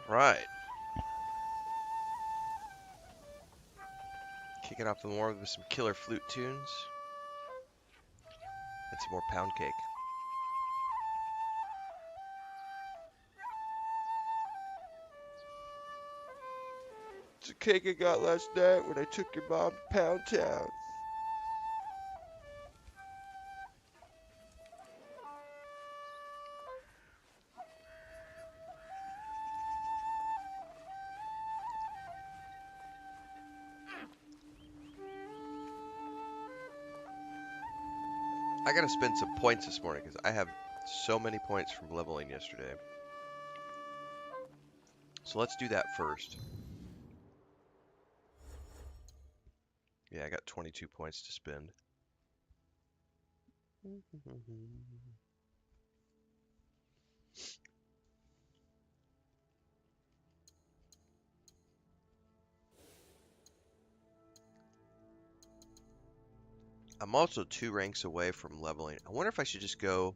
Right. Kicking off the morning with some killer flute tunes and some more pound cake. It's a cake I got last night when I took your mom to Pound Town. I gotta spend some points this morning because I have so many points from leveling yesterday. So let's do that first. Yeah, I got 22 points to spend. I'm also 2 ranks away from leveling. I wonder if I should just go...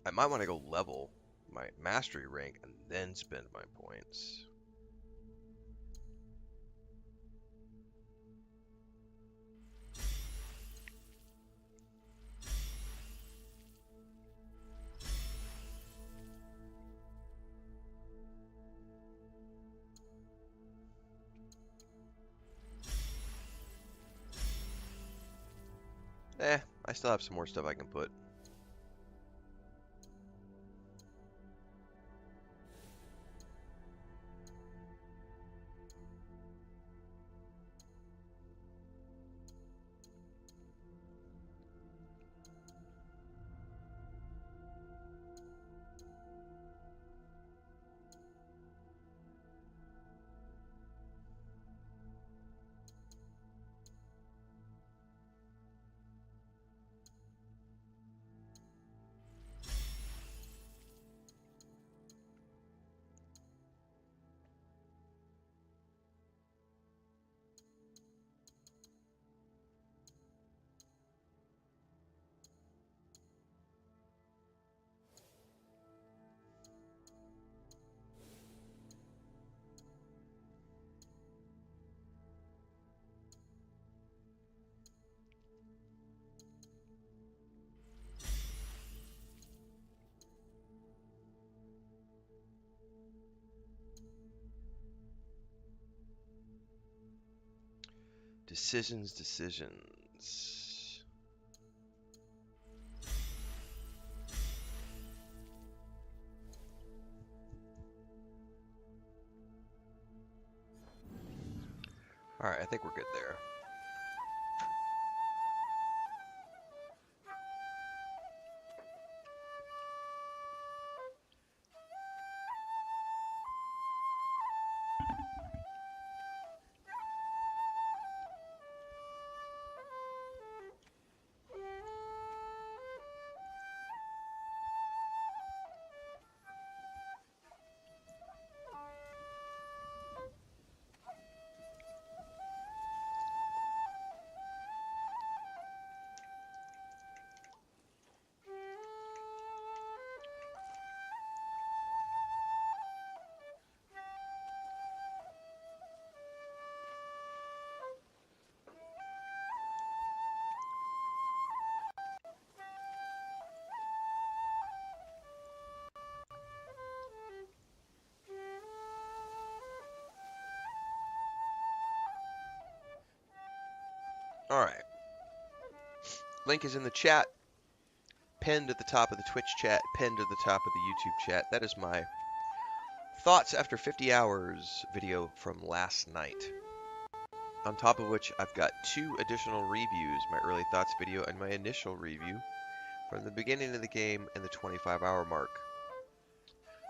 I might want to go level my mastery rank and then spend my points. I still have some more stuff I can put. Decisions. Alright, I think we're good there. Alright. Link is in the chat. Pinned at the top of the Twitch chat. Pinned at the top of the YouTube chat. That is my thoughts after 50 hours video from last night. On top of which, I've got 2 additional reviews. My early thoughts video and my initial review from the beginning of the game and the 25-hour mark.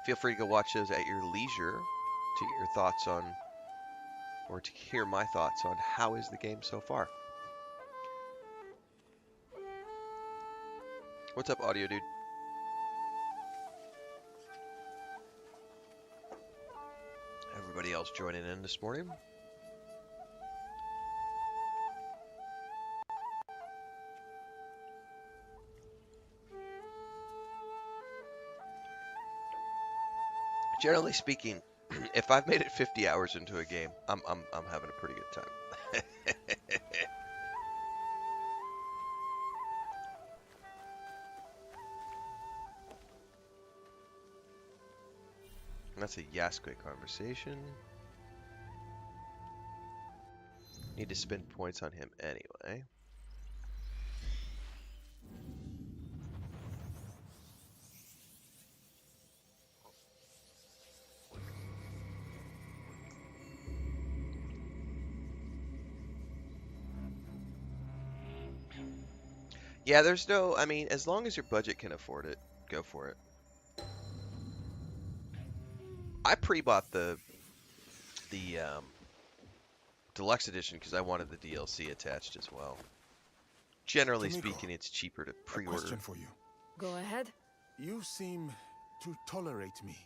Feel free to go watch those at your leisure to get your thoughts on, or to hear my thoughts on how is the game so far. What's up, audio dude? Everybody else joining in this morning. Generally speaking, if I've made it 50 hours into a game, I'm having a pretty good time. That's a Yasuke conversation. Need to spend points on him anyway. Yeah, there's no, I mean, as long as your budget can afford it, go for it. I pre-bought the deluxe edition because I wanted the DLC attached as well. Generally speaking, it's cheaper to A pre-order. question for you. Go ahead. You seem to tolerate me,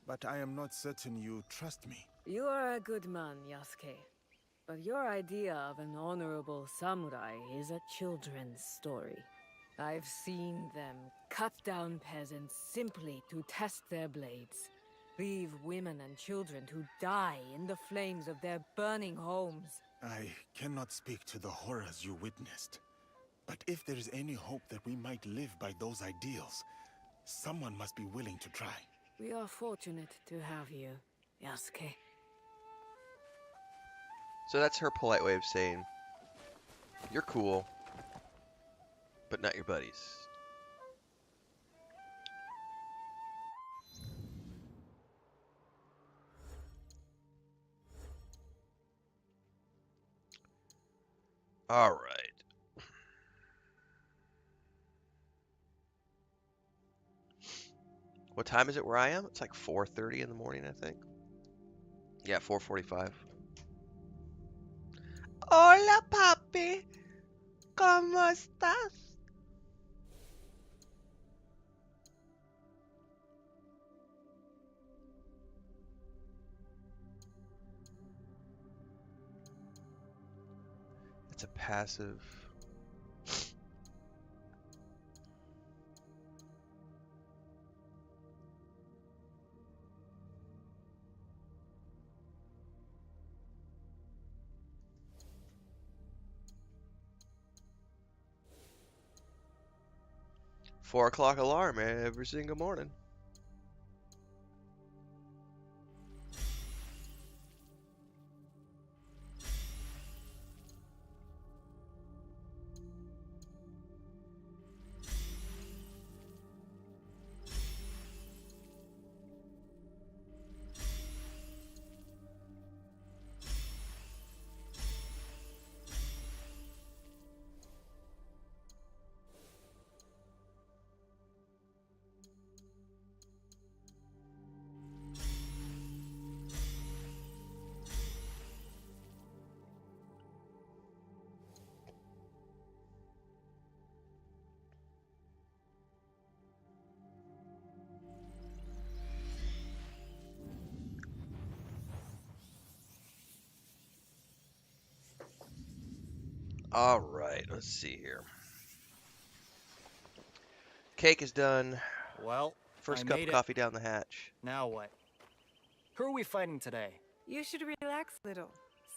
but I am not certain you trust me. You are a good man, Yasuke. But your idea of an honorable samurai is a children's story. I've seen them cut down peasants simply to test their blades. Leave women and children to die in the flames of their burning homes. I cannot speak to the horrors you witnessed. But if there is any hope that we might live by those ideals, someone must be willing to try. We are fortunate to have you, Yasuke. So that's her polite way of saying, you're cool, but not your buddies. All right. What time is it where I am? It's like 4:30 in the morning, I think. Yeah, 4:45. Hola, papi. ¿Cómo estás? It's a passive. Four o'clock alarm every single morning. All right, let's see here. Cake is done. Well, First I cup made of coffee down the hatch. Now what? Who are we fighting today? You should relax a little.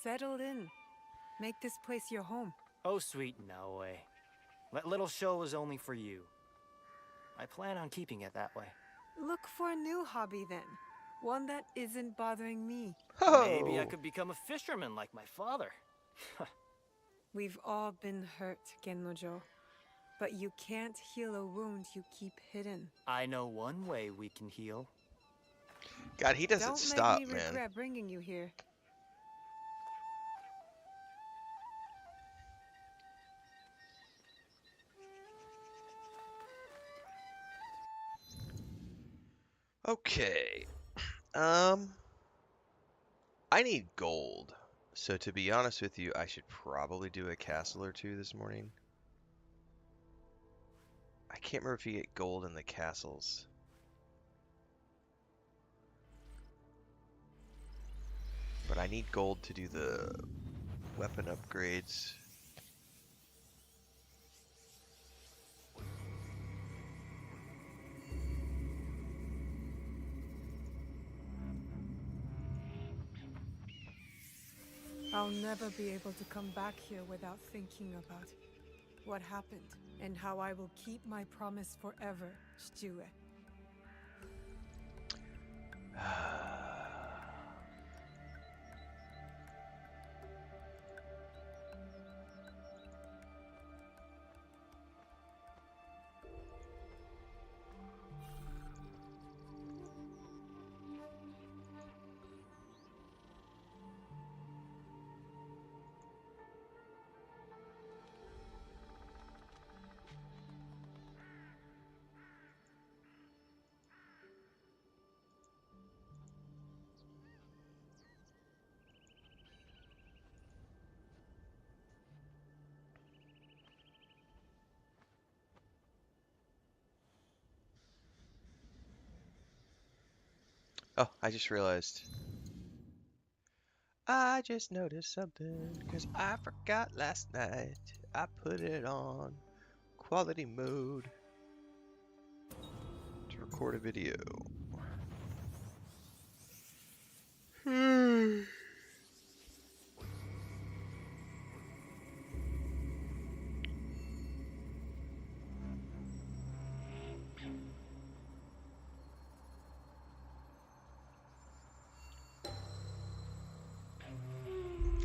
Settle in. Make this place your home. Oh, sweet Naoe. That little show was only for you. I plan on keeping it that way. Look for a new hobby then. One that isn't bothering me. Maybe I could become a fisherman like my father. We've all been hurt, Gennojo. But you can't heal a wound you keep hidden. I know one way we can heal. God, he doesn't Don't stop, make me man. regret bringing you here. Okay. I need gold. So to be honest with you, I should probably do a castle or two this morning. I can't remember if you get gold in the castles. But I need gold to do the weapon upgrades. I'll never be able to come back here without thinking about what happened and how I will keep my promise forever, Shijue. Oh, I just realized. I just noticed something because I forgot last night. I put it on quality mode to record a video.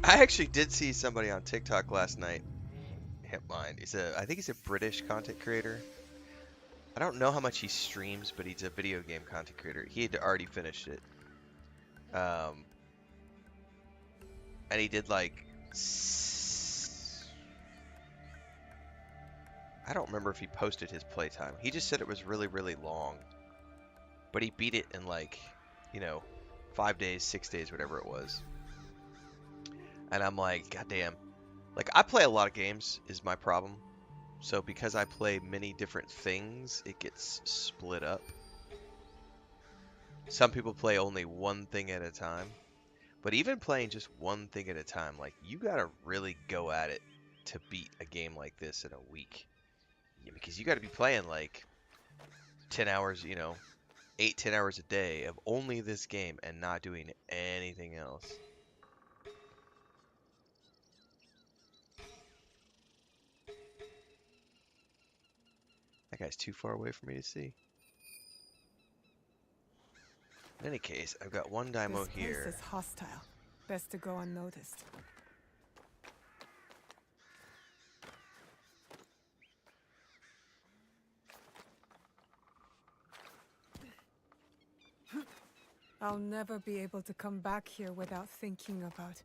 I actually did see somebody on TikTok last night hit mine. I think he's a British content creator. I don't know how much he streams, but he's a video game content creator. He had already finished it. And he did like, I don't remember if he posted his playtime. He just said it was really, really long. But he beat it in like, 5 days, 6 days, whatever it was. And I'm like, goddamn. Like, I play a lot of games is my problem. So because I play many different things, it gets split up. Some people play only one thing at a time. But even playing just one thing at a time, like, you gotta really go at it to beat a game like this in a week. Yeah, because you gotta be playing like 10 hours, 8-10 hours a day of only this game and not doing anything else. That guy's too far away for me to see. In any case, I've got one Dāimō here. This place is hostile. Best to go unnoticed. I'll never be able to come back here without thinking about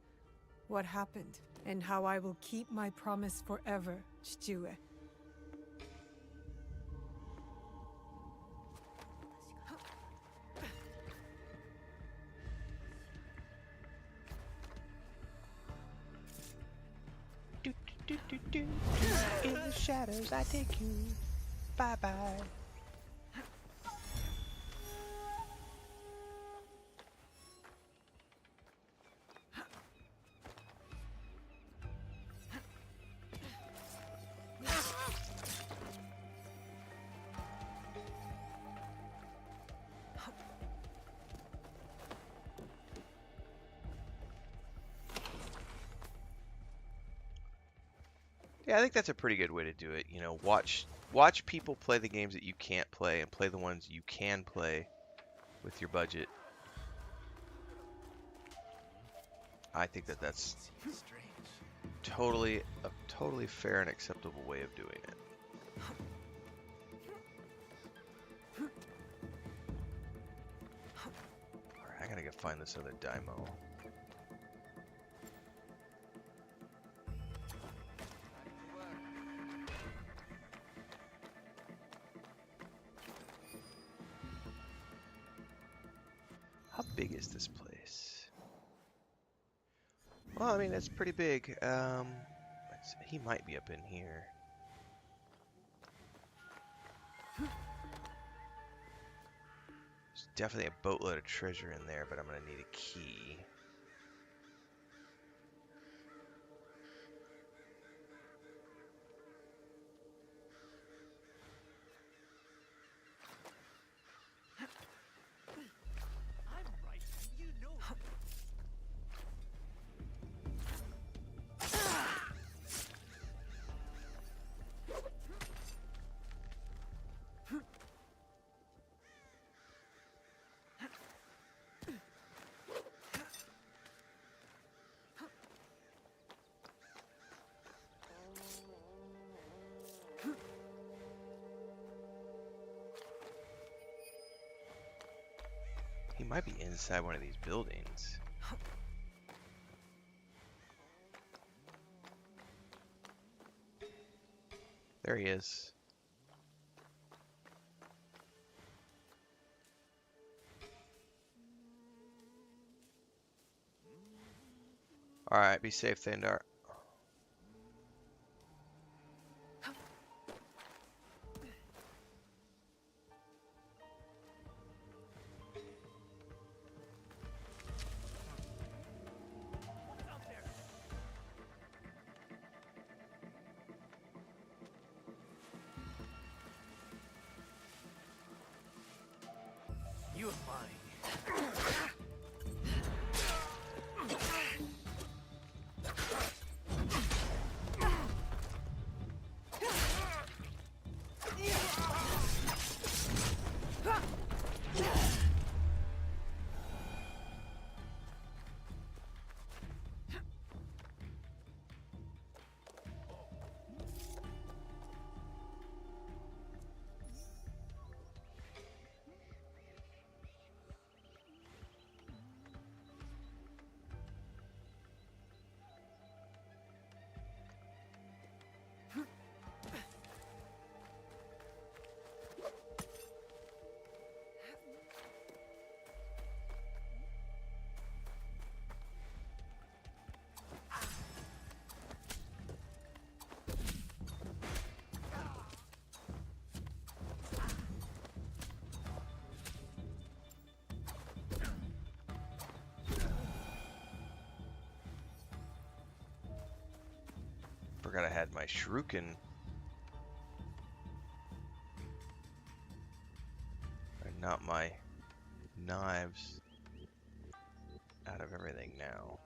what happened and how I will keep my promise forever, Shijue. In the shadows, I take you. Bye bye. Yeah, I think that's a pretty good way to do it. Watch people play the games that you can't play and play the ones you can play with your budget. I think that's totally a totally fair and acceptable way of doing it. Alright, I gotta go find this other Dāimō. How big is this place? Well, I mean, it's pretty big. He might be up in here. There's definitely a boatload of treasure in there, but I'm gonna need a key. might be inside one of these buildings. There he is. Alright, be safe, Thandar. You and mine. Forgot I had my shuriken. And not my knives. Out of everything now.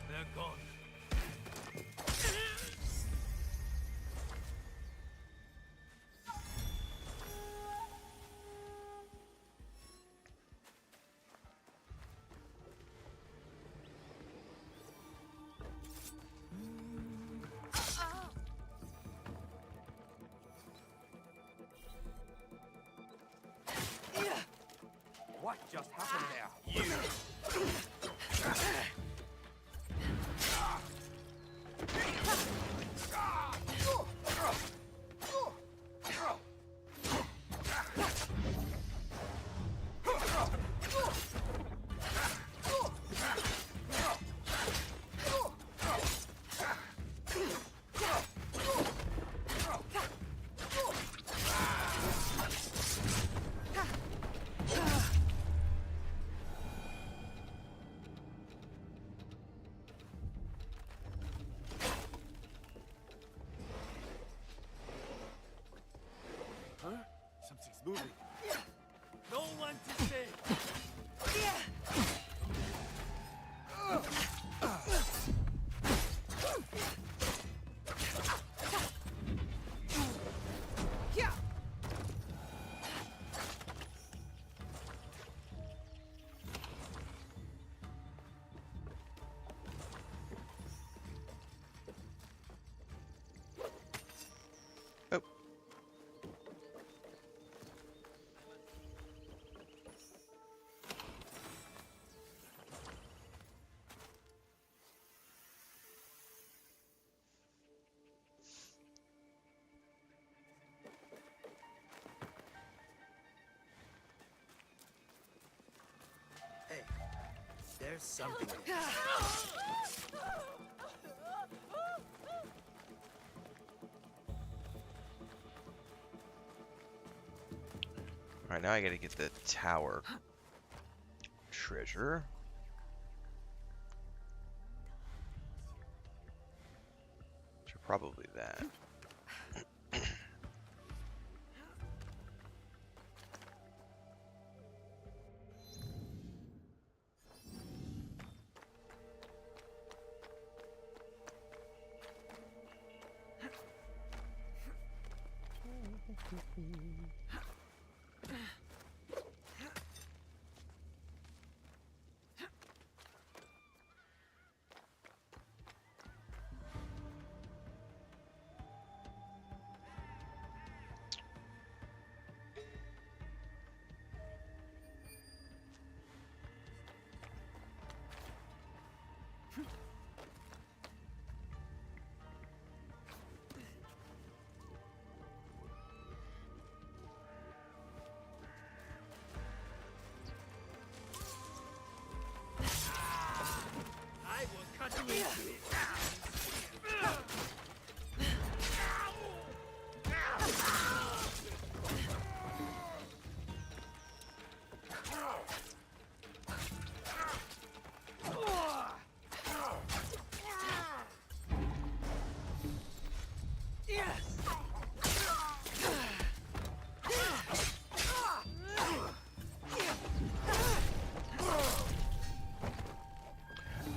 They're gone. What just happened there? You! Something's moving. No one to save! Oh. Hey, there's something. Alright, now I gotta get the tower treasure. Which are probably that.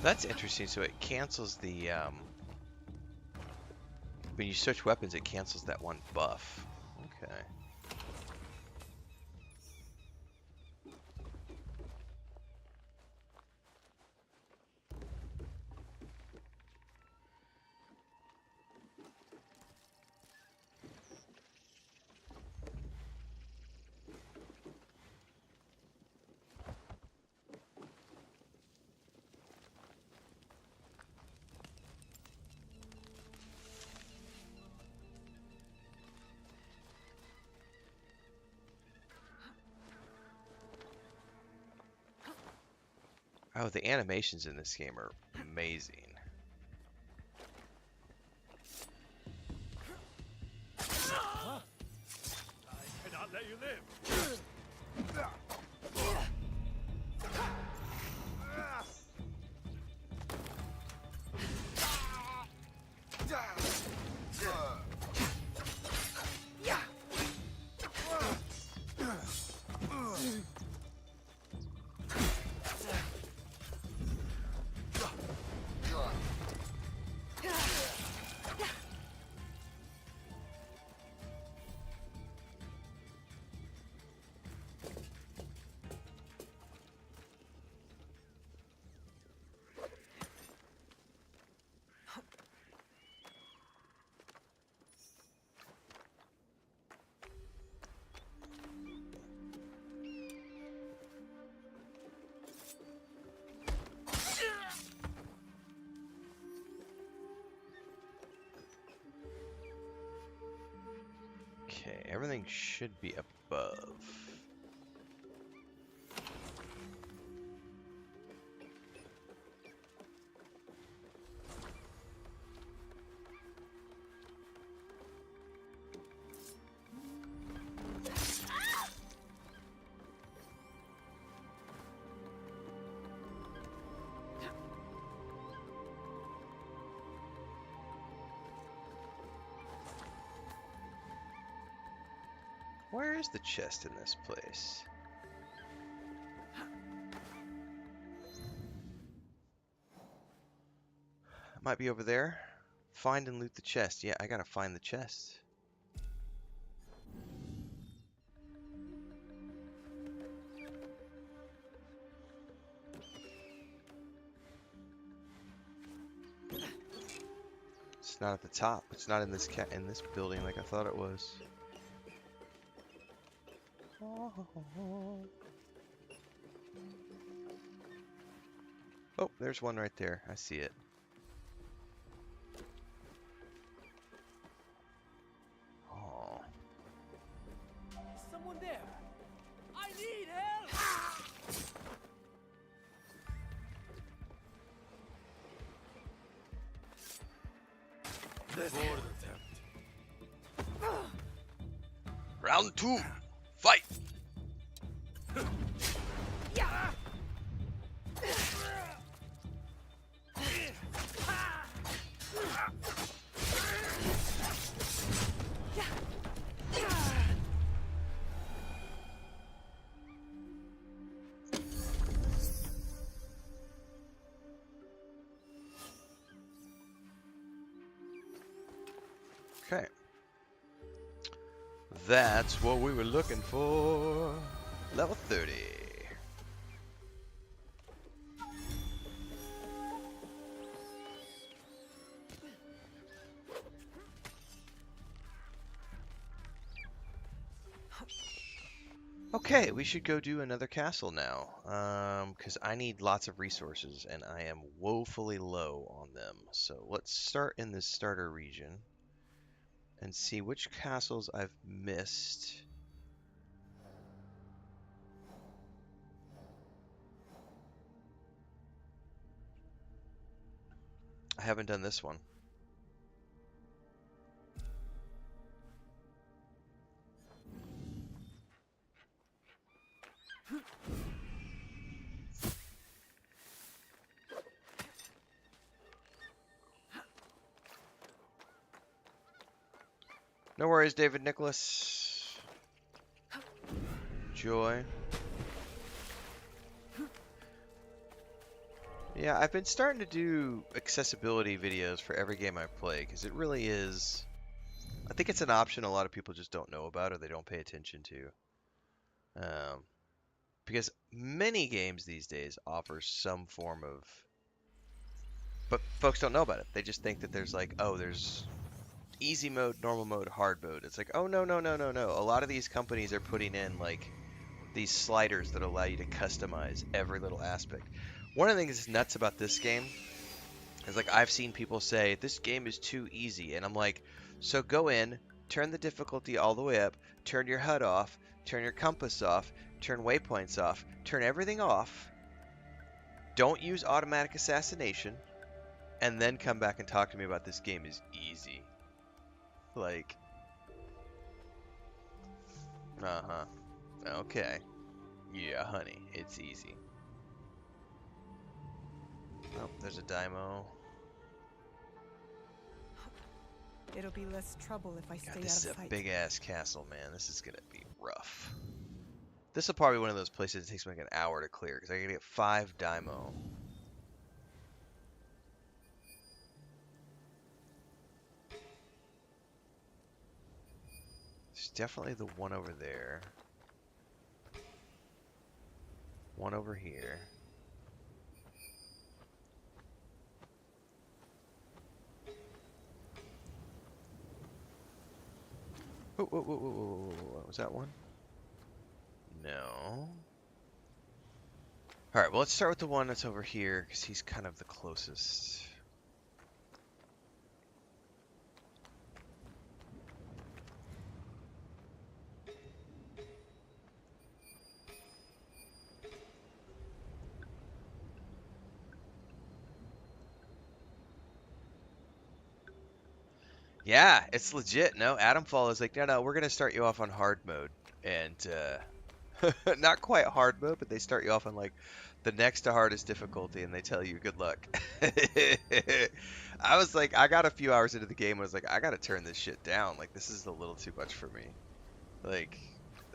That's interesting. So it cancels the when you switch weapons, it cancels that one buff. Okay. Oh, the animations in this game are amazing. I cannot let you live. Okay, everything should be above. Where is the chest in this place? Might be over there. Find and loot the chest. Yeah, I gotta find the chest. It's not at the top. It's not in this building like I thought it was. Oh, there's one right there. I see it. Oh. Is someone there? I need help! Round 2. Fight. Okay. That's what we were looking for. Level 30. Okay, we should go do another castle now, because I need lots of resources, and I am woefully low on them. So let's start in this starter region and see which castles I've missed. I haven't done this one. No worries, David Nicholas. Joy. Yeah, I've been starting to do accessibility videos for every game I play, because it really is... I think it's an option a lot of people just don't know about or they don't pay attention to. Because many games these days offer some form of... But folks don't know about it. They just think that there's like, oh, there's easy mode, normal mode, hard mode. It's like, oh, no, no, no, no, no. A lot of these companies are putting in like these sliders that allow you to customize every little aspect. One of the things that's nuts about this game is like I've seen people say this game is too easy, and I'm like, so go in, turn the difficulty all the way up, turn your HUD off, turn your compass off, turn waypoints off, turn everything off, don't use automatic assassination, and then come back and talk to me about this game is easy. Like, uh-huh, okay, yeah, honey, it's easy. Oh, there's a Dāimō. It'll be less trouble if I God, stay this out is of a sight. big-ass castle, man. This is gonna be rough. This will probably be one of those places that takes me like an hour to clear, because I gotta get 5 Dāimō. There's definitely the one over there. One over here. Whoa, whoa, whoa, whoa, whoa, whoa. Was that one? No. Alright, well, let's start with the one that's over here, because he's kind of the closest. Yeah, it's legit. No, Adamfall is like, no, no, we're going to start you off on hard mode. And, not quite hard mode, but they start you off on, like, the next to hardest difficulty, and they tell you, good luck. I was like, I got a few hours into the game, and I was like, I got to turn this shit down. Like, this is a little too much for me. Like,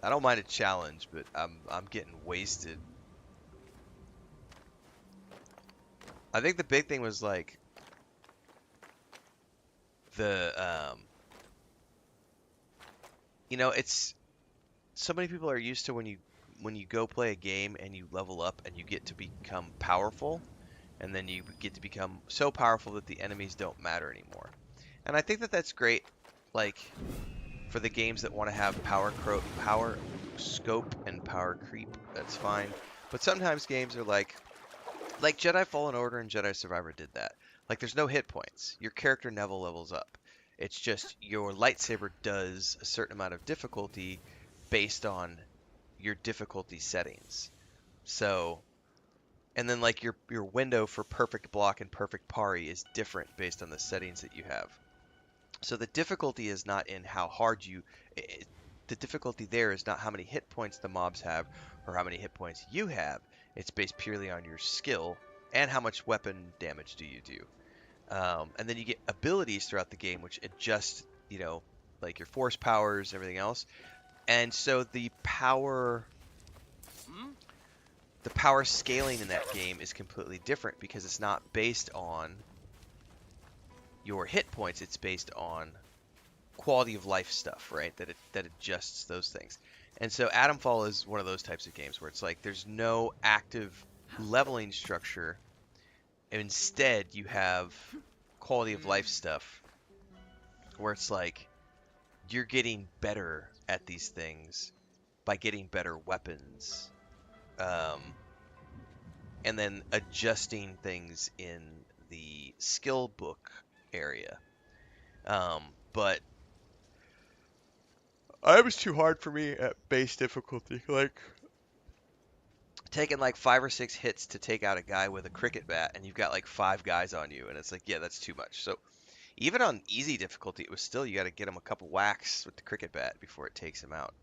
I don't mind a challenge, but I'm getting wasted. I think the big thing was, like, the, you know, it's so many people are used to when you go play a game and you level up and you get to become powerful, and then you get to become so powerful that the enemies don't matter anymore. And I think that that's great, like, for the games that want to have power scope and power creep. That's fine. But sometimes games are like Jedi Fallen Order and Jedi Survivor did that. Like, there's no hit points. Your character never levels up. It's just your lightsaber does a certain amount of difficulty based on your difficulty settings. So, and then like your window for perfect block and perfect parry is different based on the settings that you have. So the difficulty is not in how hard the difficulty there is not how many hit points the mobs have or how many hit points you have. It's based purely on your skill and how much weapon damage do you do. And then you get abilities throughout the game which adjust, you know, like your force powers and everything else. And so the power scaling in that game is completely different because it's not based on your hit points, it's based on quality of life stuff, right? That adjusts those things. And so Adamfall is one of those types of games where it's like there's no active leveling structure. Instead, you have quality of life stuff where it's like you're getting better at these things by getting better weapons. And then adjusting things in the skill book area. But it was too hard for me at base difficulty. Like, taking like 5 or 6 hits to take out a guy with a cricket bat, and you've got like 5 guys on you, and it's like, yeah, that's too much. So even on easy difficulty, it was still, you got to get him a couple whacks with the cricket bat before it takes him out.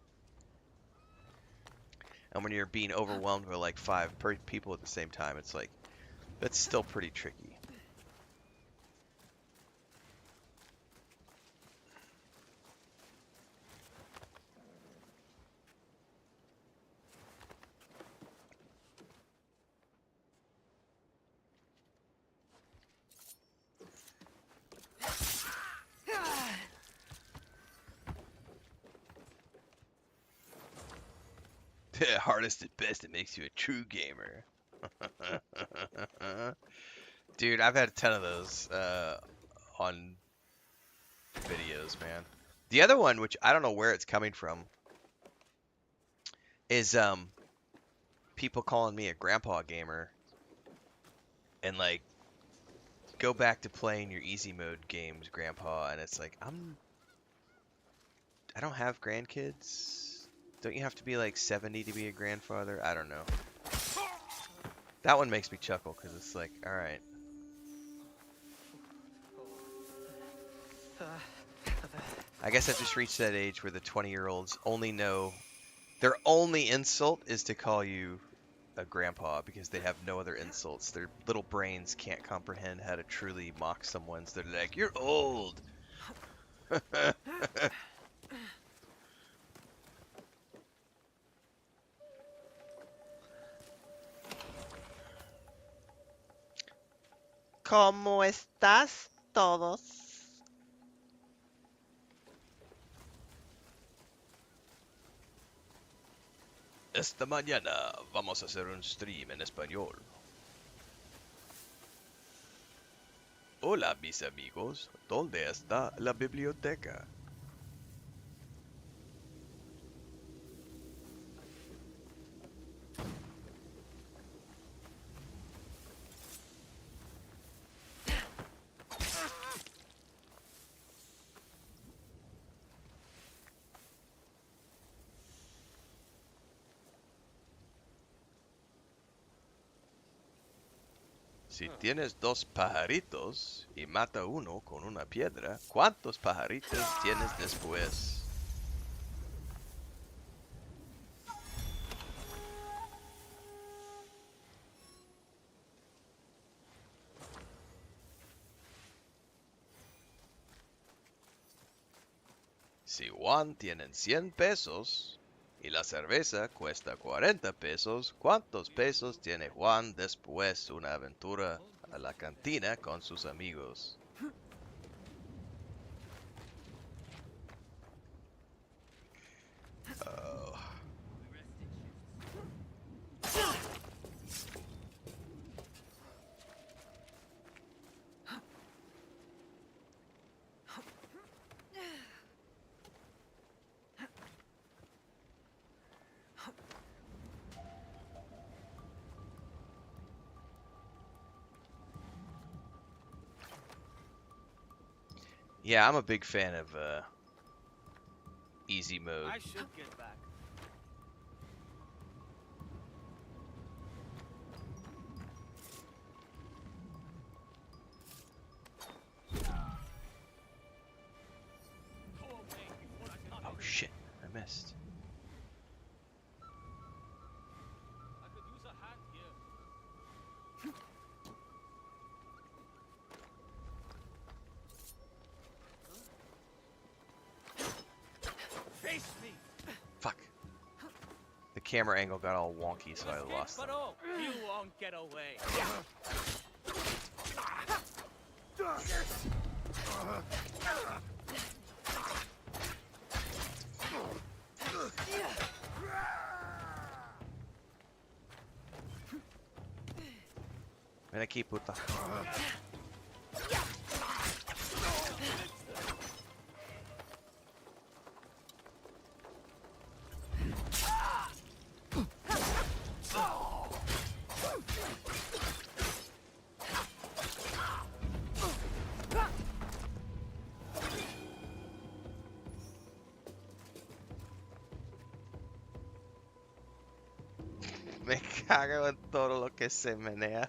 And when you're being overwhelmed by like 5 people at the same time, it's like, that's still pretty tricky. Hardest at best, it makes you a true gamer. Dude, I've had a ton of those on videos, man. The other one, which I don't know where it's coming from, is people calling me a grandpa gamer and like, go back to playing your easy mode games, grandpa, and it's like, I don't have grandkids. Don't you have to be like 70 to be a grandfather? I don't know. That one makes me chuckle because it's like, all right. I guess I've just reached that age where the 20-year-olds only know, their only insult is to call you a grandpa because they have no other insults. Their little brains can't comprehend how to truly mock someone. So they're like, you're old. ¿Cómo estás todos? Esta mañana vamos a hacer un stream en español. Hola mis amigos, ¿dónde está la biblioteca? Si tienes 2 pajaritos y mata uno con una piedra, ¿cuántos pajaritos tienes después? Si Juan tiene 100 pesos y la cerveza cuesta 40 pesos, ¿cuántos pesos tiene Juan después de una aventura a la cantina con sus amigos? Oh. Yeah, I'm a big fan of easy mode. I should get back. Go away before I come Oh in. shit, I missed. I could use a hand here. Face me. Fuck. The camera angle got all wonky, so I lost them. But oh, you won't get away. Ven aquí, puta. cago en todo lo que se menea.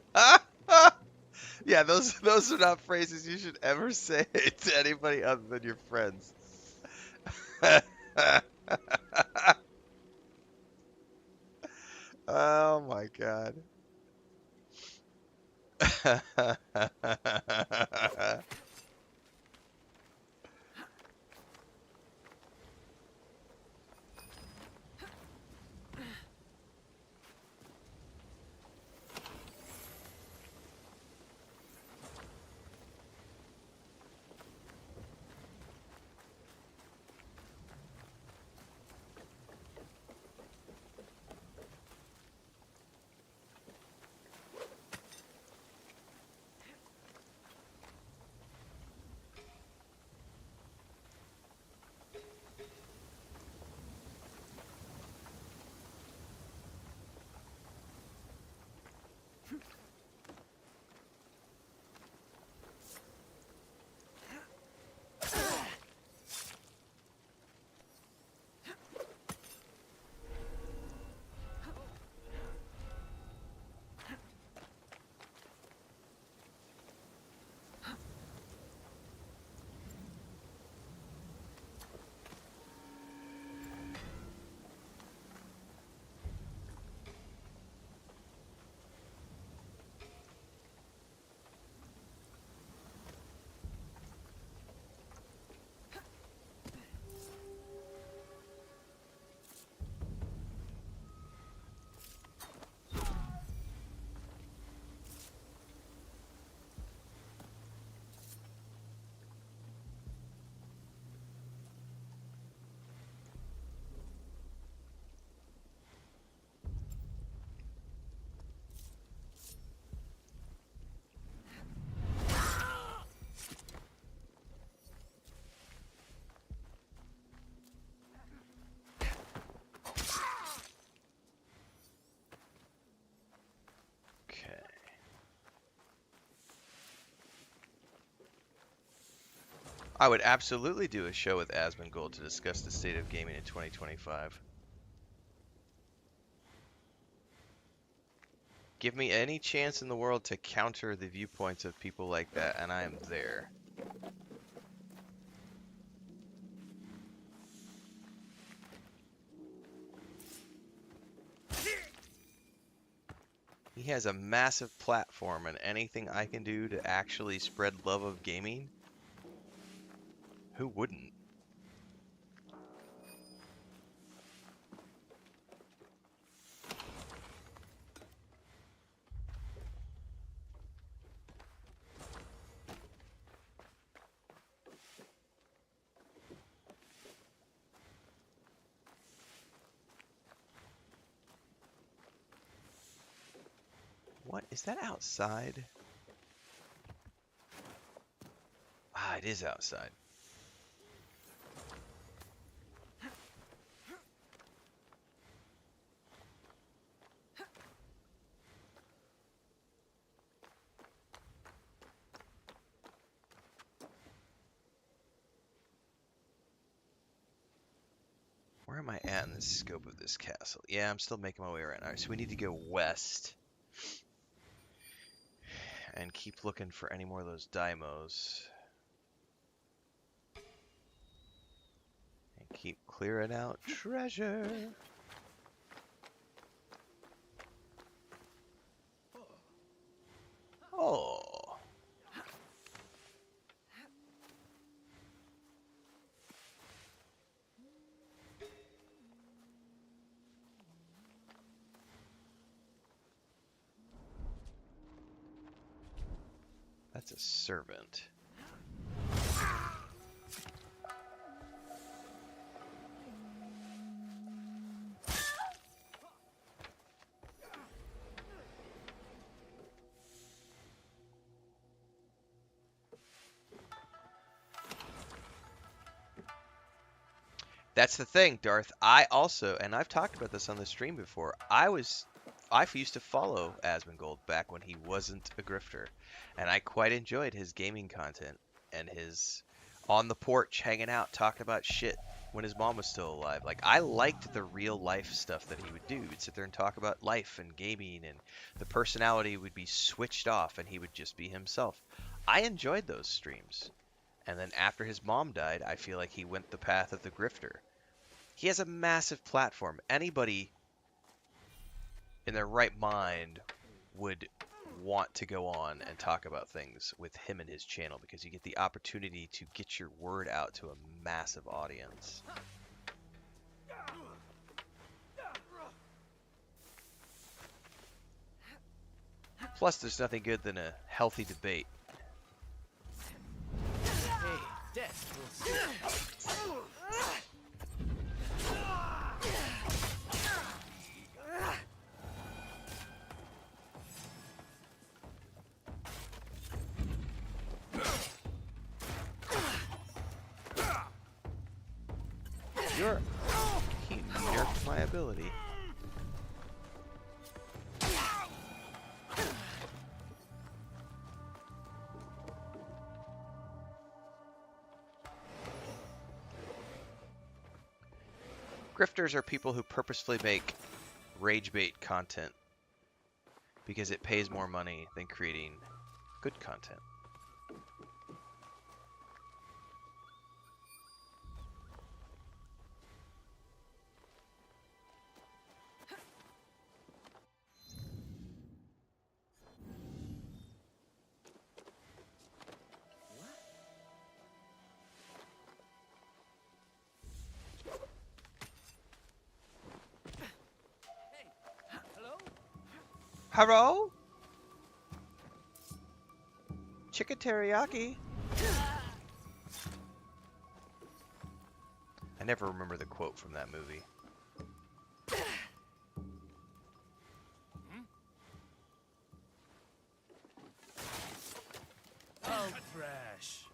Yeah, those are not phrases you should ever say to anybody other than your friends. Oh my god. Okay. I would absolutely do a show with Asmongold to discuss the state of gaming in 2025. Give me any chance in the world to counter the viewpoints of people like that, and I am there. He has a massive platform, and anything I can do to actually spread love of gaming, who wouldn't? What? Is that outside? Ah, it is outside. Where am I at in the scope of this castle? Yeah, I'm still making my way around. Alright, so we need to go west. And keep looking for any more of those Dāimōs. And keep clearing out treasure. Oh. That's a servant. That's the thing, Darth. I also, and I've talked about this on the stream before, I used to follow Asmongold back when he wasn't a grifter, and I quite enjoyed his gaming content and his on the porch hanging out talking about shit when his mom was still alive. Like, I liked the real life stuff that he would do. He'd sit there and talk about life and gaming, and the personality would be switched off and he would just be himself. I enjoyed those streams. And then after his mom died, I feel like he went the path of the grifter. He has a massive platform. Anybody in their right mind would want to go on and talk about things with him and his channel, because you get the opportunity to get your word out to a massive audience. Plus, there's nothing good than a healthy debate. Hey, desk. We'll see. He nerfed my ability. Grifters are people who purposefully make rage bait content because it pays more money than creating good content. Hello? Chicken teriyaki? I never remember the quote from that movie. Oh, trash.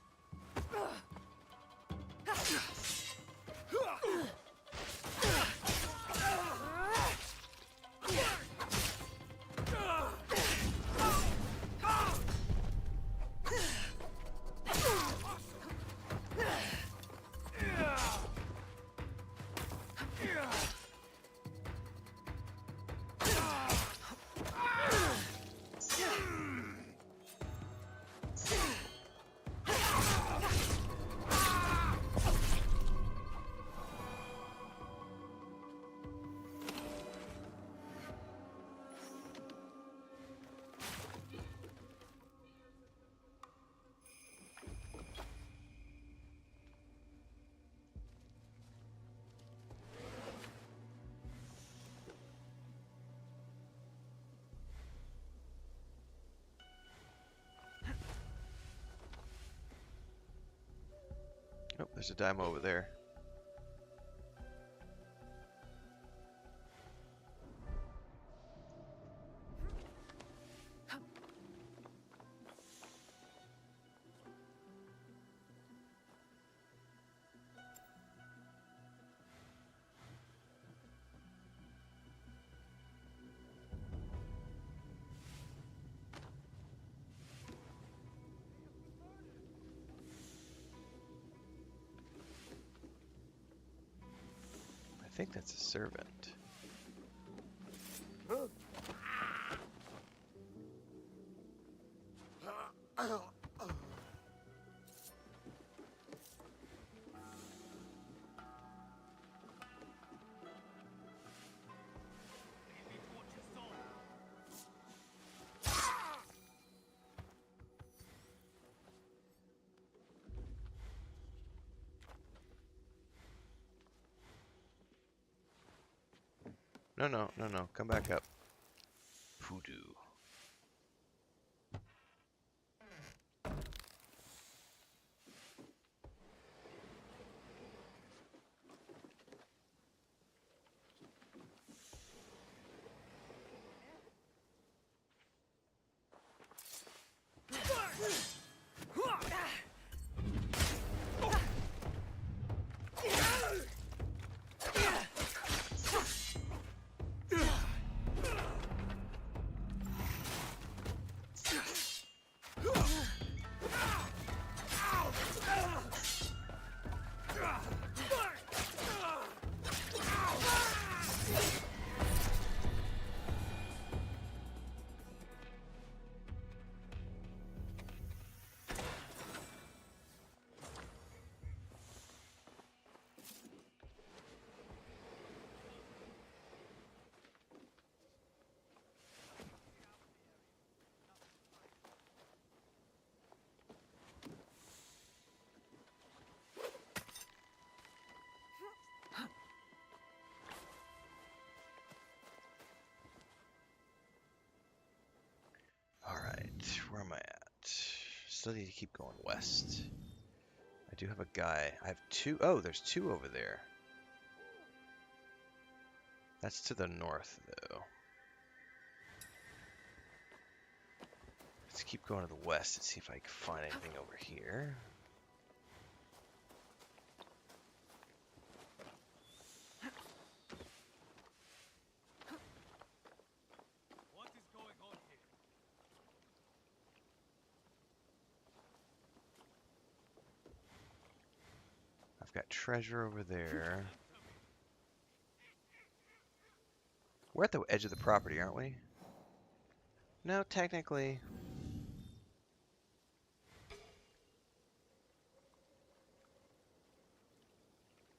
Oh, there's a Dāimō over there. I think that's a servant. No. Come back up. Voodoo. Still need to keep going west. I do have a guy. I have two. Oh, there's two over there. That's to the north, though. Let's keep going to the west and see if I can find anything over here. What is going on here? I've got treasure over there. We're at the edge of the property, aren't we? No, technically.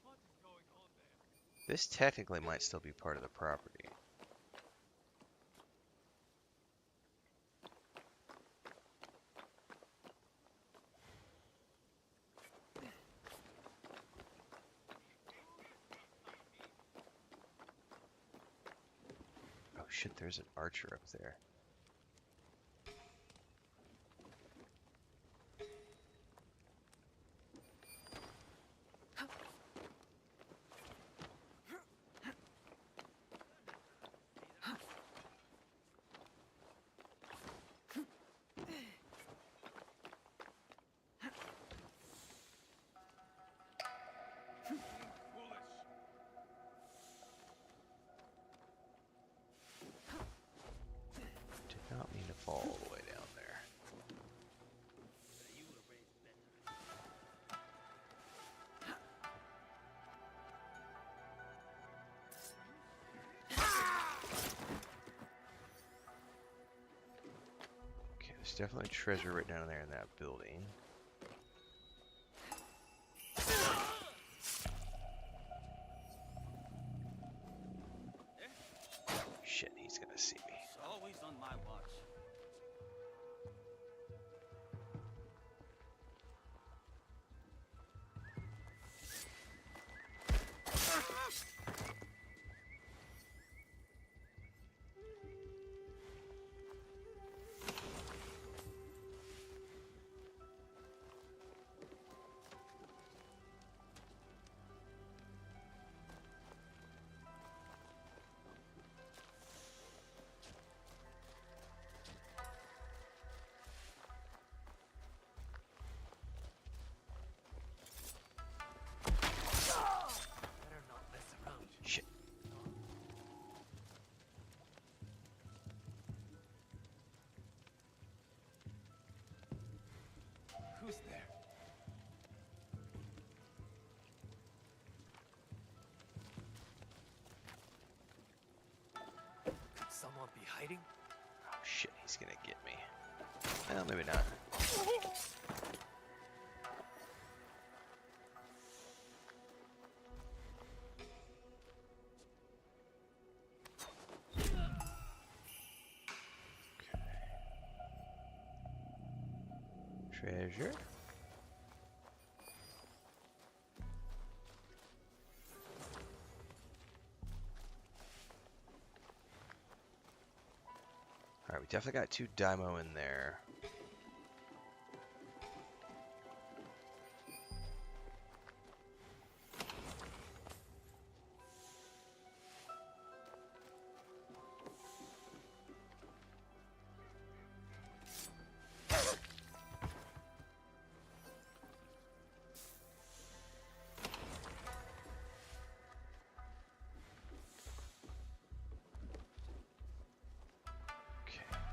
What is going on there? This technically might still be part of the property. Oh shit, there's an archer up there. Foolish. Did not mean to fall all the way down there. You were raised better. Okay, there's definitely treasure right down there in that building. Shit, he's gonna see me. It's always on my watch. Better not mess around. Shit. Who's there? Could someone be hiding? Oh shit, he's gonna get me. Well, maybe not. Treasure. Alright, we definitely got two Dāimō in there.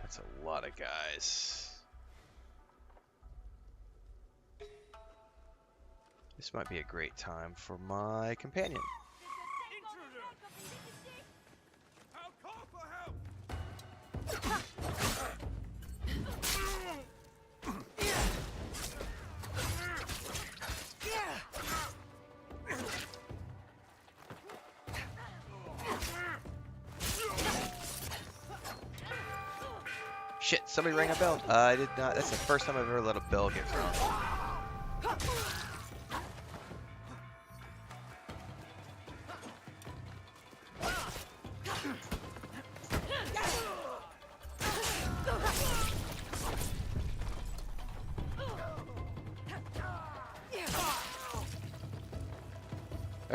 That's a lot of guys. This might be a great time for my companion. Intruder! I'll call for help! Shit, somebody rang a bell. I did not. That's the first time I've ever let a bell get thrown.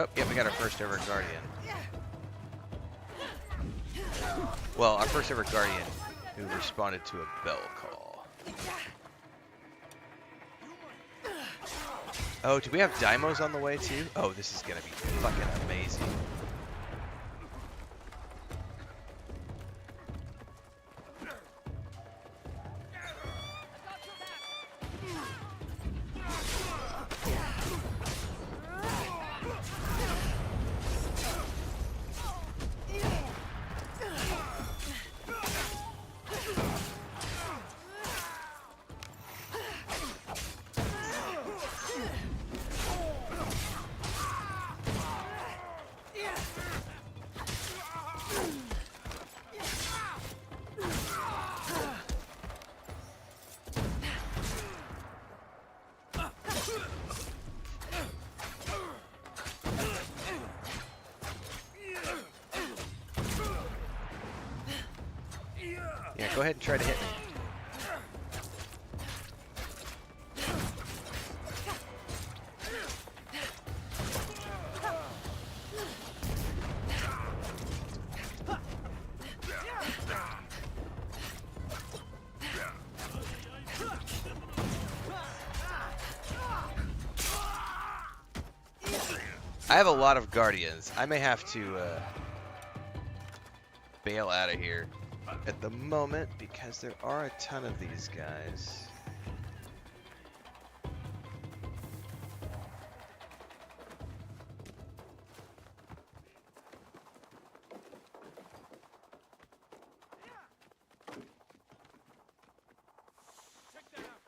Oh, yeah, we got our first ever guardian. Well, our first ever guardian who responded to a bell call. Oh, do we have Dāimōs on the way too? Oh, this is gonna be fucking amazing. Yeah, go ahead and try to hit me. I have a lot of guardians. I may have to bail out of here at the moment because there are a ton of these guys. Check that out.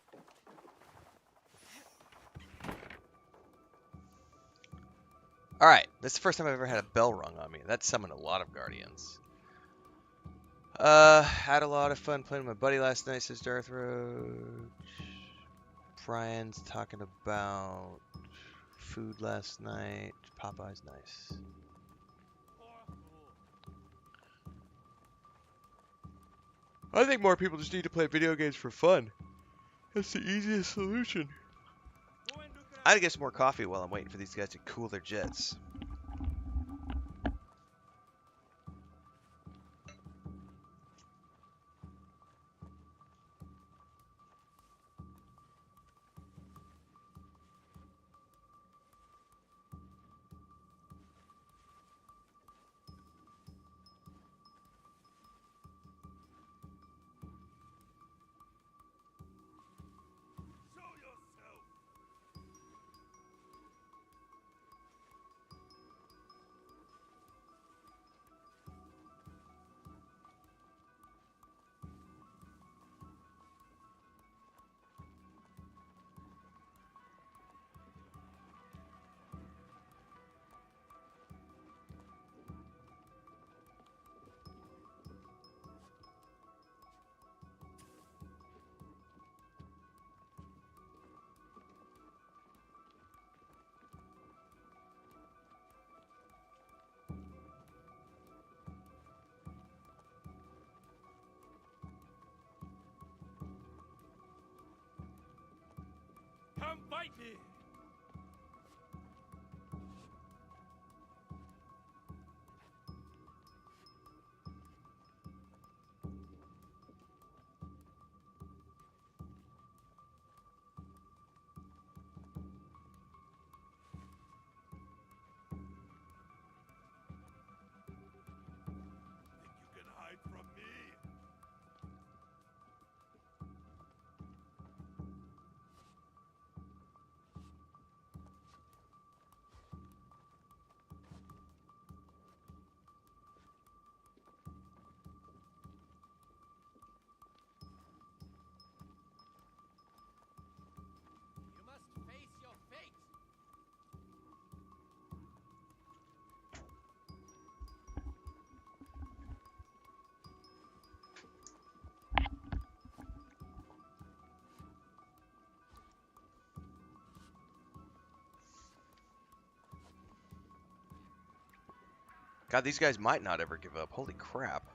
Alright, this is the first time I've ever had a bell rung on me. That summoned a lot of guardians. Had a lot of fun playing with my buddy last night, says Darth Roach. Brian's talking about food last night. Popeye's nice. I think more people just need to play video games for fun. That's the easiest solution. I gotta get some more coffee while I'm waiting for these guys to cool their jets. Come fight me. Think you can hide from me? You must face your fate. God, these guys might not ever give up. Holy crap.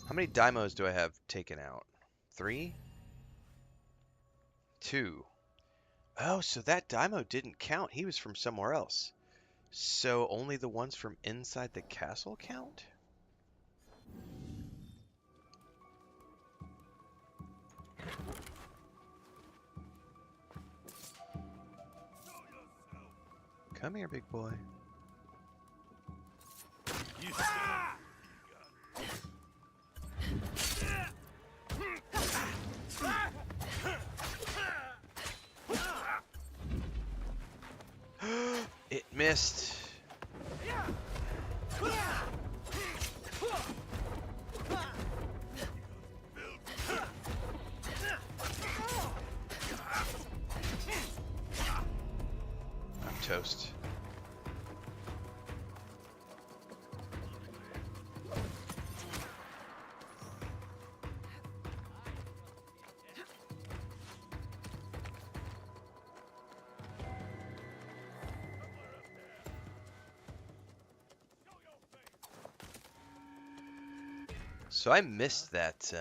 How many Dāimōs do I have taken out? 3? 2. Oh, so that Dāimō didn't count. He was from somewhere else. So only the ones from inside the castle count? Come here, big boy. You It missed. I'm toast. So I missed that.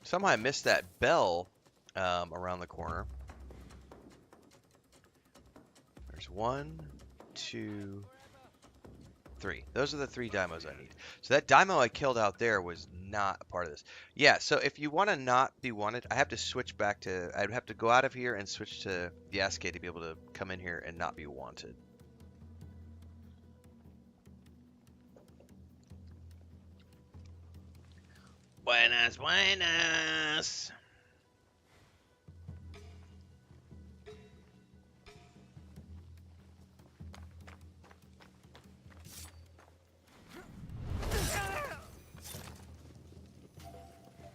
Somehow I missed that bell around the corner. There's 1, 2, 3. Those are the 3 Dāimōs I need. So that Dāimō I killed out there was not a part of this. Yeah, so if you want to not be wanted, I have to switch back to... I'd have to go out of here and switch to Yasuke to be able to come in here and not be wanted. Buenas, buenas!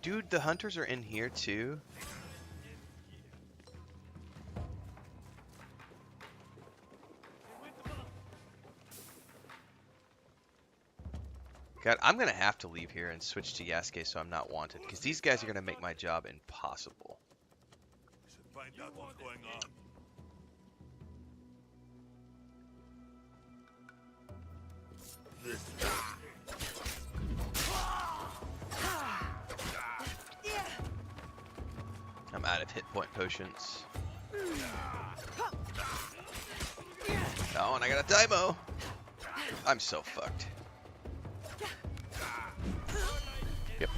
Dude, the hunters are in here too? God, I'm gonna have to leave here and switch to Yasuke so I'm not wanted, because these guys are gonna make my job impossible. should find out what's going on. I'm out of hit point potions. Oh, and I got a Dāimō! I'm so fucked. Yep.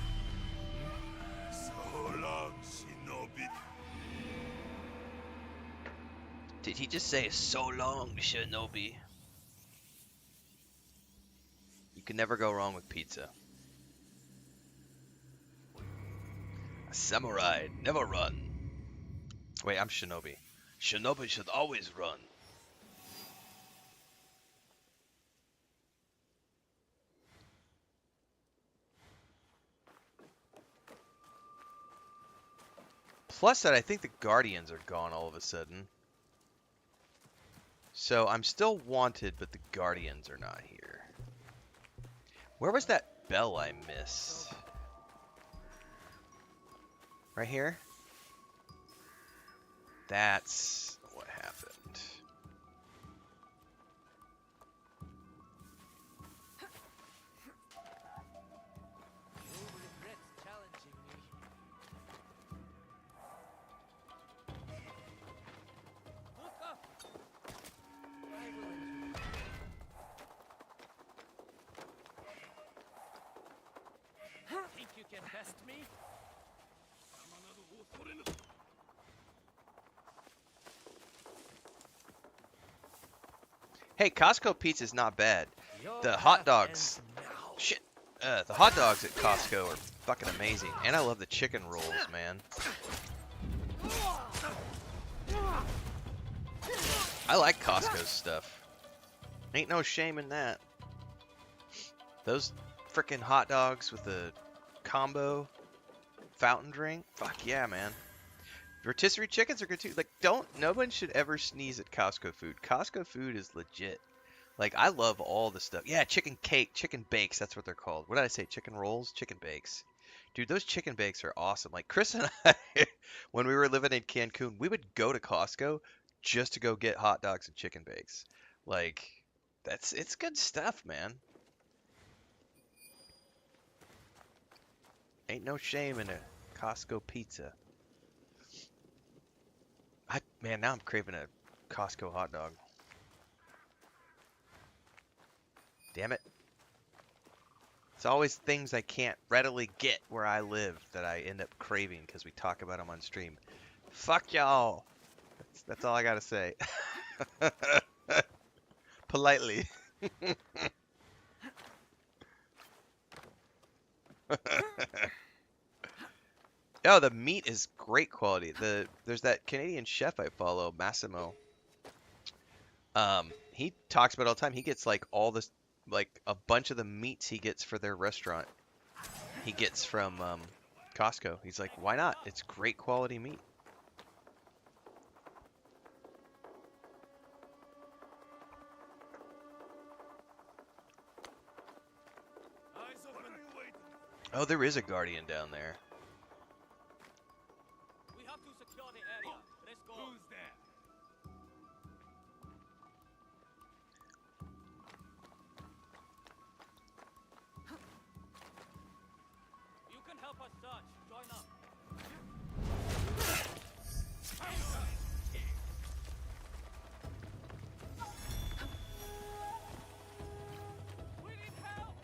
So long, Shinobi. Did he just say, so long, Shinobi? You can never go wrong with pizza. A samurai never run. Wait, I'm Shinobi. Shinobi should always run. Plus that I think the Guardians are gone all of a sudden. So I'm still wanted, but the Guardians are not here. Where was that bell I missed? Right here? That's what happened. You'll regret challenging me. Look up! I will enjoy. Think you can best me? Hey, Costco pizza's not bad. Your The hot path dogs. ends now. Shit. The hot dogs at Costco are fucking amazing. And I love the chicken rolls, man. I like Costco's stuff. Ain't no shame in that. Those frickin' hot dogs with the combo fountain drink. Fuck yeah, man. Rotisserie chickens are good too. Like, no one should ever sneeze at Costco food. Costco food is legit. Like, I love all the stuff. Yeah, chicken cake, chicken bakes, that's what they're called. What did I say? Chicken rolls? Chicken bakes. Dude, those chicken bakes are awesome. Like, Chris and I, when we were living in Cancun, we would go to Costco just to go get hot dogs and chicken bakes. Like, it's good stuff, man. Ain't no shame in a Costco pizza. Man, now I'm craving a Costco hot dog. Damn it. It's always things I can't readily get where I live that I end up craving because we talk about them on stream. Fuck y'all. That's all I gotta say. Politely. Oh, the meat is great quality. There's that Canadian chef I follow, Massimo. He talks about it all the time. He gets like all this, like a bunch of the meats he gets for their restaurant. He gets from Costco. He's like, why not? It's great quality meat. Oh, there is a guardian down there. We have to secure the area. Let's go. Who's there? You can help us search. Join up. We need help.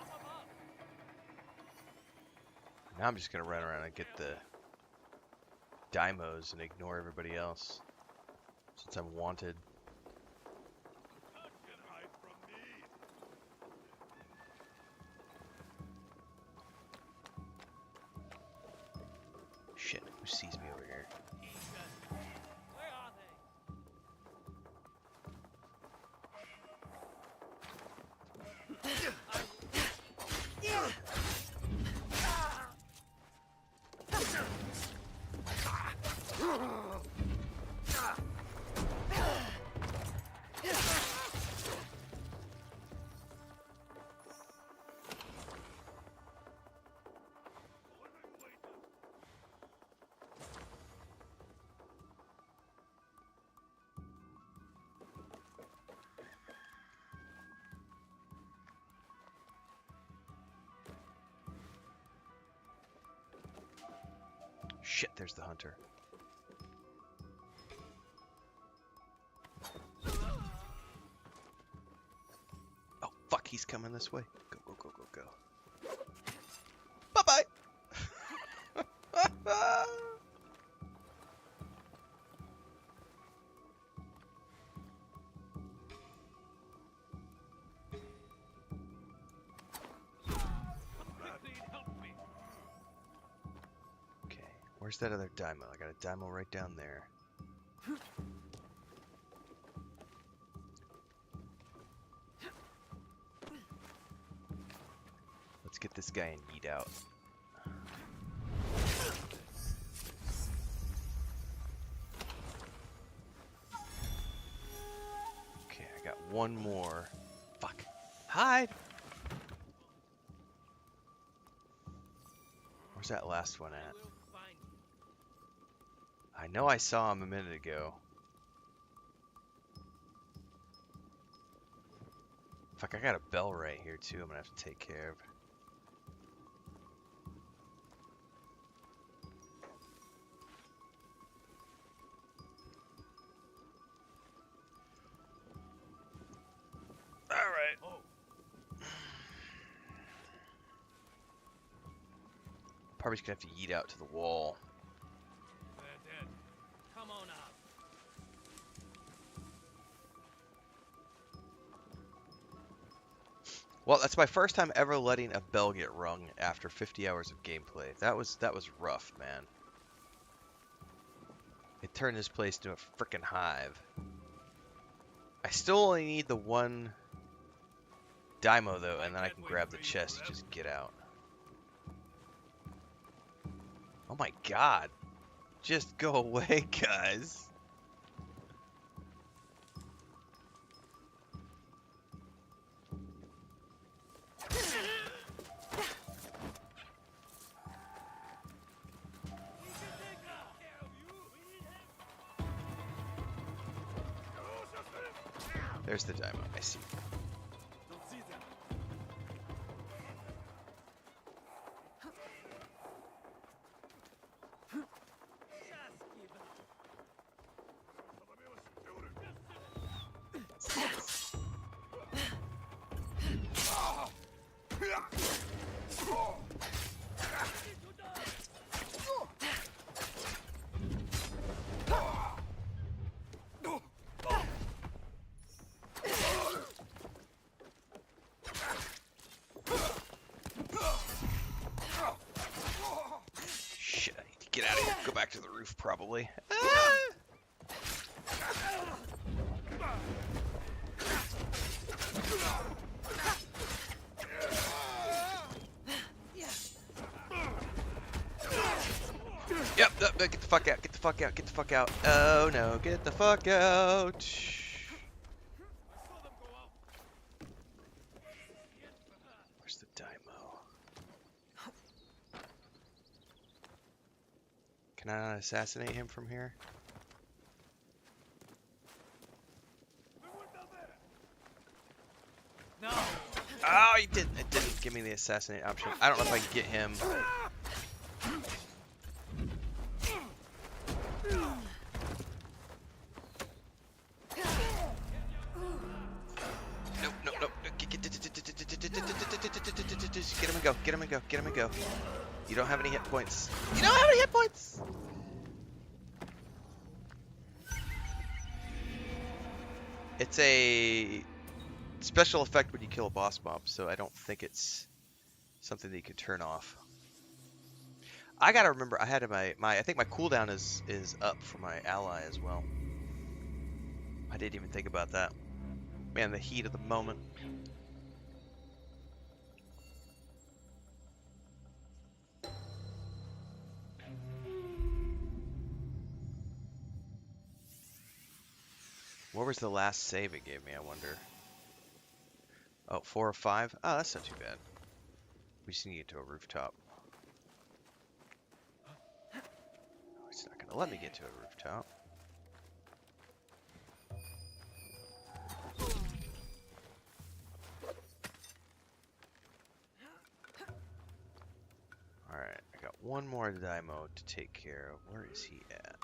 Up above. Now I'm just gonna run around and get the Dāimōs and ignore everybody else, since I'm wanted. Shit, who sees me over here? Where are they? Shit, there's the hunter. Oh, fuck, he's coming this way. Go, go, go, go, go. Bye-bye! Okay, where's that other Dāimō? I got a Dāimō right down there. Let's get this guy and yeet out. Okay, I got one more. Fuck. Hide! Where's that last one at? We'll find you. I know I saw him a minute ago. Fuck, I got a bell right here too I'm gonna have to take care of. Alright. Probably just gonna have to yeet out to the wall. They're dead. Come on out. Well, that's my first time ever letting a bell get rung after 50 hours of gameplay. That was rough, man. It turned this place into a frickin' hive. I still only need the one Dāimō though, and then I can grab the chest and just get out. Oh my god. Just go away, guys. There's the Dāimō. I see. back to the roof, probably. Ah! Yep, get the fuck out, get the fuck out, get the fuck out. Oh no, get the fuck out. Where's the Dāimō? Can I not assassinate him from here? No. Oh, he didn't. It didn't give me the assassinate option. I don't know if I can get him. Nope, nope, nope. Get him and go. Get him and go. Get him and go. You don't have any hit points. You don't have any hit points. It's a special effect when you kill a boss mob, so I don't think it's something that you can turn off. I gotta remember, I had my I think my cooldown is up for my ally as well. I didn't even think about that. Man, the heat of the moment. What was the last save it gave me, I wonder? Oh, 4 or 5? Oh, that's not too bad. We just need to get to a rooftop. Oh, it's not gonna let me get to a rooftop. Alright, I got one more Dāimō to take care of. Where is he at?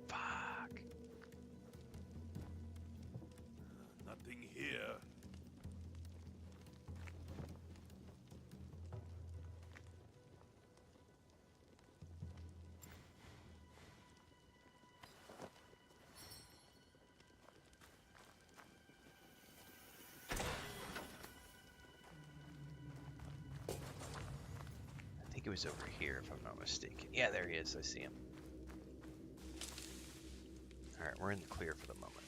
Fuck. Nothing here. I think it was over here, if I'm not mistaken. Yeah, there he is. I see him. Alright, we're in the clear for the moment.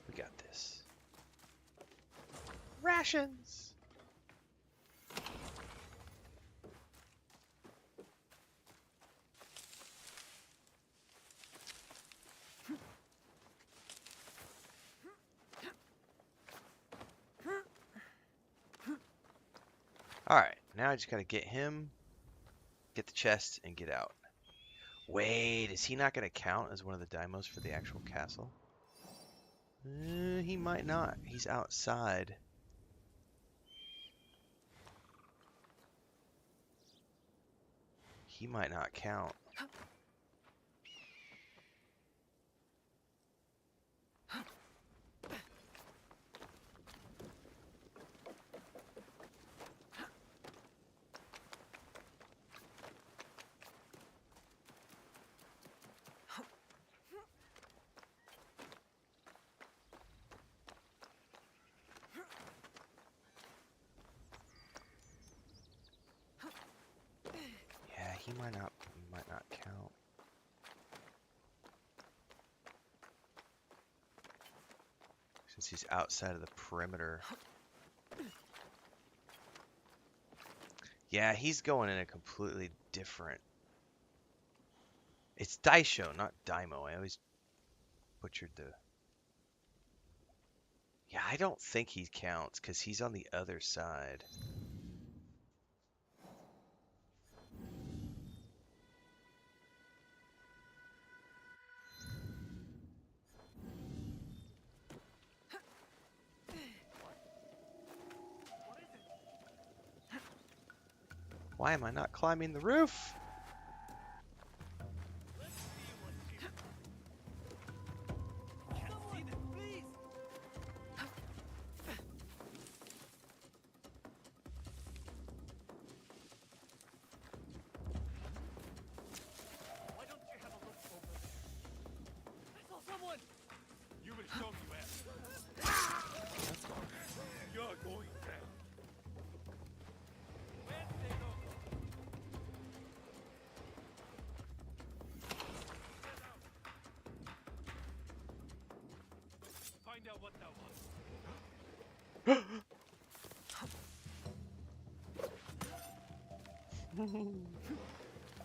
We got this. Rations! Alright, now I just gotta get him, get the chest, and get out. Wait, is he not gonna count as one of the Dāimōs for the actual castle? He might not. He's outside. He might not count. Yeah, he might not count. Since he's outside of the perimeter. Yeah, he's going in a completely different... It's Daisho, not Dāimō. I always butchered the... Yeah, I don't think he counts, because he's on the other side. Why am I not climbing the roof?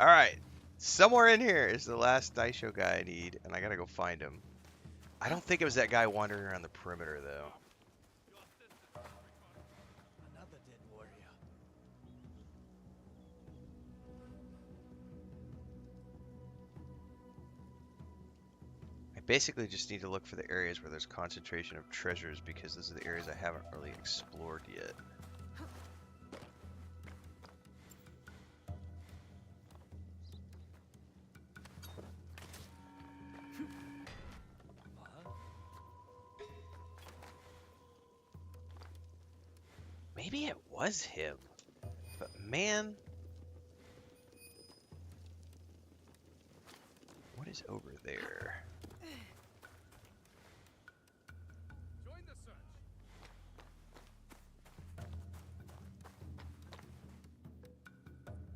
Alright. Somewhere in here is the last Dāimō guy I need, and I gotta go find him. I don't think it was that guy wandering around the perimeter, though. Another dead warrior. I basically just need to look for the areas where there's concentration of treasures, because those are the areas I haven't really explored yet. Maybe it was him, but man, what is over there? Join the search.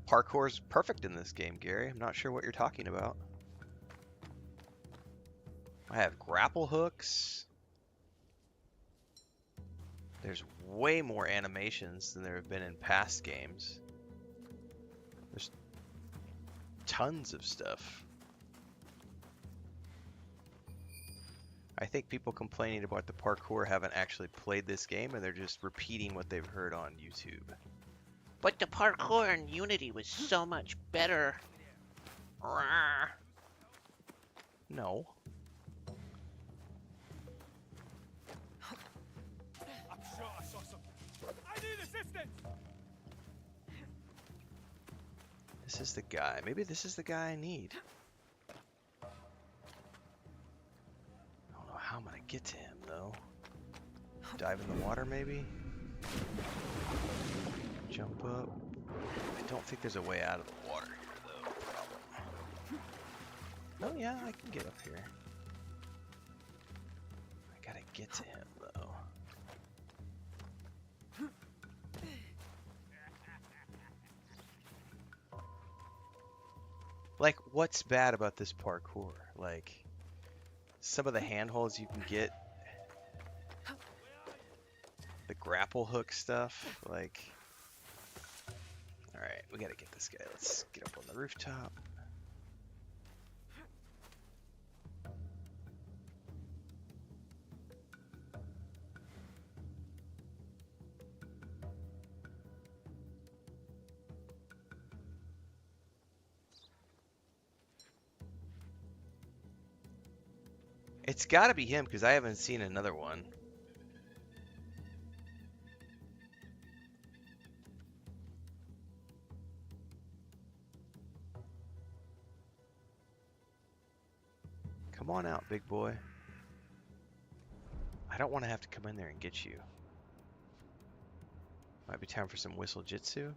Parkour's perfect in this game, Gary. I'm not sure what you're talking about. I have grapple hooks. There's way more animations than there have been in past games. There's tons of stuff. I think people complaining about the parkour haven't actually played this game, and they're just repeating what they've heard on YouTube. But the parkour in Unity was so much better. Rawr. No. I'm sure I saw something. I need assistance. This is the guy. Maybe this is the guy I need. I don't know how I'm gonna get to him, though. Dive in the water, maybe? Jump up. I don't think there's a way out of the water here, though. Problem. Oh, yeah, I can get up here. I gotta get to him, though. Like, what's bad about this parkour? Like, some of the handholds you can get, the grapple hook stuff, like... Alright, we gotta get this guy. Let's get up on the rooftop. It's gotta be him, because I haven't seen another one. Come on out, big boy. I don't want to have to come in there and get you. Might be time for some whistle jitsu.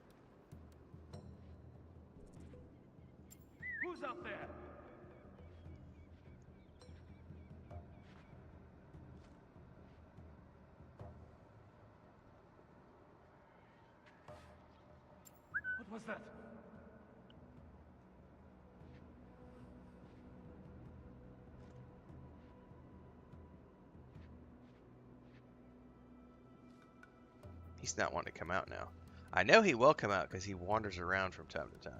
Who's up there? What was that? He's not wanting to come out now. I know he will come out because he wanders around from time to time.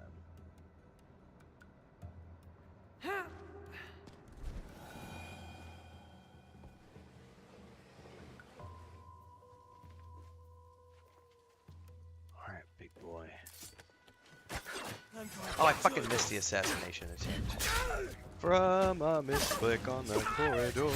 Alright, big boy. Oh, I fucking missed the assassination attempt. From a misclick on the corridor.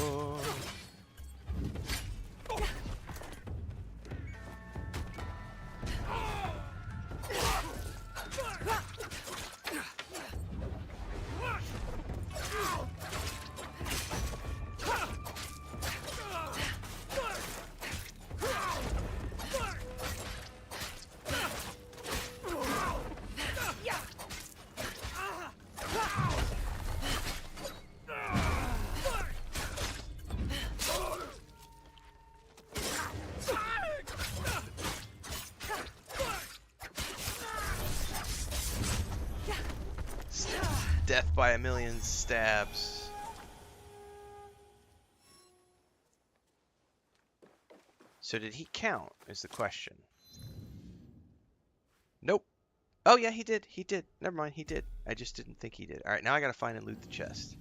Death by a million stabs. So did he count is the question. Nope. Oh yeah, he did. He did. Never mind, he did. I just didn't think he did. Alright, now I gotta find and loot the chest.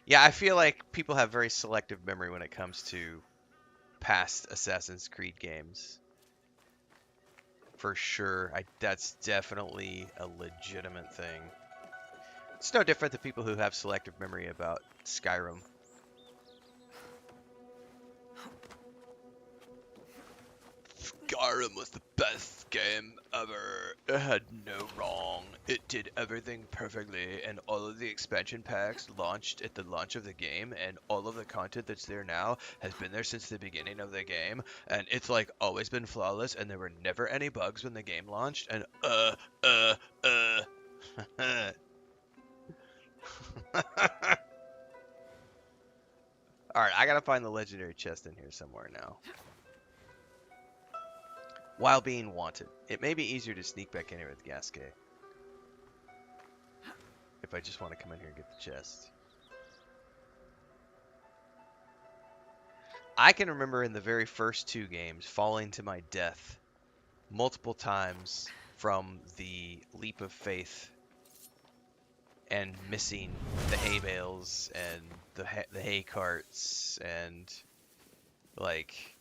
Yeah, I feel like people have very selective memory when it comes to past Assassin's Creed games. For sure. That's definitely a legitimate thing. It's no different than people who have selective memory about Skyrim. Skyrim was the best game ever. It had no wrong. It did everything perfectly, and all of the expansion packs launched at the launch of the game, and all of the content that's there now has been there since the beginning of the game, and it's like always been flawless, and there were never any bugs when the game launched, and Alright, I gotta find the legendary chest in here somewhere now. While being wanted. It may be easier to sneak back in here with Gasquet. If I just want to come in here and get the chest. I can remember in the very first 2 games falling to my death multiple times from the leap of faith and missing the hay bales and the hay carts and like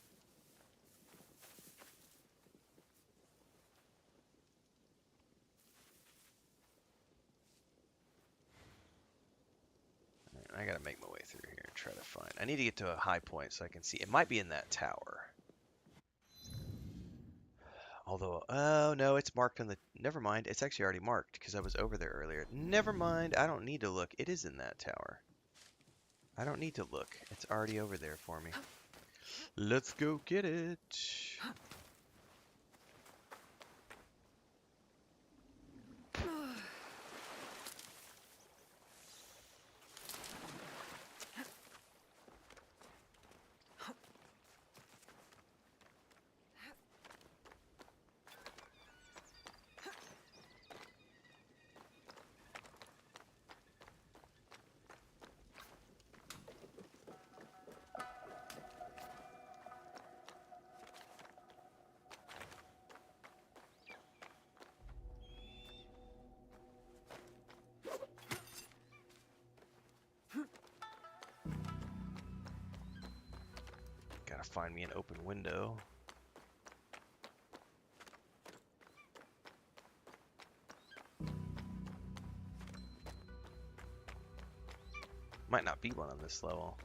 I gotta make my way through here and try to find. I need to get to a high point so I can see. It might be in that tower. Although, oh no, it's marked on the. Never mind. It's actually already marked because I was over there earlier. Never mind. I don't need to look. It is in that tower. I don't need to look. It's already over there for me. Let's go get it. Gotta find me an open window. Might not be one on this level.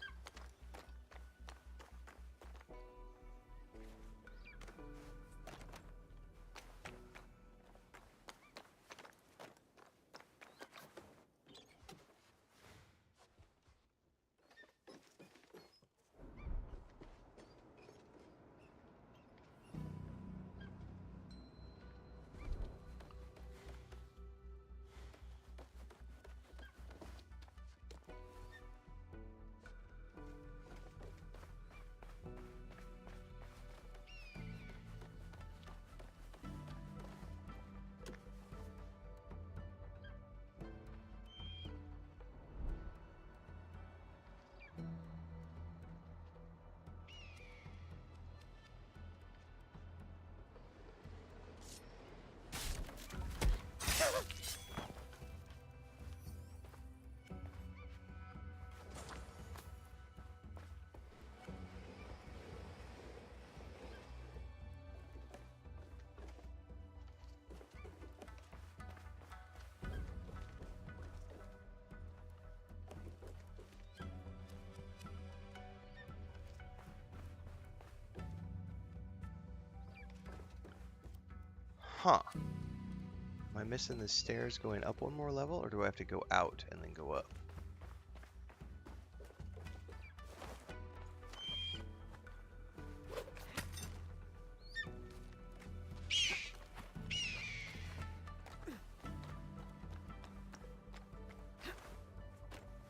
Huh. Am I missing the stairs going up one more level, or do I have to go out and then go up?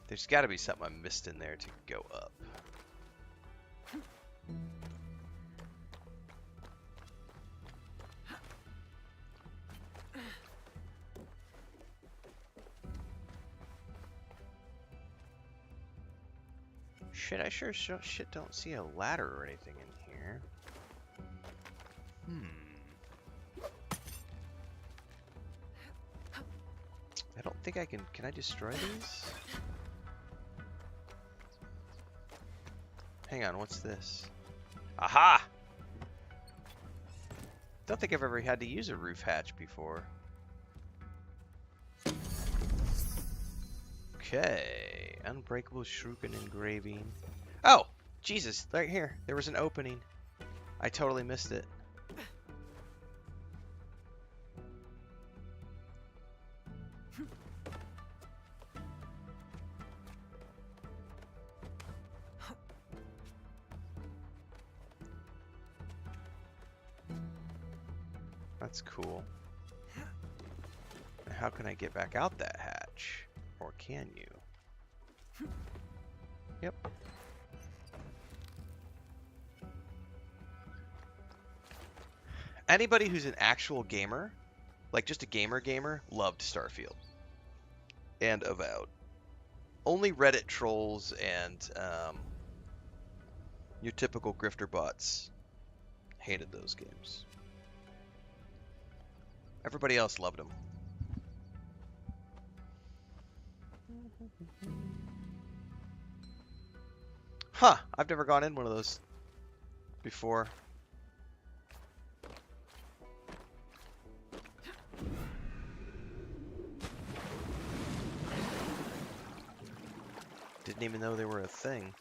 There's got to be something I missed in there to go up. Shit, I sure shit don't see a ladder or anything in here. I don't think I can I destroy these? Hang on, what's this? Aha! Don't think I've ever had to use a roof hatch before. Okay, unbreakable shuriken engraving. Oh, Jesus, right here. There was an opening. I totally missed it. That's cool. How can I get back out that hatch? Or can you? Yep. Anybody who's an actual gamer, like just a gamer, loved Starfield. And Avowed. Only Reddit trolls and your typical grifter bots hated those games. Everybody else loved them. Huh, I've never gone in one of those before. Didn't even know they were a thing.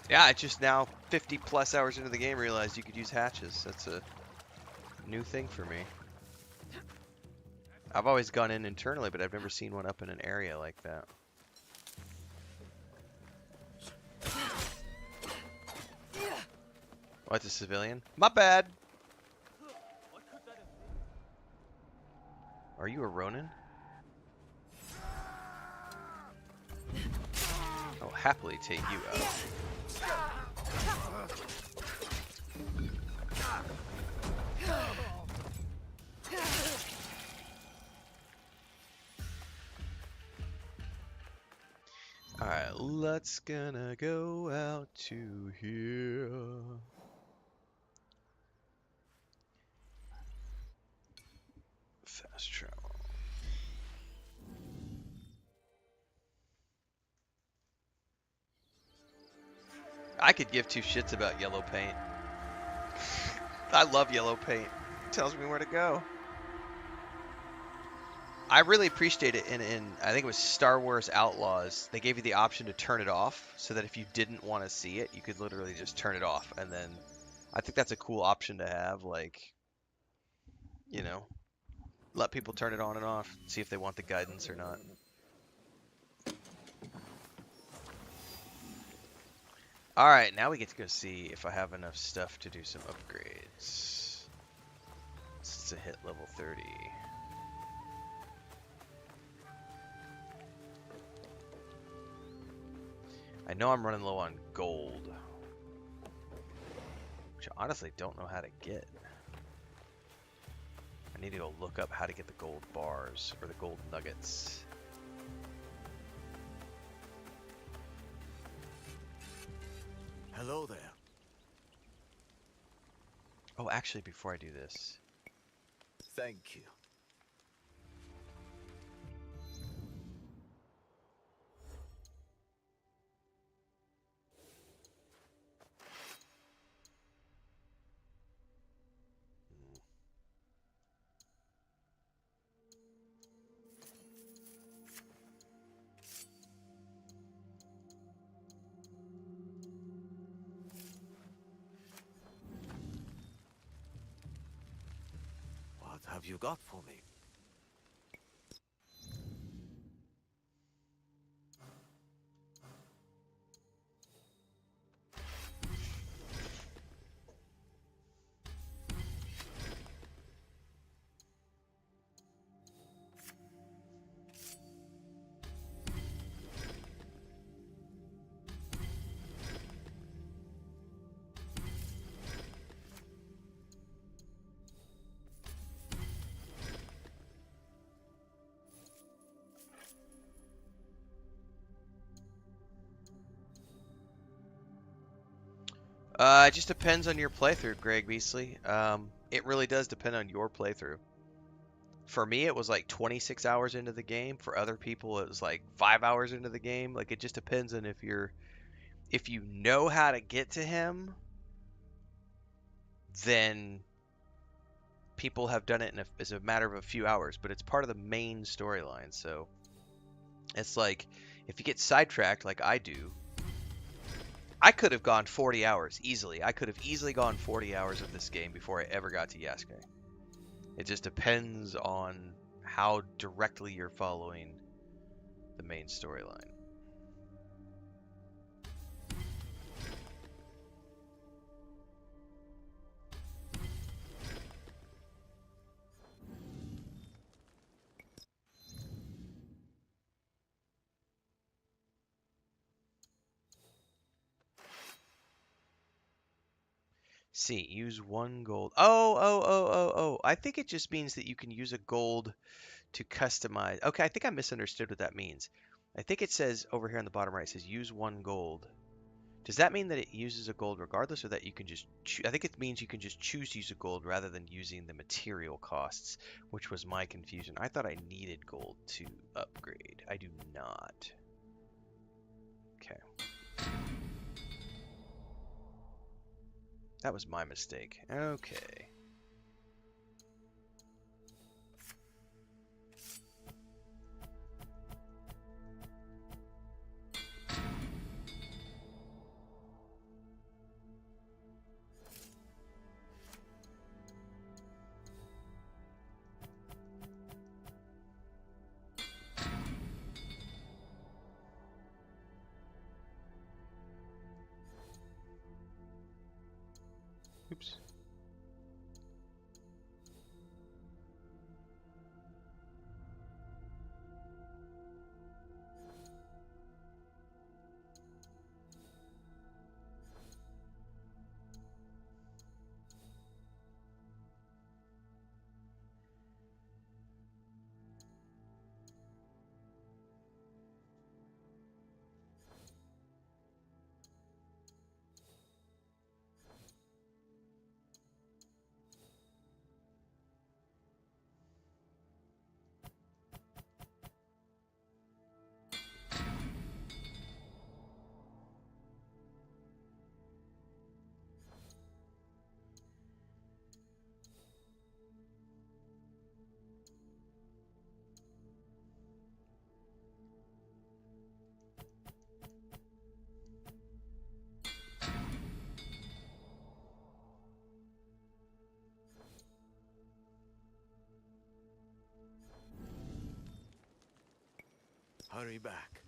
Yeah, I just now 50 plus hours into the game realized you could use hatches. That's a new thing for me. I've always gone in internally, but I've never seen one up in an area like that. Oh, it's a civilian? My bad! Are you a Ronin? I'll happily take you out. Alright, let's gonna go out to here. Fast travel. I could give two shits about yellow paint. I love yellow paint. It tells me where to go. I really appreciate it in I think it was Star Wars Outlaws. They gave you the option to turn it off so that if you didn't want to see it, you could literally just turn it off. And then I think that's a cool option to have, like, you know, let people turn it on and off, see if they want the guidance or not. Alright, now we get to go see if I have enough stuff to do some upgrades. It's a hit level 30. I know I'm running low on gold, which I honestly don't know how to get. I need to go look up how to get the gold bars or the gold nuggets. Hello there. Oh, actually, before I do this. Thank you. What have you got for me? It just depends on your playthrough, Greg Beasley. It really does depend on your playthrough. For me, it was like 26 hours into the game. For other people, it was like 5 hours into the game. Like, it just depends on if you know how to get to him, then people have done it as a matter of a few hours, but it's part of the main storyline. So it's like, if you get sidetracked like I do, I could have gone 40 hours easily. I could have easily gone 40 hours of this game before I ever got to Yasuke. It just depends on how directly you're following the main storyline. See, use 1 gold. Oh. I think it just means that you can use a gold to customize. Okay, I think I misunderstood what that means. I think it says over here on the bottom right, it says use 1 gold. Does that mean that it uses a gold regardless, or that you can just I think it means you can just choose to use a gold rather than using the material costs, which was my confusion. I thought I needed gold to upgrade. I do not. Okay. That was my mistake. Okay. Oops. Hurry back.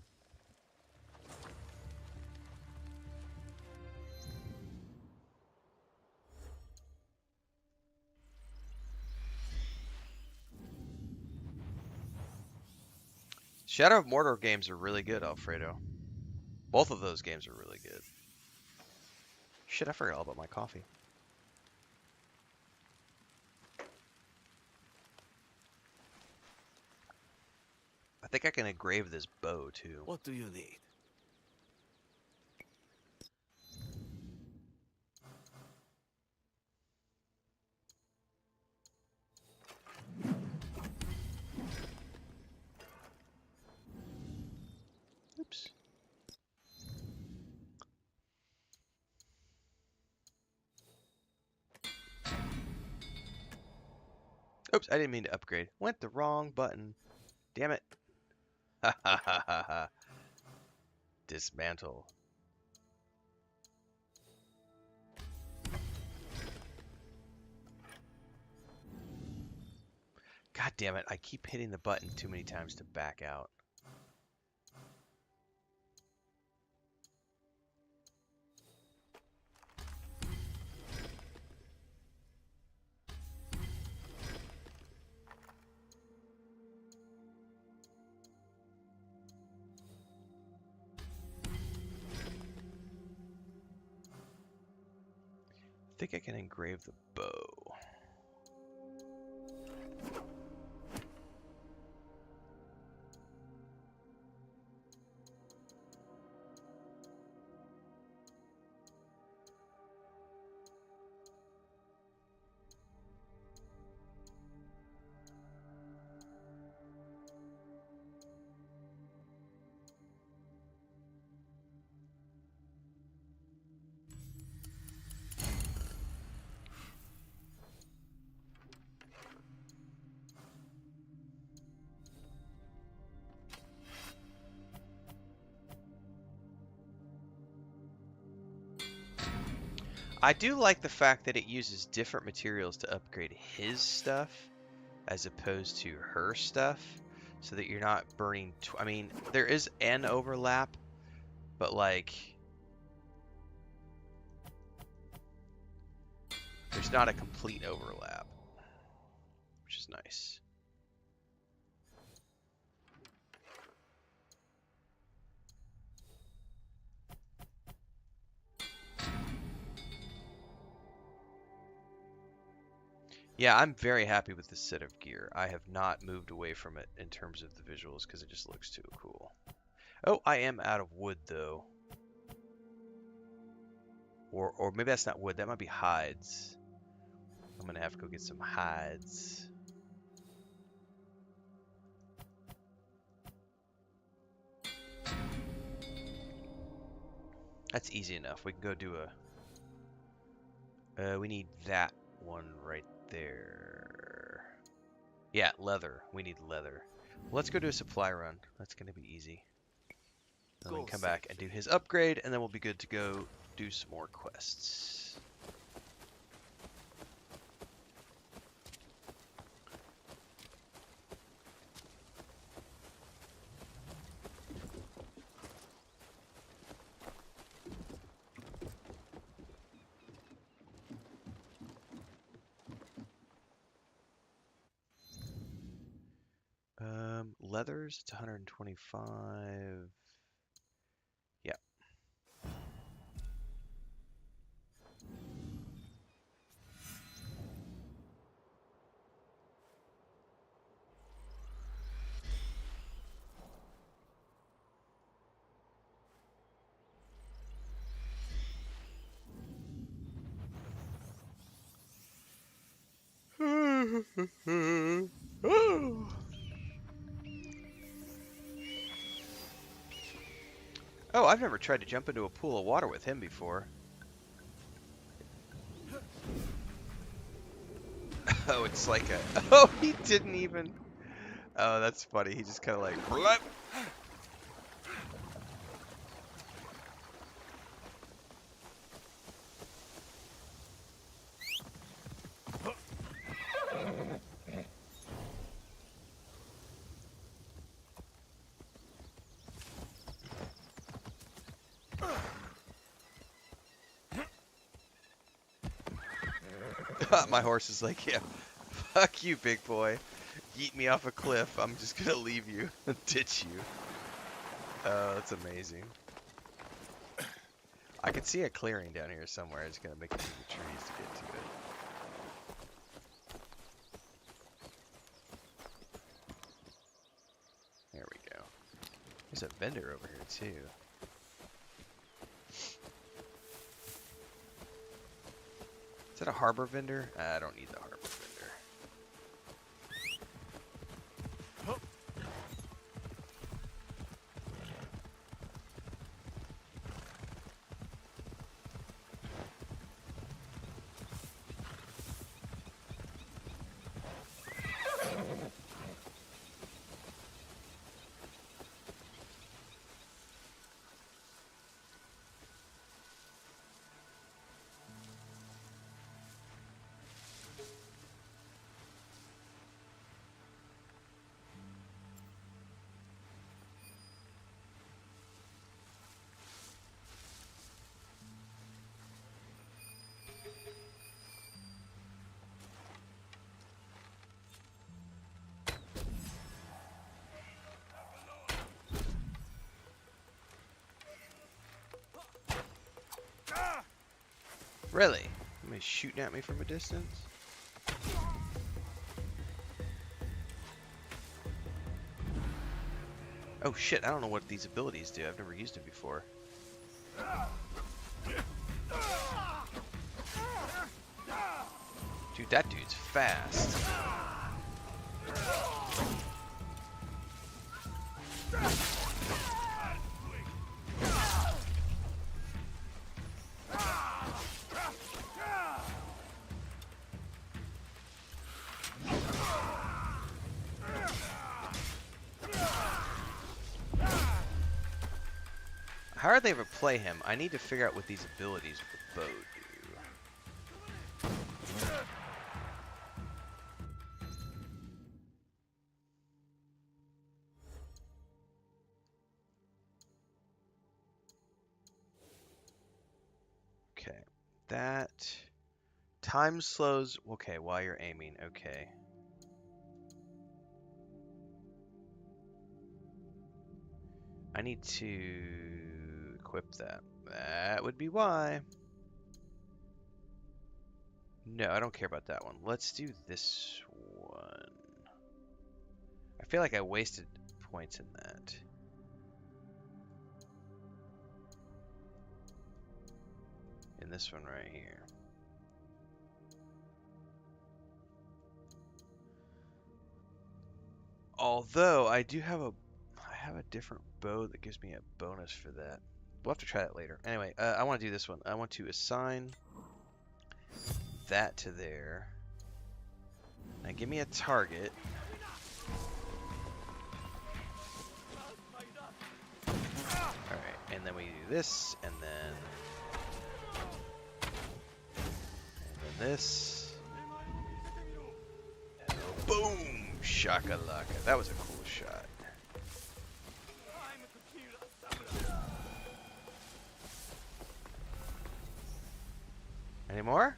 Shadow of Mordor games are really good, Alfredo. Both of those games are really good. Shit, I forgot all about my coffee. I think I can engrave this bow, too. What do you need? Oops. Oops, I didn't mean to upgrade. Went the wrong button. Damn it. Ha ha ha ha ha. Dismantle. God damn it, I keep hitting the button too many times to back out. I think I can engrave the bow. I do like the fact that it uses different materials to upgrade his stuff as opposed to her stuff, so that you're not burning. I mean, there is an overlap, but like, there's not a complete overlap, which is nice. Yeah, I'm very happy with this set of gear. I have not moved away from it in terms of the visuals because it just looks too cool. Oh, I am out of wood though. Or maybe that's not wood, that might be hides. I'm gonna have to go get some hides. That's easy enough. We can go do a... we need that one right there. Yeah, leather. We need leather. Well, let's go do a supply run. That's going to be easy. Then we can come back and do his upgrade, and then we'll be good to go do some more quests. Leathers, it's 125. Yeah. Oh, I've never tried to jump into a pool of water with him before. Oh, it's like a... Oh, he didn't even... Oh, that's funny. He just kind of like... Blep. My horse is like, yeah, fuck you, big boy. Yeet me off a cliff. I'm just gonna leave you and ditch you. Oh, that's amazing. I could see a clearing down here somewhere. It's gonna make it through the trees to get to it. There we go. There's a vendor over here too. Is that a harbor vendor? I don't need the harbor vendor. Really? Somebody's shooting at me from a distance? Oh shit, I don't know what these abilities do. I've never used them before. Dude, that dude's fast. How are they ever play him? I need to figure out what these abilities with the bow do. that. Time slows. Okay, while you're aiming. Okay. I need to equip that. That would be why. No, I don't care about that one. Let's do this one. I feel like I wasted points in that. In this one right here. Although I do have a different bow that gives me a bonus for that. We'll have to try that later. Anyway, I want to do this one. I want to assign that to there. Now give me a target. Alright, and then we do this, and then this. And boom! Shakalaka. That was a cool shot. Any more?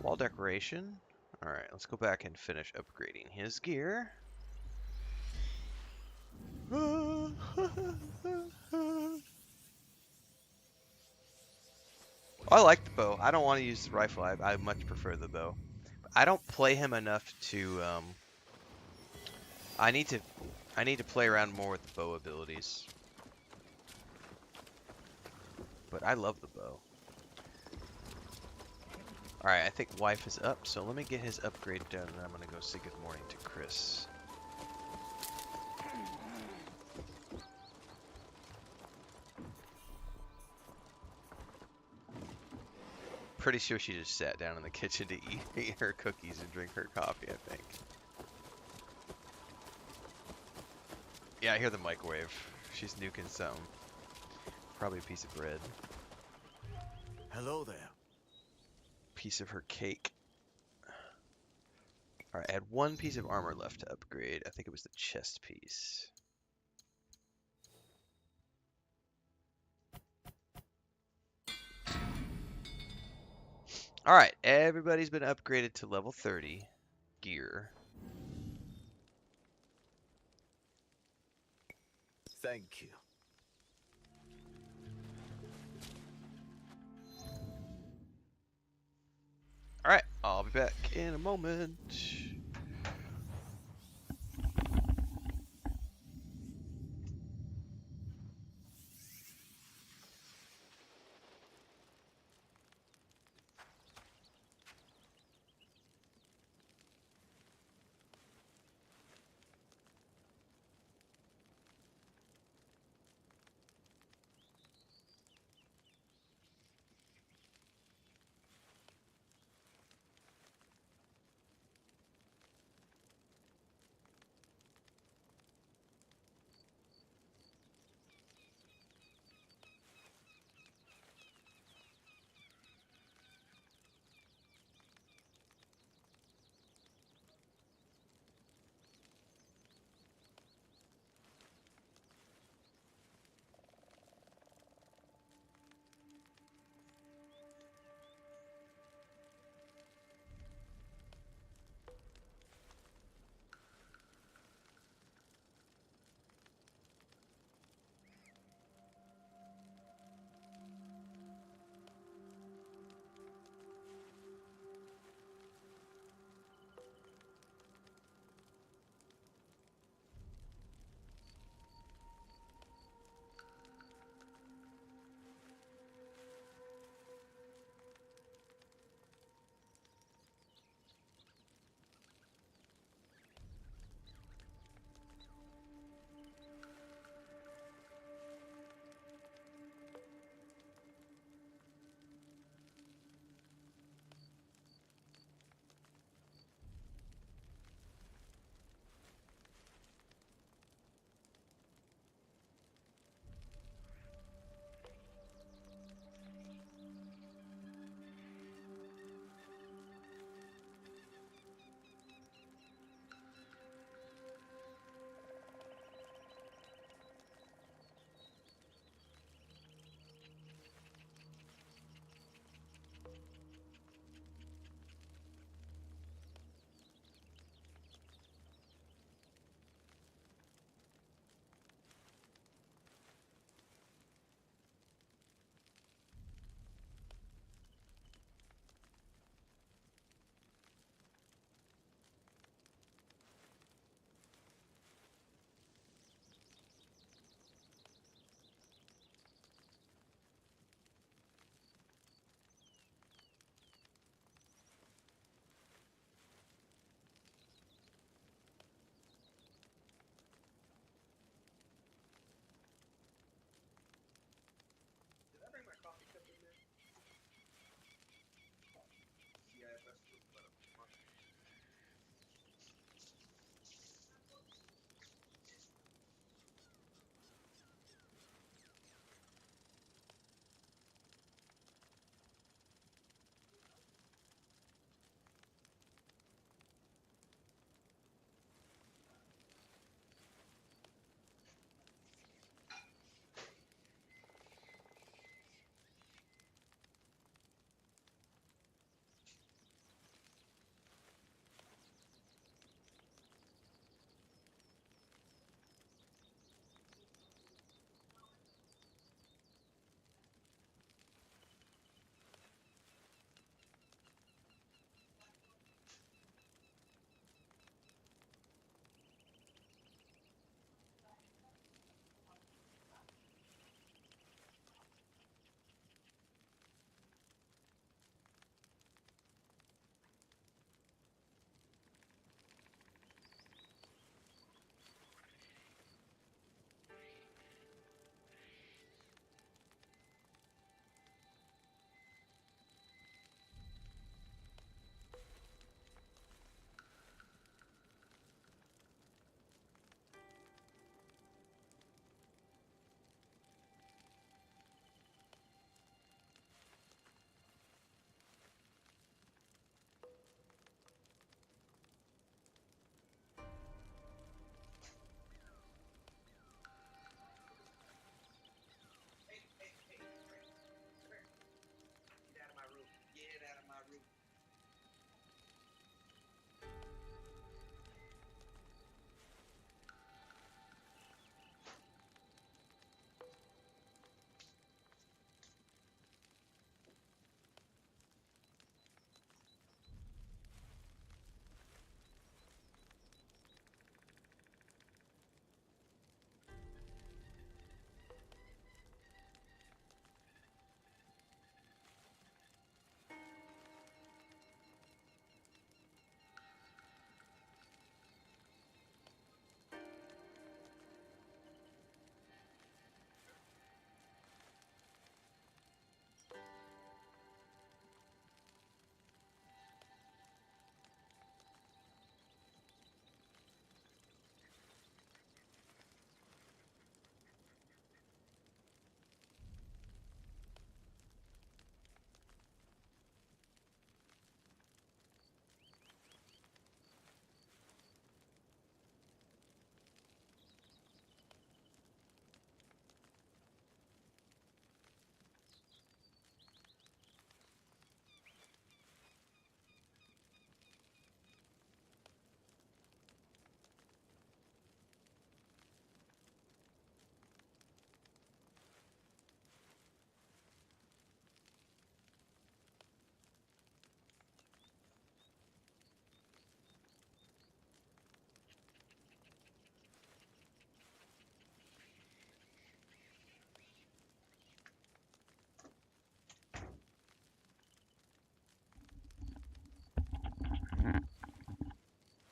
Wall decoration. Alright, let's go back and finish upgrading his gear. I like the bow. I don't want to use the rifle. I much prefer the bow. I don't play him enough to I need to play around more with the bow abilities. But I love the bow. Alright, I think wife is up, so let me get his upgrade done, and I'm going to go say good morning to Chris. Pretty sure she just sat down in the kitchen to eat her cookies and drink her coffee, I think. Yeah, I hear the microwave. She's nuking something. Probably a piece of bread. Hello there. Piece of her cake. Alright, I had one piece of armor left to upgrade. I think it was the chest piece. Alright, everybody's been upgraded to level 30 gear. Thank you. Alright, I'll be back in a moment.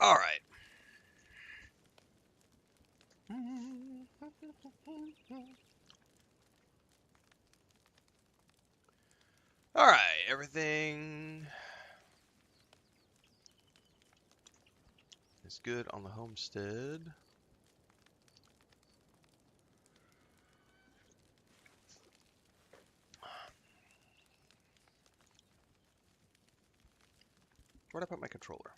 All right. All right, everything is good on the homestead. Where'd I put my controller?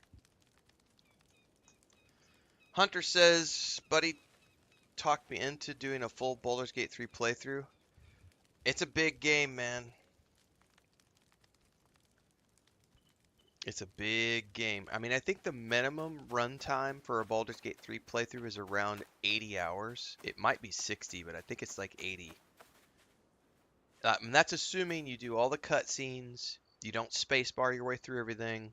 Hunter says, buddy talked me into doing a full Baldur's Gate 3 playthrough. It's a big game, man. It's a big game. I mean, I think the minimum runtime for a Baldur's Gate 3 playthrough is around 80 hours. It might be 60, but I think it's like 80. And that's assuming you do all the cutscenes, you don't spacebar your way through everything,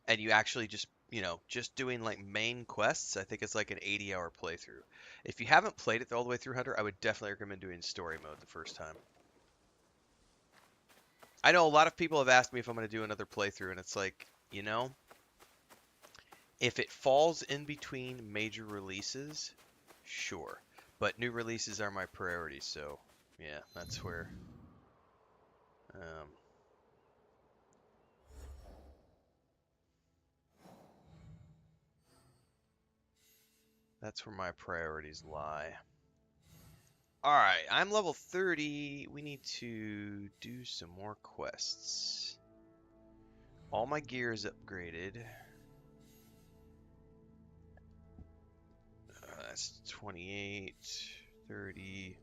and you actually just, you know, just doing like main quests. I think it's like an 80-hour playthrough. If you haven't played it all the way through, Hunter, I would definitely recommend doing story mode the first time. I know a lot of people have asked me if I'm going to do another playthrough, and it's like, you know, if it falls in between major releases, sure. But new releases are my priority, so yeah, that's where my priorities lie. Alright, I'm level 30. We need to do some more quests. All my gear is upgraded. That's 28, 30,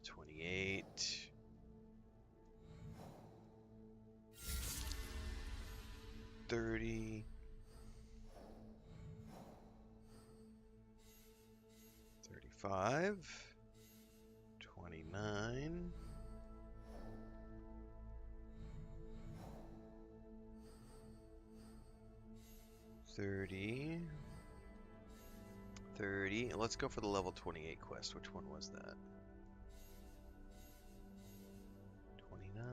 28. 30. 35. 29. 30. 30. Let's go for the level 28 quest. Which one was that? 29.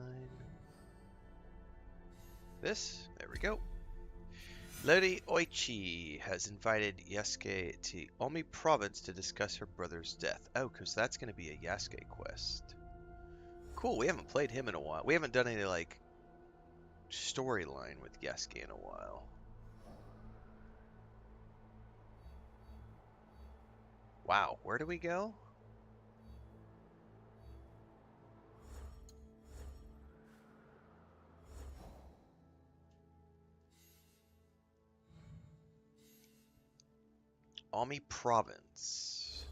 This? There we go. Lady Oichi has invited Yasuke to Omi province to discuss her brother's death. Oh, because that's going to be a Yasuke quest. Cool, we haven't played him in a while. We haven't done any, like, storyline with Yasuke in a while. Wow, where do we go? Omi province.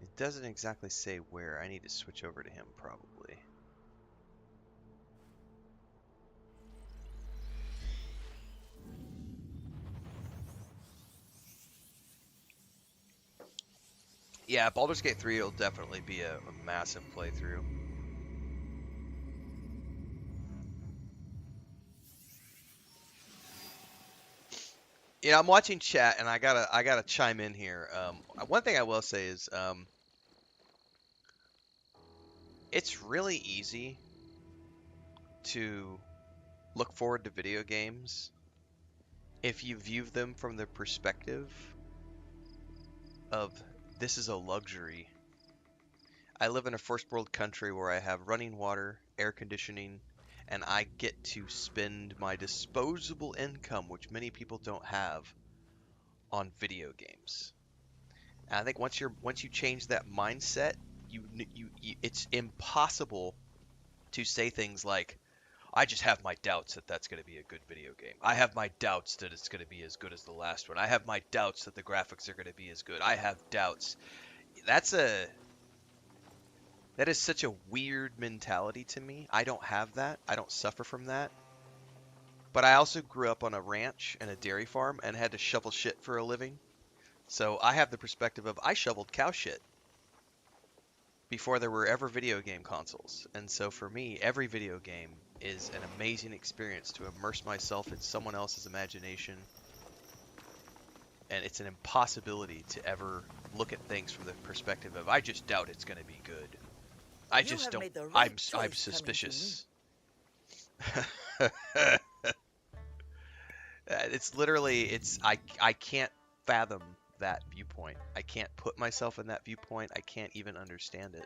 It doesn't exactly say where. I need to switch over to him probably. Yeah, Baldur's Gate 3 will definitely be a massive playthrough. Yeah, I'm watching chat, and I gotta chime in here. One thing I will say is, it's really easy to look forward to video games if you view them from the perspective of this is a luxury. I live in a first world country where I have running water, air conditioning, and I get to spend my disposable income, which many people don't have, on video games. And I think once you change that mindset, it's impossible to say things like, I just have my doubts that that's going to be a good video game. I have my doubts that it's going to be as good as the last one. I have my doubts that the graphics are going to be as good. I have doubts. That is such a weird mentality to me. I don't have that. I don't suffer from that. But I also grew up on a ranch and a dairy farm and had to shovel shit for a living. So I have the perspective of I shoveled cow shit before there were ever video game consoles. And so for me, every video game is an amazing experience to immerse myself in someone else's imagination and it's an impossibility to ever look at things from the perspective of I just doubt it's going to be good. I You just have don't. made the right I'm choice coming to suspicious. It's literally I can't fathom that viewpoint. I can't put myself in that viewpoint. I can't even understand it.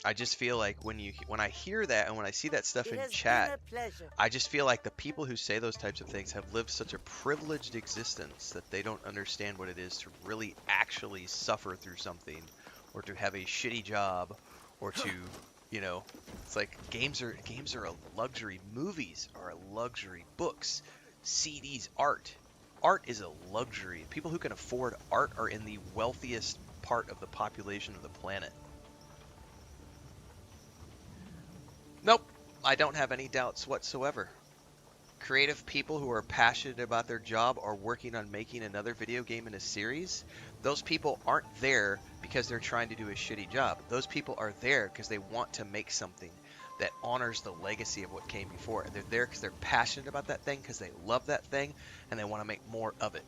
I just feel like when I hear that and when I see that stuff It in has chat, been a pleasure. I just feel like the people who say those types of things have lived such a privileged existence that they don't understand what it is to really actually suffer through something, or to have a shitty job, or to, you know, it's like games are a luxury, movies are a luxury, books, CDs, art is a luxury. People who can afford art are in the wealthiest part of the population of the planet. Nope, I don't have any doubts whatsoever. Creative people who are passionate about their job are working on making another video game in a series. Those people aren't there because they're trying to do a shitty job. Those people are there because they want to make something that honors the legacy of what came before. And they're there because they're passionate about that thing, because they love that thing, and they want to make more of it.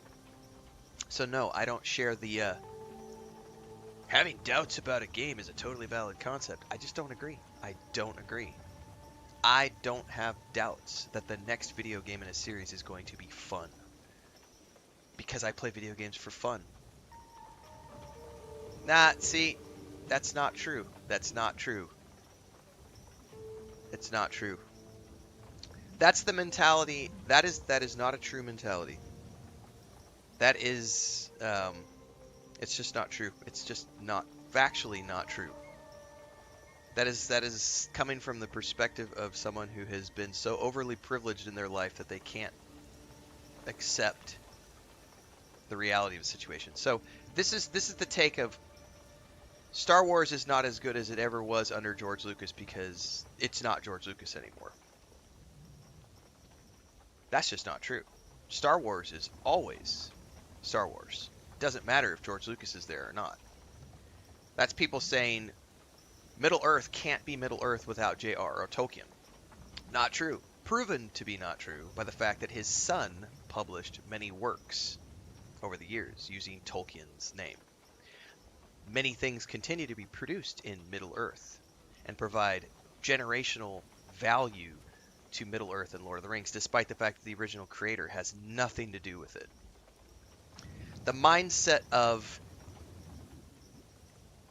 So no, I don't share the having doubts about a game is a totally valid concept. I just don't agree. I don't agree. I don't have doubts that the next video game in a series is going to be fun. Because I play video games for fun. Nah, see, that's not true. That's not true. It's not true. That's the mentality. That is not a true mentality. That is, it's just not true. It's just not, factually not true. That is coming from the perspective of someone who has been so overly privileged in their life that they can't accept the reality of the situation. So this is the take of Star Wars is not as good as it ever was under George Lucas because it's not George Lucas anymore. That's just not true. Star Wars is always Star Wars. It doesn't matter if George Lucas is there or not. That's people saying Middle Earth can't be Middle Earth without J.R.R. Tolkien. Not true. Proven to be not true by the fact that his son published many works over the years using Tolkien's name. Many things continue to be produced in Middle Earth and provide generational value to Middle Earth and Lord of the Rings, despite the fact that the original creator has nothing to do with it. The mindset of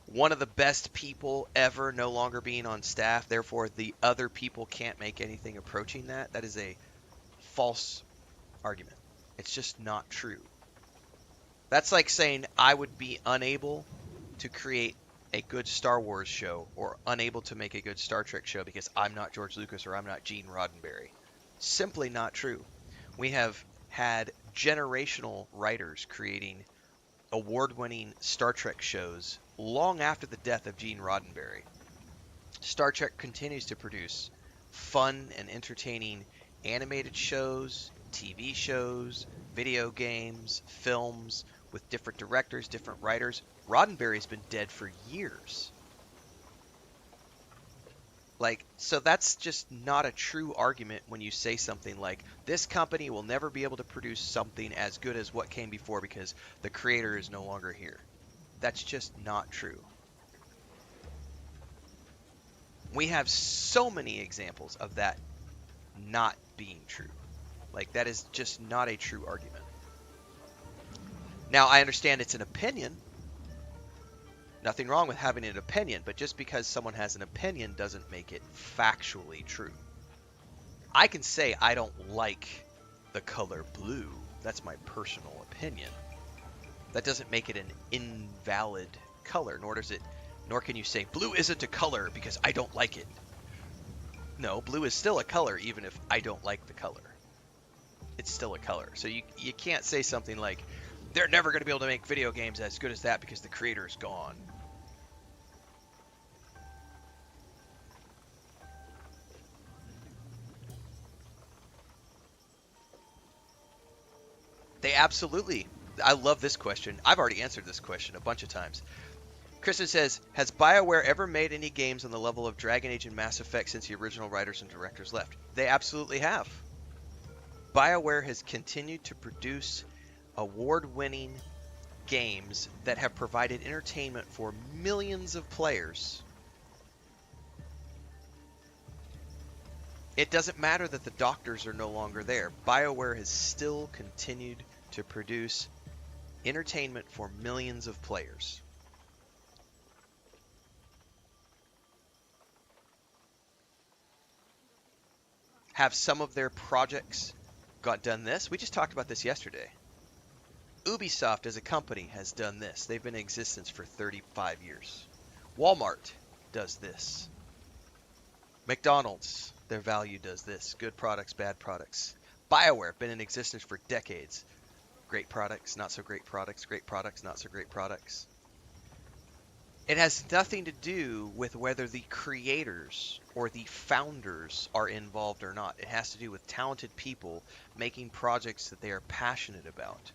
one of the best people ever no longer being on staff, therefore the other people can't make anything approaching that, that is a false argument. It's just not true. That's like saying I would be unable to create a good Star Wars show or unable to make a good Star Trek show because I'm not George Lucas or I'm not Gene Roddenberry. Simply not true. We have had generational writers creating award-winning Star Trek shows long after the death of Gene Roddenberry. Star Trek continues to produce fun and entertaining animated shows, TV shows, video games, films with different directors, different writers. Roddenberry's been dead for years. So that's just not a true argument when you say something like, this company will never be able to produce something as good as what came before because the creator is no longer here. That's just not true. We have so many examples of that not being true. That is just not a true argument. Now, I understand it's an opinion. Nothing wrong with having an opinion, but just because someone has an opinion doesn't make it factually true. I can say I don't like the color blue. That's my personal opinion. That doesn't make it an invalid color, nor can you say blue isn't a color because I don't like it. No, blue is still a color even if I don't like the color. It's still a color. So you can't say something like, they're never going to be able to make video games as good as that because the creator is gone. They absolutely. I love this question. I've already answered this question a bunch of times. Kristen says, has BioWare ever made any games on the level of Dragon Age and Mass Effect since the original writers and directors left? They absolutely have. BioWare has continued to produce award-winning games that have provided entertainment for millions of players. It doesn't matter that the doctors are no longer there. BioWare has still continued to produce entertainment for millions of players. Have some of their projects done this? We just talked about this yesterday. Ubisoft as a company has done this. They've been in existence for 35 years. Walmart does this. McDonald's, their value does this. Good products, bad products. BioWare, been in existence for decades. Great products, not so great products, great products, not so great products. It has nothing to do with whether the creators or the founders are involved or not. It has to do with talented people making projects that they are passionate about.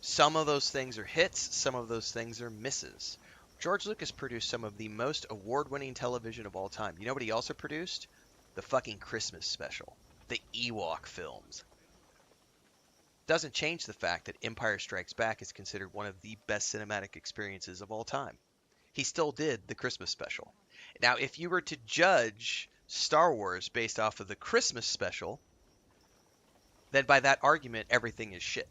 Some of those things are hits, some of those things are misses. George Lucas produced some of the most award-winning television of all time. You know what he also produced? The fucking Christmas special. The Ewok films. Doesn't change the fact that Empire Strikes Back is considered one of the best cinematic experiences of all time. He still did the Christmas special. Now, if you were to judge Star Wars based off of the Christmas special, then by that argument, everything is shit.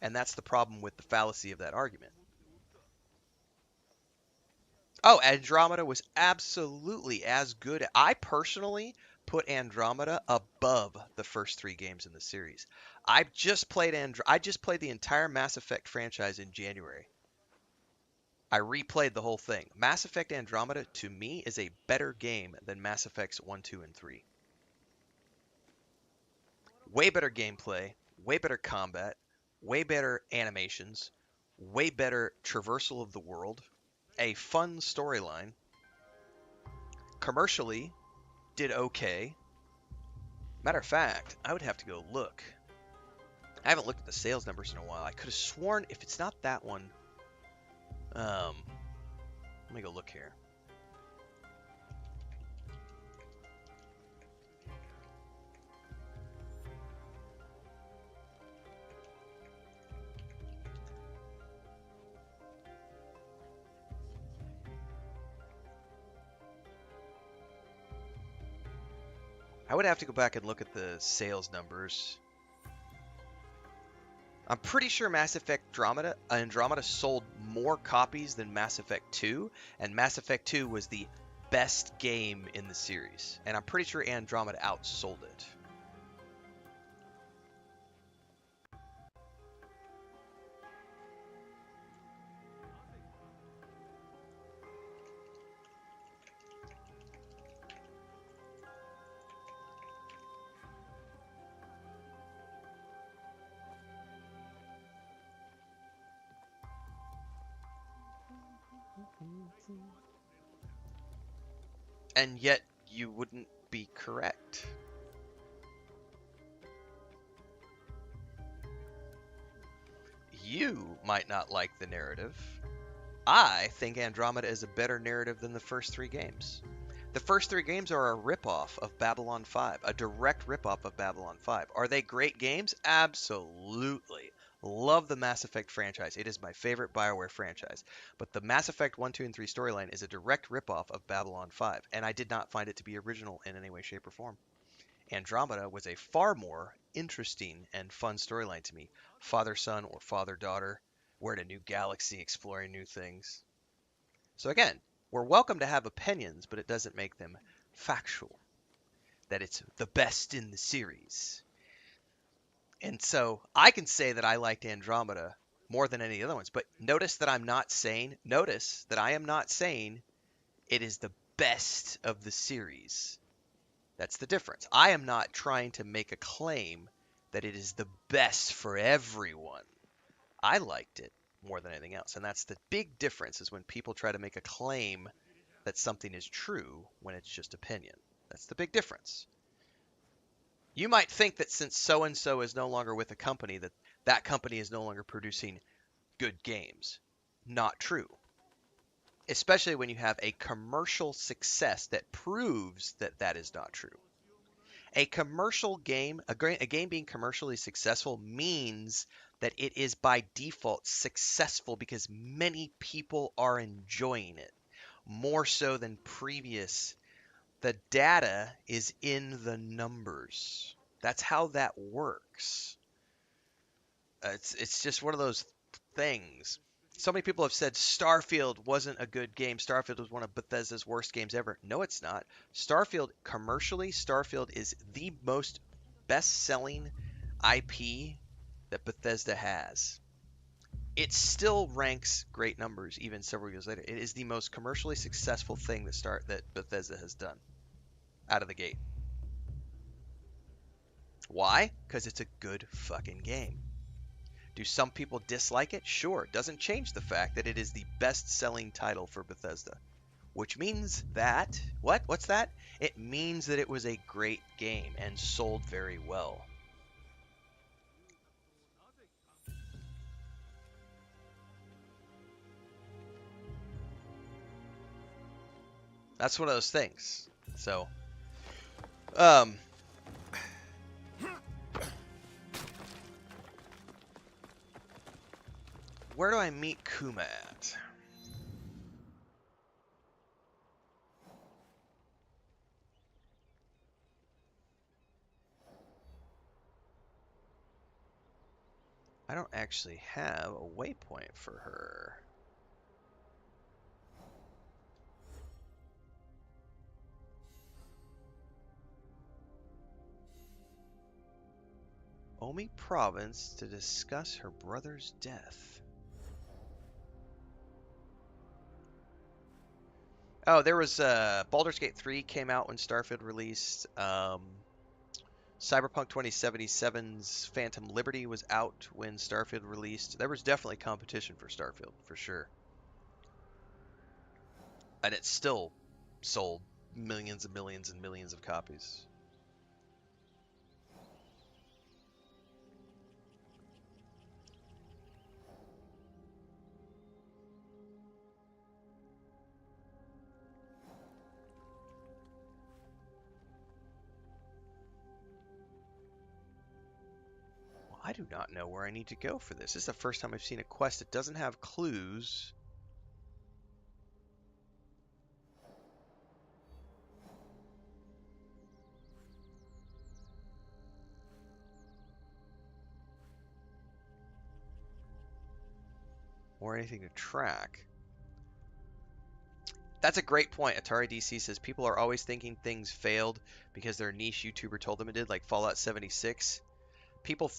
And that's the problem with the fallacy of that argument. Oh, Andromeda was absolutely as good. I personally put Andromeda above the first 3 games in the series. I just played the entire Mass Effect franchise in January. I replayed the whole thing. Mass Effect Andromeda, to me, is a better game than Mass Effects 1, 2, and 3. Way better gameplay, way better combat, way better animations, way better traversal of the world, a fun storyline. Commercially, did okay. Matter of fact, I would have to go look. I haven't looked at the sales numbers in a while. I could have sworn if it's not that one. Let me go look here. I would have to go back and look at the sales numbers. I'm pretty sure Mass Effect Andromeda sold more copies than Mass Effect 2, and Mass Effect 2 was the best game in the series. And I'm pretty sure Andromeda outsold it. And yet, you wouldn't be correct. You might not like the narrative. I think Andromeda is a better narrative than the first 3 games. The first 3 games are a ripoff of Babylon 5, a direct ripoff of Babylon 5. Are they great games? Absolutely. Love the Mass Effect franchise. It is my favorite BioWare franchise. But the Mass Effect 1, 2, and 3 storyline is a direct ripoff of Babylon 5, and I did not find it to be original in any way, shape, or form. Andromeda was a far more interesting and fun storyline to me. Father-son or father-daughter. We're in a new galaxy exploring new things. So again, we're welcome to have opinions, but it doesn't make them factual. That it's the best in the series. And so I can say that I liked Andromeda more than any other ones, but notice that I am not saying it is the best of the series. That's the difference. I am not trying to make a claim that it is the best for everyone. I liked it more than anything else. And that's the big difference, is when people try to make a claim that something is true when it's just opinion. That's the big difference. You might think that since so-and-so is no longer with a company, that company is no longer producing good games. Not true. Especially when you have a commercial success that proves that that is not true. A commercial game, a game being commercially successful means that it is by default successful because many people are enjoying it more so than previous. The data is in the numbers. That's how that works. It's just one of those things. So many people have said Starfield wasn't a good game. Starfield was one of Bethesda's worst games ever. No, it's not. Starfield, commercially, Starfield is the most best-selling IP that Bethesda has. It still ranks great numbers even several years later. It is the most commercially successful thing that Bethesda has done out of the gate. Why? Because it's a good fucking game. Do some people dislike it? Sure. It doesn't change the fact that it is the best-selling title for Bethesda. Which means that... What? What's that? It means that it was a great game and sold very well. That's one of those things. So... where do I meet Kuma at? I don't actually have a waypoint for her. Omi Province to discuss her brother's death. Oh, there was Baldur's Gate 3 came out when Starfield released. Cyberpunk 2077's Phantom Liberty was out when Starfield released. There was definitely competition for Starfield, for sure. And it still sold millions and millions and millions of copies. I do not know where I need to go for this. This is the first time I've seen a quest that doesn't have clues. Or anything to track. That's a great point. Atari DC says people are always thinking things failed because their niche YouTuber told them it did, like Fallout 76. People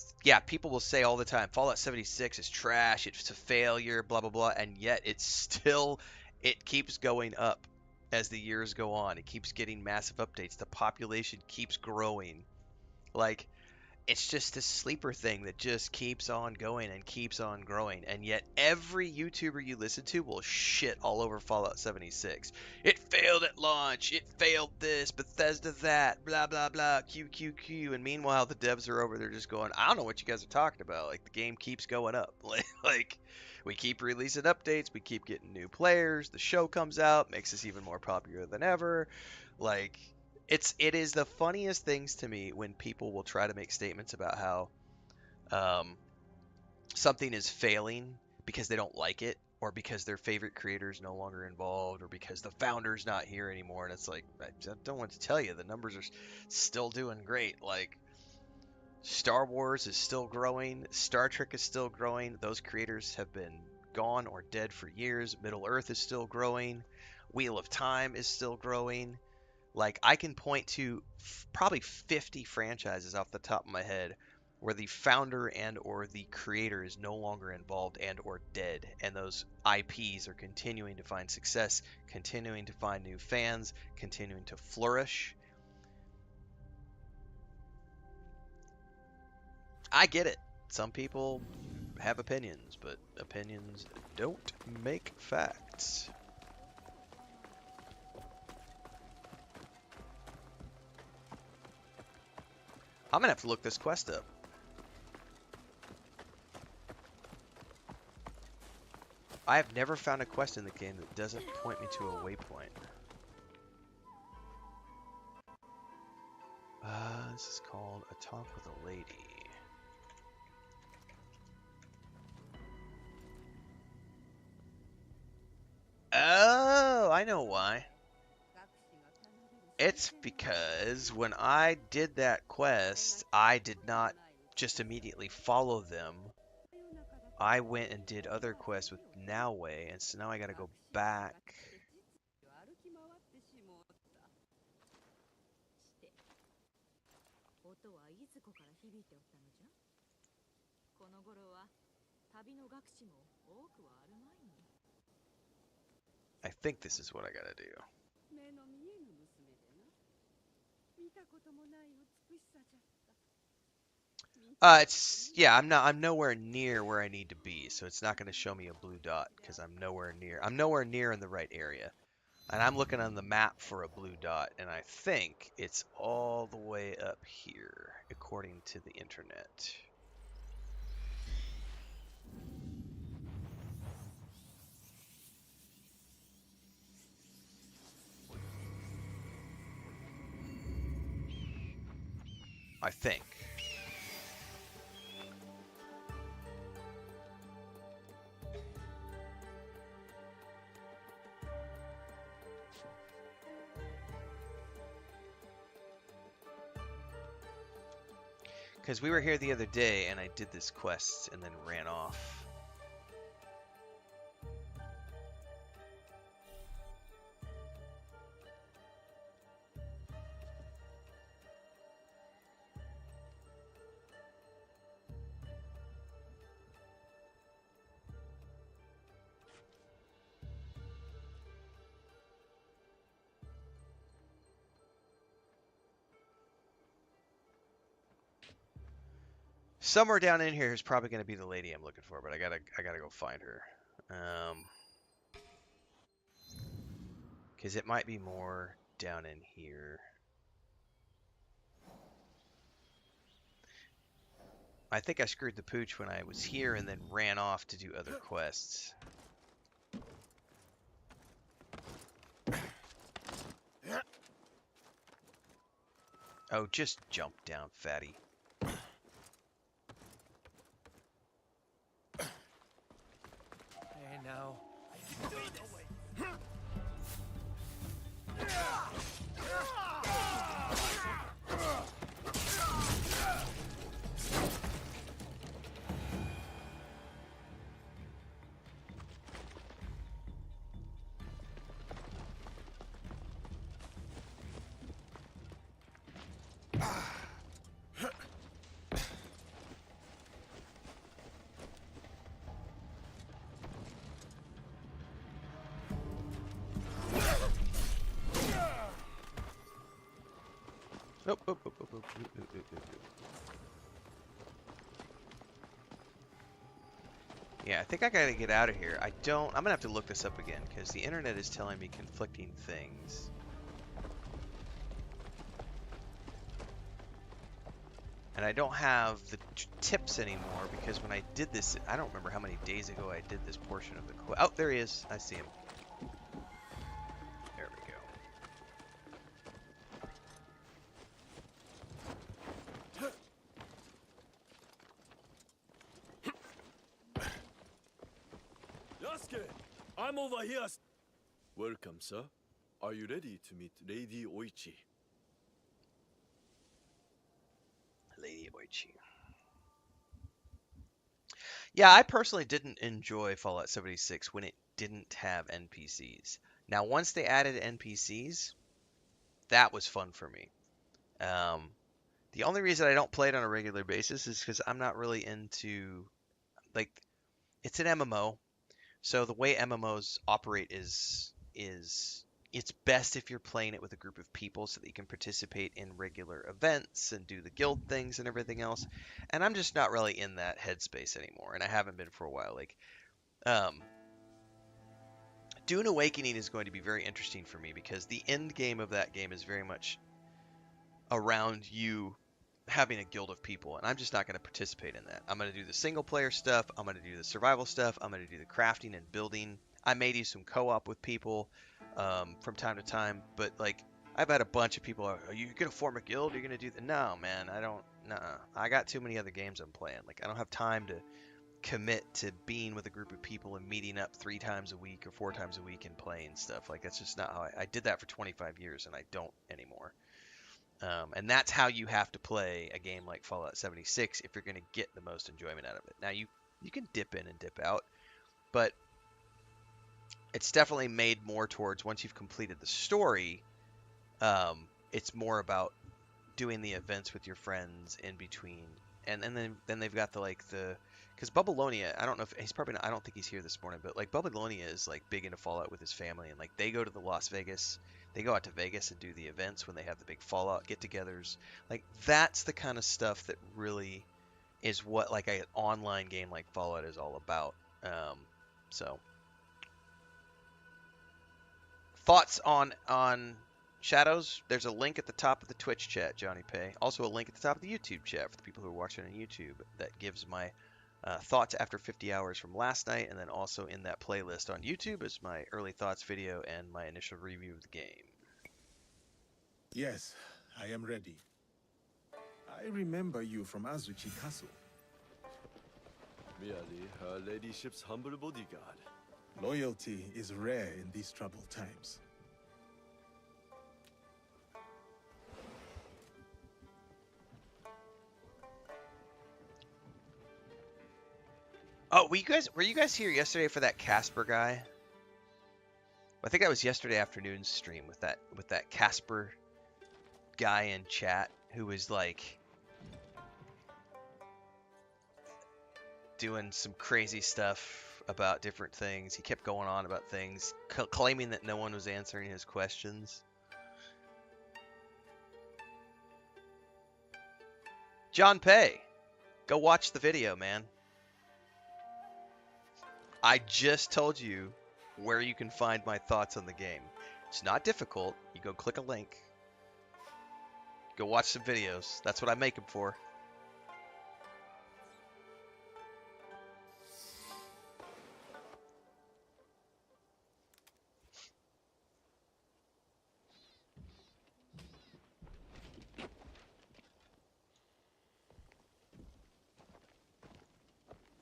will say all the time, Fallout 76 is trash, it's a failure, blah, blah, blah, and yet it keeps going up as the years go on. It keeps getting massive updates. The population keeps growing. Like, it's just this sleeper thing that just keeps on going and keeps on growing. And yet every YouTuber you listen to will shit all over Fallout 76. It failed at launch. It failed this. Bethesda that. Blah, blah, blah. QQQ. And meanwhile, the devs are over there just going, I don't know what you guys are talking about. Like, the game keeps going up. Like, we keep releasing updates. We keep getting new players. The show comes out. Makes us even more popular than ever. Like... It is the funniest things to me when people will try to make statements about how something is failing because they don't like it, or because their favorite creator is no longer involved, or because the founder's not here anymore. And it's like, I don't want to tell you, the numbers are still doing great. Like, Star Wars is still growing, Star Trek is still growing. Those creators have been gone or dead for years. Middle Earth is still growing. Wheel of Time is still growing. Like, I can point to probably 50 franchises off the top of my head where the founder and or the creator is no longer involved and or dead, and those IPs are continuing to find success, continuing to find new fans, continuing to flourish. I get it. Some people have opinions, but opinions don't make facts. I'm gonna have to look this quest up. I have never found a quest in the game that doesn't point me to a waypoint. This is called A Talk with a Lady. Oh, I know why. It's because when I did that quest, I did not just immediately follow them. I went and did other quests with Naue, and so now I gotta go back. I think this is what I gotta do. Yeah, I'm nowhere near where I need to be, so it's not gonna show me a blue dot because I'm nowhere near in the right area. And I'm looking on the map for a blue dot, and I think it's all the way up here, according to the internet. I think. Because we were here the other day, and I did this quest and then ran off. Somewhere down in here is probably going to be the lady I'm looking for, but I gotta go find her. Because it might be more down in here. I think I screwed the pooch when I was here and then ran off to do other quests. Oh, just jump down, fatty. Hey, now. Yeah, I think I gotta get out of here. I'm gonna have to look this up again, because the internet is telling me conflicting things. And I don't have the tips anymore, because when I did this, I don't remember how many days ago I did this portion of the quest. Oh, there he is. I see him. There we go. Yasuke, I'm over here. Welcome, sir. Are you ready to meet Lady Oichi? Lady Oichi. Yeah, I personally didn't enjoy Fallout 76 when it didn't have NPCs. Now, once they added NPCs, that was fun for me. The only reason I don't play it on a regular basis is because I'm not really into, like, it's an MMO, so the way MMOs operate is it's best if you're playing it with a group of people so that you can participate in regular events and do the guild things and everything else. And I'm just not really in that headspace anymore, and I haven't been for a while. Like, Dune Awakening is going to be very interesting for me because the end game of that game is very much around you having a guild of people, and I'm just not going to participate in that. I'm going to do the single player stuff. I'm going to do the survival stuff. I'm going to do the crafting and building. I may do some co-op with people from time to time, but like I've had a bunch of people. Are you going to form a guild? You're going to do that? No, man, I don't. Nah, I got too many other games I'm playing. Like I don't have time to commit to being with a group of people and meeting up 3 times a week or 4 times a week and playing stuff. Like that's just not how I did that for 25 years, and I don't anymore. And that's how you have to play a game like Fallout 76 if you're going to get the most enjoyment out of it. Now, you can dip in and dip out, but it's definitely made more towards once you've completed the story, it's more about doing the events with your friends in between. And then they've got because Bubbalonia, I don't know if he's probably not, I don't think he's here this morning, but like Bubbalonia is like big into Fallout with his family, and like they go to they go out to Vegas and do the events when they have the big Fallout get-togethers. Like that's the kind of stuff that really is what like an online game like Fallout is all about. So thoughts on Shadows? There's a link at the top of the Twitch chat, Johnny Pay. Also a link at the top of the YouTube chat for the people who are watching on YouTube that gives my thoughts after 50 hours from last night, and then also in that playlist on YouTube is my early thoughts video and my initial review of the game. Yes, I am ready. I remember you from Azuchi Castle. Merely her ladyship's humble bodyguard. Loyalty is rare in these troubled times. Oh, were you guys here yesterday for that Casper guy? I think that was yesterday afternoon's stream with that Casper guy in chat who was like doing some crazy stuff about different things. He kept going on about things, claiming that no one was answering his questions. John Pay, go watch the video, man. I just told you where you can find my thoughts on the game. It's not difficult. You go click a link. Go watch some videos. That's what I make them for.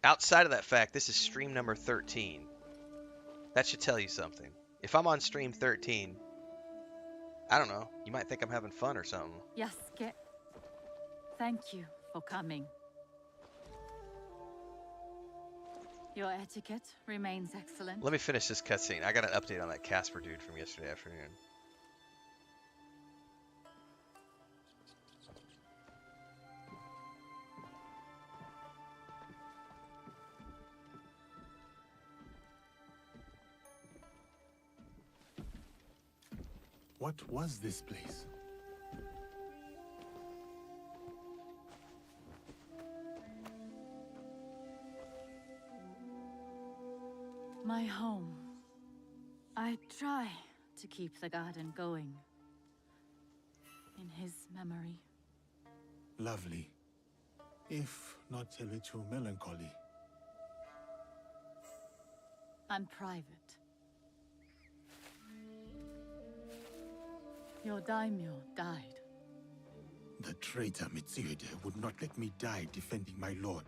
Outside of that fact, this is stream number 13. That should tell you something. If I'm on stream 13, I don't know, you might think I'm having fun or something. Yasuke, thank you for coming. Your etiquette remains excellent. Let me finish this cutscene. I got an update on that Casper dude from yesterday afternoon. What was this place? My home. I try to keep the garden going. In his memory. Lovely. If not a little melancholy. I'm private. Your Dāimō died. The traitor Mitsuhide would not let me die defending my lord.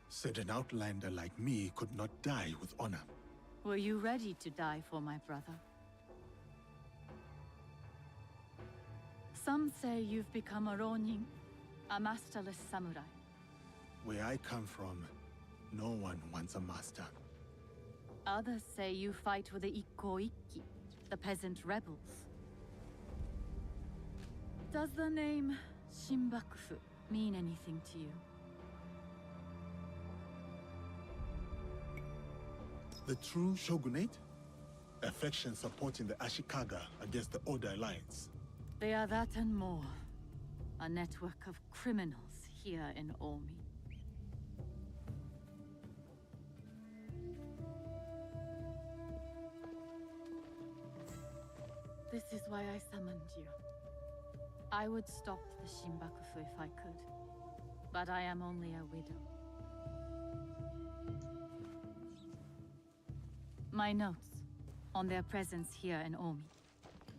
Said an outlander like me could not die with honor. Were you ready to die for my brother? Some say you've become a Ronin, a masterless samurai. Where I come from, no one wants a master. Others say you fight with the Ikko-Ikki, the peasant rebels. Does the name Shinbakufu mean anything to you? The true shogunate? A faction supporting the Ashikaga against the Oda Alliance. They are that and more. A network of criminals here in Omi. This is why I summoned you. I would stop the Shimbakufu if I could. But I am only a widow. My notes on their presence here in Omi.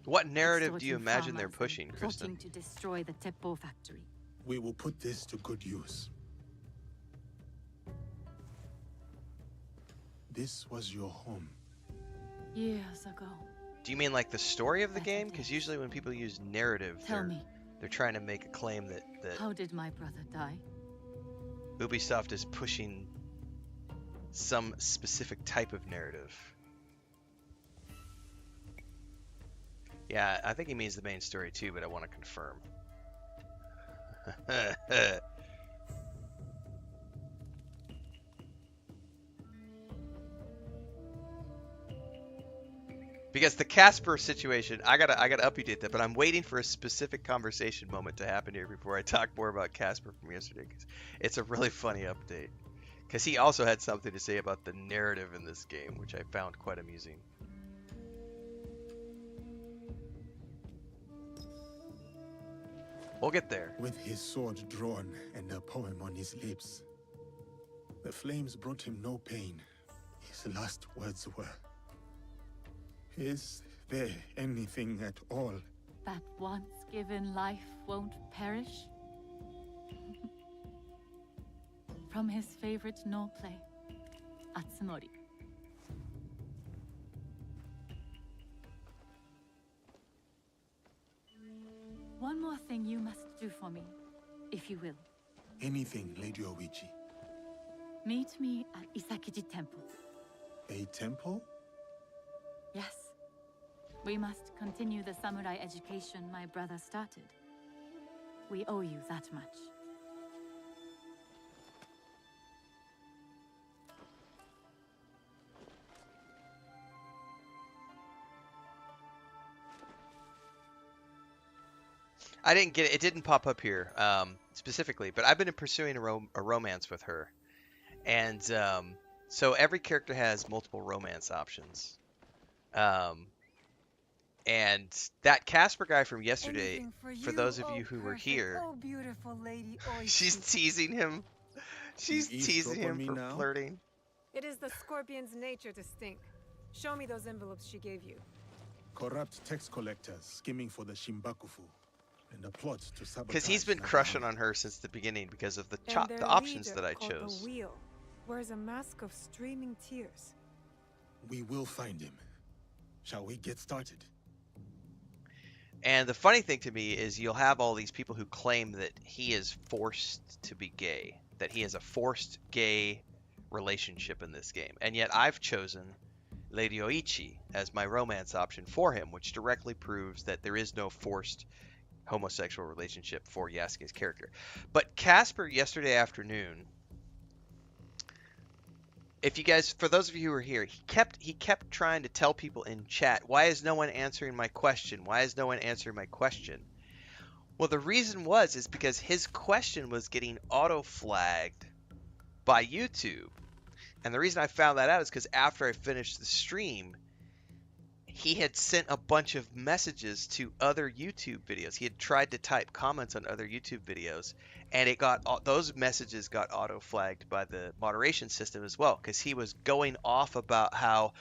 What narrative do you Extorting imagine they're farmers and pushing, plotting Kristen? to destroy the Teppo factory. We will put this to good use. This was your home. Years ago. Do you mean like the story of the Better game? Because days. usually when people use narrative, Tell me, they're trying to make a claim that how did my brother die? Ubisoft is pushing some specific type of narrative. Yeah, I think he means the main story too, but I want to confirm. Because the Casper situation, I gotta update that, but I'm waiting for a specific conversation moment to happen here before I talk more about Casper from yesterday, because it's a really funny update. Because he also had something to say about the narrative in this game, which I found quite amusing. We'll get there. With his sword drawn and a poem on his lips, the flames brought him no pain. His last words were, "Is there anything at all?" That once given life won't perish? From his favorite no play, Atsumori. One more thing you must do for me, if you will. Anything, Lady Oichi. Meet me at Isakiji Temple. A temple? Yes. We must continue the samurai education my brother started. We owe you that much. I didn't get it. It didn't pop up here specifically, but I've been pursuing a romance with her. And so every character has multiple romance options. And that Casper guy from yesterday, Anything for you, those of oh you who were perfect, here, oh beautiful Lady Oishi. she's teasing him. She's You teasing eavesdrop on him me for now? flirting. It is the scorpion's nature to stink. Show me those envelopes she gave you. Corrupt tax collectors skimming for the Shimbakufu, and a plot to sabotage. Because he's been crushing on her since the beginning because of the And the their options leader, that I called chose. The Wheel, wears a mask of streaming tears. We will find him. Shall we get started? And the funny thing to me is you'll have all these people who claim that he is forced to be gay, that he has a forced gay relationship in this game. And yet I've chosen Lady Oichi as my romance option for him, which directly proves that there is no forced homosexual relationship for Yasuke's character. But Casper yesterday afternoon, if you guys, for those of you who were here, he kept trying to tell people in chat, why is no one answering my question? Why is no one answering my question? Well, the reason is because his question was getting auto-flagged by YouTube. And the reason I found that out is because after I finished the stream, he had sent a bunch of messages to other YouTube videos. He had tried to type comments on other YouTube videos, and those messages got auto-flagged by the moderation system as well, because he was going off about how,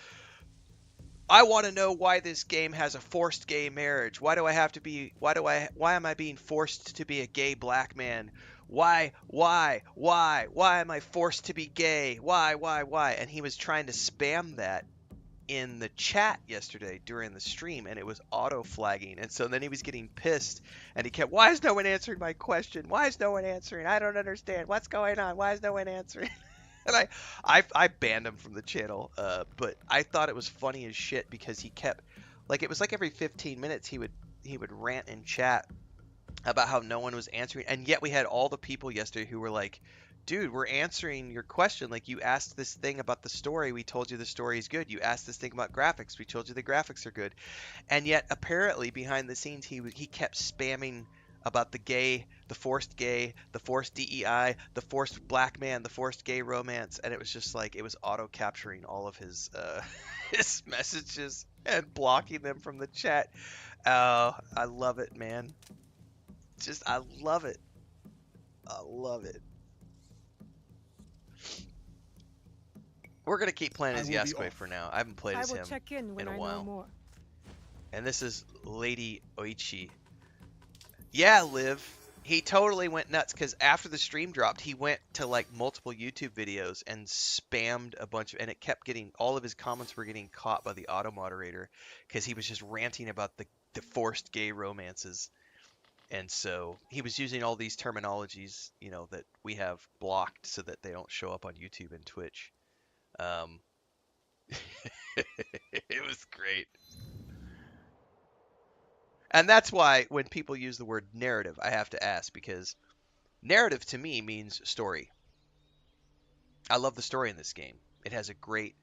I want to know why this game has a forced gay marriage. Why am I being forced to be a gay black man? Why am I forced to be gay? Why? And he was trying to spam that in the chat yesterday during the stream, and it was auto flagging. And so then he was getting pissed, and he kept, why is no one answering my question? Why is no one answering? I don't understand. What's going on? Why is no one answering? And I banned him from the channel, but I thought it was funny as shit because he kept, like, it was like every 15 minutes he would rant in chat about how no one was answering, and yet we had all the people yesterday who were like, dude, we're answering your question. Like, you asked this thing about the story, we told you the story is good. You asked this thing about graphics, we told you the graphics are good. And yet apparently behind the scenes he kept spamming about the forced DEI, the forced black man, the forced gay romance, and it was just like, it was auto capturing all of his his messages and blocking them from the chat. I love it, man. Just, I love it. I love it. We're gonna keep playing I as will be Yasuke off. for now. I haven't played I as will him check in when in a I know while. more. And this is Lady Oichi. Yeah, Liv. He totally went nuts because after the stream dropped, he went to like multiple YouTube videos and spammed a bunch of, and it kept getting, all of his comments were getting caught by the auto moderator because he was just ranting about the forced gay romances. And so he was using all these terminologies, you know, that we have blocked so that they don't show up on YouTube and Twitch. It was great. And that's why when people use the word narrative, I have to ask, because narrative to me means story. I love the story in this game. It has a great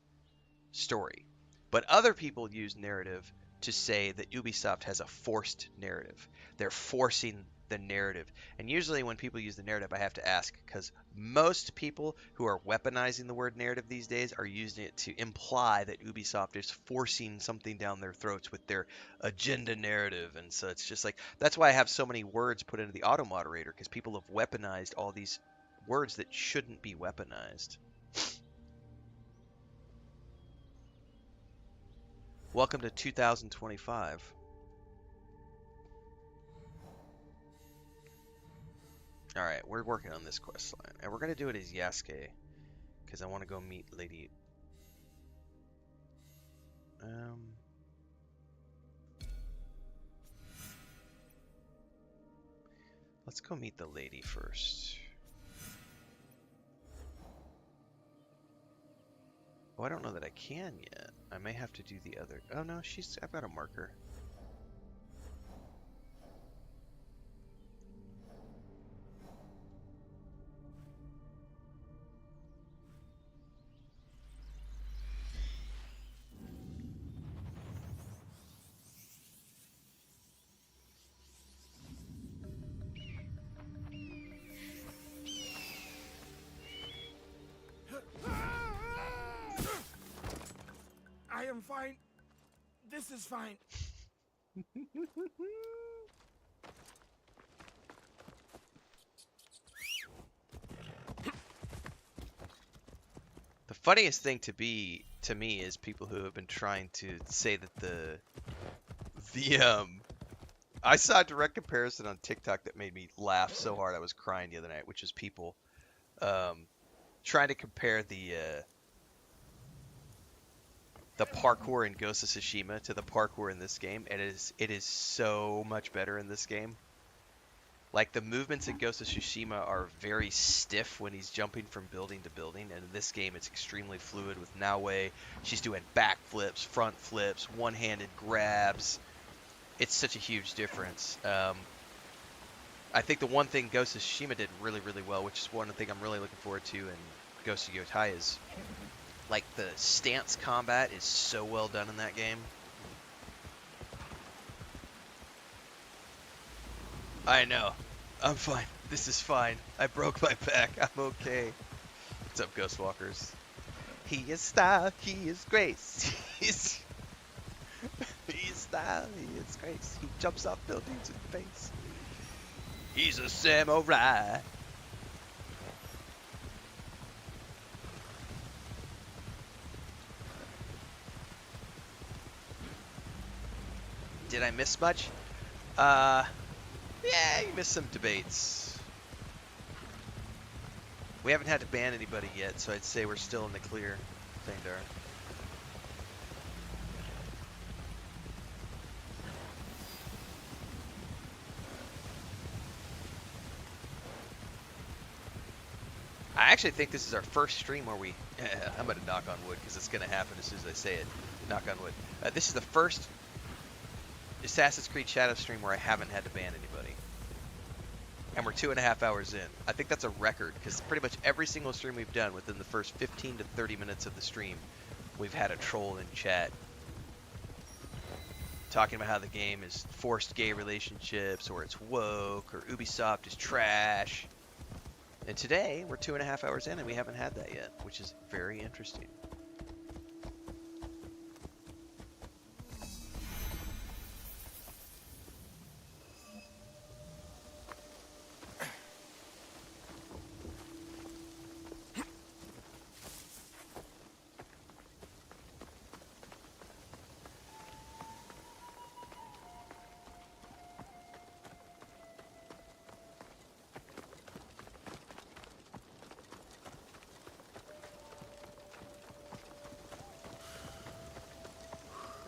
story. But other people use narrative to say that Ubisoft has a forced narrative. They're forcing the narrative. And usually when people use the narrative, I have to ask, because most people who are weaponizing the word narrative these days are using it to imply that Ubisoft is forcing something down their throats with their agenda narrative. And so it's just like, that's why I have so many words put into the auto moderator, because people have weaponized all these words that shouldn't be weaponized. Welcome to 2025. Alright, we're working on this quest line. And we're going to do it as Yasuke, because I want to go meet Lady... Let's go meet the lady first. Oh, I don't know that I can yet. I may have to do the other... Oh no, I've got a marker. I am fine. This is fine. The funniest thing to me is people who have been trying to say that I saw a direct comparison on TikTok that made me laugh so hard I was crying the other night, which is people trying to compare the parkour in Ghost of Tsushima to the parkour in this game, and it is so much better in this game. Like, the movements in Ghost of Tsushima are very stiff when he's jumping from building to building, and in this game it's extremely fluid with Naue. She's doing back flips, front flips, one-handed grabs. It's such a huge difference. I think the one thing Ghost of Tsushima did really, really well, which is one thing I'm really looking forward to in Ghost of Yotai, is like the stance combat is so well done in that game. I know. I'm fine. This is fine. I broke my back. I'm okay. What's up, Ghostwalkers? He is style. He is grace. He is style. He is grace. He jumps off buildings in face. He's a samurai. Did I miss much? Yeah, you missed some debates. We haven't had to ban anybody yet, so I'd say we're still in the clear. Thindar. I actually think this is our first stream where we... I'm going to knock on wood, because it's going to happen as soon as I say it. Knock on wood. This is the first Assassin's Creed Shadow stream where I haven't had to ban anybody. And we're 2.5 hours in. I think that's a record, because pretty much every single stream we've done, within the first 15 to 30 minutes of the stream, we've had a troll in chat talking about how the game is forced gay relationships, or it's woke, or Ubisoft is trash. And today, we're 2.5 hours in and we haven't had that yet, which is very interesting.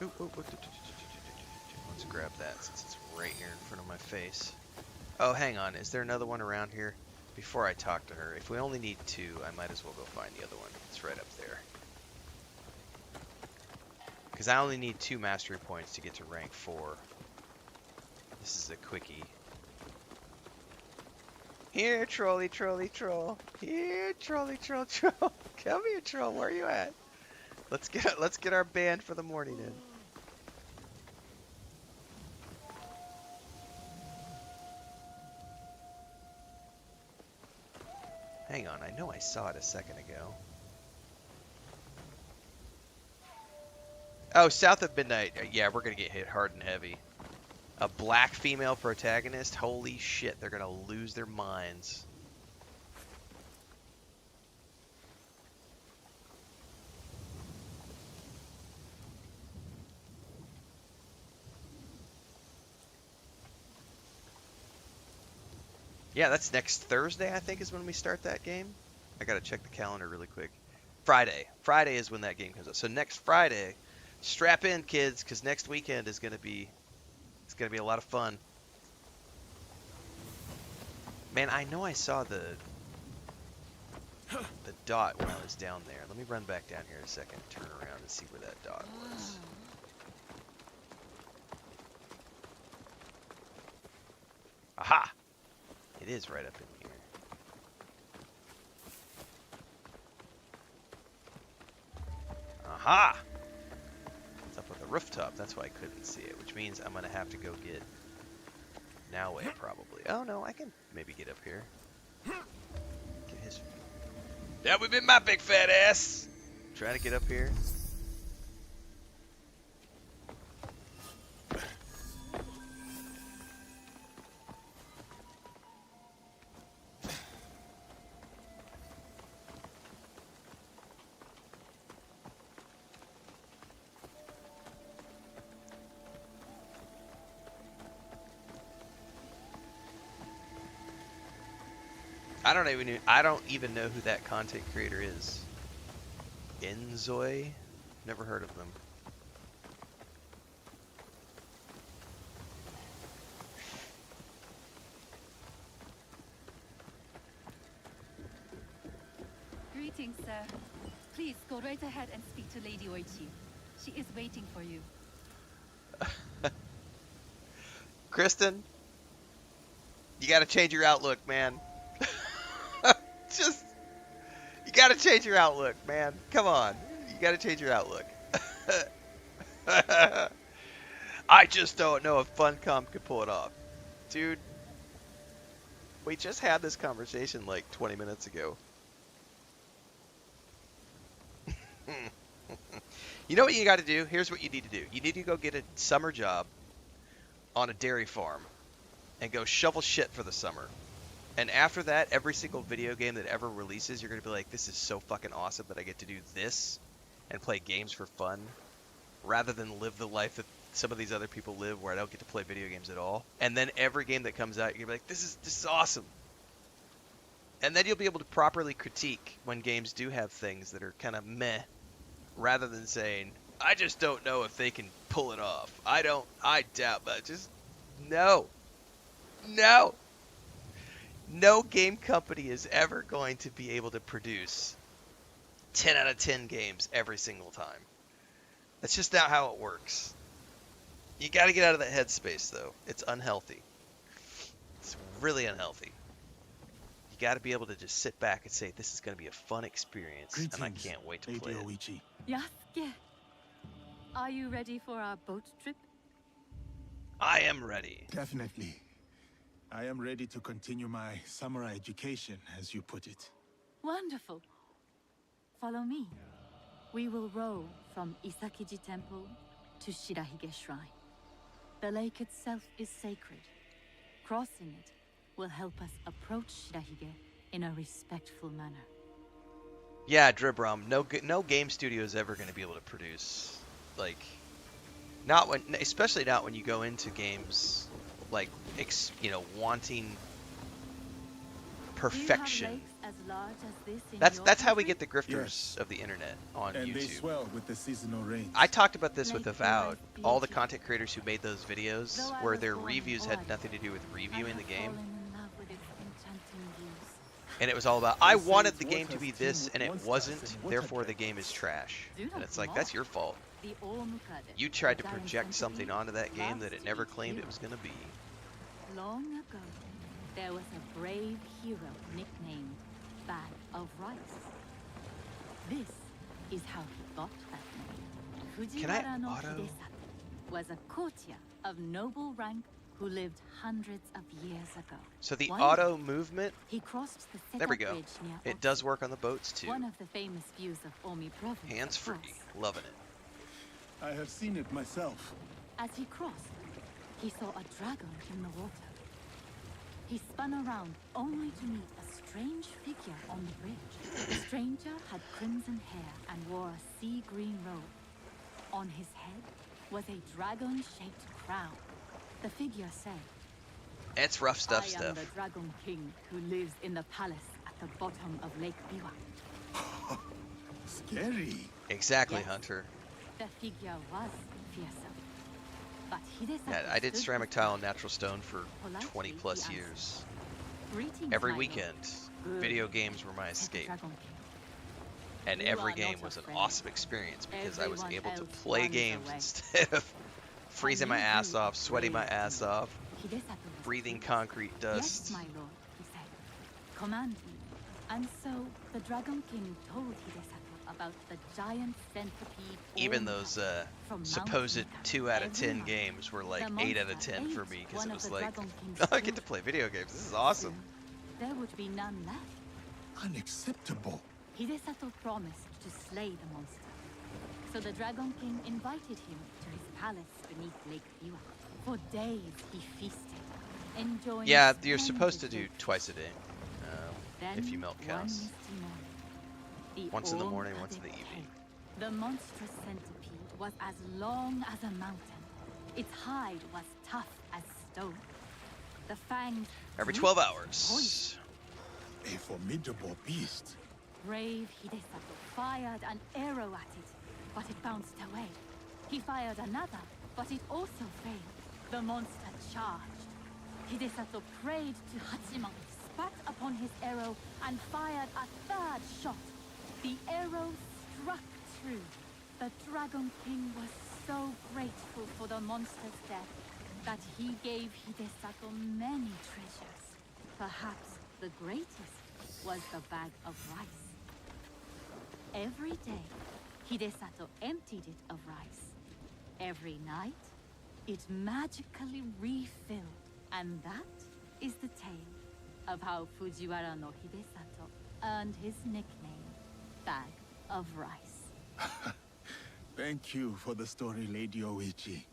Let's grab that since it's right here in front of my face. Oh, hang on. Is there another one around here? Before I talk to her, if we only need 2, I might as well go find the other one. It's right up there. Because I only need 2 mastery points to get to rank 4. This is a quickie. Here, trolly, trolly, troll. Here, trolly, troll, troll. Come here, troll. Where are you at? Let's get our band for the morning in. Hang on, I know I saw it a second ago. Oh, south of midnight. Yeah, we're gonna get hit hard and heavy. A black female protagonist? Holy shit, they're gonna lose their minds. Yeah, that's next Thursday, I think, is when we start that game. I gotta check the calendar really quick. Friday. Friday is when that game comes out. So next Friday, strap in, kids, because next weekend is gonna be a lot of fun. Man, I know I saw the dot when I was down there. Let me run back down here in a second, turn around and see where that dot was. Aha! It is right up in here. Aha! It's up on the rooftop. That's why I couldn't see it, which means I'm gonna have to go get Noway probably. Oh no, I can maybe get up here. Get his. That would be my big fat ass. Trying to get up here. I don't even know who that content creator is. Enzoy? Never heard of them. Greetings, sir. Please go right ahead and speak to Lady Oichi. She is waiting for you. Kristen, you gotta change your outlook, man. Just, you gotta change your outlook, man. Come on, you gotta change your outlook. I just don't know if Funcom could pull it off. Dude, we just had this conversation like 20 minutes ago. You know what you gotta do? Here's what you need to do. You need to go get a summer job on a dairy farm and go shovel shit for the summer. And after that, every single video game that ever releases, you're going to be like, this is so fucking awesome that I get to do this and play games for fun rather than live the life that some of these other people live where I don't get to play video games at all. And then every game that comes out, you're going to be like, this is awesome. And then you'll be able to properly critique when games do have things that are kind of meh rather than saying, I just don't know if they can pull it off. I doubt, but just, no. No game company is ever going to be able to produce 10 out of 10 games every single time. That's just not how it works. You got to get out of that headspace, though. It's unhealthy. It's really unhealthy. You got to be able to just sit back and say, this is going to be a fun experience, and I can't wait to play it. Yasuke, are you ready for our boat trip? I am ready. Definitely. I am ready to continue my samurai education, as you put it. Wonderful. Follow me. We will row from Isakiji Temple to Shirahige Shrine. The lake itself is sacred. Crossing it will help us approach Shirahige in a respectful manner. Yeah, Dribrom, no game studio is ever going to be able to produce, like, especially not when you go into games like, wanting perfection. Do you have lakes as large as this in That's your how we country? get the grifters Yes. of the internet on And they YouTube. swell with the seasonal rains. I talked about this with Lake Avowed. Biwa is All the beautiful. content creators who made those videos Though I where was their born in reviews had Owari, nothing to do with I reviewing the have game, fallen in love with its enchanting views. and it was all about, They I say wanted its the game to waters be teem this with and it monsters wasn't, and water therefore the game is dragons. trash. Do And not it's like, mock. that's your fault. The Ormukade, You tried the to giant project something centipede, onto that game loves that it to never eat claimed it humans. was going to be. Long ago, there was a brave hero nicknamed Bag of Rice. This is how he got that name. Can I Fujiwara no auto- Hidesato was a courtier of noble rank who lived hundreds of years ago. So the One auto day, movement, he crossed the there we Seta go. Bridge near It does Otsu, work on the boats too. one of the famous views of Omi province. of Hands-free. course. Loving it. I have seen it myself. As he crossed, he saw a dragon in the water. He spun around only to meet a strange figure on the bridge. The stranger had crimson hair and wore a sea green robe. On his head was a dragon-shaped crown. The figure said, It's rough stuff I am the Dragon King who lives in the palace at the bottom of Lake Biwa. Scary. Exactly, Yes. Hunter. The figure was fearsome. But Hidesato Yeah, I did stood ceramic before tile and natural stone for Politely, 20 he plus answered, years. "Greetings, Every my lord." weekend, Good, video games were my said the escape. Dragon King. And You every are game not was an afraid. awesome experience because I was Everyone able to else play runs games away. instead of freezing my you ass do off, sweating my brave ass deeds. off, Hidesato was breathing pleased. concrete Yes, dust. my lord, he said. Command me. And so the Dragon King told Hidesato about the giant centipede. Even Ormukade those from Mount supposed Mika. 2 out of Every 10 month, games were like the 8 out of monster 10 for ate me because one it of was the like, Dragon King's I get to children. play video games. This is awesome. Soon, there would be none left. Unacceptable. Hidesato promised to slay the monster. So the Dragon King invited him to his palace beneath Lake Biwa. For days he feasted, enjoying Yeah, splendid you're supposed to do food. twice a day. Then, if you milk one cows. misty morning, the Once in the morning, Ormukade once in the came. evening. The monstrous centipede was as long as a mountain. Its hide was tough as stone. The fangs Every dripped 12 hours. A formidable beast. Brave Hidesato fired an arrow at it, but it bounced away. He fired another, but it also failed. The monster charged. Hidesato prayed to Hachiman, spat upon his arrow, and fired a third shot. The arrow struck true. The Dragon King was so grateful for the monster's death that he gave Hidesato many treasures. Perhaps the greatest was the bag of rice. Every day, Hidesato emptied it of rice. Every night, it magically refilled. And that is the tale of how Fujiwara no Hidesato earned his nickname, Bag of Rice. Thank you for the story, Lady Oichi.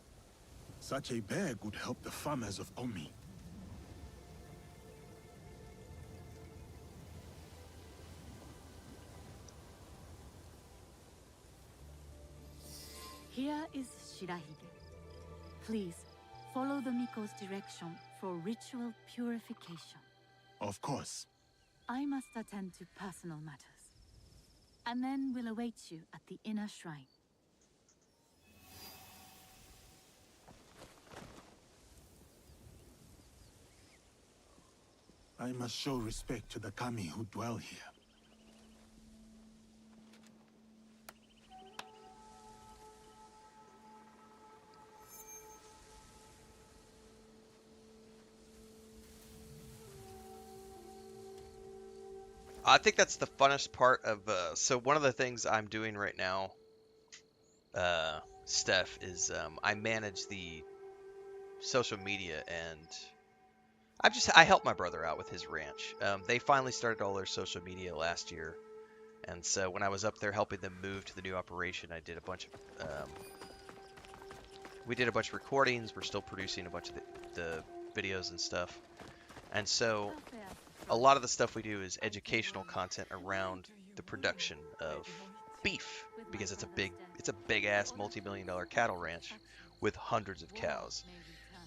Such a bag would help the farmers of Omi. Here is Shirahige. Please, follow the Miko's direction for ritual purification. Of course. I must attend to personal matters. And then we'll await you at the inner shrine. I must show respect to the kami who dwell here. I think that's the funnest part of, so one of the things I'm doing right now, Steph, is I manage the social media and I help my brother out with his ranch. They finally started all their social media last year. And so when I was up there helping them move to the new operation, I did a bunch of, we did a bunch of recordings. We're still producing a bunch of the videos and stuff. And so a lot of the stuff we do is educational content around the production of beef, because it's a big ass multi-million-dollar cattle ranch with hundreds of cows.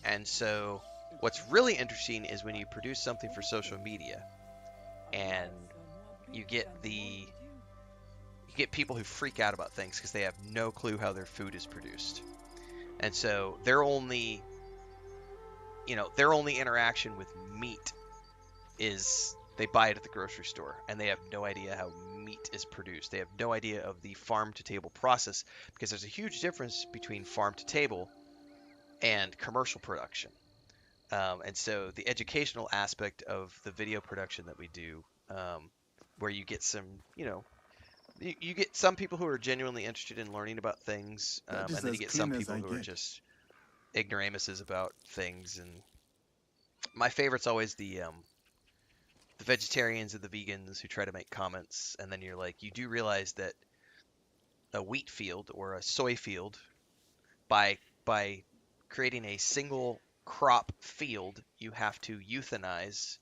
And so what's really interesting is when you produce something for social media and you get people who freak out about things because they have no clue how their food is produced. And so their only interaction with meat is they buy it at the grocery store, and they have no idea how meat is produced. They have no idea of the farm to table process, because there's a huge difference between farm to table and commercial production. And so the educational aspect of the video production that we do, where you get some, you get some people who are genuinely interested in learning about things, That and is then you as get some clean as people I who are get. just ignoramuses about things. And my favorite's always the vegetarians and the vegans who try to make comments, and then you're like, you do realize that a wheat field or a soy field, by creating a single crop field, you have to euthanize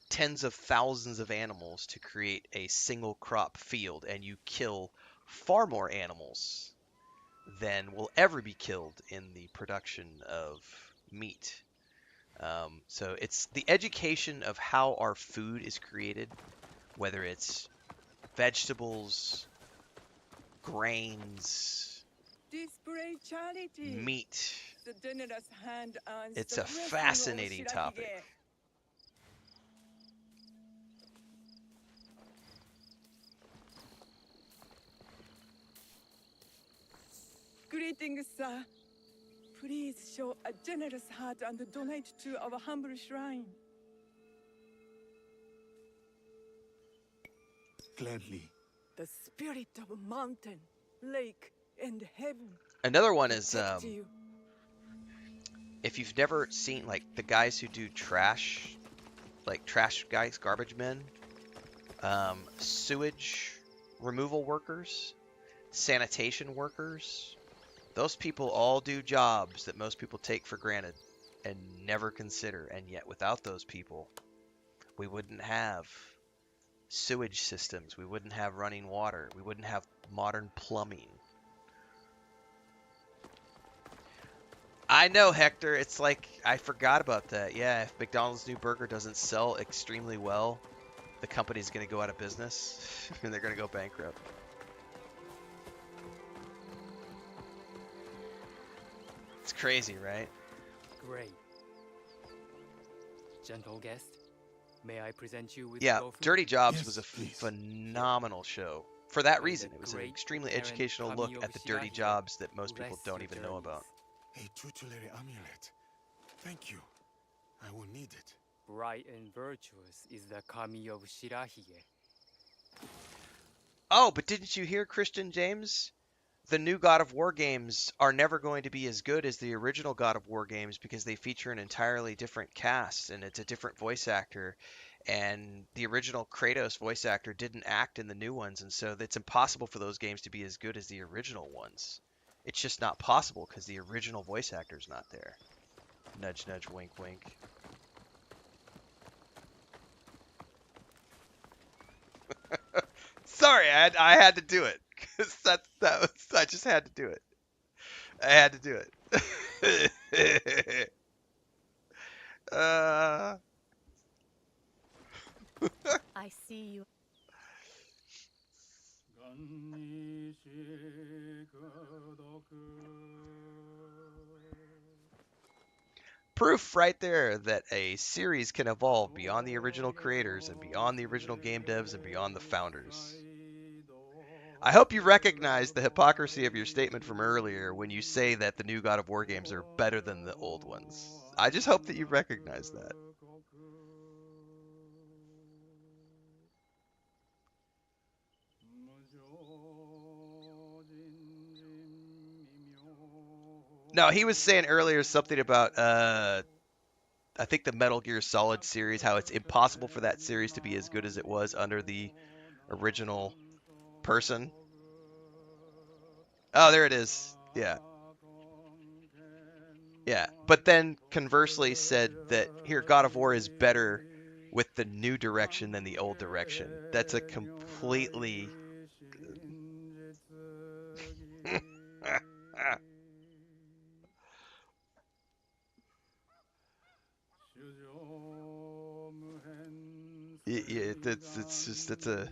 tens of thousands of animals to create a single crop field, and you kill far more animals than will ever be killed in the production of meat. So it's the education of how our food is created, whether it's vegetables, grains, Display charity. meat. The generous hand earns It's the a blessing of fascinating Shirahige. topic. Greetings, sir. Please show a generous heart and donate to our humble shrine. Gladly. The spirit of mountain, lake, and heaven. Another one is protect you. if you've never seen like the guys who do trash, like trash guys, garbage men, sewage removal workers, sanitation workers, those people all do jobs that most people take for granted and never consider. And yet without those people, we wouldn't have sewage systems, we wouldn't have running water, we wouldn't have modern plumbing. I know, Hector, it's like I forgot about that. Yeah, if McDonald's new burger doesn't sell extremely well, the company's going to go out of business and they're going to go bankrupt. It's crazy, right? Great. Gentle guest, may I present you with Yeah, tofu? Dirty Jobs Yes, was a please. phenomenal show. For that May reason, the it was an great extremely Baron educational look Kami at the of dirty Shirahige jobs that most people bless don't your even know about. journeys. A tutelary amulet. Thank you. I will need it. Bright and virtuous is the Kami of Shirahige. Oh, but didn't you hear, Christian James? The new God of War games are never going to be as good as the original God of War games because they feature an entirely different cast and it's a different voice actor. And the original Kratos voice actor didn't act in the new ones, and so it's impossible for those games to be as good as the original ones. It's just not possible because the original voice actor's not there. Nudge, nudge, wink, wink. Sorry, I had to do it because I just had to do it. I had to do it. uh, I see you. proof right there that a series can evolve beyond the original creators and beyond the original game devs and beyond the founders. I hope you recognize the hypocrisy of your statement from earlier when you say that the new God of War games are better than the old ones. I just hope that you recognize that. No, he was saying earlier something about I think the Metal Gear Solid series, how it's impossible for that series to be as good as it was under the original person. Oh, there it is. Yeah. Yeah. But then conversely said that here God of War is better with the new direction than the old direction. That's a completely it's a.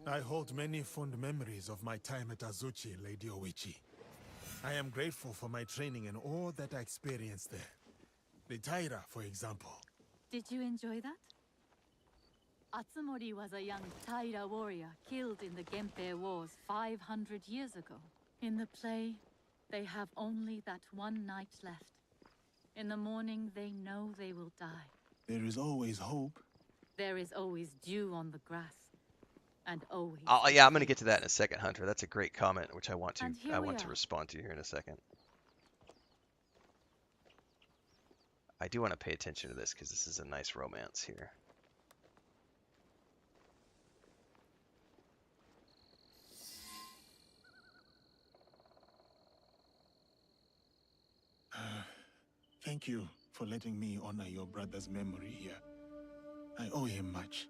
I hold many fond memories of my time at Azuchi, Lady Oichi. I am grateful for my training and all that I experienced there. The Taira, for example. Did you enjoy that? Atsumori was a young Taira warrior killed in the Genpei Wars 500 years ago. In the play, they have only that one night left. In the morning, they know they will die. There is always hope. There is always dew on the grass. And always... Yeah, I'm going to get to that in a second, Hunter. That's a great comment, which I want to are. respond to here in a second. I do want to pay attention to this because this is a nice romance here. Thank you for letting me honor your brother's memory here. I owe him much.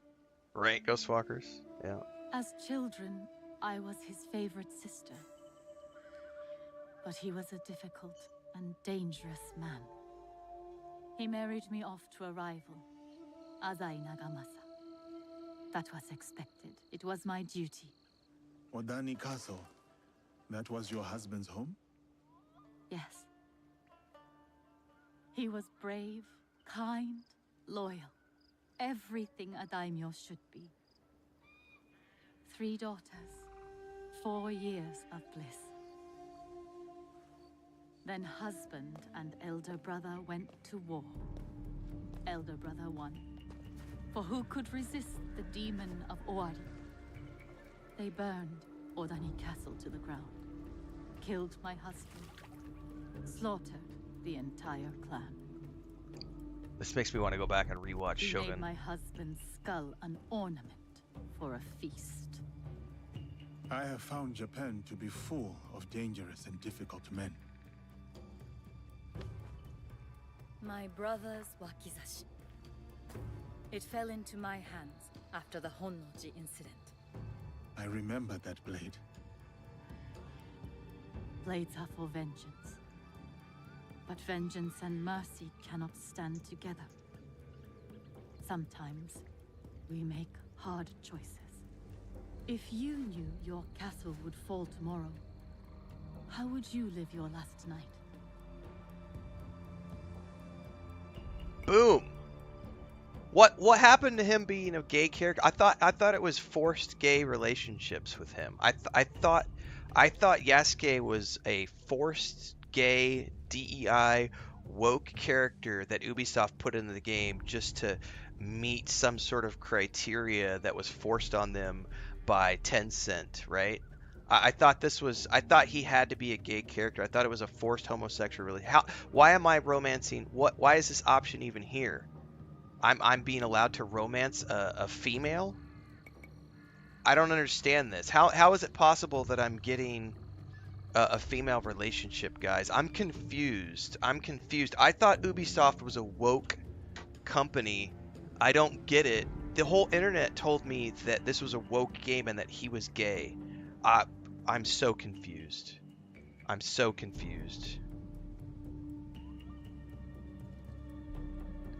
Right, Ghostwalkers? Yeah. As children, I was his favorite sister. But he was a difficult and dangerous man. He married me off to a rival, Azai Nagamasa. That was expected. It was my duty. Odani Castle. That was your husband's home? Yes. He was brave, kind, loyal. Everything a daimyo should be. 3 daughters, 4 years of bliss. Then husband and elder brother went to war. Elder brother won. For who could resist the demon of Owari? They burned Odani Castle to the ground, killed my husband, slaughtered the entire clan. This makes me want to go back and rewatch He Shogun. made my husband's skull an ornament for a feast. I have found Japan to be full of dangerous and difficult men. My brother's wakizashi. It fell into my hands after the Honnoji incident. I remember that blade. Blades are for vengeance. But vengeance and mercy cannot stand together. Sometimes we make hard choices. If you knew your castle would fall tomorrow, how would you live your last night? Boom. What happened to him being a gay character? I thought it was forced gay relationships with him. I thought Yasuke was a forced gay DEI woke character that Ubisoft put into the game just to meet some sort of criteria that was forced on them by Tencent, right? I thought he had to be a gay character. I thought it was a forced homosexual relationship. Why am I romancing? Why is this option even here? I'm being allowed to romance a female? I don't understand this. How is it possible that I'm getting a female relationship, guys? I'm confused. I thought Ubisoft was a woke company. I don't get it. The whole internet told me that this was a woke game and that he was gay. I'm so confused. I'm so confused.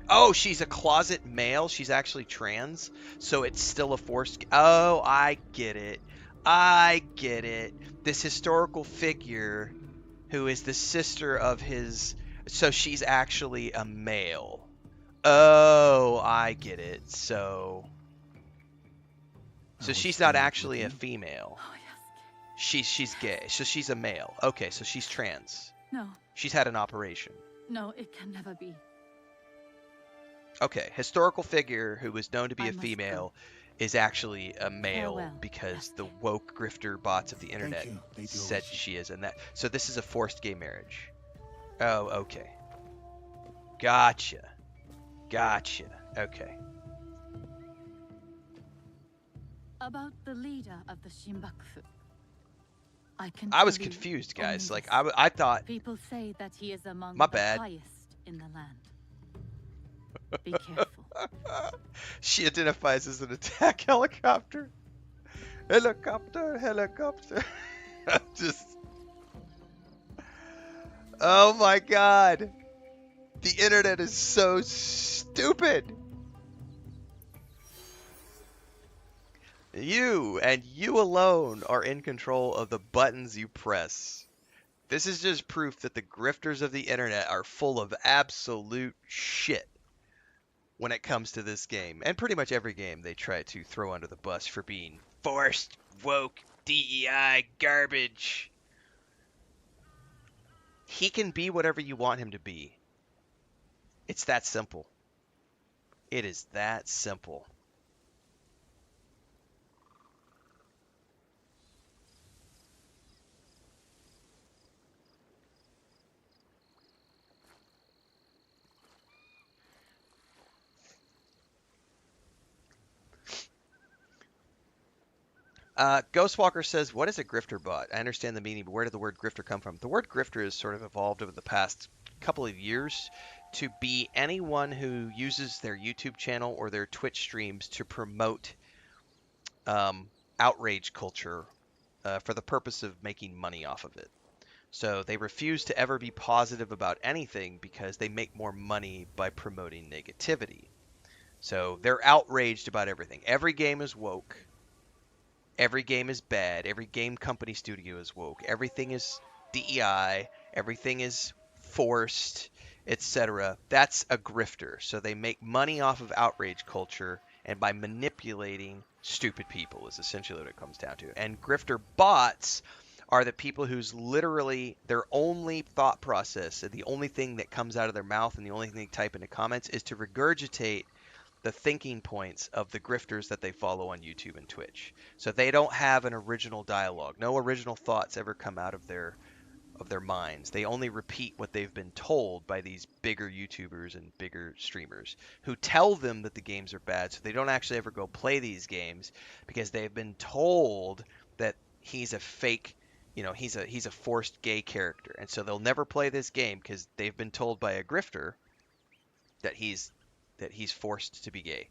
Oh, she's a closet male. She's actually trans. So it's still a forced... Oh, I get it. I get it. This historical figure who is the sister of his... So she's actually a male. Oh, I get it. So she's not actually a female. Oh, yes. She's gay. So she's a male. Okay, so she's trans. No, She's had an operation. no, it can never be. Okay, historical figure who was known to be I a must female is actually a male Farewell, because the Yasuke. woke grifter bots of the internet you, Lady said Oishi. she is, and that. So this is a forced gay marriage. Oh, okay. Gotcha. Okay. About the leader of the Shinbakufu. I was tell you confused, guys. only Like this. I thought. People say that he is among My the bad. highest in the land. Be careful. She identifies as an attack helicopter. Helicopter. Just. Oh my god. The internet is so stupid. You and you alone are in control of the buttons you press. This is just proof that the grifters of the internet are full of absolute shit when it comes to this game. And pretty much every game they try to throw under the bus for being forced, woke, DEI, garbage. He can be whatever you want him to be. It's that simple. It is that simple. Ghostwalker says, what is a grifter bot? I understand the meaning, but where did the word grifter come from? The word grifter has sort of evolved over the past couple of years to be anyone who uses their YouTube channel or their Twitch streams to promote outrage culture for the purpose of making money off of it. So they refuse to ever be positive about anything because they make more money by promoting negativity. So they're outraged about everything. Every game is woke. Every game is bad. Every game company studio is woke. Everything is DEI. Everything is forced, etc. That's a grifter. So they make money off of outrage culture and by manipulating stupid people is essentially what it comes down to. And grifter bots are the people whose literally their only thought process and the only thing that comes out of their mouth and the only thing they type into comments is to regurgitate the thinking points of the grifters that they follow on YouTube and Twitch. So they don't have an original dialogue. No original thoughts ever come out of their minds. They only repeat what they've been told by these bigger YouTubers and bigger streamers who tell them that the games are bad. So they don't actually ever go play these games because they've been told that he's a fake, he's a forced gay character. And so they'll never play this game because they've been told by a grifter that he's forced to be gay,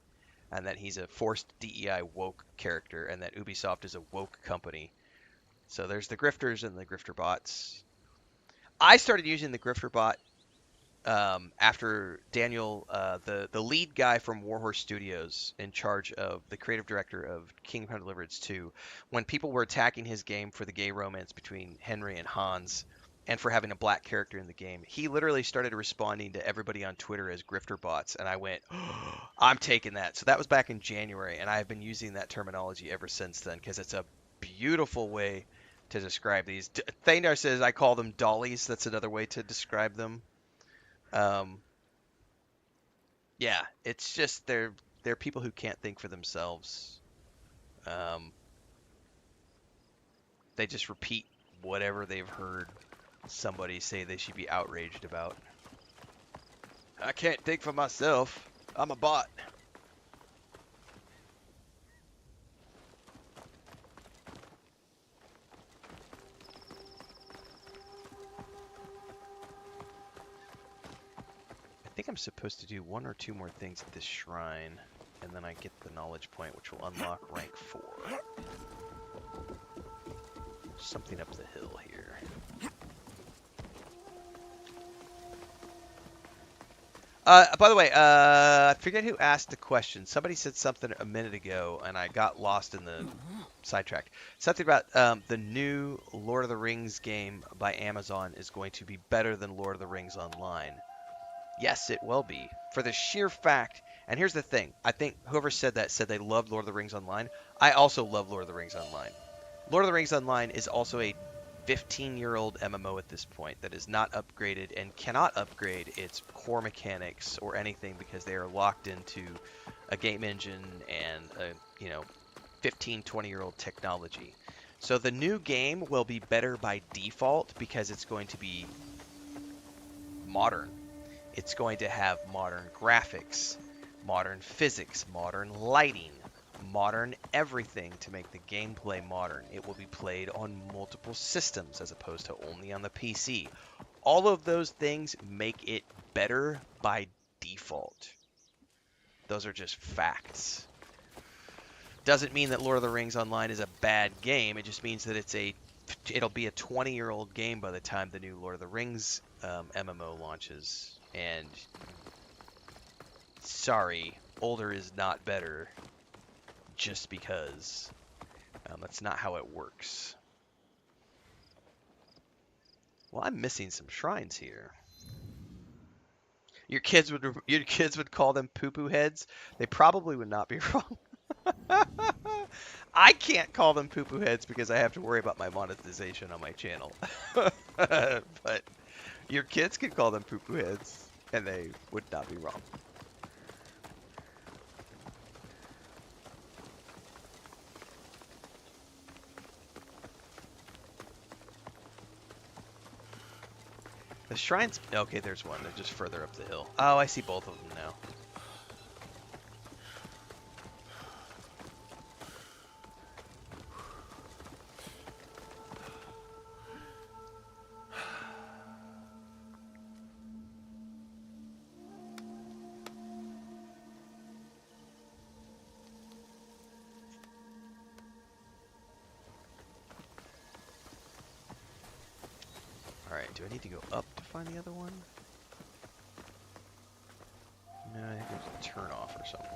and that he's a forced DEI woke character, and that Ubisoft is a woke company. So there's the grifters and the grifter bots. I started using the grifter bot after Daniel, the lead guy from Warhorse Studios, in charge of the creative director of Kingdom Come Deliverance 2, when people were attacking his game for the gay romance between Henry and Hans, and for having a black character in the game, he literally started responding to everybody on Twitter as grifter bots, and I went, oh, I'm taking that. So that was back in January, and I've been using that terminology ever since then, because it's a beautiful way to describe these. Thanar says I call them dollies. That's another way to describe them. Yeah, it's just they're people who can't think for themselves. They just repeat whatever they've heard somebody say they should be outraged about. I can't think for myself. I'm a bot. I think I'm supposed to do 1 or 2 more things at this shrine, and then I get the knowledge point, which will unlock rank 4. Something up the hill here. By the way, I forget who asked the question. Somebody said something a minute ago, and I got lost in the sidetrack. Something about the new Lord of the Rings game by Amazon is going to be better than Lord of the Rings Online. Yes, it will be. For the sheer fact, and here's the thing. I think whoever said that said they loved Lord of the Rings Online. I also love Lord of the Rings Online. Lord of the Rings Online is also a 15-year-old MMO at this point that is not upgraded and cannot upgrade its core mechanics or anything because they are locked into a game engine and a 15-20-year-old technology. So the new game will be better by default because it's going to be modern. It's going to have modern graphics, modern physics, modern lighting, modern everything to make the gameplay modern. It will be played on multiple systems as opposed to only on the PC. All of those things make it better by default. Those are just facts. Doesn't mean that Lord of the Rings Online is a bad game. It just means that it'll be a 20-year-old game by the time the new Lord of the Rings MMO launches. And sorry, older is not better. just because. That's not how it works. Well, I'm missing some shrines here. Your kids would call them poo-poo heads. They probably would not be wrong. I can't call them poo-poo heads because I have to worry about my monetization on my channel. But your kids can call them poo-poo heads, and they would not be wrong. The shrines... Okay, there's one. They're just further up the hill. Oh, I see both of them now. Alright, do I need to go up to find the other one? No, I think there's a turn off or something.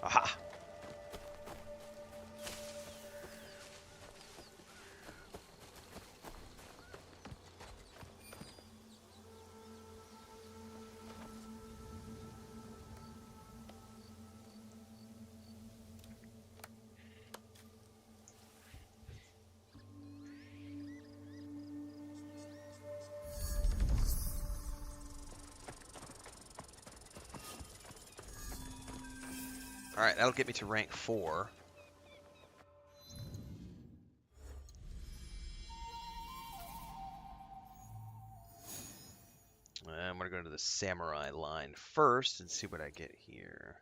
Aha! Alright, that'll get me to rank 4. I'm going to go to the samurai line first and see what I get here.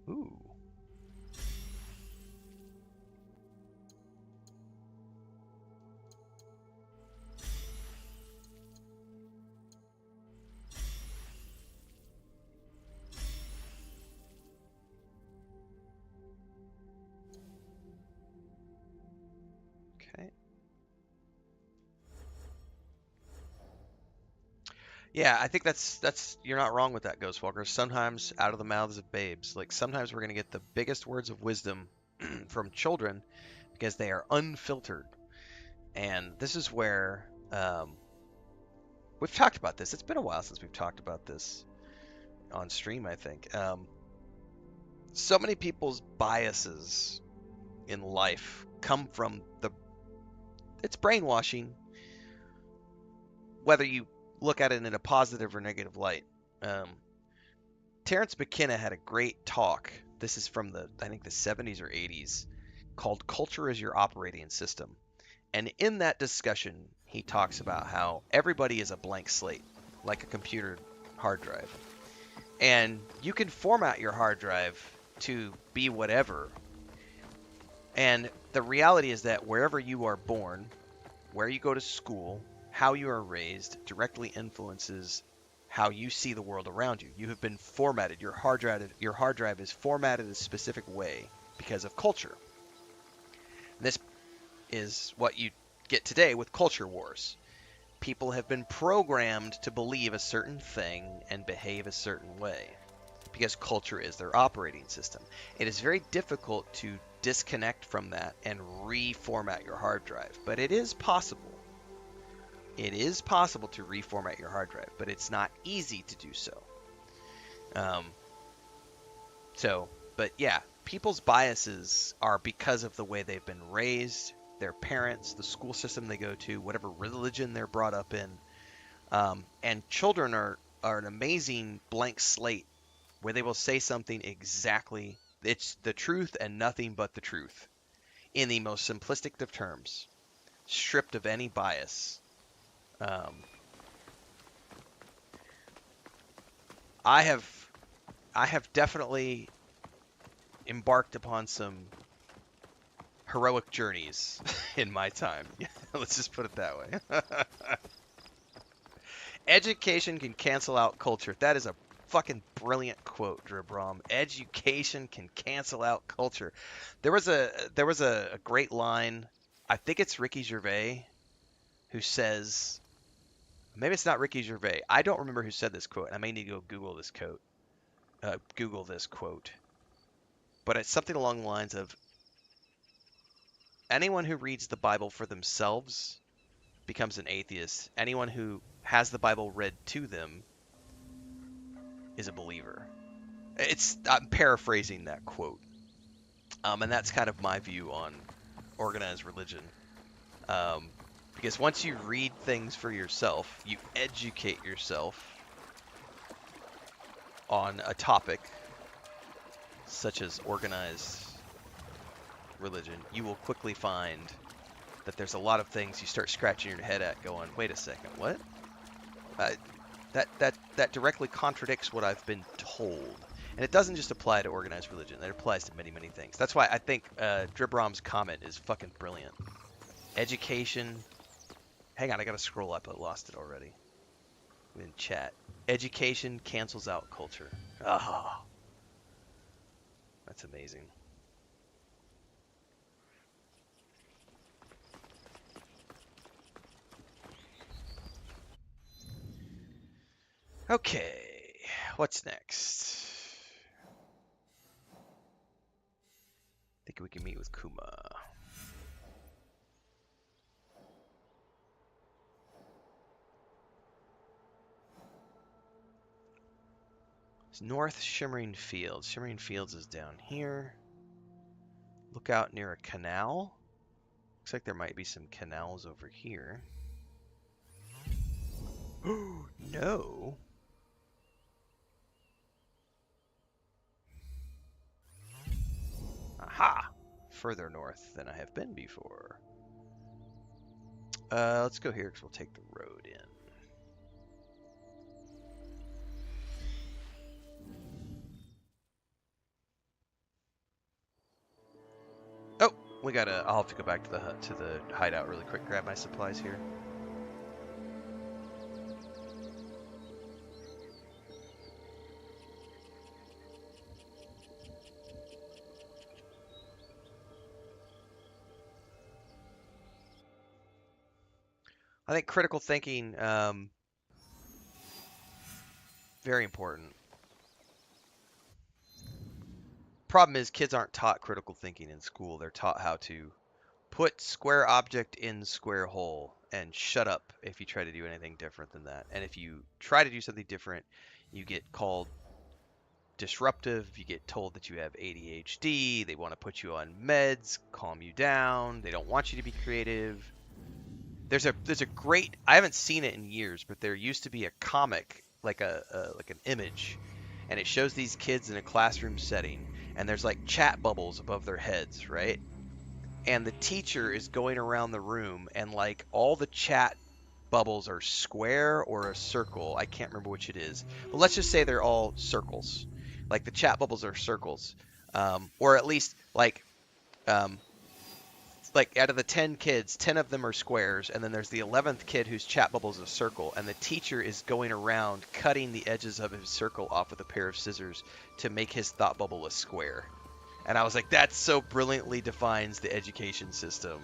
Ooh. Okay. Yeah, I think that's you're not wrong with that, Ghostwalker. Sometimes out of the mouths of babes. Like sometimes we're going to get the biggest words of wisdom from children because they are unfiltered. And this is where we've talked about this. It's been a while since we've talked about this on stream, I think. So many people's biases in life come from it's brainwashing, whether you look at it in a positive or negative light. Terrence McKenna had a great talk. This is from I think the 70s or 80s, called Culture is Your Operating System. And in that discussion, he talks about how everybody is a blank slate, like a computer hard drive. And you can format your hard drive to be whatever. And the reality is that wherever you are born, where you go to school, how you are raised directly influences how you see the world around you. You have been formatted. Your hard drive is formatted a specific way because of culture. This is what you get today with culture wars. People have been programmed to believe a certain thing and behave a certain way because culture is their operating system. It is very difficult to disconnect from that and reformat your hard drive, but it is possible. It is possible to reformat your hard drive, but it's not easy to do so. But yeah, people's biases are because of the way they've been raised, their parents, the school system they go to, whatever religion they're brought up in. And children are an amazing blank slate where they will say something exactly, it's the truth and nothing but the truth, in the most simplistic of terms, stripped of any bias. I have definitely embarked upon some heroic journeys in my time. Let's just put it that way. Education can cancel out culture. That is a fucking brilliant quote, Dribrom. Education can cancel out culture. There was a great line. I think it's Ricky Gervais who says, maybe it's not Ricky Gervais. I don't remember who said this quote. I may need to go Google this quote. But it's something along the lines of, anyone who reads the Bible for themselves becomes an atheist. Anyone who has the Bible read to them is a believer. I'm paraphrasing that quote. And that's kind of my view on organized religion. Because once you read things for yourself, you educate yourself on a topic such as organized religion, you will quickly find that there's a lot of things you start scratching your head at going, wait a second, what? That directly contradicts what I've been told. And it doesn't just apply to organized religion. It applies to many, many things. That's why I think Dribrom's comment is fucking brilliant. Education. Hang on, I gotta scroll up. I lost it already. In chat. Education cancels out culture. Ah. That's amazing. Okay, what's next? I think we can meet with Kuma. It's North Shimmering Fields. Shimmering Fields is down here. Look out near a canal. Looks like there might be some canals over here. Oh, no. Aha! Further north than I have been before. Let's go here because we'll take the road in. Oh, I'll have to go back to the hideout really quick, grab my supplies here. I think critical thinking, very important. Problem is, kids aren't taught critical thinking in school. They're taught how to put square object in square hole and shut up if you try to do anything different than that. And if you try to do something different, you get called disruptive. You get told that you have ADHD. They want to put you on meds, calm you down. They don't want you to be creative. There's a great, I haven't seen it in years, but there used to be a comic, like an image, and it shows these kids in a classroom setting, and there's like chat bubbles above their heads, right? And the teacher is going around the room, and like all the chat bubbles are square or a circle. I can't remember which it is, but let's just say they're all circles. Like the chat bubbles are circles, or at least like out of the 10 kids, 10 of them are squares, and then there's the 11th kid whose chat bubble is a circle, and the teacher is going around cutting the edges of his circle off with a pair of scissors to make his thought bubble a square. And I was like, that so brilliantly defines the education system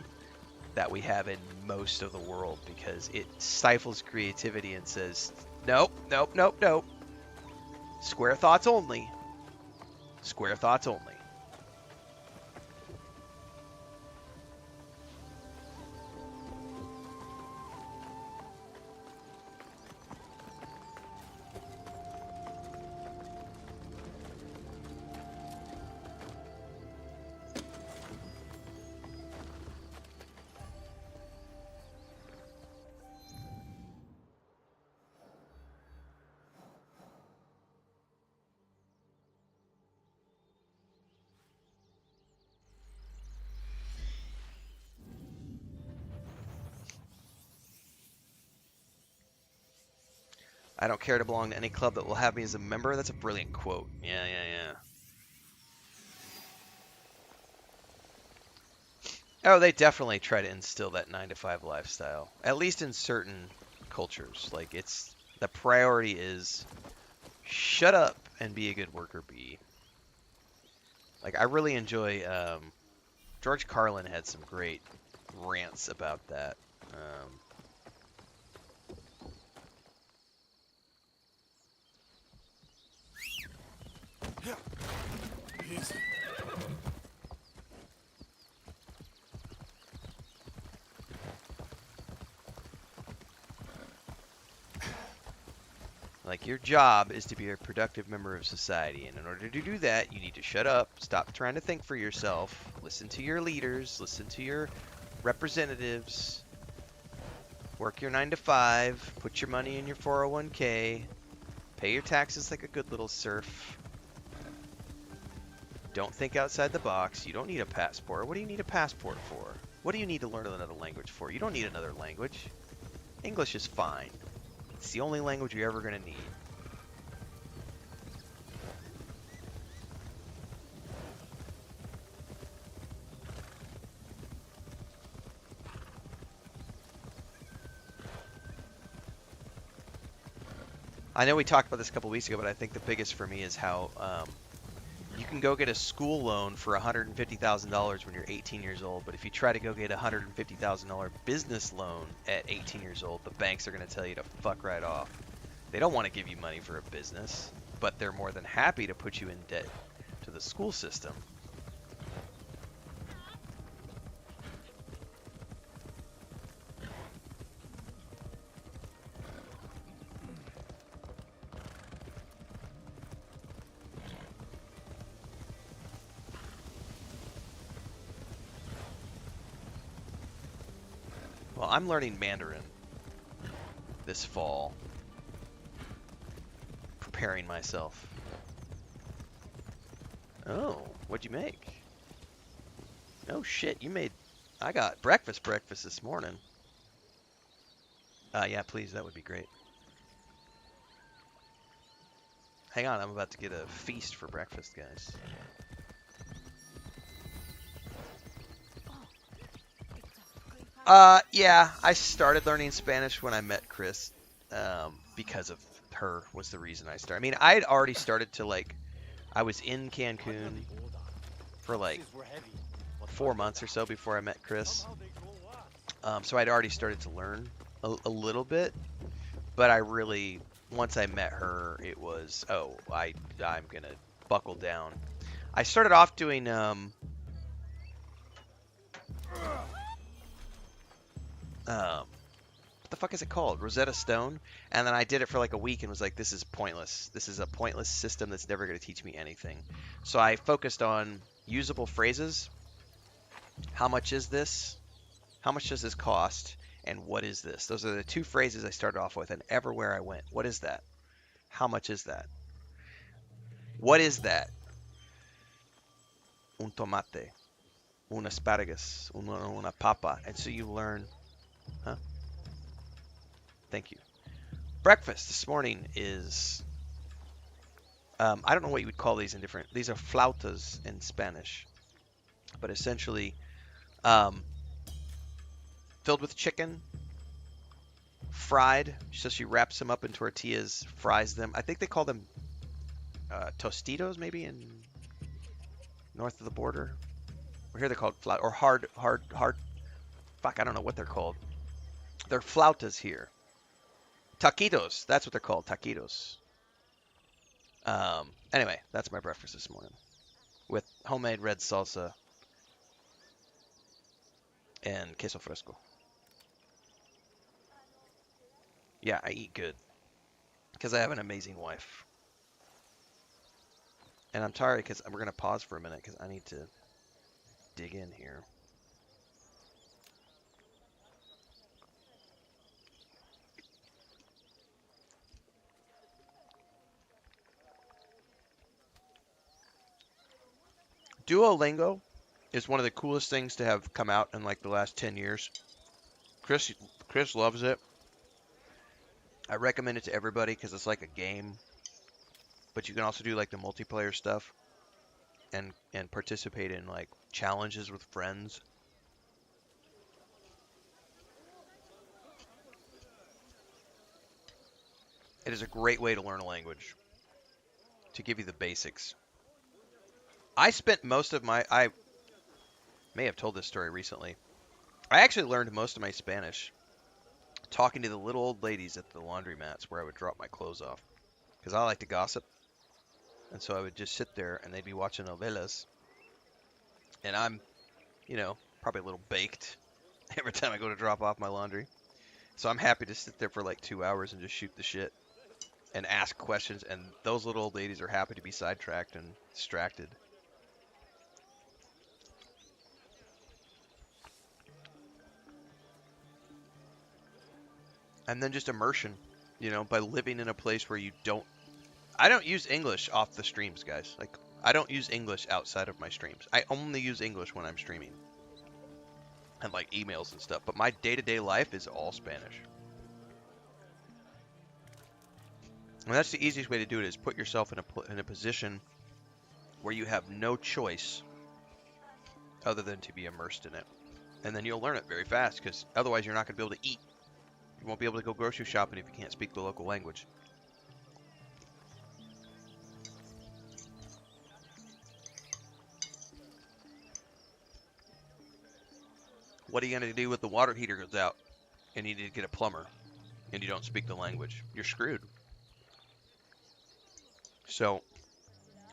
that we have in most of the world, because it stifles creativity and says, nope, nope, nope, nope. Square thoughts only. Square thoughts only. I don't care to belong to any club that will have me as a member. That's a brilliant quote. Yeah. Oh, they definitely try to instill that 9-to-5 lifestyle, at least in certain cultures. Like, it's the priority is Shut up and be a good worker bee. Like, I really enjoy, George Carlin had some great rants about that. Easy. Like, your job is to be a productive member of society, and in order to do that, you need to shut up, stop trying to think for yourself, listen to your leaders, listen to your representatives, work your 9 to 5, put your money in your 401k, pay your taxes like a good little serf. Don't think outside the box. You don't need a passport. What do you need a passport for? What do you need to learn another language for? You don't need another language. English is fine. It's the only language you're ever going to need. I know we talked about this a couple weeks ago, but I think the biggest for me is how you can go get a school loan for $150,000 when you're 18 years old, but if you try to go get a $150,000 business loan at 18 years old, the banks are going to tell you to fuck right off. They don't want to give you money for a business, but they're more than happy to put you in debt to the school system. Well, I'm learning Mandarin this fall, preparing myself. Oh, what'd you make? Oh shit, you made... I got breakfast this morning. Yeah, please, that would be great. Hang on, I'm about to get a feast for breakfast, guys. Yeah, I started learning Spanish when I met Chris, because of her was the reason I started. I mean, I had already started to, like, I was in Cancun for like 4 months or so before I met Chris. So I'd already started to learn a little bit, but I really, once I met her, it was, oh, I'm gonna buckle down. I started off doing, what the fuck is it called? Rosetta Stone? And then I did it for like a week and was like, this is pointless. This is a pointless system that's never going to teach me anything. So I focused on usable phrases. How much is this? How much does this cost? And what is this? Those are the two phrases I started off with, and everywhere I went, what is that? How much is that? What is that? Un tomate. Un asparagus. Una papa. And so you learn, huh? Thank you. Breakfast this morning is, I don't know what you would call these in different, these are flautas in Spanish, but essentially filled with chicken, fried, so she wraps them up in tortillas, fries them. I think they call them tostitos maybe in north of the border. Or here they're called or hard, fuck, I don't know what they're called. They're flautas here. Taquitos, that's what they're called, taquitos. Anyway, that's my breakfast this morning. With homemade red salsa and queso fresco. Yeah, I eat good. Because I have an amazing wife. And I'm tired because we're going to pause for a minute because I need to dig in here. Duolingo is one of the coolest things to have come out in like the last 10 years. Chris loves it. I recommend it to everybody because it's like a game, but you can also do like the multiplayer stuff and participate in like challenges with friends. It is a great way to learn a language. to give you the basics. I spent most of my, I may have told this story recently. I actually learned most of my Spanish talking to the little old ladies at the laundromats where I would drop my clothes off. Because I like to gossip. And so I would just sit there and they'd be watching novelas. And I'm, you know, probably a little baked every time I go to drop off my laundry. So I'm happy to sit there for like 2 hours and just shoot the shit and ask questions. And those little old ladies are happy to be sidetracked and distracted. And then just immersion, you know, by living in a place where you don't. I don't use English off the streams, guys. Like, I don't use English outside of my streams. I only use English when I'm streaming. And like emails and stuff. But my day-to-day life is all Spanish. And that's the easiest way to do it, is put yourself in a position where you have no choice other than to be immersed in it. And then you'll learn it very fast, because otherwise you're not going to be able to eat. You won't be able to go grocery shopping if you can't speak the local language. What are you going to do if the water heater goes out and you need to get a plumber and you don't speak the language? You're screwed. So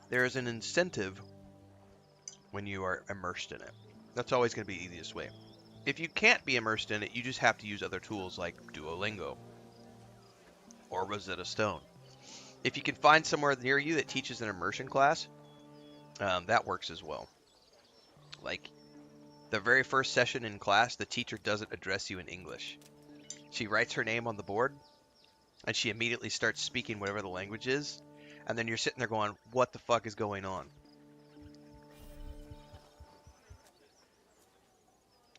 there is an incentive when you are immersed in it. That's always going to be the easiest way. If you can't be immersed in it, you just have to use other tools like Duolingo or Rosetta Stone. If you can find somewhere near you that teaches an immersion class, that works as well. Like, the very first session in class, the teacher doesn't address you in English. She writes her name on the board, and she immediately starts speaking whatever the language is, and then you're sitting there going, what the fuck is going on?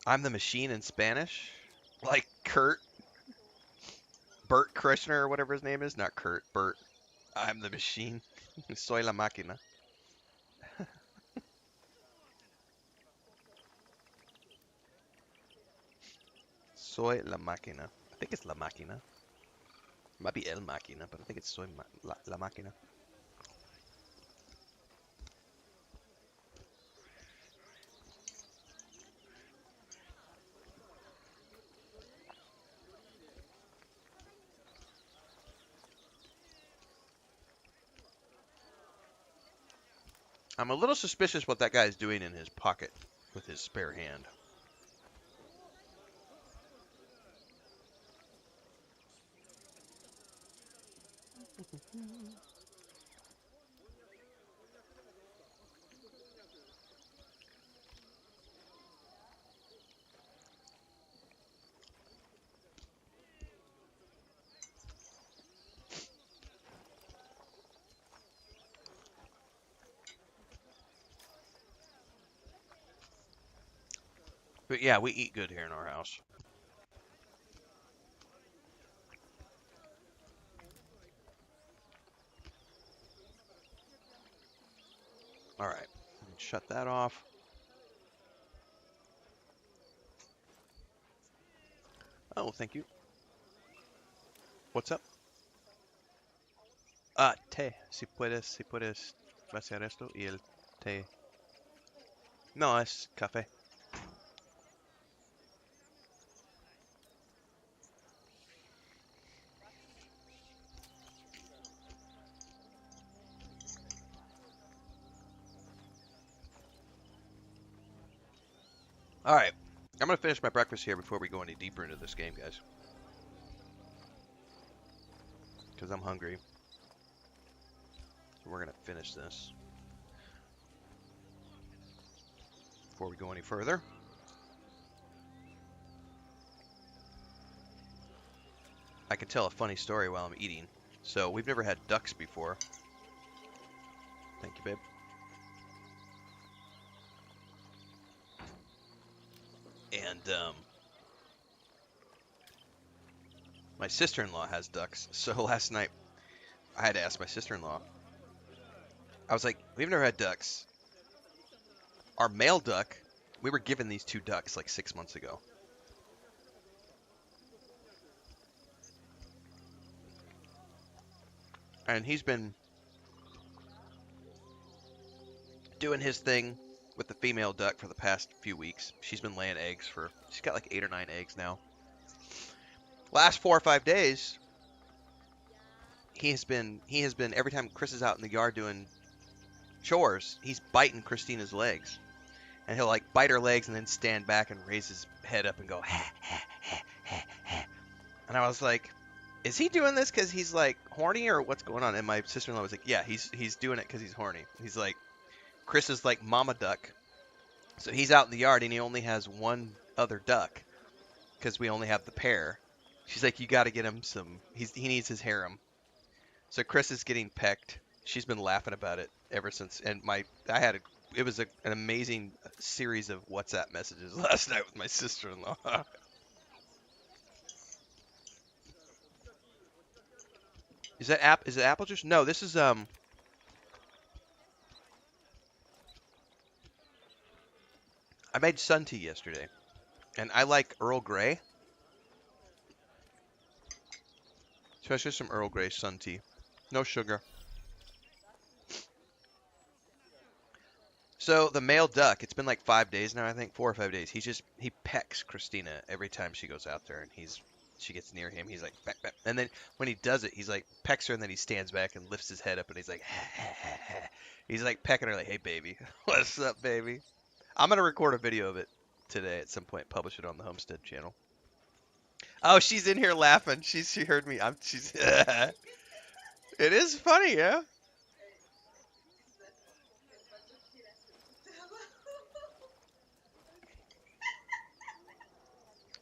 I'm the machine in Spanish? Like Bert Krishner or whatever his name is? Not Kurt, Bert. I'm the machine. Soy la máquina. Soy la máquina. I think it's la máquina. It might be el máquina, but I think it's la máquina. I'm a little suspicious what that guy is doing in his pocket with his spare hand. But yeah, we eat good here in our house. All right, shut that off. Oh, thank you. What's up? Té. Si puedes vaciar esto y el té. No, es café. All right, I'm gonna finish my breakfast here before we go any deeper into this game, guys. Because I'm hungry. So we're gonna finish this before we go any further. I can tell a funny story while I'm eating. So we've never had ducks before. Thank you, babe. And my sister-in-law has ducks. So last night I had to ask my sister-in-law. I was like, we've never had ducks. Our male duck, we were given these two ducks like 6 months ago. And he's been doing his thing with the female duck for the past few weeks. She's been laying eggs she's got like 8 or 9 eggs now. Last 4 or 5 days, he has been every time Chris is out in the yard doing chores, he's biting Christina's legs. And he'll like bite her legs and then stand back and raise his head up and go, ha, ha, ha, ha, ha. And I was like, is he doing this because he's like horny or what's going on? And my sister-in-law was like, yeah, he's doing it because he's horny. He's like, Chris is like mama duck. So he's out in the yard and he only has one other duck because we only have the pair. She's like, you got to get him he needs his harem. So Chris is getting pecked. She's been laughing about it ever since. And it was an amazing series of WhatsApp messages last night with my sister-in-law. Is it apple juice? No, this is I made sun tea yesterday, and I like Earl Grey, especially some Earl Grey sun tea, no sugar. So the male duck, it's been like 5 days now, I think 4 or 5 days. He pecks Christina every time she goes out there, and she gets near him. He's like peck, peck. And then when he does it, he's like pecks her, and then he stands back and lifts his head up, and he's like ha, ha, ha, ha. He's like pecking her like, hey baby, what's up baby? I'm gonna record a video of it today at some point, publish it on the Homestead channel. Oh, she's in here laughing. She heard me. It is funny, yeah.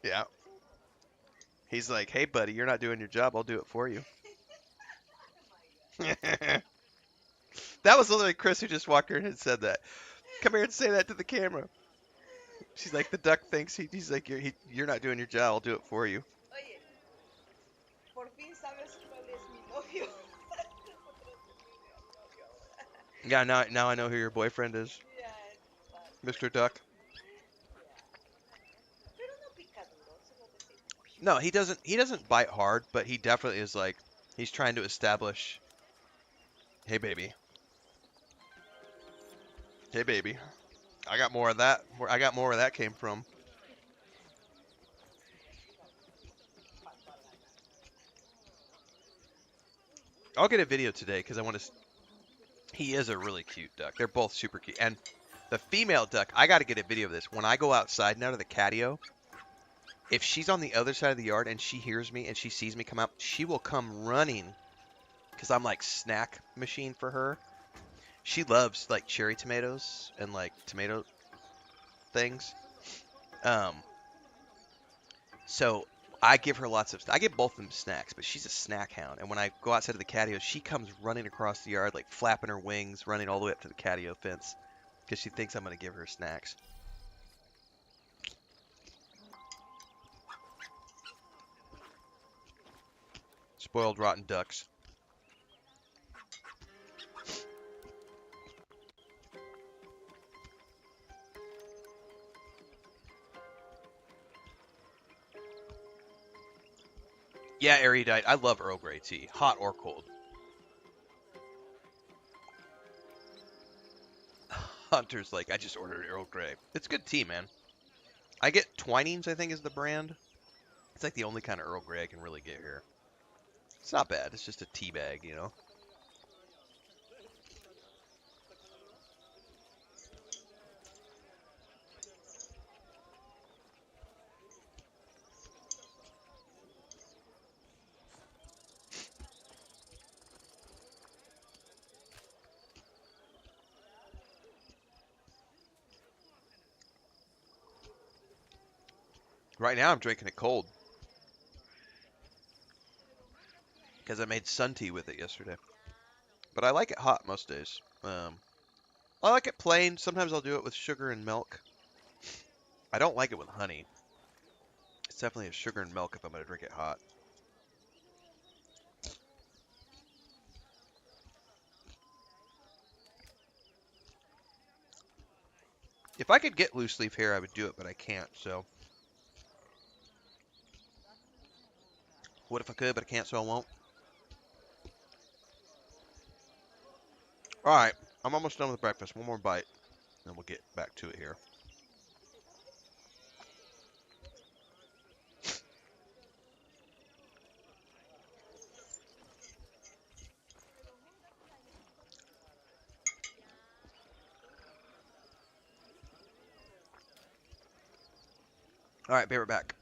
Yeah. He's like, hey buddy, you're not doing your job. I'll do it for you. That was literally Chris who just walked here and had said that. Come here and say that to the camera. She's like, the duck thinks he's like, you're not doing your job. I'll do it for you. Yeah, now I know who your boyfriend is, Mr. Duck. No, he doesn't bite hard, but he definitely is like, he's trying to establish, hey baby. Hey baby. I got more of that. I got more where that came from. I'll get a video today because I want to. He is a really cute duck. They're both super cute. And the female duck, I got to get a video of this. When I go outside now to the catio, if she's on the other side of the yard and she hears me and she sees me come out, she will come running because I'm like snack machine for her. She loves like cherry tomatoes and like tomato things. So I give her lots of I give both of them snacks, but she's a snack hound. And when I go outside of the catio, she comes running across the yard, like flapping her wings, running all the way up to the catio fence because she thinks I'm going to give her snacks. Spoiled rotten ducks. Yeah, erudite. I love Earl Grey tea, hot or cold. Hunter's like, I just ordered Earl Grey. It's good tea, man. I get Twinings, I think is the brand. It's like the only kind of Earl Grey I can really get here. It's not bad. It's just a tea bag, you know. Right now I'm drinking it cold. Because I made sun tea with it yesterday. But I like it hot most days. I like it plain. Sometimes I'll do it with sugar and milk. I don't like it with honey. It's definitely a sugar and milk if I'm going to drink it hot. If I could get loose leaf hair, I would do it, but I can't, so. What if I could, but I can't, so I won't? Alright, I'm almost done with breakfast. One more bite, and we'll get back to it here. All right, be right back.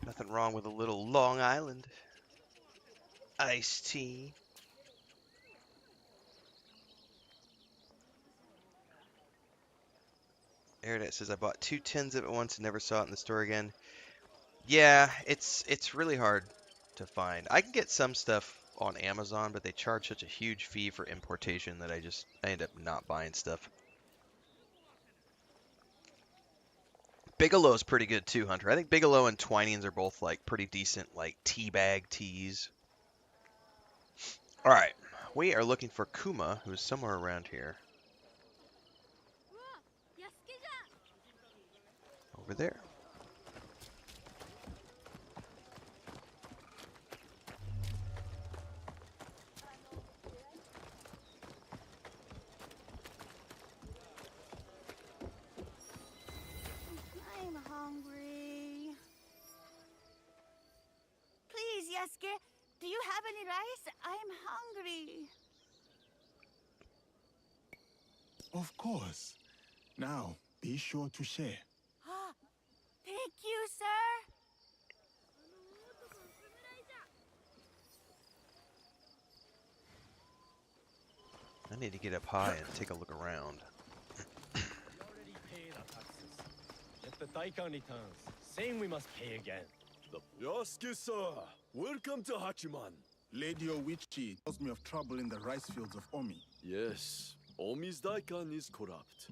Nothing wrong with a little Long Island iced tea. Erinet says I bought 2 tins of it once and never saw it in the store again. Yeah, it's really hard to find. I can get some stuff on Amazon, but they charge such a huge fee for importation that I end up not buying stuff. Bigelow's pretty good too, Hunter. I think Bigelow and Twinings are both like pretty decent like tea bag teas. All right, we are looking for Kuma, who's somewhere around here. Over there. I'm hungry. Please, Yasuke, do you have any rice? I'm hungry. Of course. Now, be sure to share. Thank you, sir. I need to get up high and take a look around. We already paid our taxes. Yet the Daikan returns, saying we must pay again. Yasuke-san, welcome to Hachiman. Lady Oichi tells me of trouble in the rice fields of Omi. Yes, Omi's Daikan is corrupt.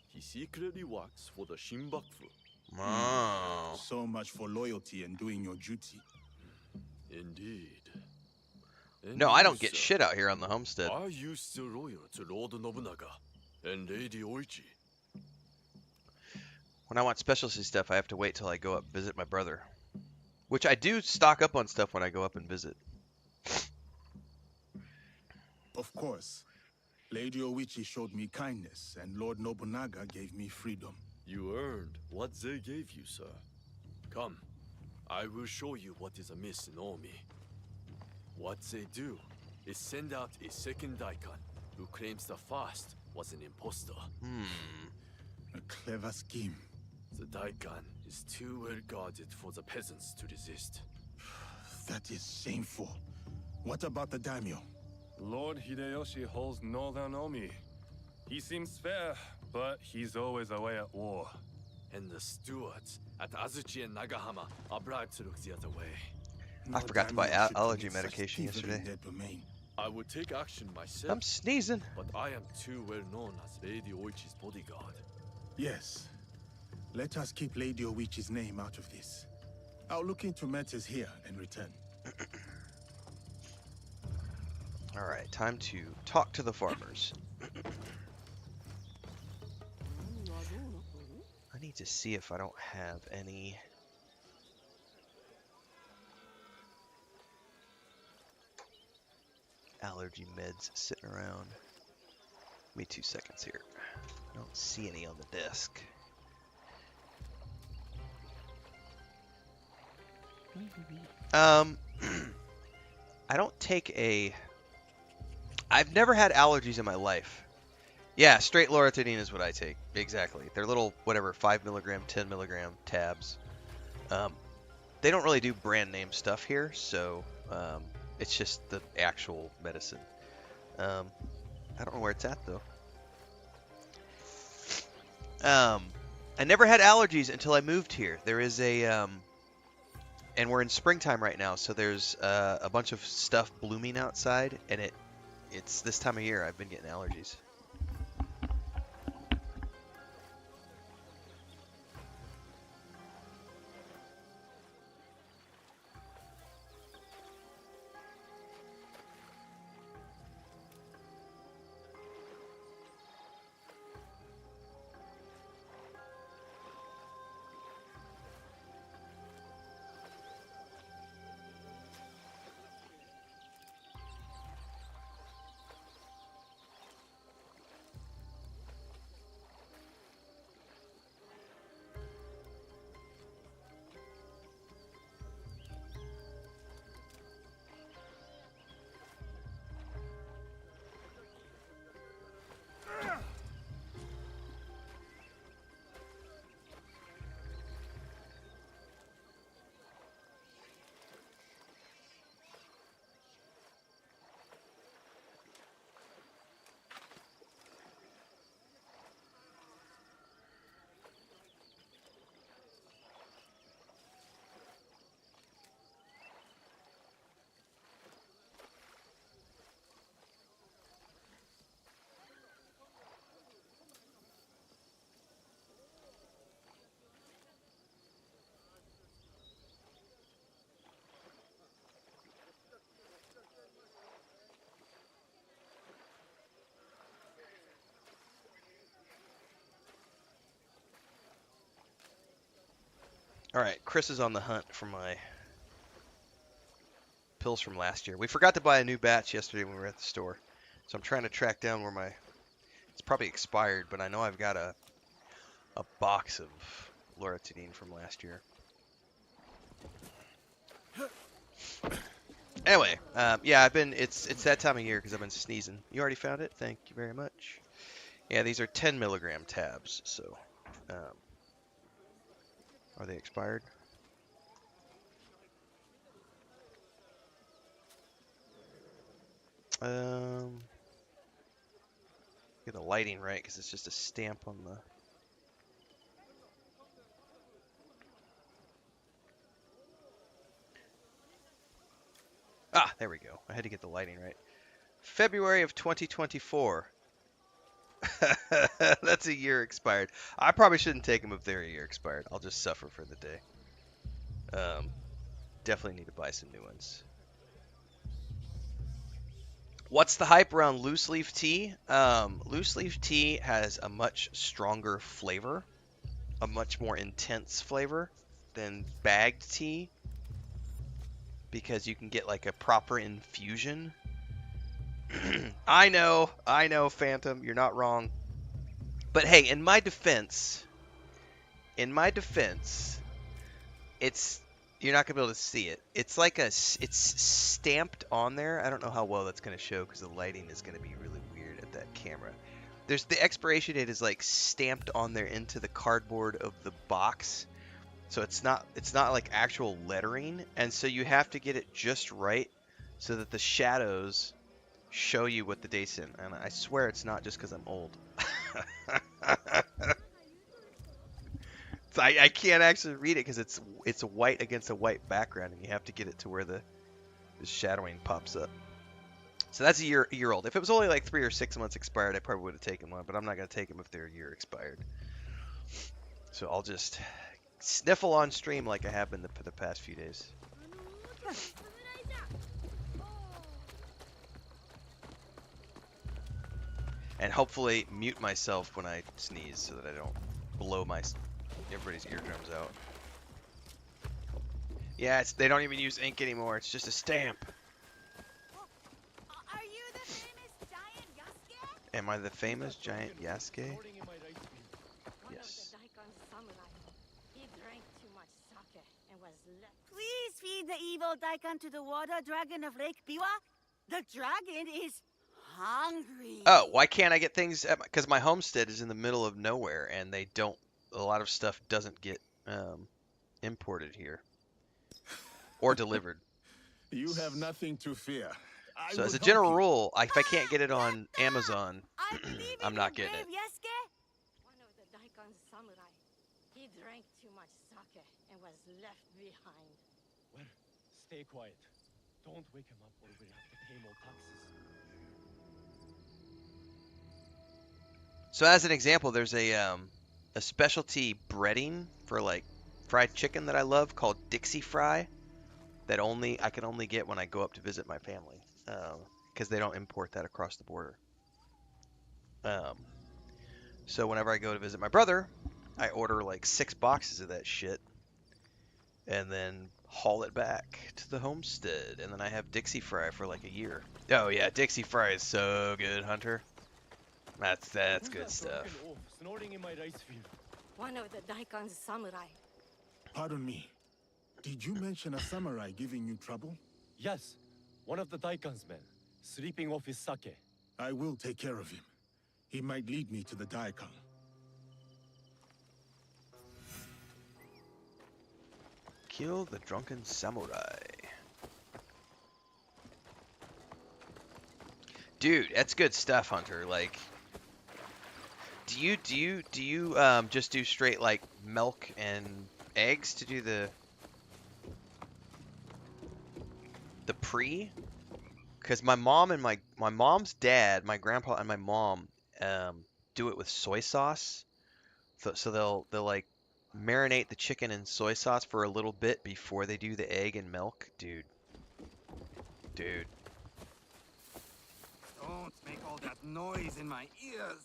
He secretly works for the Shinbakufu. Oh. So much for loyalty and doing your duty. Indeed. And No, I you, don't get sir, shit out here on the homestead. Are you still loyal to Lord Nobunaga and Lady Oichi? When I want specialty stuff, I have to wait till I go up and visit my brother. Which I do stock up on stuff when I go up and visit. Of course. Lady Oichi showed me kindness, and Lord Nobunaga gave me freedom. You earned what they gave you, sir. Come, I will show you what is amiss in Omi. What they do is send out a second daikon who claims the first was an impostor. A clever scheme. The daikon is too well guarded for the peasants to resist. That is shameful. What about the daimyo? Lord Hideyoshi holds northern Omi. He seems fair, but he's always away at war. And the stewards at Azuchi and Nagahama are bribed to look the other way. I forgot to buy allergy medication yesterday. I would take action myself. I'm sneezing. But I am too well known as Lady Oichi's bodyguard. Yes. Let us keep Lady Oichi's name out of this. I'll look into matters here and return. Alright, time to talk to the farmers. I need to see if I don't have any... allergy meds sitting around. Give me 2 seconds here. I don't see any on the desk. I don't take a... I've never had allergies in my life. Yeah, straight loratadine is what I take. Exactly. They're little, whatever, 5 milligram, 10 milligram tabs. They don't really do brand name stuff here, so it's just the actual medicine. I don't know where it's at, though. I never had allergies until I moved here. There is a... and we're in springtime right now, so there's a bunch of stuff blooming outside, and it's this time of year I've been getting allergies. Alright, Chris is on the hunt for my pills from last year. We forgot to buy a new batch yesterday when we were at the store. So I'm trying to track down where my... It's probably expired, but I know I've got a box of loratadine from last year. Anyway, yeah, it's that time of year because I've been sneezing. You already found it? Thank you very much. Yeah, these are 10 milligram tabs, so... are they expired? Get the lighting right because it's just a stamp on the... Ah, there we go. I had to get the lighting right. February of 2024. That's a year expired. I probably shouldn't take them if they're a year expired. I'll just suffer for the day. Definitely need to buy some new ones. What's the hype around loose leaf tea? Loose leaf tea has a much stronger flavor, a much more intense flavor than bagged tea, because you can get like a proper infusion. I know, Phantom, you're not wrong. But hey, in my defense, it's You're not gonna be able to see it. It's like it's stamped on there. I don't know how well that's gonna show because the lighting is gonna be really weird at that camera. There's the expiration date is like stamped on there into the cardboard of the box, so it's not like actual lettering, and so you have to get it just right so that the shadows show you what the date's in. And I swear it's not just because I'm old. So I can't actually read it because it's white against a white background, and you have to get it to where the shadowing pops up. So that's a year old. If it was only like 3 or 6 months expired, I probably would have taken one, but I'm not gonna take them if they're a year expired. So I'll just sniffle on stream like I have been for the past few days. And hopefully mute myself when I sneeze so that I don't blow everybody's eardrums out. Yeah, they don't even use ink anymore. It's just a stamp. Are you the famous giant Yasuke? Am I the famous giant Yasuke? Yes. He drank too much sake and was left. Please feed the evil daikon to the water dragon of Lake Biwa. The dragon is hungry. Oh, why can't I get things? Because my homestead is in the middle of nowhere, and they don't. A lot of stuff doesn't get imported here or delivered. You have nothing to fear. So as a general rule, if I can't get it on Amazon, I'm not getting it. One of the daikon's samurai. He drank too much sake and was left behind. Well, stay quiet. Don't wake him up or we'll have to pay more taxes. So as an example, there's a specialty breading for like fried chicken that I love called Dixie Fry that I can only get when I go up to visit my family because they don't import that across the border. So whenever I go to visit my brother, I order like 6 boxes of that shit and then haul it back to the homestead, and then I have Dixie Fry for like a year. Oh yeah, Dixie Fry is so good, Hunter. That's good stuff. Snorting in my rice field. One of the daikon's samurai. Pardon me. Did you mention a samurai giving you trouble? Yes, one of the daikon's men, sleeping off his sake. I will take care of him. He might lead me to the daikon. Kill the drunken samurai. Dude, that's good stuff, Hunter. Like, do you just do straight like milk and eggs to do the pre? Because my mom and my mom's dad, my grandpa and my mom do it with soy sauce. So they'll like marinate the chicken in soy sauce for a little bit before they do the egg and milk. Dude. Don't make all that noise in my ears.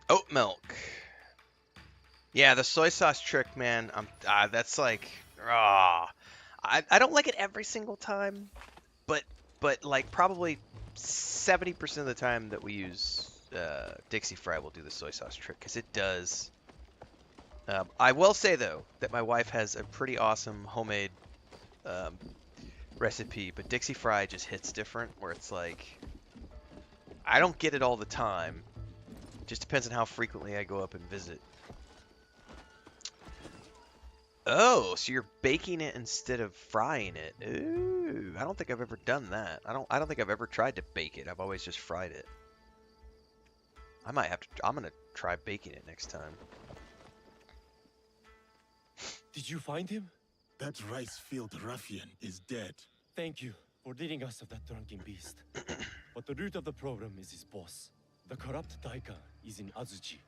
Oat milk. Yeah, the soy sauce trick, man. That's like, I don't like it every single time, but like probably 70% of the time that we use Dixie Fry, we'll do the soy sauce trick because it does. I will say though that my wife has a pretty awesome homemade recipe, but Dixie Fry just hits different. Where it's like, I don't get it all the time. Just depends on how frequently I go up and visit. Oh, so you're baking it instead of frying it. Ooh, I don't think I've ever done that. I don't think I've ever tried to bake it. I've always just fried it. I'm gonna try baking it next time. Did you find him? That rice field ruffian is dead. Thank you for leading us of that drunken beast. But the root of the problem is his boss. The corrupt Daikan is in Azuchi.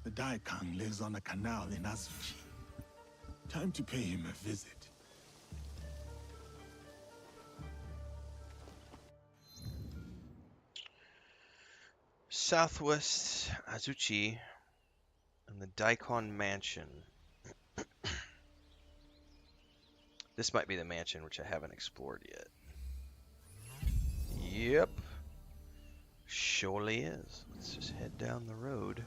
The Daikan lives on a canal in Azuchi. Time to pay him a visit. Southwest Azuchi and the Daikon Mansion. This might be the mansion which I haven't explored yet. Yep. Surely is. Let's just head down the road.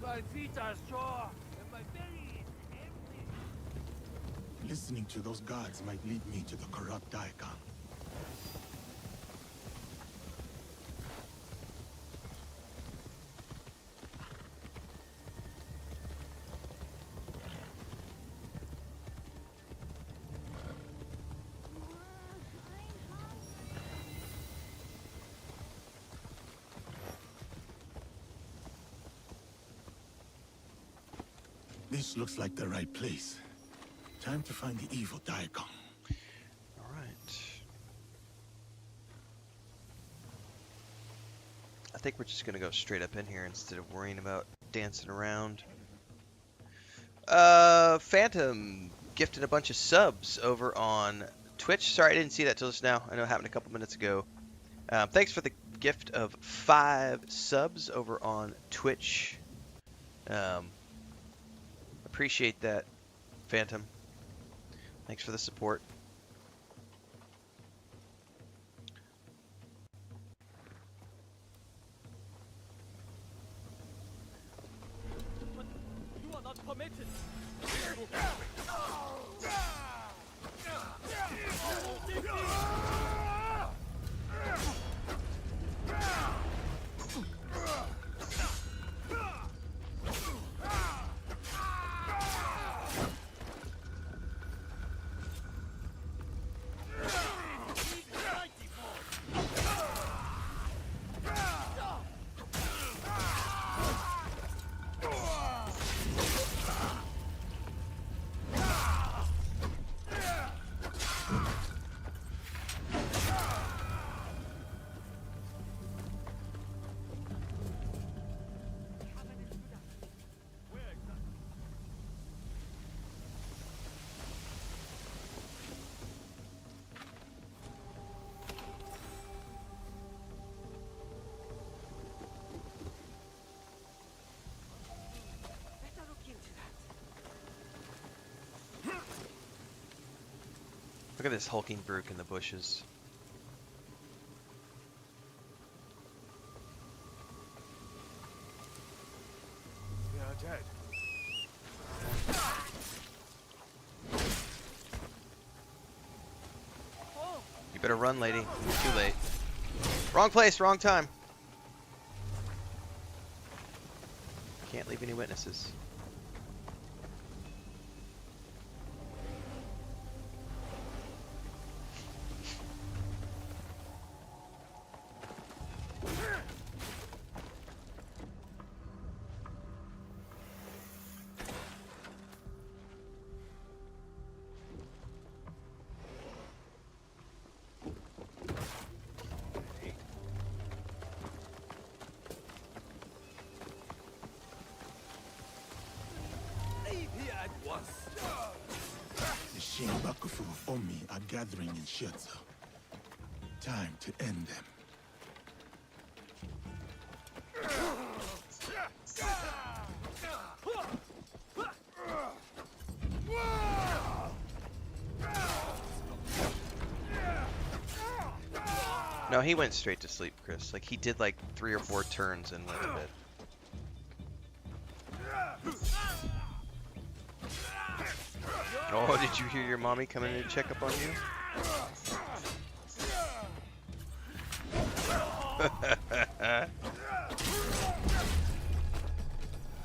My feet are sore, and my belly is empty. Listening to those guards might lead me to the corrupt Daikan. This looks like the right place. Time to find the evil Daikon. Alright. I think we're just gonna go straight up in here instead of worrying about dancing around. Phantom gifted a bunch of subs over on Twitch. Sorry, I didn't see that till just now. I know it happened a couple minutes ago. Thanks for the gift of 5 subs over on Twitch. Appreciate that, Phantom. Thanks for the support. You are not permitted. Look at this hulking brute in the bushes. They are dead. You better run, lady. It's too late. Wrong place, wrong time. Can't leave any witnesses. The Shinbakufu of Omi are gathering in Shiotsu. Time to end them. No, he went straight to sleep, Chris. Like, he did like 3 or 4 turns and went to bed. Oh, did you hear your mommy coming in to check up on you?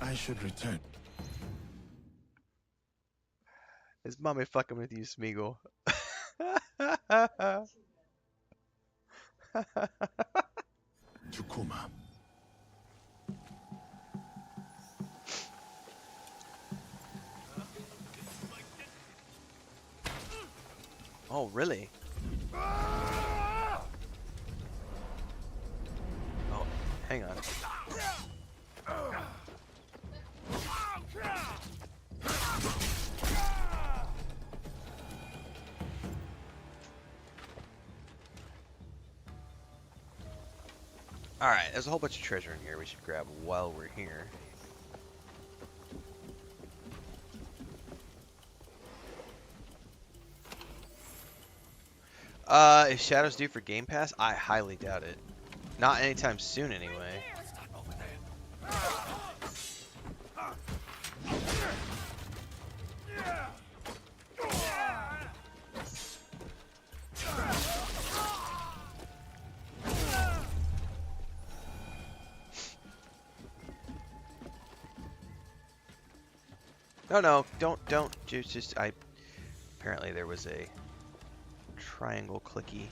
I should return. Is mommy fucking with you, Smeagol? Chukuma. Oh, really? Oh, hang on. Alright, there's a whole bunch of treasure in here we should grab while we're here. Is Shadows due for Game Pass? I highly doubt it. Not anytime soon, anyway. No, don't. Just, apparently there was a triangle clicky.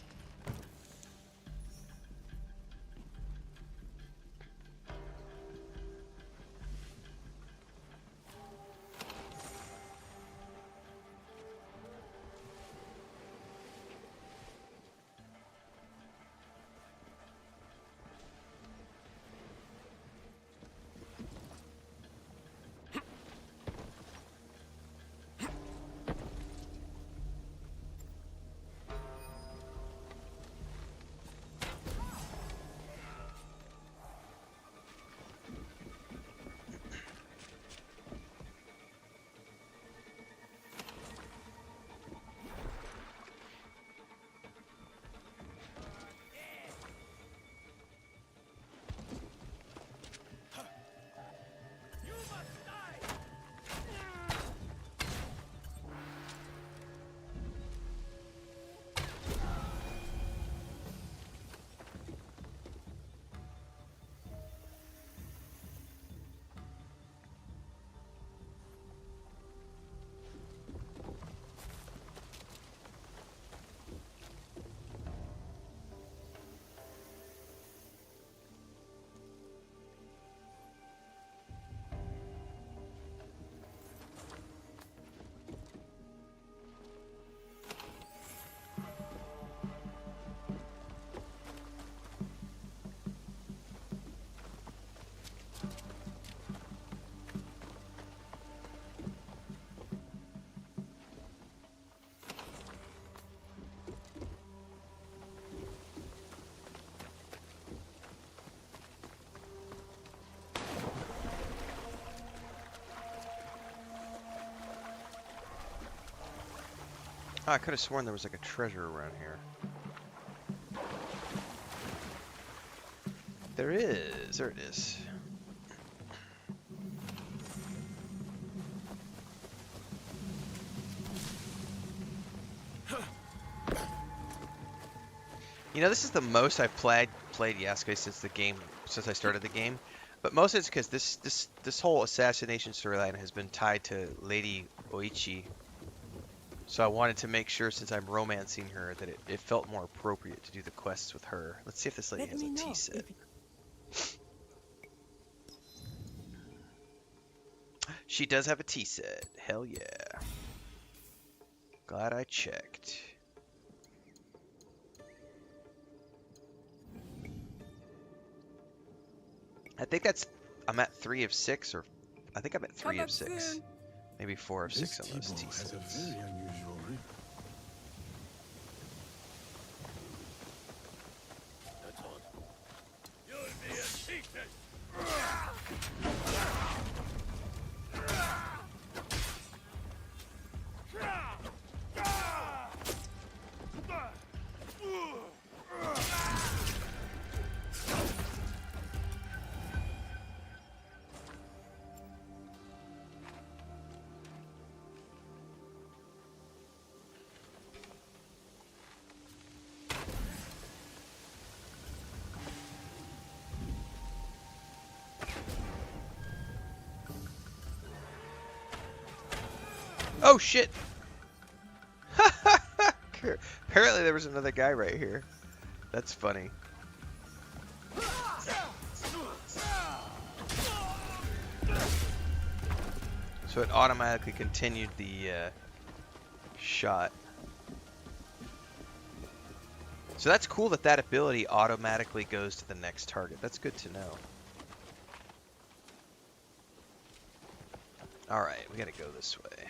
Oh, I could have sworn there was like a treasure around here. There is. There it is. You know, this is the most I've played Yasuke since I started the game. But most of it's because this whole assassination storyline has been tied to Lady Oichi. So I wanted to make sure, since I'm romancing her, that it felt more appropriate to do the quests with her. Let's see if this lady has a tea set. She does have a tea set. Hell yeah. Glad I checked. I think I'm at 3 of 6, or I think I'm at 3 of 6. Maybe 4 of 6 on those tea sets. Has a very unusual ring. That's odd. You'll be a secret. Oh shit! Apparently there was another guy right here. That's funny. So it automatically continued the shot. So that's cool that that ability automatically goes to the next target. That's good to know. Alright, we gotta go this way.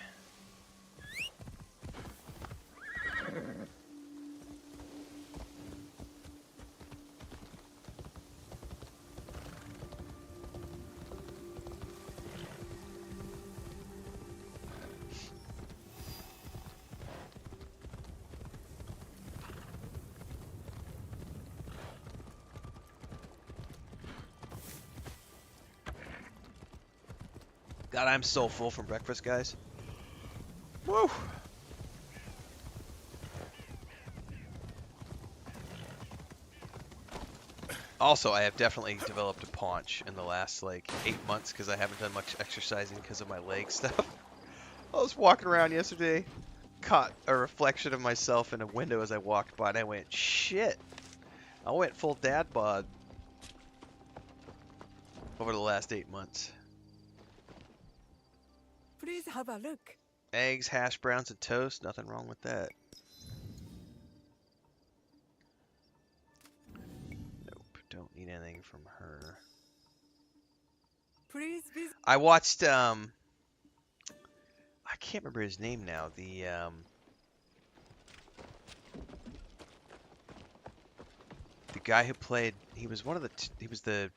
God, I'm so full from breakfast, guys. Woo! Also, I have definitely developed a paunch in the last, like, 8 months because I haven't done much exercising because of my leg stuff. I was walking around yesterday, caught a reflection of myself in a window as I walked by, and I went, shit! I went full dad bod over the last 8 months. Please have a look. Eggs, hash browns, and toast. Nothing wrong with that. Nope. Don't need anything from her. Please visit. I watched, I can't remember his name now. The guy who played, he was one of the, he was the,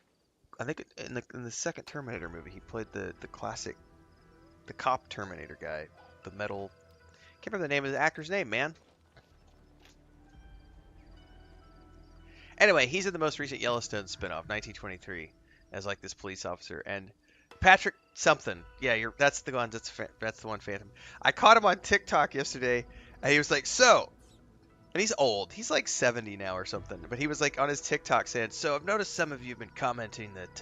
I think in the second Terminator movie, he played the classic, the cop Terminator guy, the metal, can't remember the name of the actor's name, man. Anyway, he's in the most recent Yellowstone spinoff, 1923, as like this police officer, and Patrick something, yeah, that's the one, that's the one, Phantom. I caught him on TikTok yesterday, and he was like, so, and he's old, he's like 70 now or something, but he was like on his TikTok saying, so I've noticed some of you have been commenting that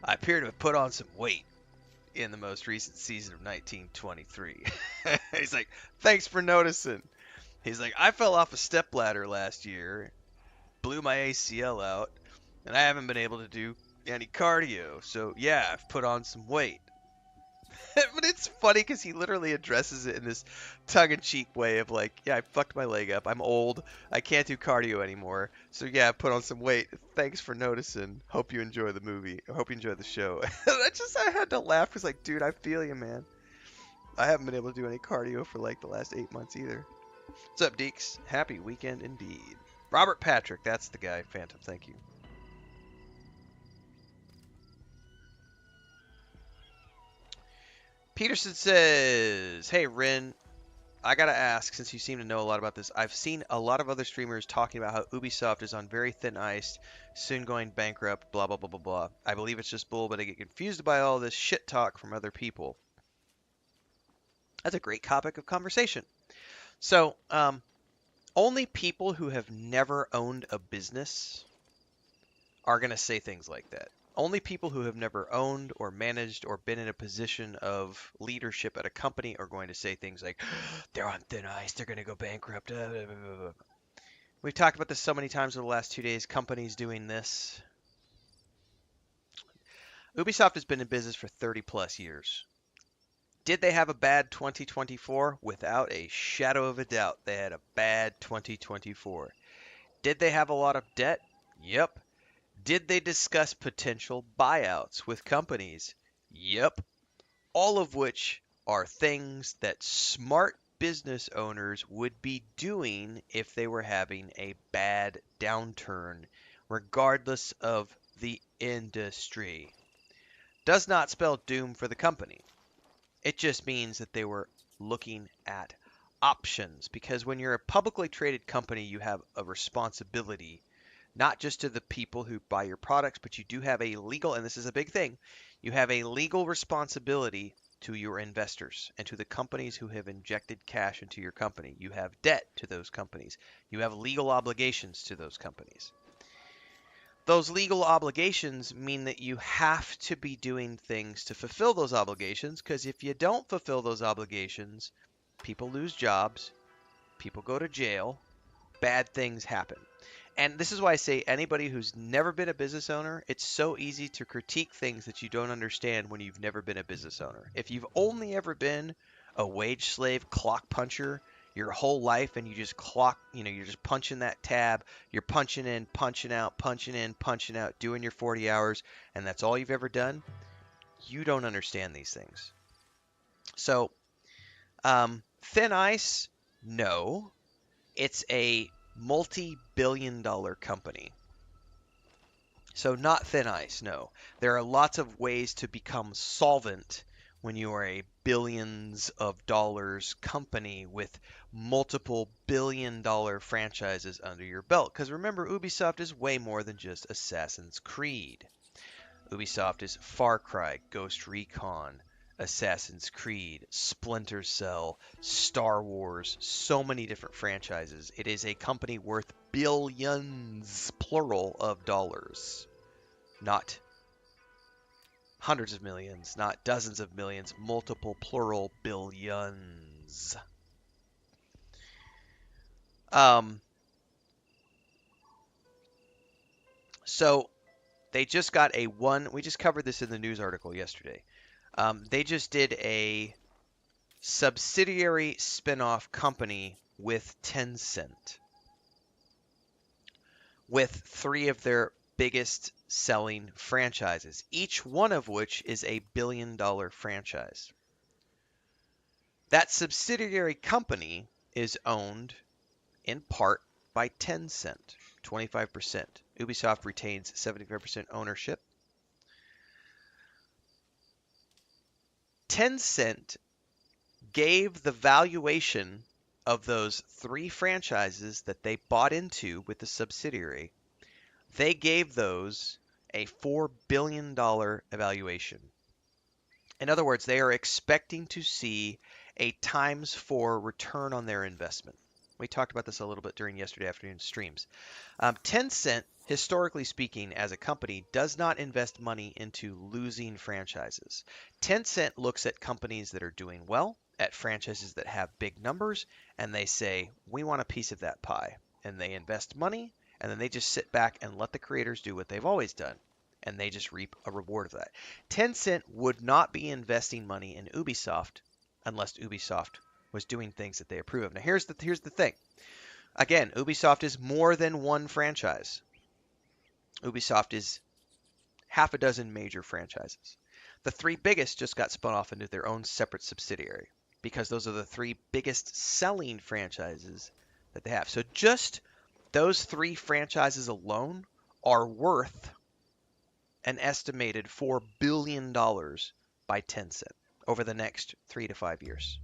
I appear to have put on some weight in the most recent season of 1923. He's like, thanks for noticing. He's like, I fell off a stepladder last year, blew my ACL out, and I haven't been able to do any cardio, so yeah, I've put on some weight. But it's funny because he literally addresses it in this tongue-in-cheek way of like, yeah, I fucked my leg up, I'm old, I can't do cardio anymore, so yeah, I put on some weight, thanks for noticing, hope you enjoy the movie, I hope you enjoy the show. I had to laugh because like, dude, I feel you, man. I haven't been able to do any cardio for like the last 8 months either. What's up, Deeks? Happy weekend indeed. Robert Patrick, that's the guy. Phantom, thank you. Peterson says, hey, Rin, I gotta ask, since you seem to know a lot about this, I've seen a lot of other streamers talking about how Ubisoft is on very thin ice, soon going bankrupt, blah, blah, blah, blah, blah. I believe it's just bull, but I get confused by all this shit talk from other people. That's a great topic of conversation. So, only people who have never owned a business are going to say things like that. Only people who have never owned or managed or been in a position of leadership at a company are going to say things like, they're on thin ice, they're going to go bankrupt. We've talked about this so many times over the last 2 days, companies doing this. Ubisoft has been in business for 30 plus years. Did they have a bad 2024? Without a shadow of a doubt, they had a bad 2024. Did they have a lot of debt? Yep. Did they discuss potential buyouts with companies? Yep. All of which are things that smart business owners would be doing if they were having a bad downturn, regardless of the industry. Does not spell doom for the company. It just means that they were looking at options, because when you're a publicly traded company, you have a responsibility, not just to the people who buy your products, but you do have a legal, and this is a big thing, you have a legal responsibility to your investors and to the companies who have injected cash into your company. You have debt to those companies. You have legal obligations to those companies. Those legal obligations mean that you have to be doing things to fulfill those obligations, because if you don't fulfill those obligations, people lose jobs, people go to jail, bad things happen. And this is why I say anybody who's never been a business owner, it's so easy to critique things that you don't understand when you've never been a business owner. If you've only ever been a wage slave clock puncher your whole life and you just clock, you're just punching that tab, you're punching in, punching out, punching in, punching out, doing your 40 hours, and that's all you've ever done, you don't understand these things. So, thin ice, no. It's a multi-billion-dollar company. So not thin ice, no. There are lots of ways to become solvent when you are a billions of dollars company with multiple billion-dollar franchises under your belt. Because remember, Ubisoft is way more than just Assassin's Creed. Ubisoft is Far Cry, Ghost Recon, Assassin's Creed, Splinter Cell, Star Wars, so many different franchises. It is a company worth billions, plural, of dollars. Not hundreds of millions, not dozens of millions, multiple, plural, billions. So they just got we just covered this in the news article yesterday. They just did a subsidiary spin-off company with Tencent, with 3 of their biggest selling franchises, each one of which is a billion-dollar franchise. That subsidiary company is owned in part by Tencent, 25%. Ubisoft retains 75% ownership. Tencent gave the valuation of those 3 franchises that they bought into with the subsidiary, they gave those a $4 billion evaluation. In other words, they are expecting to see a ×4 return on their investment. We talked about this a little bit during yesterday afternoon streams. Tencent, historically speaking, as a company, does not invest money into losing franchises. Tencent looks at companies that are doing well, at franchises that have big numbers, and they say, we want a piece of that pie. And they invest money, and then they just sit back and let the creators do what they've always done. And they just reap a reward of that. Tencent would not be investing money in Ubisoft unless Ubisoft was doing things that they approve of. Now, here's the thing. Again, Ubisoft is more than one franchise. Ubisoft is half a dozen major franchises. The 3 biggest just got spun off into their own separate subsidiary because those are the 3 biggest selling franchises that they have. So just those 3 franchises alone are worth an estimated $4 billion by Tencent over the next 3 to 5 years.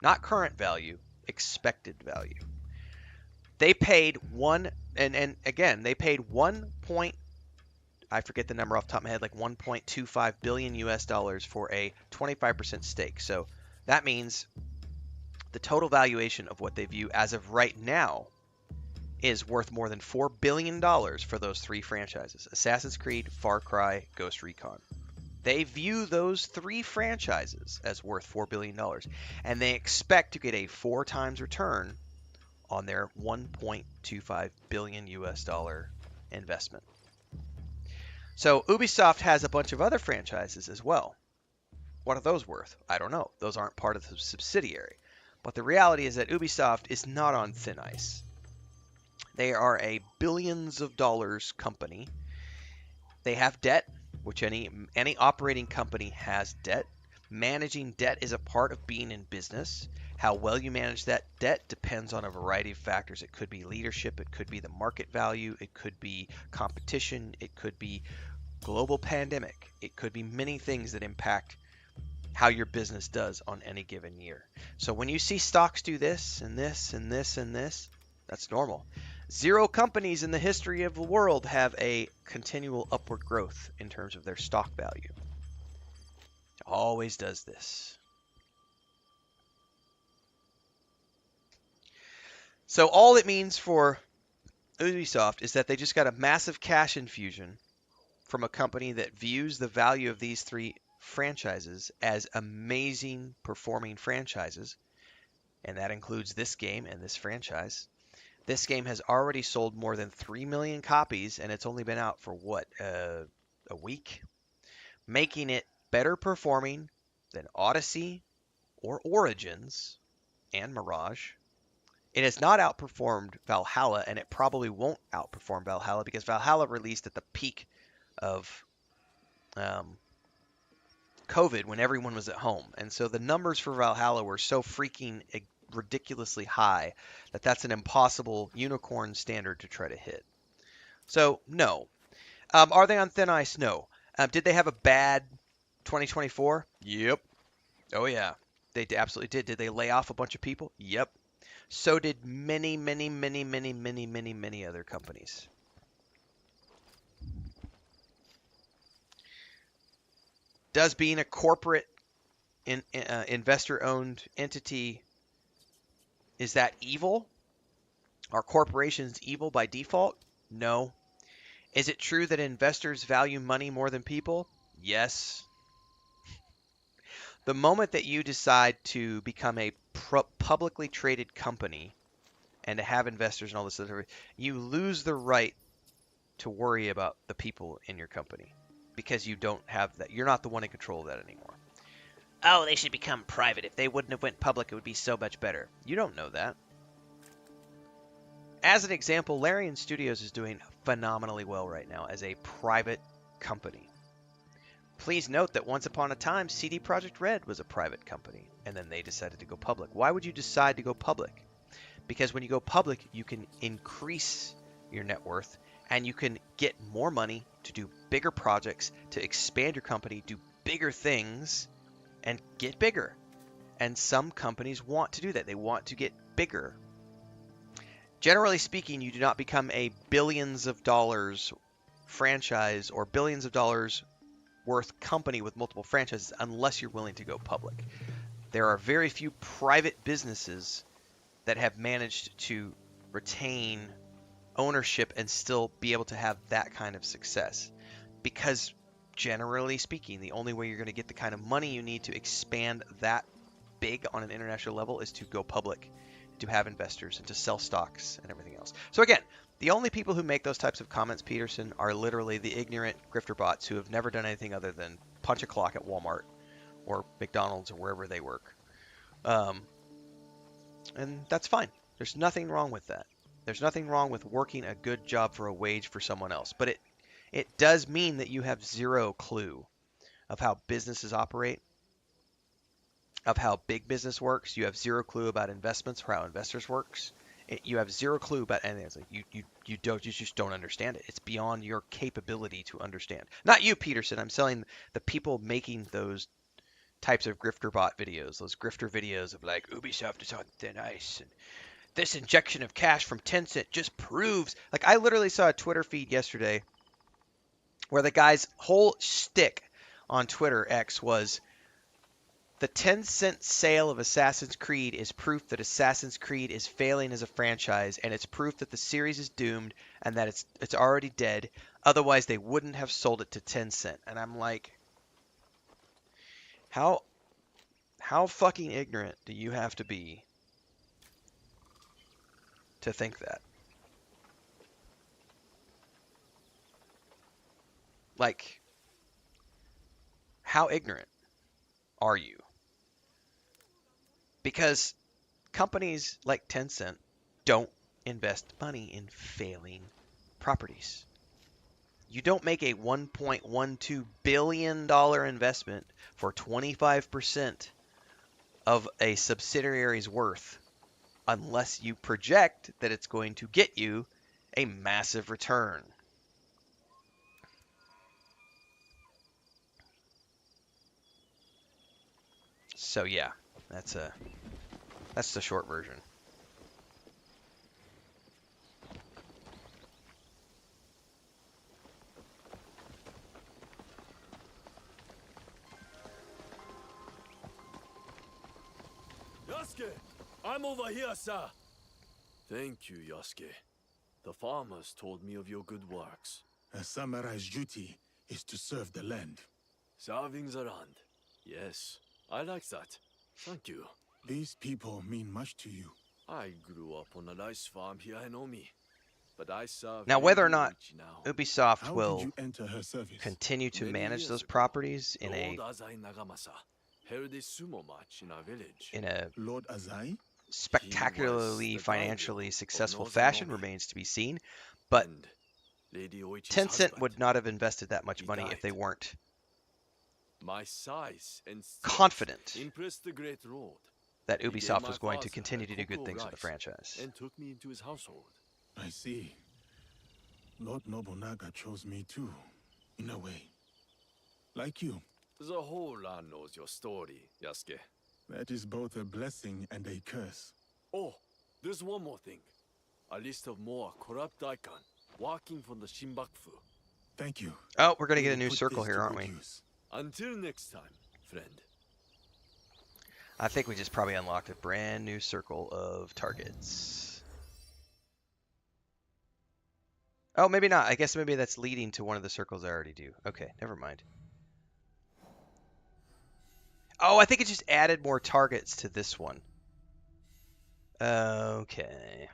Not current value, expected value. They paid they paid I forget the number off the top of my head, like $1.25 billion US for a 25% stake. So that means the total valuation of what they view as of right now is worth more than $4 billion for those 3 franchises: Assassin's Creed, Far Cry, Ghost Recon. They view those 3 franchises as worth $4 billion, and they expect to get a 4 times return on their $1.25 billion US investment. So Ubisoft has a bunch of other franchises as well. What are those worth? I don't know. Those aren't part of the subsidiary. But the reality is that Ubisoft is not on thin ice. They are a billions of dollars company. They have debt, which any operating company has debt. Managing debt is a part of being in business. How well you manage that debt depends on a variety of factors. It could be leadership, it could be the market value, it could be competition, it could be global pandemic, it could be many things that impact how your business does on any given year. So when you see stocks do this and this and this and this, that's normal. 0 companies in the history of the world have a continual upward growth in terms of their stock value. It always does this. So all it means for Ubisoft is that they just got a massive cash infusion from a company that views the value of these 3 franchises as amazing performing franchises. and that includes this game and this franchise. This game has already sold more than 3 million copies, and it's only been out for what, a week? Making it better performing than Odyssey or Origins and Mirage. It has not outperformed Valhalla, and it probably won't outperform Valhalla because Valhalla released at the peak of COVID when everyone was at home. And so the numbers for Valhalla were so freaking ridiculously high that that's an impossible unicorn standard to try to hit. So, no. Are they on thin ice? No. Did they have a bad 2024? Yep. Oh, yeah. They absolutely did. Did they lay off a bunch of people? Yep. So did many, many, many, many, many, many, many other companies. Does being a corporate investor-owned entity, is that evil? Are corporations evil by default? No. Is it true that investors value money more than people? Yes. The moment that you decide to become a publicly traded company and to have investors and all this stuff, you lose the right to worry about the people in your company because you don't have that. You're not the one in control of that anymore. Oh, they should become private. If they wouldn't have went public, it would be so much better. You don't know that. As an example, Larian Studios is doing phenomenally well right now as a private company. Please note that once upon a time, CD Projekt Red was a private company, and then they decided to go public. Why would you decide to go public? Because when you go public, you can increase your net worth, and you can get more money to do bigger projects, to expand your company, do bigger things, and get bigger. And some companies want to do that. They want to get bigger. Generally speaking, you do not become a billions of dollars franchise or billions of dollars worth company with multiple franchises unless you're willing to go public. There are very few private businesses that have managed to retain ownership and still be able to have that kind of success. Because generally speaking, the only way you're going to get the kind of money you need to expand that big on an international level is to go public, to have investors, and to sell stocks and everything else. So again, the only people who make those types of comments, Peterson, are literally the ignorant grifter bots who have never done anything other than punch a clock at Walmart or McDonald's or wherever they work. And that's fine. There's nothing wrong with that. There's nothing wrong with working a good job for a wage for someone else. But it does mean that you have zero clue of how businesses operate, of how big business works. You have zero clue about investments or how investors works. You have zero clue about anything. It's like you just don't understand it. It's beyond your capability to understand. Not you, Peterson. I'm selling the people making those types of grifter bot videos, those grifter videos of like Ubisoft is on thin ice and this injection of cash from Tencent just proves. Like I literally saw a Twitter feed yesterday where the guy's whole shtick on Twitter X was the 10-cent sale of Assassin's Creed is proof that Assassin's Creed is failing as a franchise, and it's proof that the series is doomed and that it's already dead. Otherwise, they wouldn't have sold it to 10 cent. And I'm like, how fucking ignorant do you have to be to think that? Like, how ignorant are you? Because companies like Tencent don't invest money in failing properties. You don't make a $1.12 billion investment for 25% of a subsidiary's worth unless you project that it's going to get you a massive return. So yeah, that's the short version. Yasuke, I'm over here, sir. Thank you, Yasuke. The farmers told me of your good works. A samurai's duty is to serve the land. Serving the land. Yes, I like that. Thank you. These people mean much to you. I grew up on a rice farm here in Omi, but I serve Now, whether or Lady not Oichi now. Ubisoft How did will you enter her service? continue to Many manage years those ago, properties in a Lord Azai Nagamasa held a sumo match in our village. Lord Azai? spectacularly the financially Dāimō successful of Northern fashion Omi. remains to be seen, but And Lady Oichi's Tencent husband, would not have invested that much he money if they died. weren't My size and strength confident impressed the great lord. that He gave Ubisoft my was going to father continue to do good cocoa things with the rice franchise. and took me into his household. I see. Lord Nobunaga chose me too, in a way. Like you. The whole land knows your story, Yasuke. That is both a blessing and a curse. Oh, there's one more thing. A list of more corrupt daikon working for the Shinbakufu. Thank you. Oh, we're going to We get a will new put circle this here, to aren't good we? use. Until next time, friend. I think we just probably unlocked a brand new circle of targets. Oh, maybe not. I guess maybe that's leading to one of the circles I already do. Okay, never mind. Oh, I think it just added more targets to this one. Okay.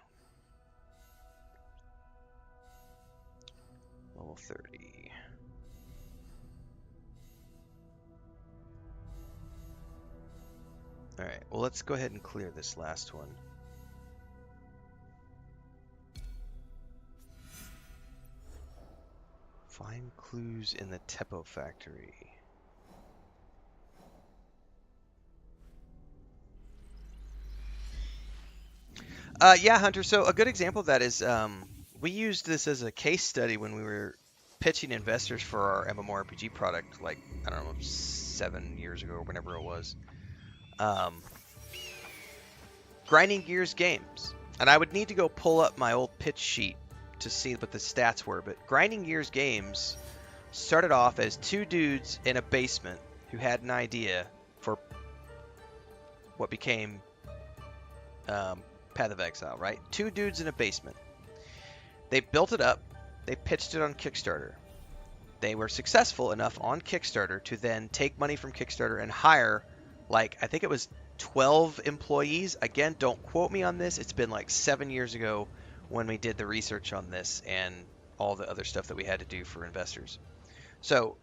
Level 30. Alright, well let's go ahead and clear this last one. Find clues in the Teppo factory. Yeah, Hunter, so a good example of that is we used this as a case study when we were pitching investors for our MMORPG product, like, I don't know, 7 years ago or whenever it was. Grinding Gears Games. And I would need to go pull up my old pitch sheet to see what the stats were, but Grinding Gears Games started off as two dudes in a basement who had an idea for what became Path of Exile, right? Two dudes in a basement. They built it up. They pitched it on Kickstarter. They were successful enough on Kickstarter to then take money from Kickstarter and hire, like, I think it was 12 employees. Again, don't quote me on this. It's been like 7 years ago when we did the research on this and all the other stuff that we had to do for investors. So,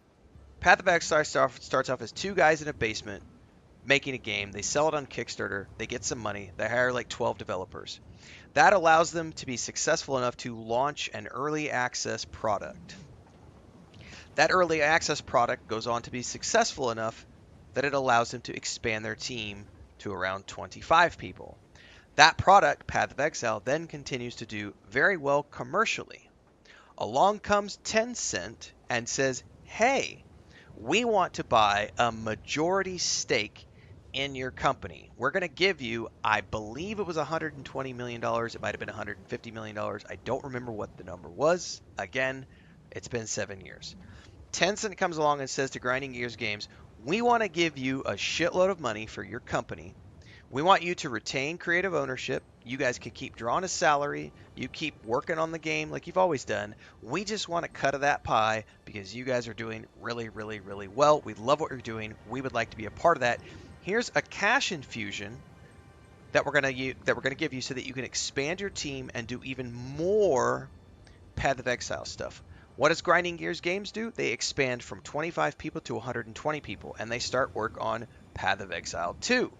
Path of Exile starts off as two guys in a basement making a game. They sell it on Kickstarter. They get some money. They hire like 12 developers. That allows them to be successful enough to launch an early access product. That early access product goes on to be successful enough that it allows them to expand their team to around 25 people. That product, Path of Exile, then continues to do very well commercially. Along comes Tencent and says, hey, we want to buy a majority stake in your company. We're going to give you, I believe it was $120 million. It might have been $150 million. I don't remember what the number was. Again, it's been 7 years. Tencent comes along and says to Grinding Gears Games, we want to give you a shitload of money for your company. We want you to retain creative ownership. You guys can keep drawing a salary. You keep working on the game like you've always done. We just want a cut of that pie because you guys are doing really, really, really well. We love what you're doing. We would like to be a part of that. Here's a cash infusion that we're gonna give you so that you can expand your team and do even more Path of Exile stuff. What does Grinding Gears Games do? They expand from 25 people to 120 people, and they start work on Path of Exile 2.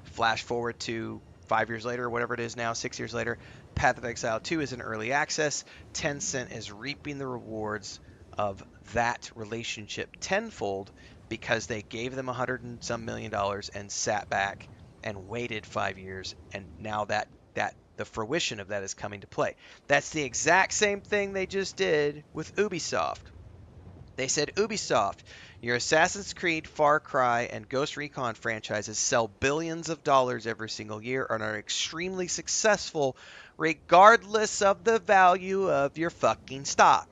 Flash forward to 5 years later, or whatever it is now, 6 years later, Path of Exile 2 is in early access. Tencent is reaping the rewards of that relationship tenfold because they gave them $100 and some million and sat back and waited 5 years, and now that the fruition of that is coming to play. That's the exact same thing they just did with Ubisoft. They said, Ubisoft, your Assassin's Creed, Far Cry, and Ghost Recon franchises sell billions of dollars every single year and are extremely successful regardless of the value of your fucking stock.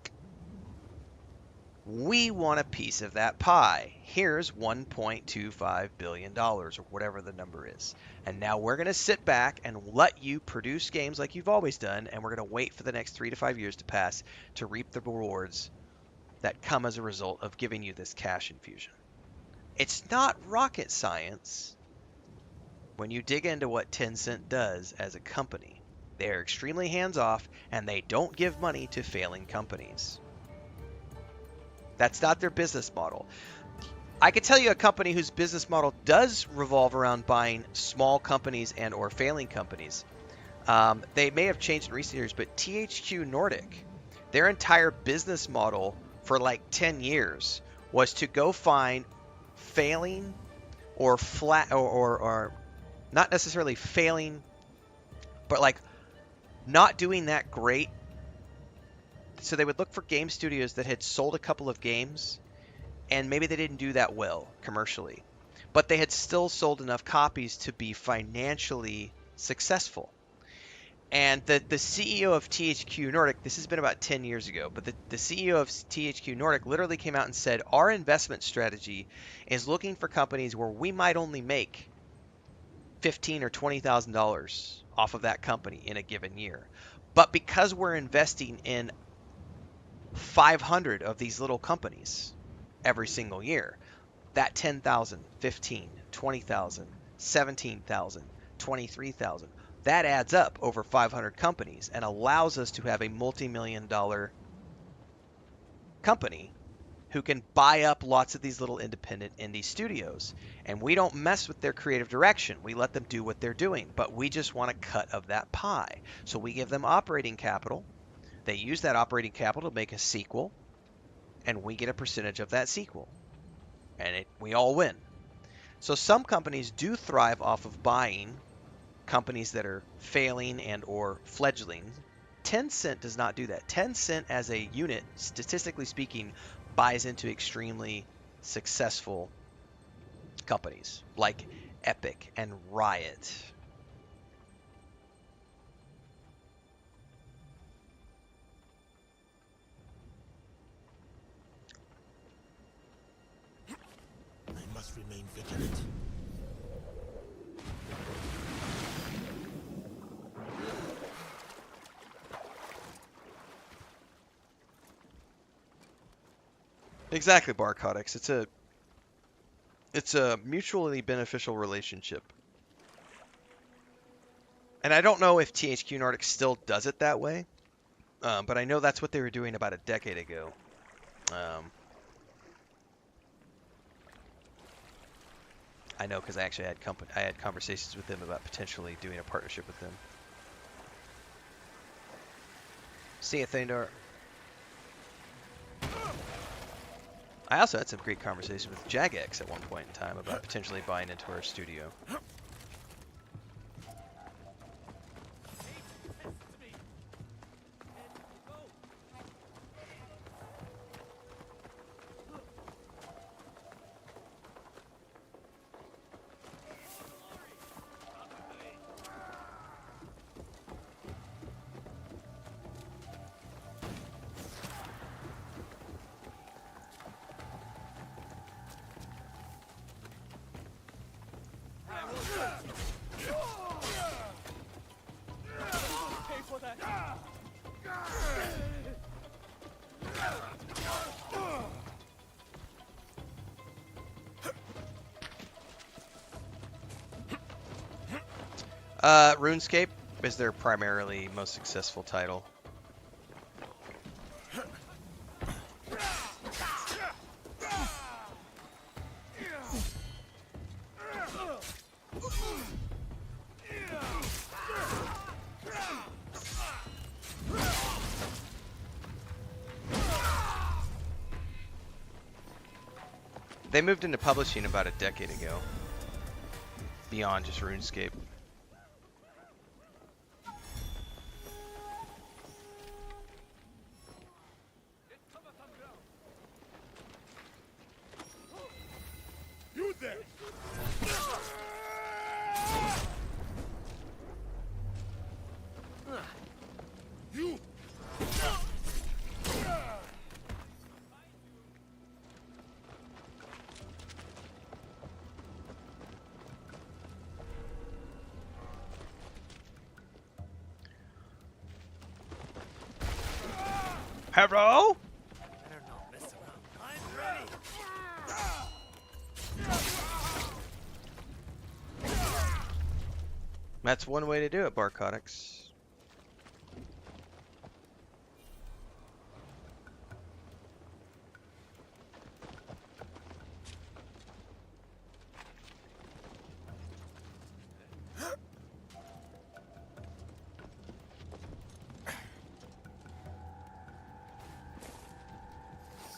We want a piece of that pie. Here's $1.25 billion, or whatever the number is. And now we're going to sit back and let you produce games like you've always done, and we're going to wait for the next 3 to 5 years to pass to reap the rewards that come as a result of giving you this cash infusion. It's not rocket science. when you dig into what Tencent does as a company, they are extremely hands-off and they don't give money to failing companies. That's not their business model. I could tell you a company whose business model does revolve around buying small companies and or failing companies. They may have changed in recent years, but THQ Nordic, their entire business model for like 10 years was to go find failing or flat or not necessarily failing, but like not doing that great. So they would look for game studios that had sold a couple of games and maybe they didn't do that well commercially, but they had still sold enough copies to be financially successful. And the CEO of THQ Nordic, this has been about 10 years ago, but the CEO of THQ Nordic literally came out and said, our investment strategy is looking for companies where we might only make $15,000 or $20,000 off of that company in a given year. But because we're investing in 500 of these little companies every single year, that 10,000, 15, 20,000, 17,000, 23,000, that adds up over 500 companies and allows us to have a multi-million-dollar company who can buy up lots of these little independent indie studios. And we don't mess with their creative direction. We let them do what they're doing, but we just want a cut of that pie. So we give them operating capital. They use that operating capital to make a sequel, and we get a percentage of that sequel. And we all win. So some companies do thrive off of buying companies that are failing and or fledgling. Tencent does not do that. Tencent as a unit, statistically speaking, buys into extremely successful companies like Epic and Riot. I must remain vigilant. Exactly, Barcodex. It's a mutually beneficial relationship. And I don't know if THQ Nordic still does it that way, but I know that's what they were doing about a decade ago. I know because I actually had conversations with them about potentially doing a partnership with them. See you, Thandor. I also had some great conversations with Jagex at one point in time about potentially buying into our studio. RuneScape is their primarily most successful title. They moved into publishing about a decade ago, beyond just RuneScape. You there! You! Hello? Better not mess around. I'm ready. That's one way to do it, Barcotics.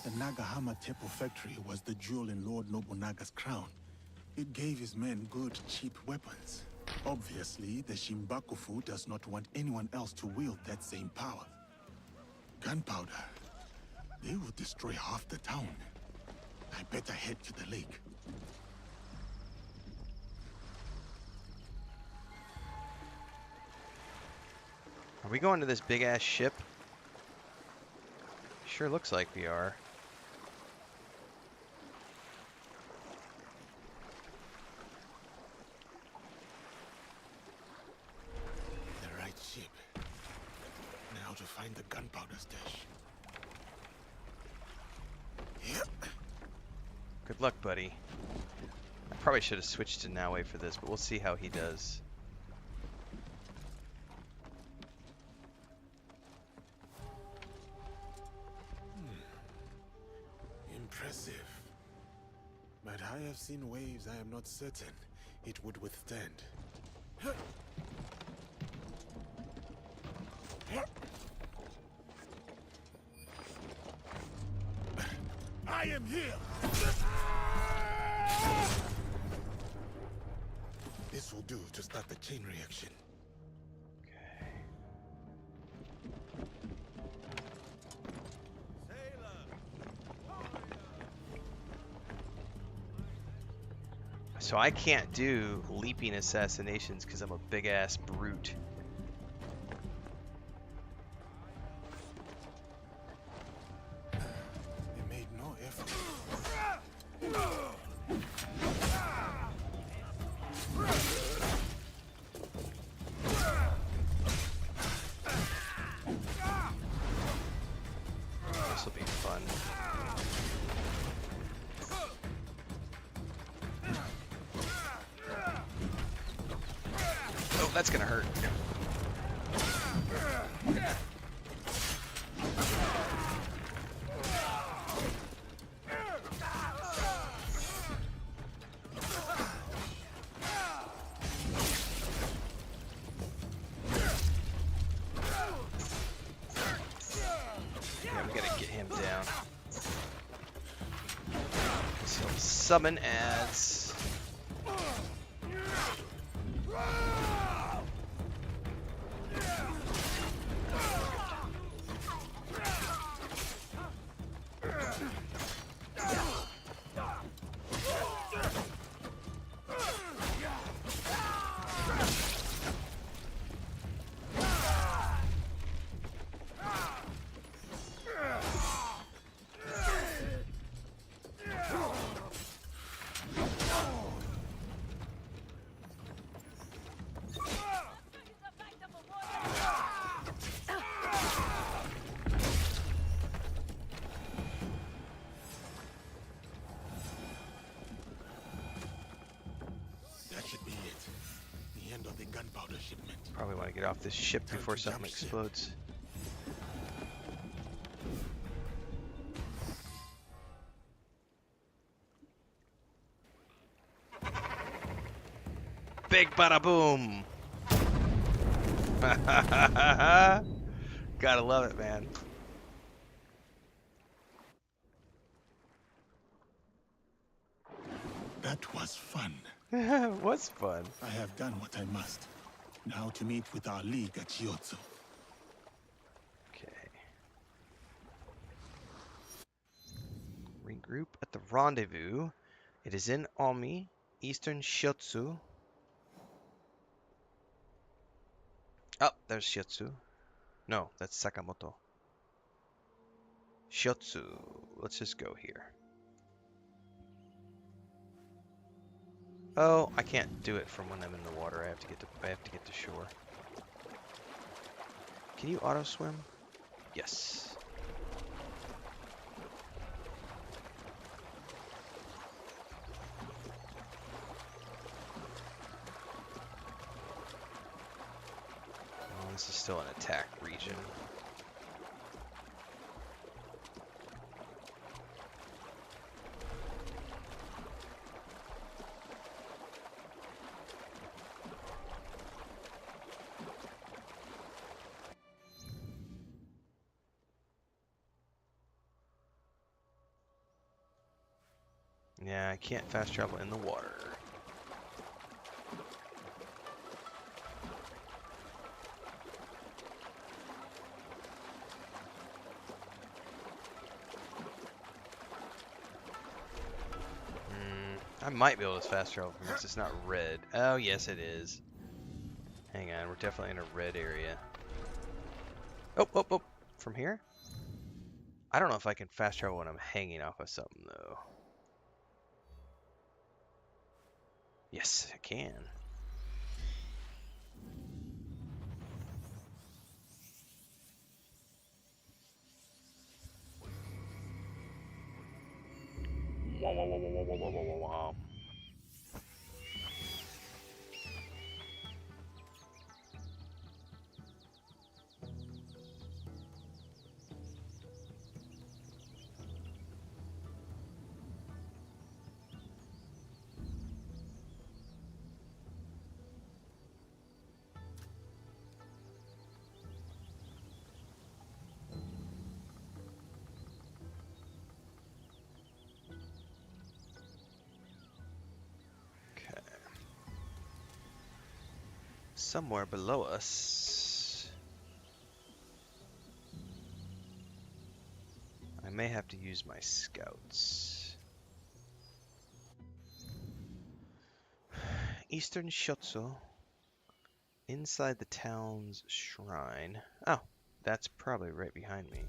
The Nagahama Temple factory was the jewel in Lord Nobunaga's crown. It gave his men good, cheap weapons. Obviously, the Shimbakufu does not want anyone else to wield that same power. Gunpowder. They will destroy half the town. I better head to the lake. Are we going to this big-ass ship? Sure looks like we are. The right ship. Now to find the gunpowder stash. Yep. Good luck, buddy. I probably should have switched to Naue for this, but we'll see how he does. Impressive. But I have seen waves I am not certain it would withstand. I am here! This will do to start the chain reaction. So I can't do leaping assassinations because I'm a big-ass brute. They made no effort. This will be fun. Oh, that's gonna hurt. Yeah, we gotta get him down. So summon ads. That should be it. The end of the gunpowder shipment. Probably want to get off this ship before something explodes. Big bada boom! Gotta love it, man. That was fun. What's fun? I have done what I must. Now to meet with our league at Chiyozu. Okay. Regroup at the rendezvous. It is in Omi, Eastern Shiotsu. Oh, there's Shiotsu. No, that's Sakamoto. Shiotsu. Let's just go here. Oh, I can't do it from when I'm in the water. I have to get to shore. Can you auto swim? Yes. still an attack region. Yeah, I can't fast travel in the water. I might be able to fast travel from this. It's not red. Oh, yes, it is. Hang on, we're definitely in a red area. Oh, oh, oh. From here? I don't know if I can fast travel when I'm hanging off of something, though. Yes, I can. Wow, wow, wow, wow, wow, wow, wow, wow. Somewhere below us, I may have to use my scouts. Eastern Shotsu, inside the town's shrine. Oh, that's probably right behind me.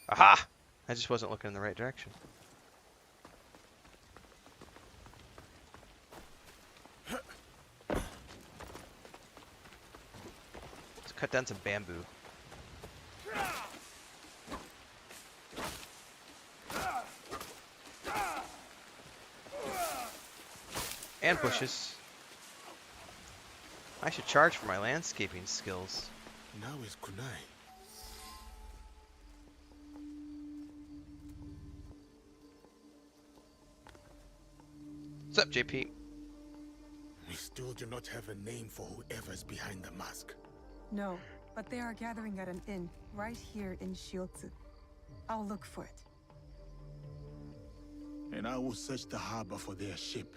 Aha! I just wasn't looking in the right direction. Let's cut down some bamboo. And bushes. I should charge for my landscaping skills. Now is Kunai. What's up, JP? We still do not have a name for whoever's behind the mask. No, but they are gathering at an inn right here in Shiotsu. I'll look for it. And I will search the harbor for their ship,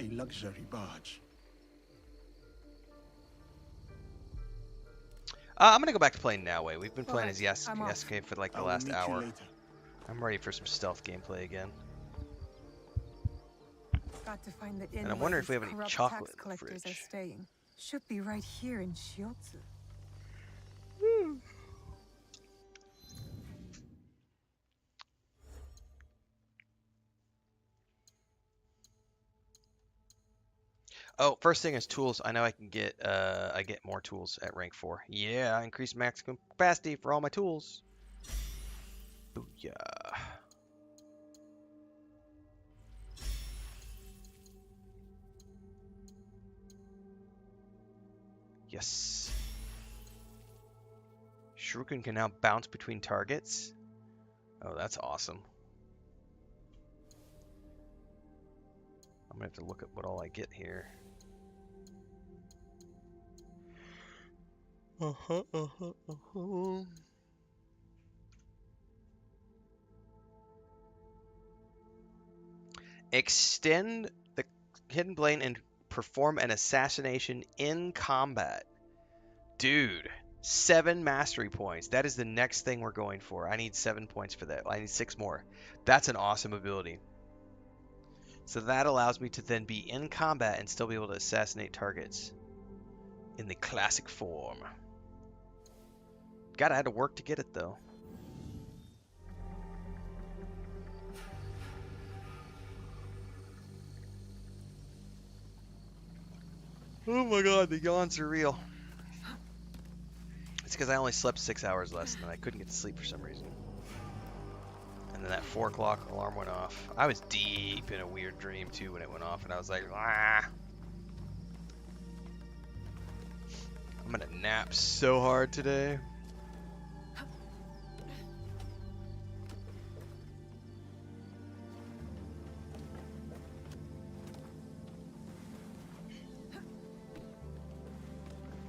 a luxury barge. I'm gonna go back to playing Naue. We've been playing Alright, as I'm off. Yasuke for like I the will last meet you hour. later. I'm ready for some stealth gameplay again. Got to find the inn And I'm where wondering if we these have any corrupt chocolate tax in the collectors are fridge. staying. Should be right here in Shiotsu. Oh, first thing is tools. I know I can get I get more tools at rank 4. Yeah, increase maximum capacity for all my tools. Booyah. Yes. Shuriken can now bounce between targets. Oh, that's awesome. I'm gonna have to look at what all I get here. Extend the hidden blade and perform an assassination in combat. Dude, 7 mastery points. That is the next thing we're going for. I need 7 points for that. I need 6 more. That's an awesome ability. So that allows me to then be in combat and still be able to assassinate targets in the classic form. God, I had to work to get it though. Oh my god, the yawns are real. It's because I only slept 6 hours less and I couldn't get to sleep for some reason. And then that 4 o'clock alarm went off. I was deep in a weird dream too when it went off and I was like, ah. gonna nap so hard today.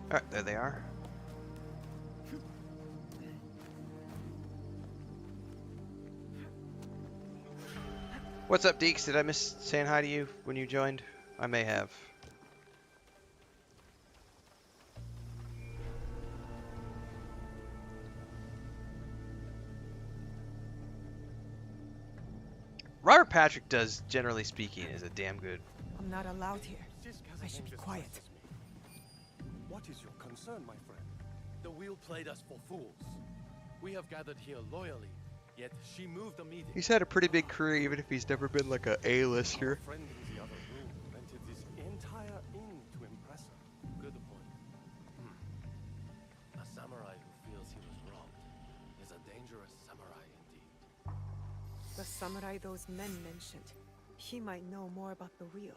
Alright, there they are. What's up, Deeks? Did I miss saying hi to you when you joined? I may have. Robert Patrick does, generally speaking, is a damn good. I'm not allowed here. I should be quiet. What is your concern, my friend? The wheel played us for fools. We have gathered here loyally, yet she moved a meeting. He's had a pretty big career, even if he's never been like a A-lister. Our friend in the other room rented this entire inn to impress her. Good point. A samurai who feels he was wronged is a dangerous samurai indeed. The samurai those men mentioned. He might know more about the wheel.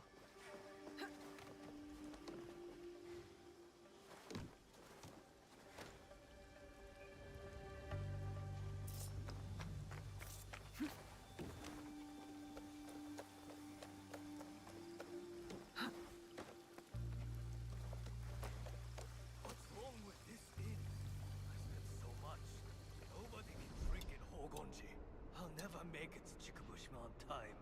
I'll never make it to Chikubushima on time.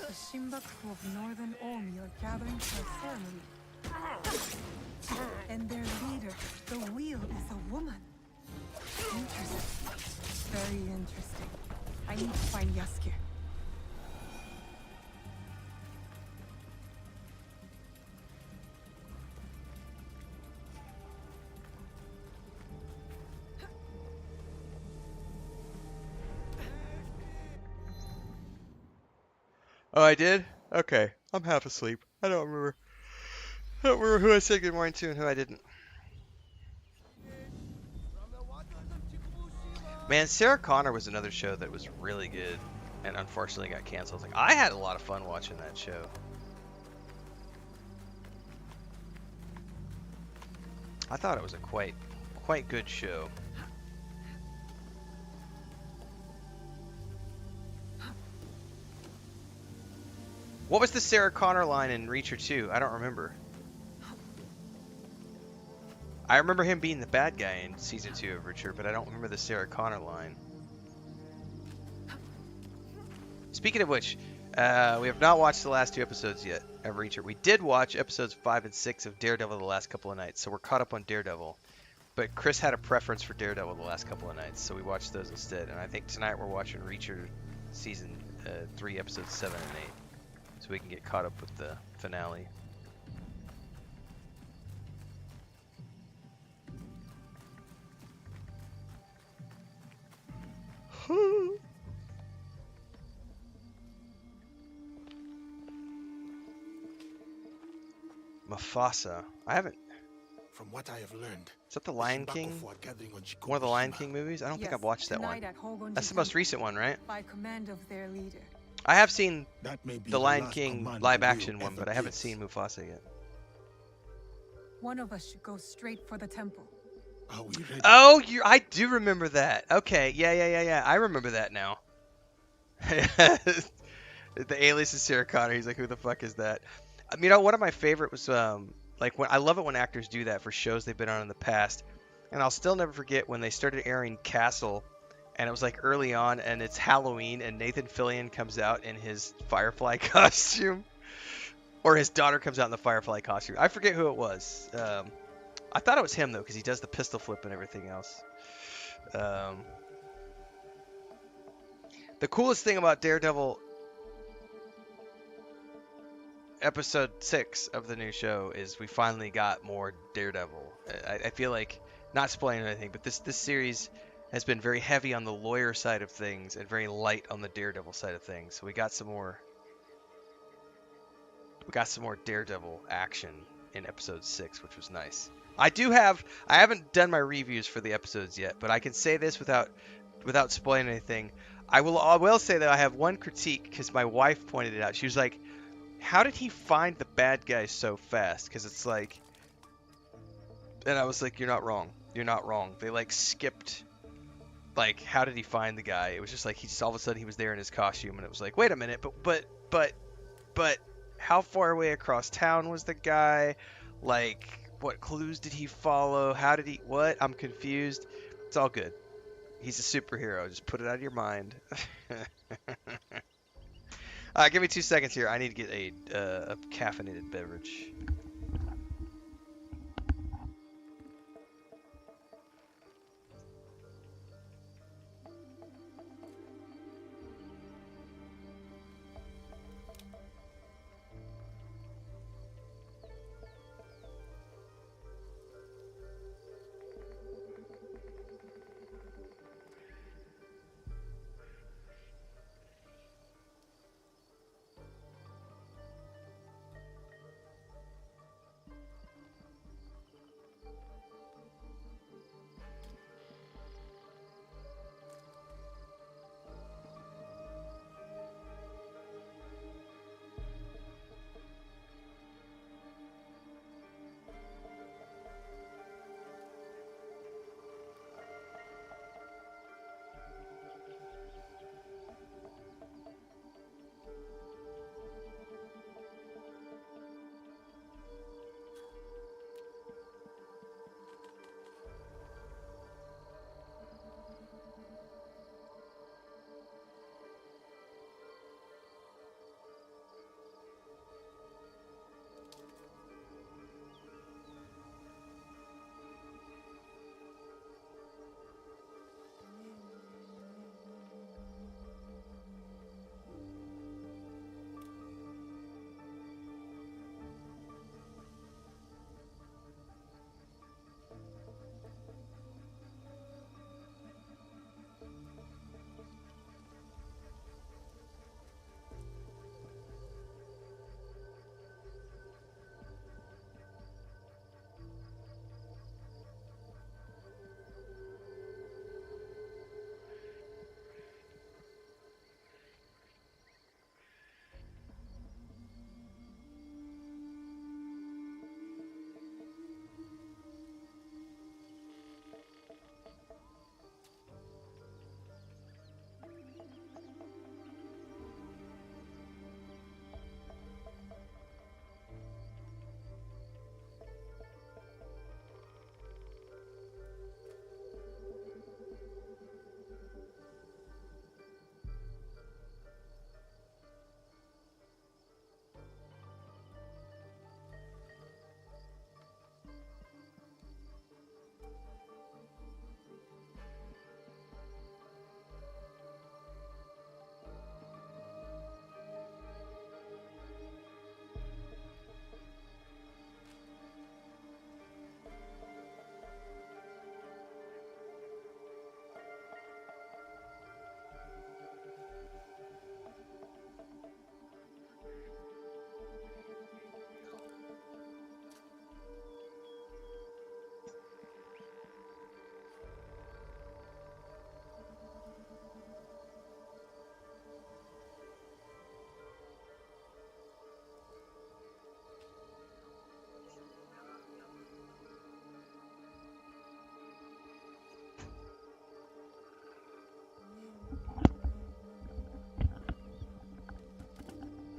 The Shinbaku of Northern Omi are gathering for a ceremony. And their leader, the wheel, is a woman. Interesting. Very interesting. I need to find Yasuke. Oh, I did? Okay. I'm half asleep. I don't remember. I don't remember who I said good morning to and who I didn't. Man, Sarah Connor was another show that was really good and unfortunately got canceled. Like, I had a lot of fun watching that show. I thought it was a quite good show. What was the Sarah Connor line in Reacher 2? I don't remember. I remember him being the bad guy in season 2 of Reacher, but I don't remember the Sarah Connor line. Speaking of which, we have not watched the last 2 episodes yet of Reacher. We did watch episodes 5 and 6 of Daredevil the last couple of nights, so we're caught up on Daredevil. But Chris had a preference for Daredevil the last couple of nights, so we watched those instead. And I think tonight we're watching Reacher season 3, episodes 7 and 8. So we can get caught up with the finale. Mufasa. I haven't. From what I have learned, Is that the Lion King? One of the Lion King movies? I don't think I've watched that one. That's the most recent one, right? By command of their leader. I have seen the Lion last King command live the wheel action one, ever but I haven't gives. seen Mufasa yet. One of us should go straight for the temple. Are we ready? Oh, I do remember that. Okay, yeah. I remember that now. The alias is Sarah Connor. He's like, who the fuck is that? You know, one of my favorite was like when I love it when actors do that for shows they've been on in the past, and I'll still never forget when they started airing Castle, and it was like early on, and it's Halloween, and Nathan Fillion comes out in his Firefly costume, or his daughter comes out in the Firefly costume. I forget who it was. I thought it was him though, because he does the pistol flip and everything else. The coolest thing about Daredevil episode 6 of the new show is we finally got more Daredevil. I feel like, not spoiling anything, but this series has been very heavy on the lawyer side of things and very light on the daredevil side of things. So we got some more daredevil action in episode 6, which was nice. I haven't done my reviews for the episodes yet, but I can say this without spoiling anything. I will say that I have one critique because my wife pointed it out. She was like, "How did he find the bad guys so fast?" Because it's like, and I was like, "You're not wrong. You're not wrong. They like skipped. Like, how did he find the guy? It was just like he just all of a sudden he was there in his costume, and it was like, wait a minute, but how far away across town was the guy? Like, what clues did he follow? How did he? What? I'm confused. It's all good. He's a superhero. Just put it out of your mind." Give me 2 seconds here. I need to get a caffeinated beverage.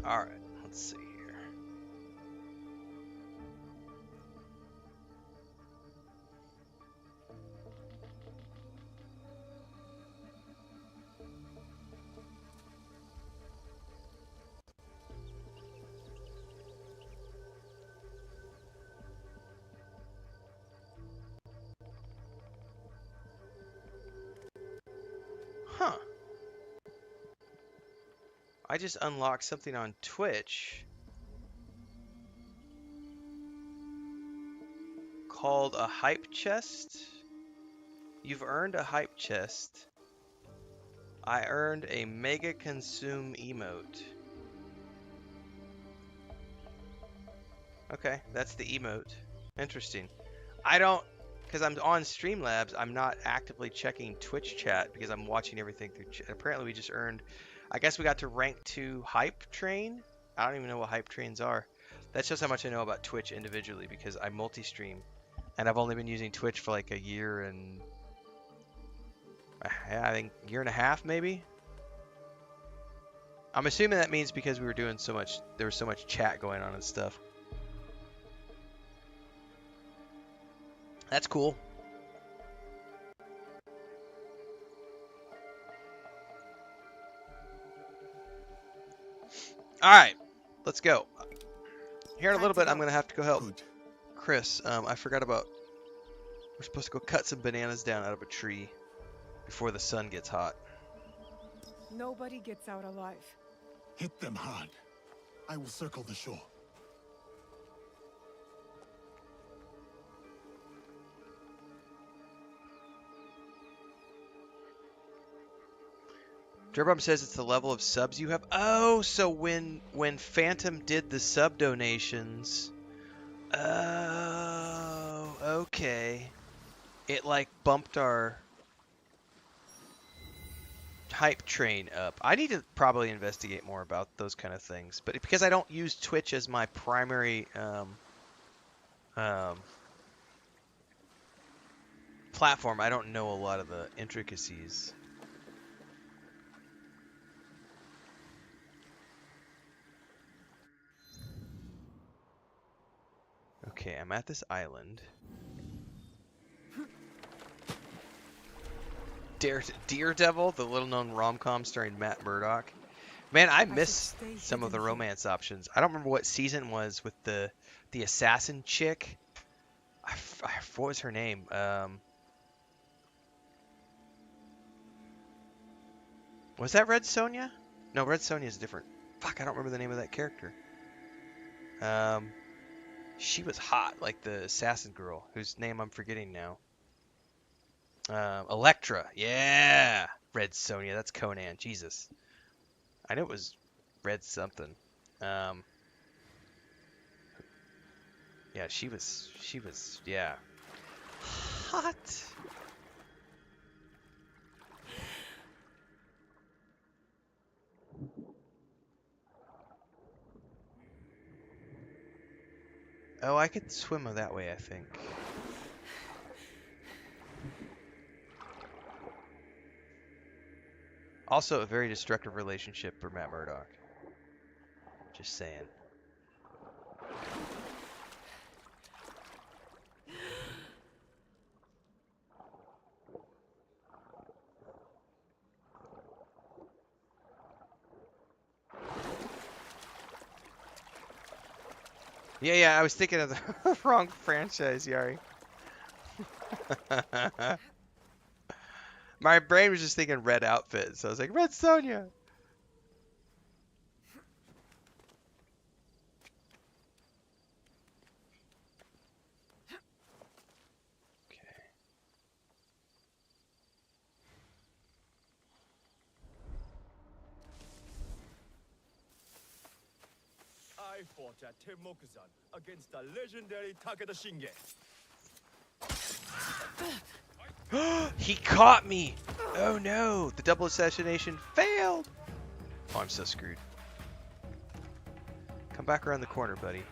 All right, let's see here. Huh. I just unlocked something on Twitch called a hype chest. You've earned a hype chest. I earned a mega consume emote. Okay, that's the emote. Interesting. I don't, because I'm on Streamlabs, I'm not actively checking Twitch chat because I'm watching everything through chat. Apparently we just earned, I guess we got to rank 2 hype train. I don't even know what hype trains are. That's just how much I know about Twitch individually because I multi-stream. And I've only been using Twitch for like a year and, I think, year and a half maybe. I'm assuming that means because we were doing so much, there was so much chat going on and stuff. That's cool. Alright, let's go. Here in a little bit, I'm going to have to go help Chris. I forgot about, we're supposed to go cut some bananas down out of a tree before the sun gets hot. Nobody gets out alive. Hit them hard. I will circle the shore. Durbum says it's the level of subs you have. Oh, so when Phantom did the sub donations, oh, okay, it like bumped our hype train up. I need to probably investigate more about those kind of things, but because I don't use Twitch as my primary platform, I don't know a lot of the intricacies. Okay, I'm at this island. Daredevil, the little-known rom-com starring Matt Murdock. Man, I miss some of the romance options. I don't remember what season was with the assassin chick. What was her name? Was that Red Sonja? No, Red Sonja is different. Fuck, I don't remember the name of that character. She was hot, like the assassin girl, whose name I'm forgetting now. Electra, yeah! Red Sonja, that's Conan, Jesus. I knew it was Red something. Yeah, she was, yeah. Hot! Oh, I could swim that way, I think. Also, a very destructive relationship for Matt Murdock. Just saying. Yeah, I was thinking of the wrong franchise, Yari. My brain was just thinking red outfit, so I was like, Red Sonja! I fought at Tenmoku-san against the legendary Takeda Shinge. He caught me! Oh no! The double assassination failed! Oh, I'm so screwed. Come back around the corner, buddy.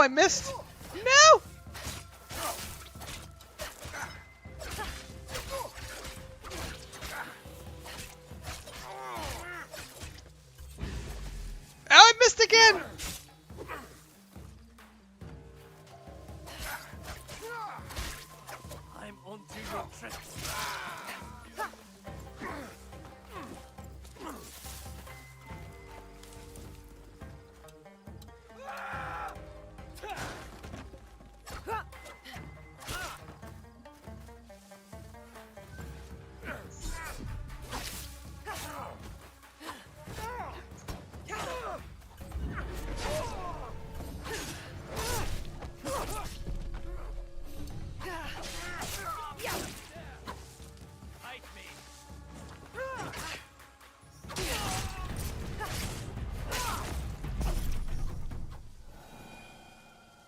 I missed! No! Oh, I missed again! I'm onto your tricks.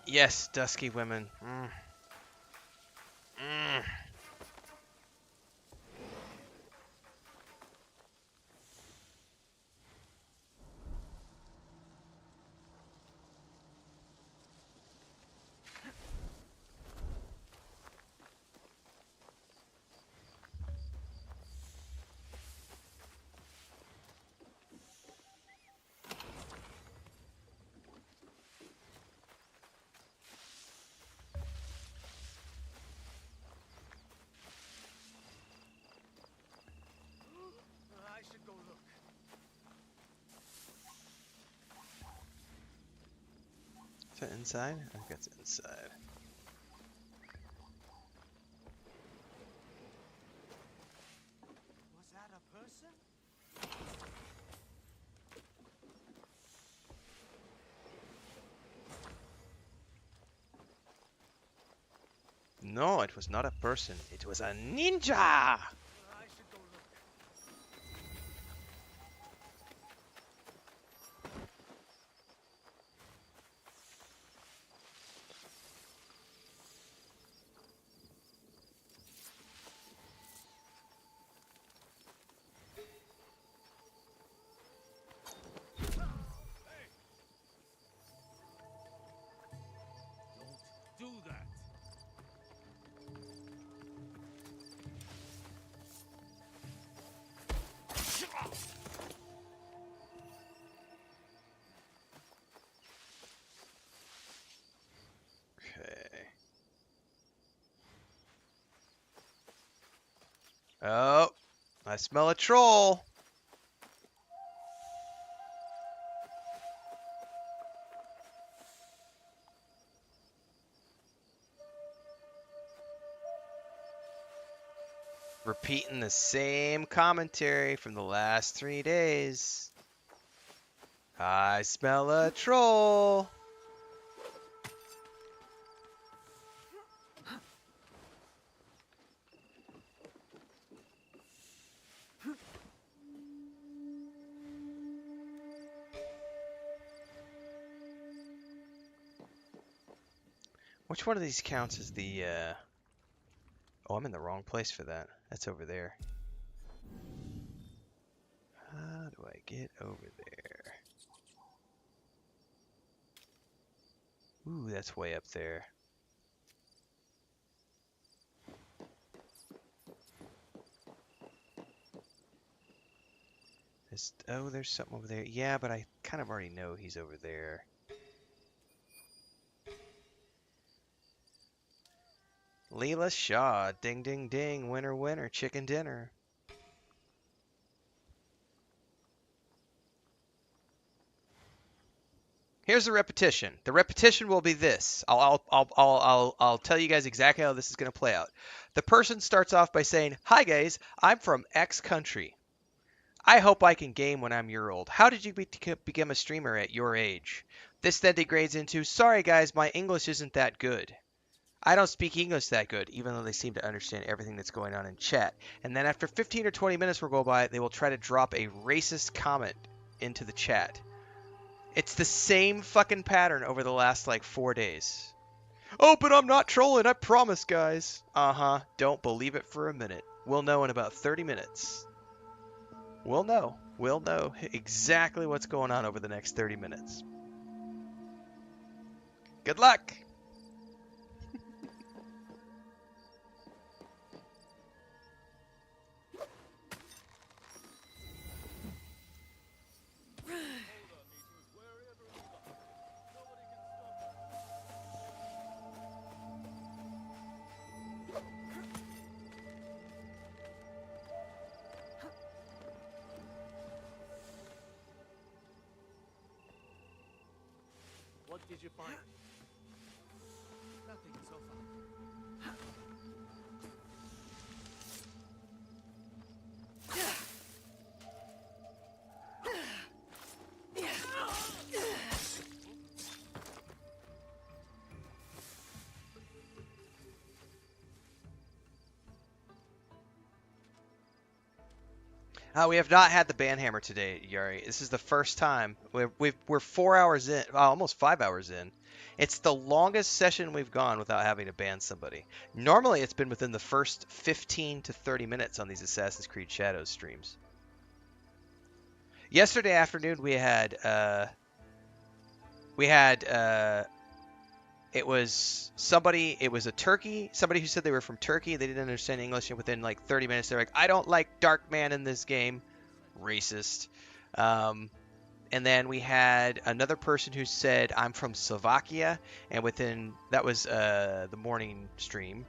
Yes, dusky women. Mm. Mm. I should go look. Is that inside? I think that's inside. Was that a person? No, it was not a person. It was a ninja! I should go look. Don't do that. Okay. Oh, I smell a troll. Repeating the same commentary from the last 3 days. I smell a troll. Which one of these counts as the, Oh, I'm in the wrong place for that. That's over there. How do I get over there? Ooh, that's way up there. Oh, there's something over there. Yeah, but I kind of already know he's over there. Leela Shaw, ding ding ding, winner winner, chicken dinner. Here's the repetition. The repetition will be this. I'll tell you guys exactly how this is going to play out. The person starts off by saying, "Hi guys, I'm from X country. I hope I can game when I'm your old. How did you become a streamer at your age?" This then degrades into, "Sorry guys, my English isn't that good. I don't speak English that good," even though they seem to understand everything that's going on in chat. And then after 15 or 20 minutes will go by, they will try to drop a racist comment into the chat. It's the same fucking pattern over the last, like, 4 days. "Oh, but I'm not trolling, I promise, guys." Uh-huh. Don't believe it for a minute. We'll know in about 30 minutes. We'll know. We'll know exactly what's going on over the next 30 minutes. Good luck. What did you find? Nothing so far. We have not had the banhammer today, Yuri. This is the first time. We're 4 hours in, almost 5 hours in. It's the longest session we've gone without having to ban somebody. Normally, it's been within the first 15 to 30 minutes on these Assassin's Creed Shadows streams. Yesterday afternoon, it was somebody, it was a Turkey, somebody who said they were from Turkey. They didn't understand English, and within like 30 minutes, they're like, I don't like Dark Man in this game. Racist. And then we had another person who said, I'm from Slovakia, and that was the morning stream,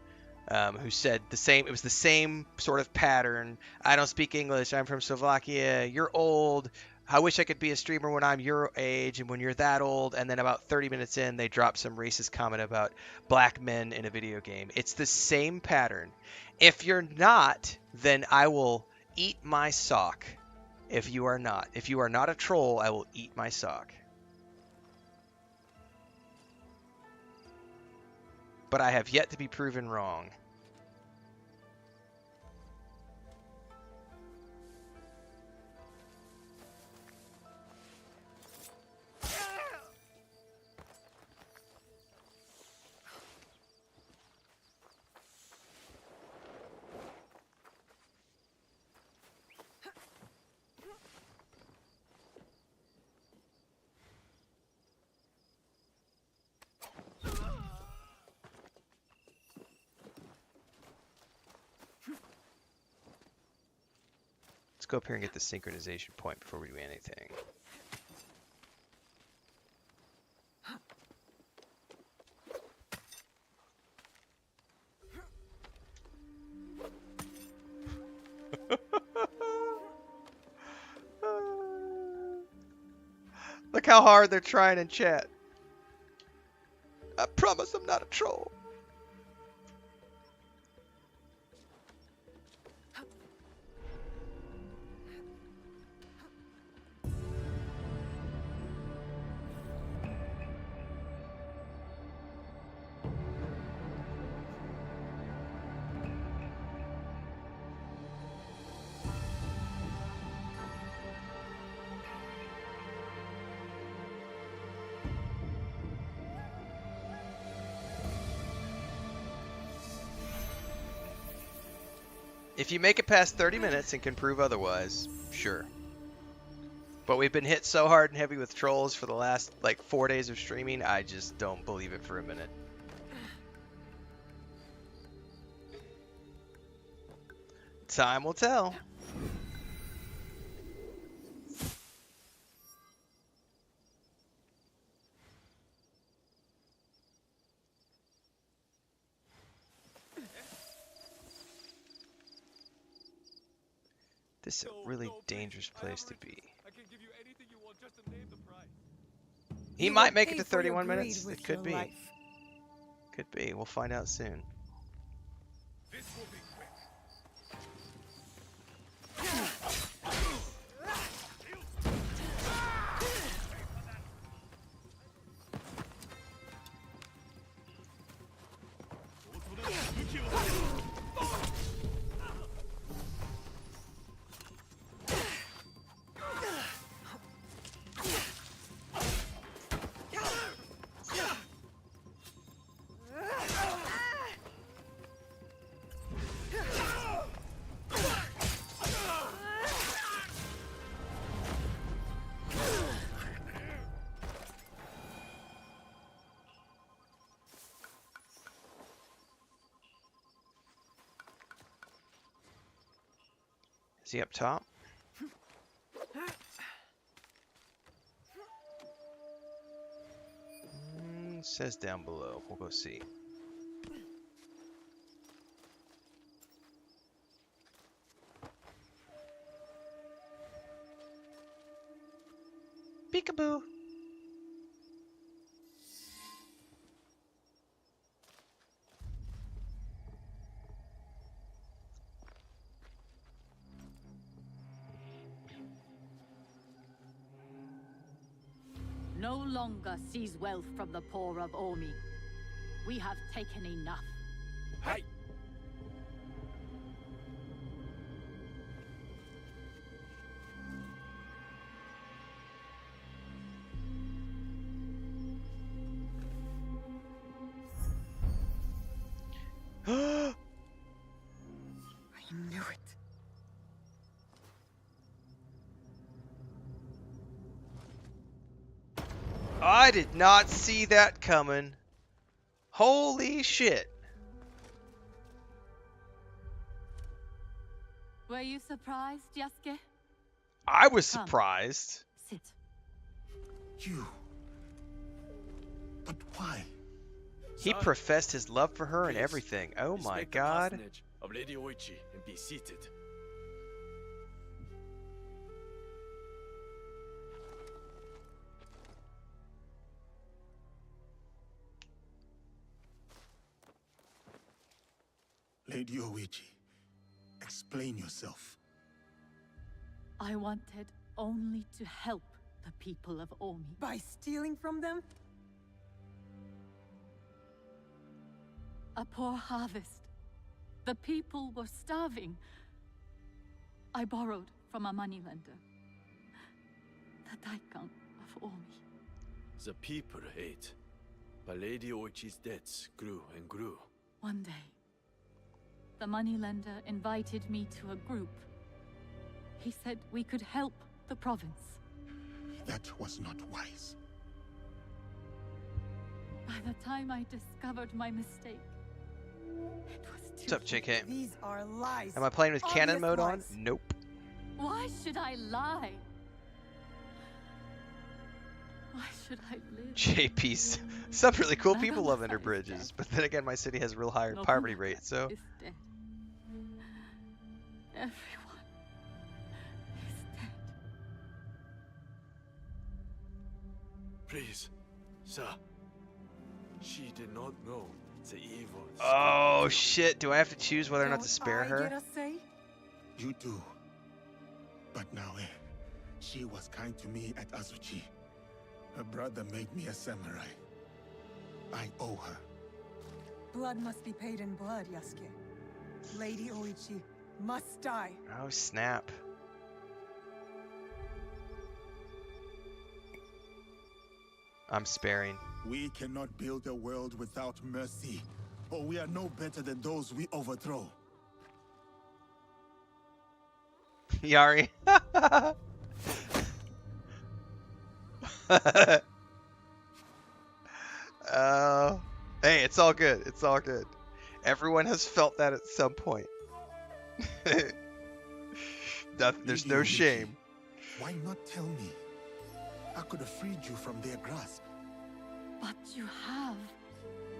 who said the same, it was the same sort of pattern. I don't speak English, I'm from Slovakia, you're old, I wish I could be a streamer when I'm your age and when you're that old. And then about 30 minutes in, they drop some racist comment about black men in a video game. It's the same pattern. If you're not, then I will eat my sock. If you are not a troll, I will eat my sock. But I have yet to be proven wrong. Let's go up here and get the synchronization point before we do anything. Look how hard they're trying in chat. I promise I'm not a troll. If you make it past 30 minutes and can prove otherwise, sure. But we've been hit so hard and heavy with trolls for the last, like, 4 days of streaming, I just don't believe it for a minute. Time will tell. This is a really dangerous place to be. He might make it to 31 minutes. It could be. Could be. We'll find out soon. Is he up top? Says down below. We'll go see. Peekaboo. No longer seize wealth from the poor of Omi. We have taken enough. Hey! I knew it. I did not see that coming. Holy shit. Were you surprised, Yasuke? I was Come. surprised. Sit. You. But why? He Son, professed his love for her and please, everything. Oh my respect the god. patronage of Lady Oichi and be seated. Lady Oichi, explain yourself. I wanted only to help the people of Omi. By stealing from them? A poor harvest. The people were starving. I borrowed from a moneylender. The Daikon of Omi. The people ate, but Lady Oichi's debts grew and grew. One day, the moneylender invited me to a group. He said we could help the province. That was not wise. By the time I discovered my mistake, it was What's too up, JK? These are lies. Am I playing with cannon Obvious mode on? lies. Nope. Why should I lie? Why should I live? JP's. Some really cool people Nagamasa live under is bridges, dead. but then again, my city has real high Nobunaga poverty rate, so. is dead. Everyone is dead. Please, sir. She did not know the evil. Oh shit, do I have to choose whether or not to Don't spare I her? get a say? You do. But now, she was kind to me at Azuchi. Her brother made me a samurai. I owe her. Blood must be paid in blood, Yasuke. Lady Oichi must die. Oh snap. I'm sparing. We cannot build a world without mercy, or we are no better than those we overthrow. Yari. Hey, it's all good. It's all good. Everyone has felt that at some point. There's no shame. Why not tell me? I could have freed you from their grasp. But you have.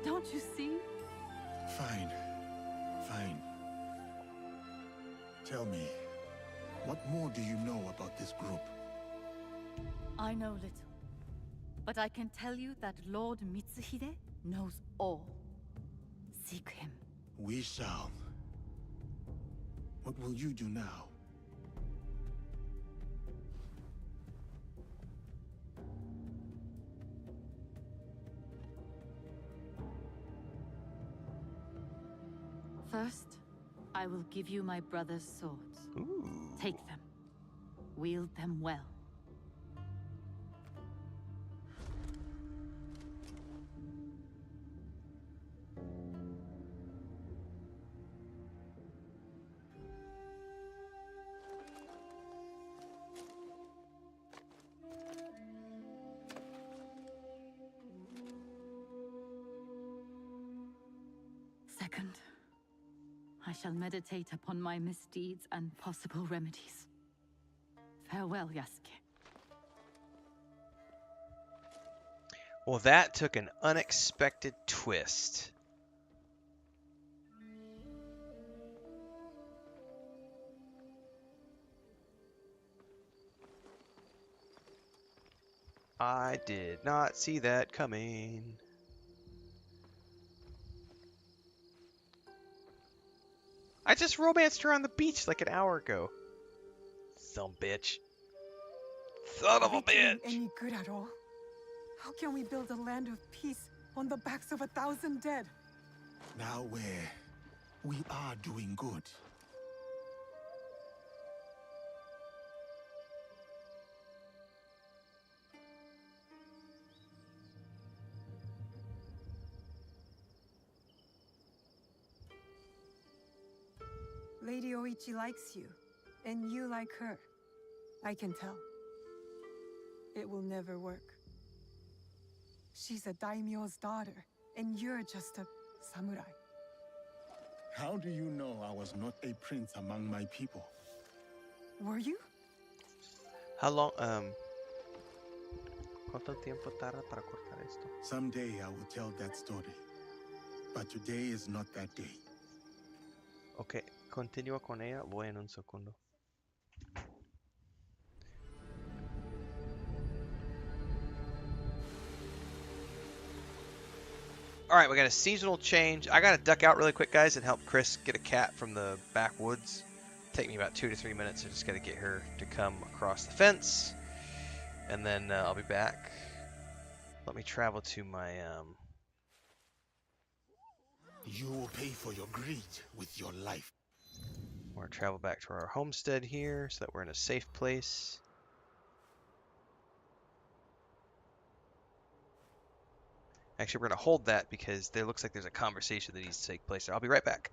Don't you see? Fine. Fine. Tell me, what more do you know about this group? I know little. But I can tell you that Lord Mitsuhide knows all. Seek him. We shall. What will you do now? First, I will give you my brother's swords. Ooh. Take them. Wield them well. Second, I shall meditate upon my misdeeds and possible remedies. Farewell, Yasuke. Well, that took an unexpected twist. I did not see that coming. I just romanced her on the beach like an hour ago. Some bitch. Son of a bitch! Any good at all? How can we build a land of peace on the backs of 1,000 dead? Now we are doing good. Lady Oichi likes you, and you like her. I can tell. It will never work. She's a daimyo's daughter, and you're just a samurai. How do you know I was not a prince among my people? Were you? How long, ¿Cuánto tiempo tarda para cortar esto? Someday I will tell that story. But today is not that day. Ok, continúa con ella, voy en un segundo. Alright, we got a seasonal change. I gotta duck out really quick, guys, and help Chris get a cat from the backwoods. Take me about 2 to 3 minutes. I just gotta get her to come across the fence. And then I'll be back. Let me travel to my, You will pay for your greed with your life. We're gonna travel back to our homestead here so that we're in a safe place. Actually, we're gonna hold that because there looks like there's a conversation that needs to take place there. I'll be right back.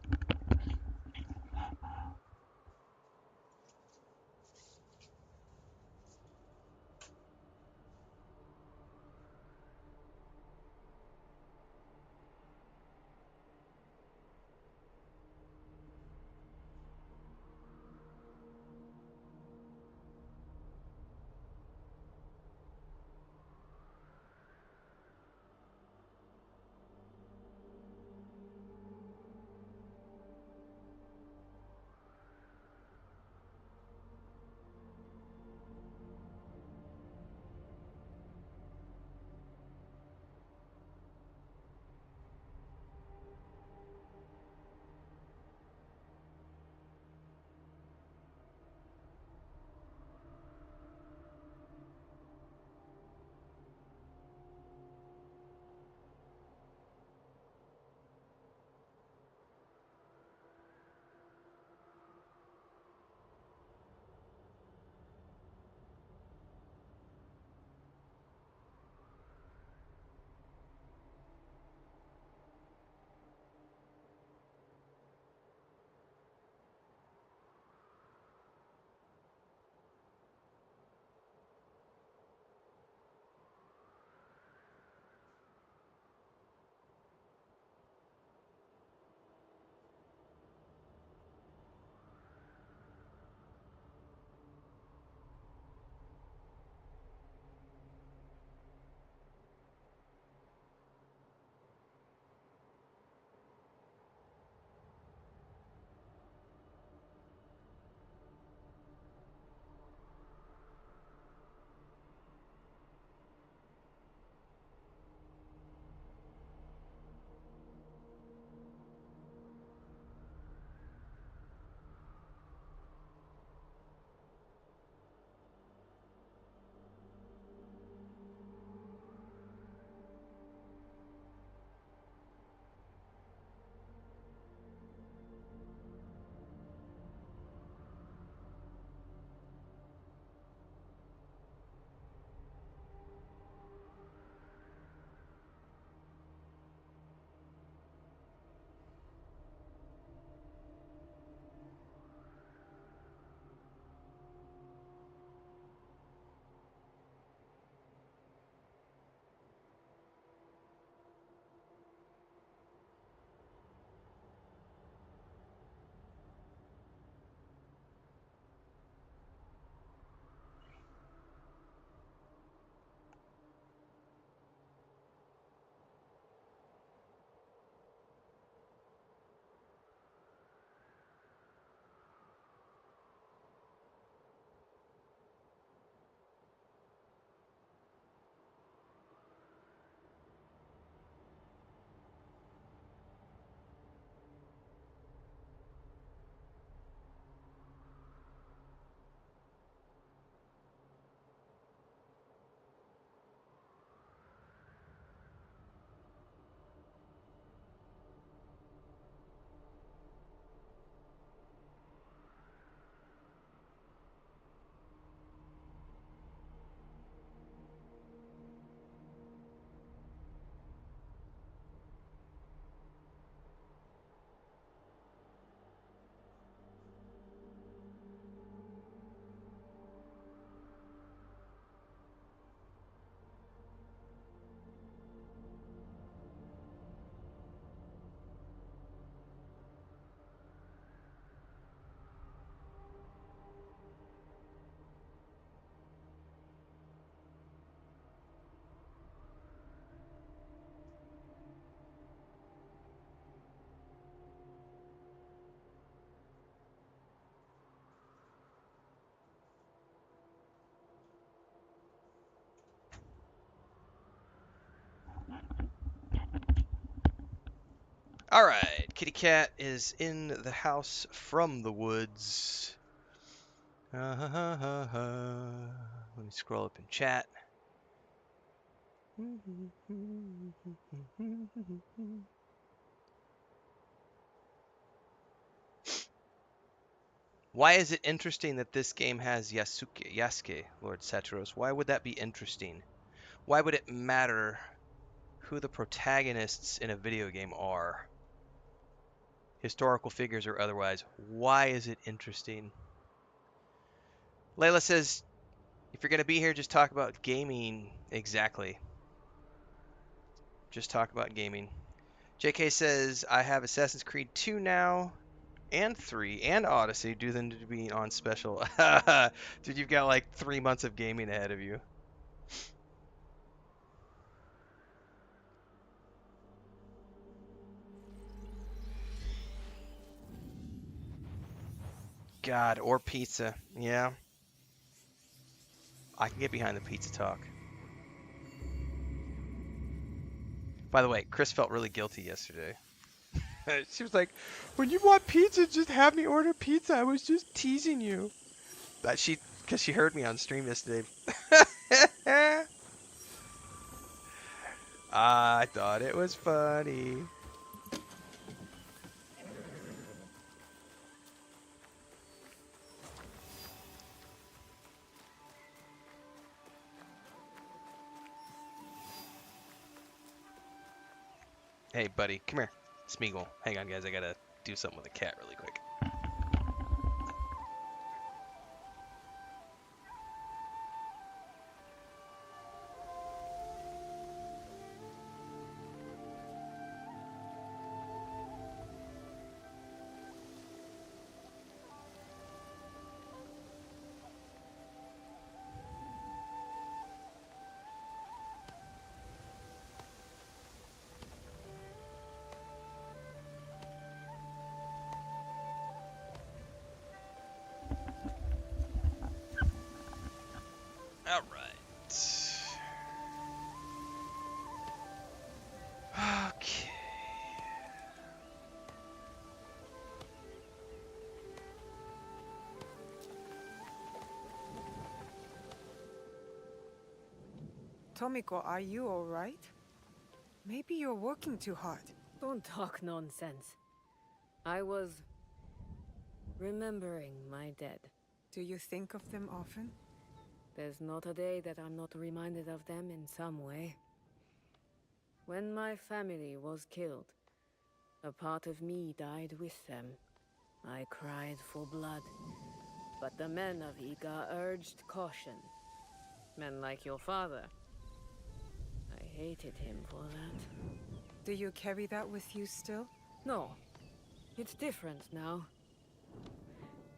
Alright, kitty cat is in the house from the woods. Let me scroll up in chat. Why is it interesting that this game has Yasuke, Lord Saturos? Why would that be interesting? Why would it matter who the protagonists in a video game are? Historical figures or otherwise. Why is it interesting? Layla says, if you're going to be here, just talk about gaming. Exactly. Just talk about gaming. JK says, I have Assassin's Creed 2 now, and 3, and Odyssey, due them to be on special. Dude, you've got like 3 months of gaming ahead of you. God, or pizza. Yeah. I can get behind the pizza talk. By the way, Chris felt really guilty yesterday. She was like, when you want pizza, just have me order pizza. I was just teasing you. Because she heard me on stream yesterday. I thought it was funny. Hey, buddy, come here. Smeagol. Hang on, guys. I gotta do something with a cat really quick. All right. Okay. Tomiko, are you all right? Maybe you're working too hard. Don't talk nonsense. I was remembering my dead. Do you think of them often? There's not a day that I'm not reminded of them in some way. When my family was killed, a part of me died with them. I cried for blood, but the men of Iga urged caution. Men like your father. I hated him for that. Do you carry that with you still? No. It's different now.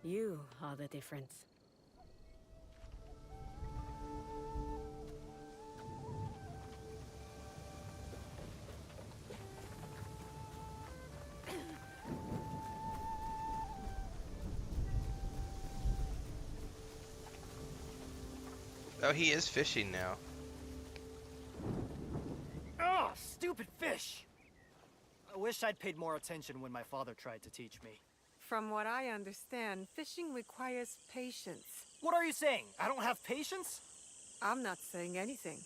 You are the difference. Oh, he is fishing now. Oh, stupid fish! I wish I'd paid more attention when my father tried to teach me. From what I understand, fishing requires patience. What are you saying? I don't have patience? I'm not saying anything.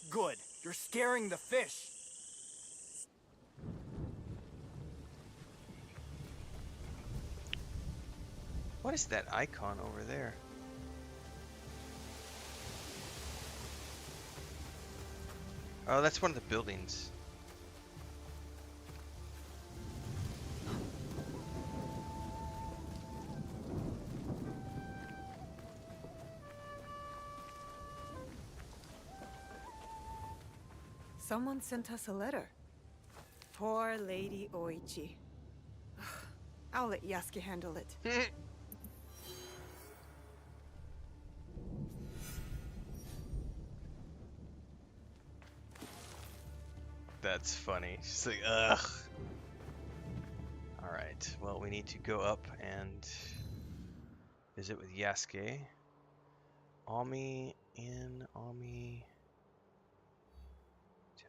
Good. You're scaring the fish. What is that icon over there? Oh, that's one of the buildings. Someone sent us a letter. Poor Lady Oichi. I'll let Yasuke handle it. That's funny. She's like, ugh. Alright, well, we need to go up and visit with Yasuke. Ami in Ami.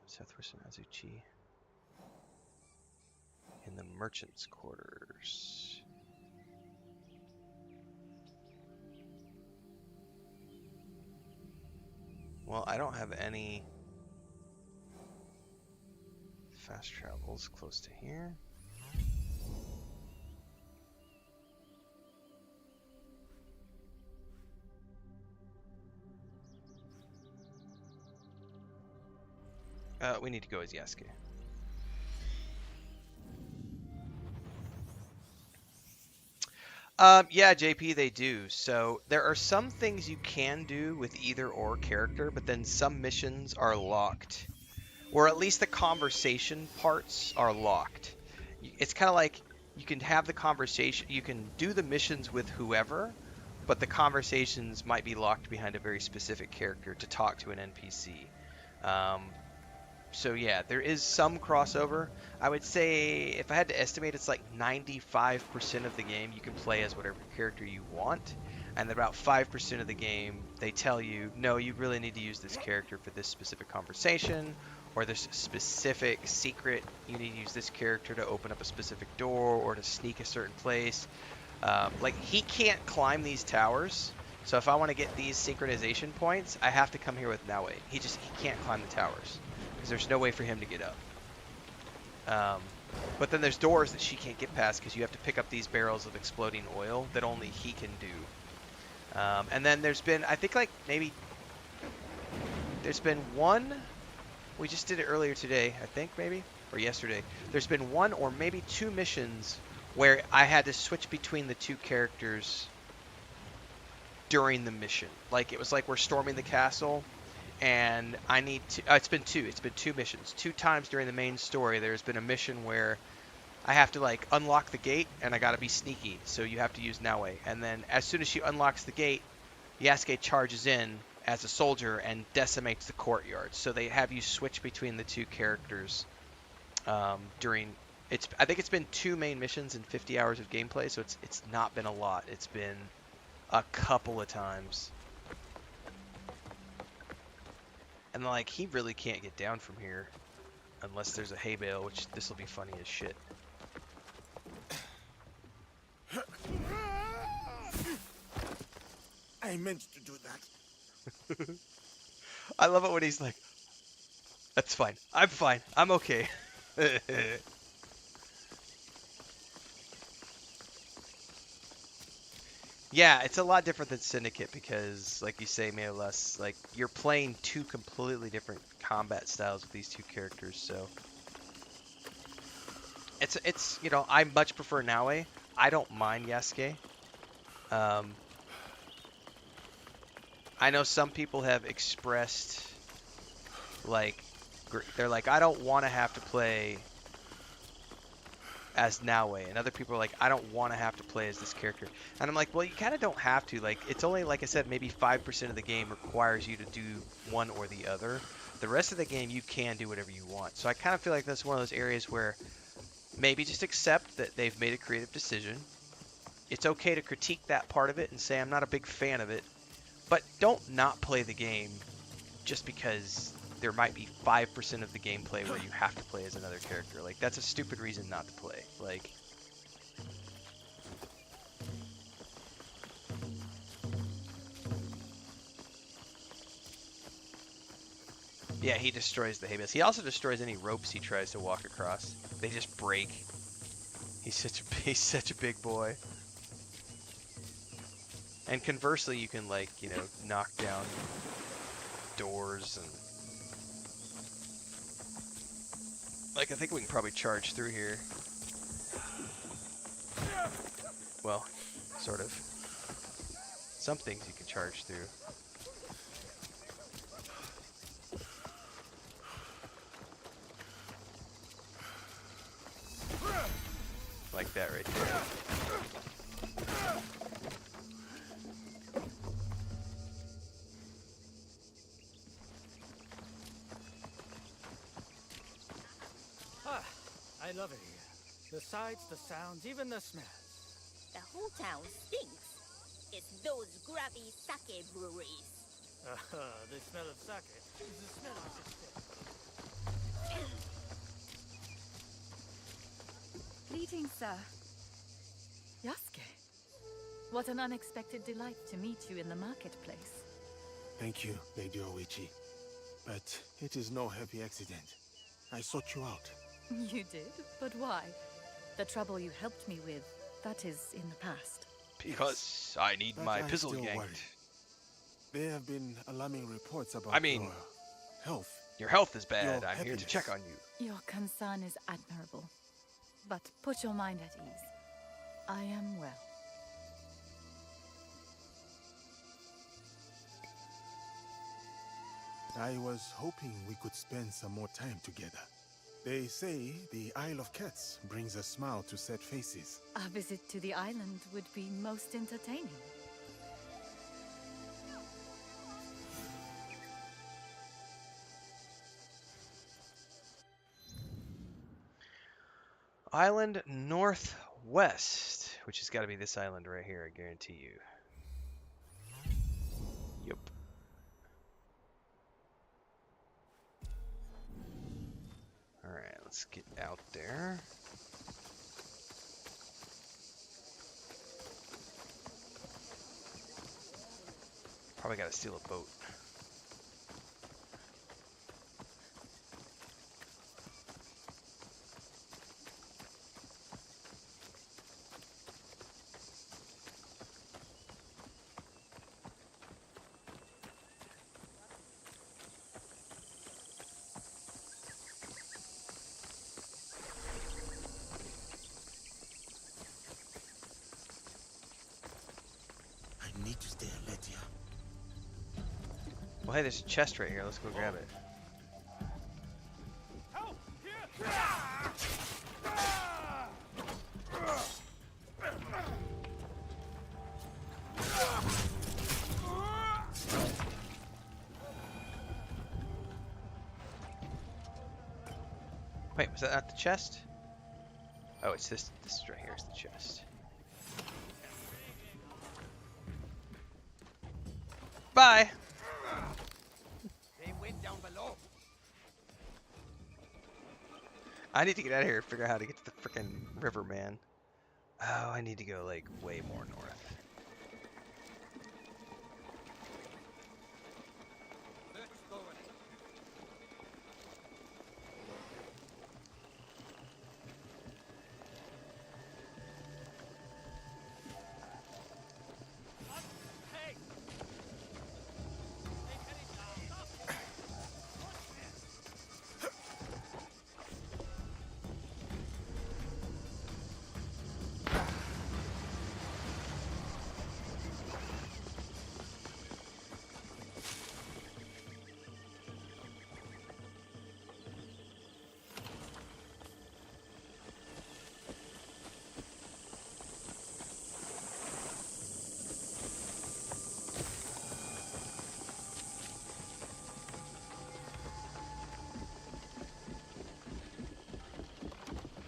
Southwestern Azuchi. in the merchant's quarters. Well, I don't have any fast travels close to here. We need to go as Yasuke. Yeah, JP, they do. So there are some things you can do with either or character, but then some missions are locked. Or at least the conversation parts are locked. It's kind of like you can have the conversation, you can do the missions with whoever, but the conversations might be locked behind a very specific character to talk to an NPC. So yeah, there is some crossover. I would say, if I had to estimate, it's like 95% of the game you can play as whatever character you want, and then about 5% of the game they tell you, no, you really need to use this character for this specific conversation, or this specific secret, you need to use this character to open up a specific door or to sneak a certain place. Like, he can't climb these towers, so if I want to get these synchronization points, I have to come here with Naue. He can't climb the towers. There's no way for him to get up. But then there's doors that she can't get past because you have to pick up these barrels of exploding oil that only he can do. And then there's been, I think, like maybe there's been one, we just did it earlier today, I think, maybe, or yesterday. There's been one or maybe two missions where I had to switch between the two characters during the mission. Like, it was like we're storming the castle, and I need to, it's been two missions. 2 times during the main story there's been a mission where I have to like unlock the gate, and I gotta be sneaky, so you have to use Naue. And then as soon as she unlocks the gate, Yasuke charges in as a soldier and decimates the courtyard. So they have you switch between the two characters during, I think it's been 2 main missions and 50 hours of gameplay, so it's not been a lot. It's been a couple of times. And like, he really can't get down from here unless there's a hay bale, which this will be funny as shit. I meant to do that. I love it when he's like, that's fine. I'm fine. I'm okay. Yeah, it's a lot different than Syndicate because, like you say, Meolas, like, you're playing 2 completely different combat styles with these 2 characters, so it's you know, I much prefer Naue. I don't mind Yasuke. I know some people have expressed, like, they're like, I don't want to have to play as Naue, and other people are like, I don't want to have to play as this character. And I'm like, well, you kind of don't have to. Like, it's only, like I said, maybe 5% of the game requires you to do one or the other. The rest of the game, you can do whatever you want. So I kind of feel like that's one of those areas where maybe just accept that they've made a creative decision. It's okay to critique that part of it and say, I'm not a big fan of it, but don't not play the game just because there might be 5% of the gameplay where you have to play as another character. Like, that's a stupid reason not to play. Like, yeah, he destroys the hay bales. He also destroys any ropes he tries to walk across. They just break. He's such a big boy. And conversely, you can, like, you know, knock down doors and, like, I think we can probably charge through here. Well, sort of. Some things you can charge through. Like that right there. I love it here. The sights, the sounds, even the smells. The whole town stinks. It's those grubby sake breweries. The smell of sake is the smell of success. Greetings, sir. Yasuke, what an unexpected delight to meet you in the marketplace. Thank you, Lady Oichi. But it is no happy accident. I sought you out. You did? But why? The trouble you helped me with, that is in the past. Because I need But my I'm pizzle still yanked. worried. There have been alarming reports about I mean, your health. Your health is bad. Your I'm here to check on you. Your concern is admirable. But put your mind at ease. I am well. I was hoping we could spend some more time together. They say the Isle of Cats brings a smile to sad faces. A visit to the island would be most entertaining. Island northwest, which has got to be this island right here, I guarantee you. Yep. Alright, let's get out there. Probably gotta steal a boat. I need to stay alert here. Well, hey, there's a chest right here. Let's go grab it. Wait, was that not the chest? Oh, it's this. This right here is the chest. Bye. They went down below. I need to get out of here and figure out how to get to the frickin' river, man. Oh, I need to go like way more north.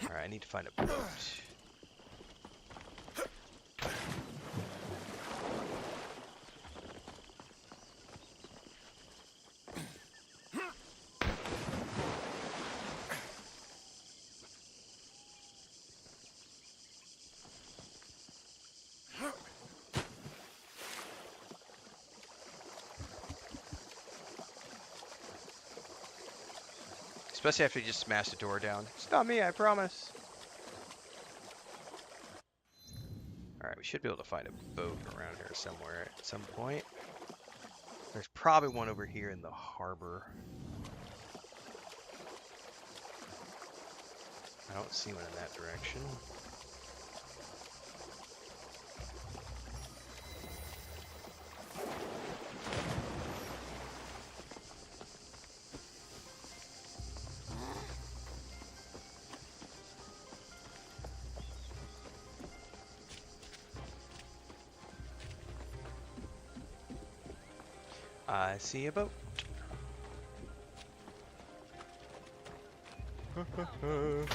Alright, I need to find a boat. Especially after you just smash the door down. It's not me, I promise. Alright, we should be able to find a boat around here somewhere at some point. There's probably one over here in the harbor. I don't see one in that direction. I see a boat. Whoa, whoa.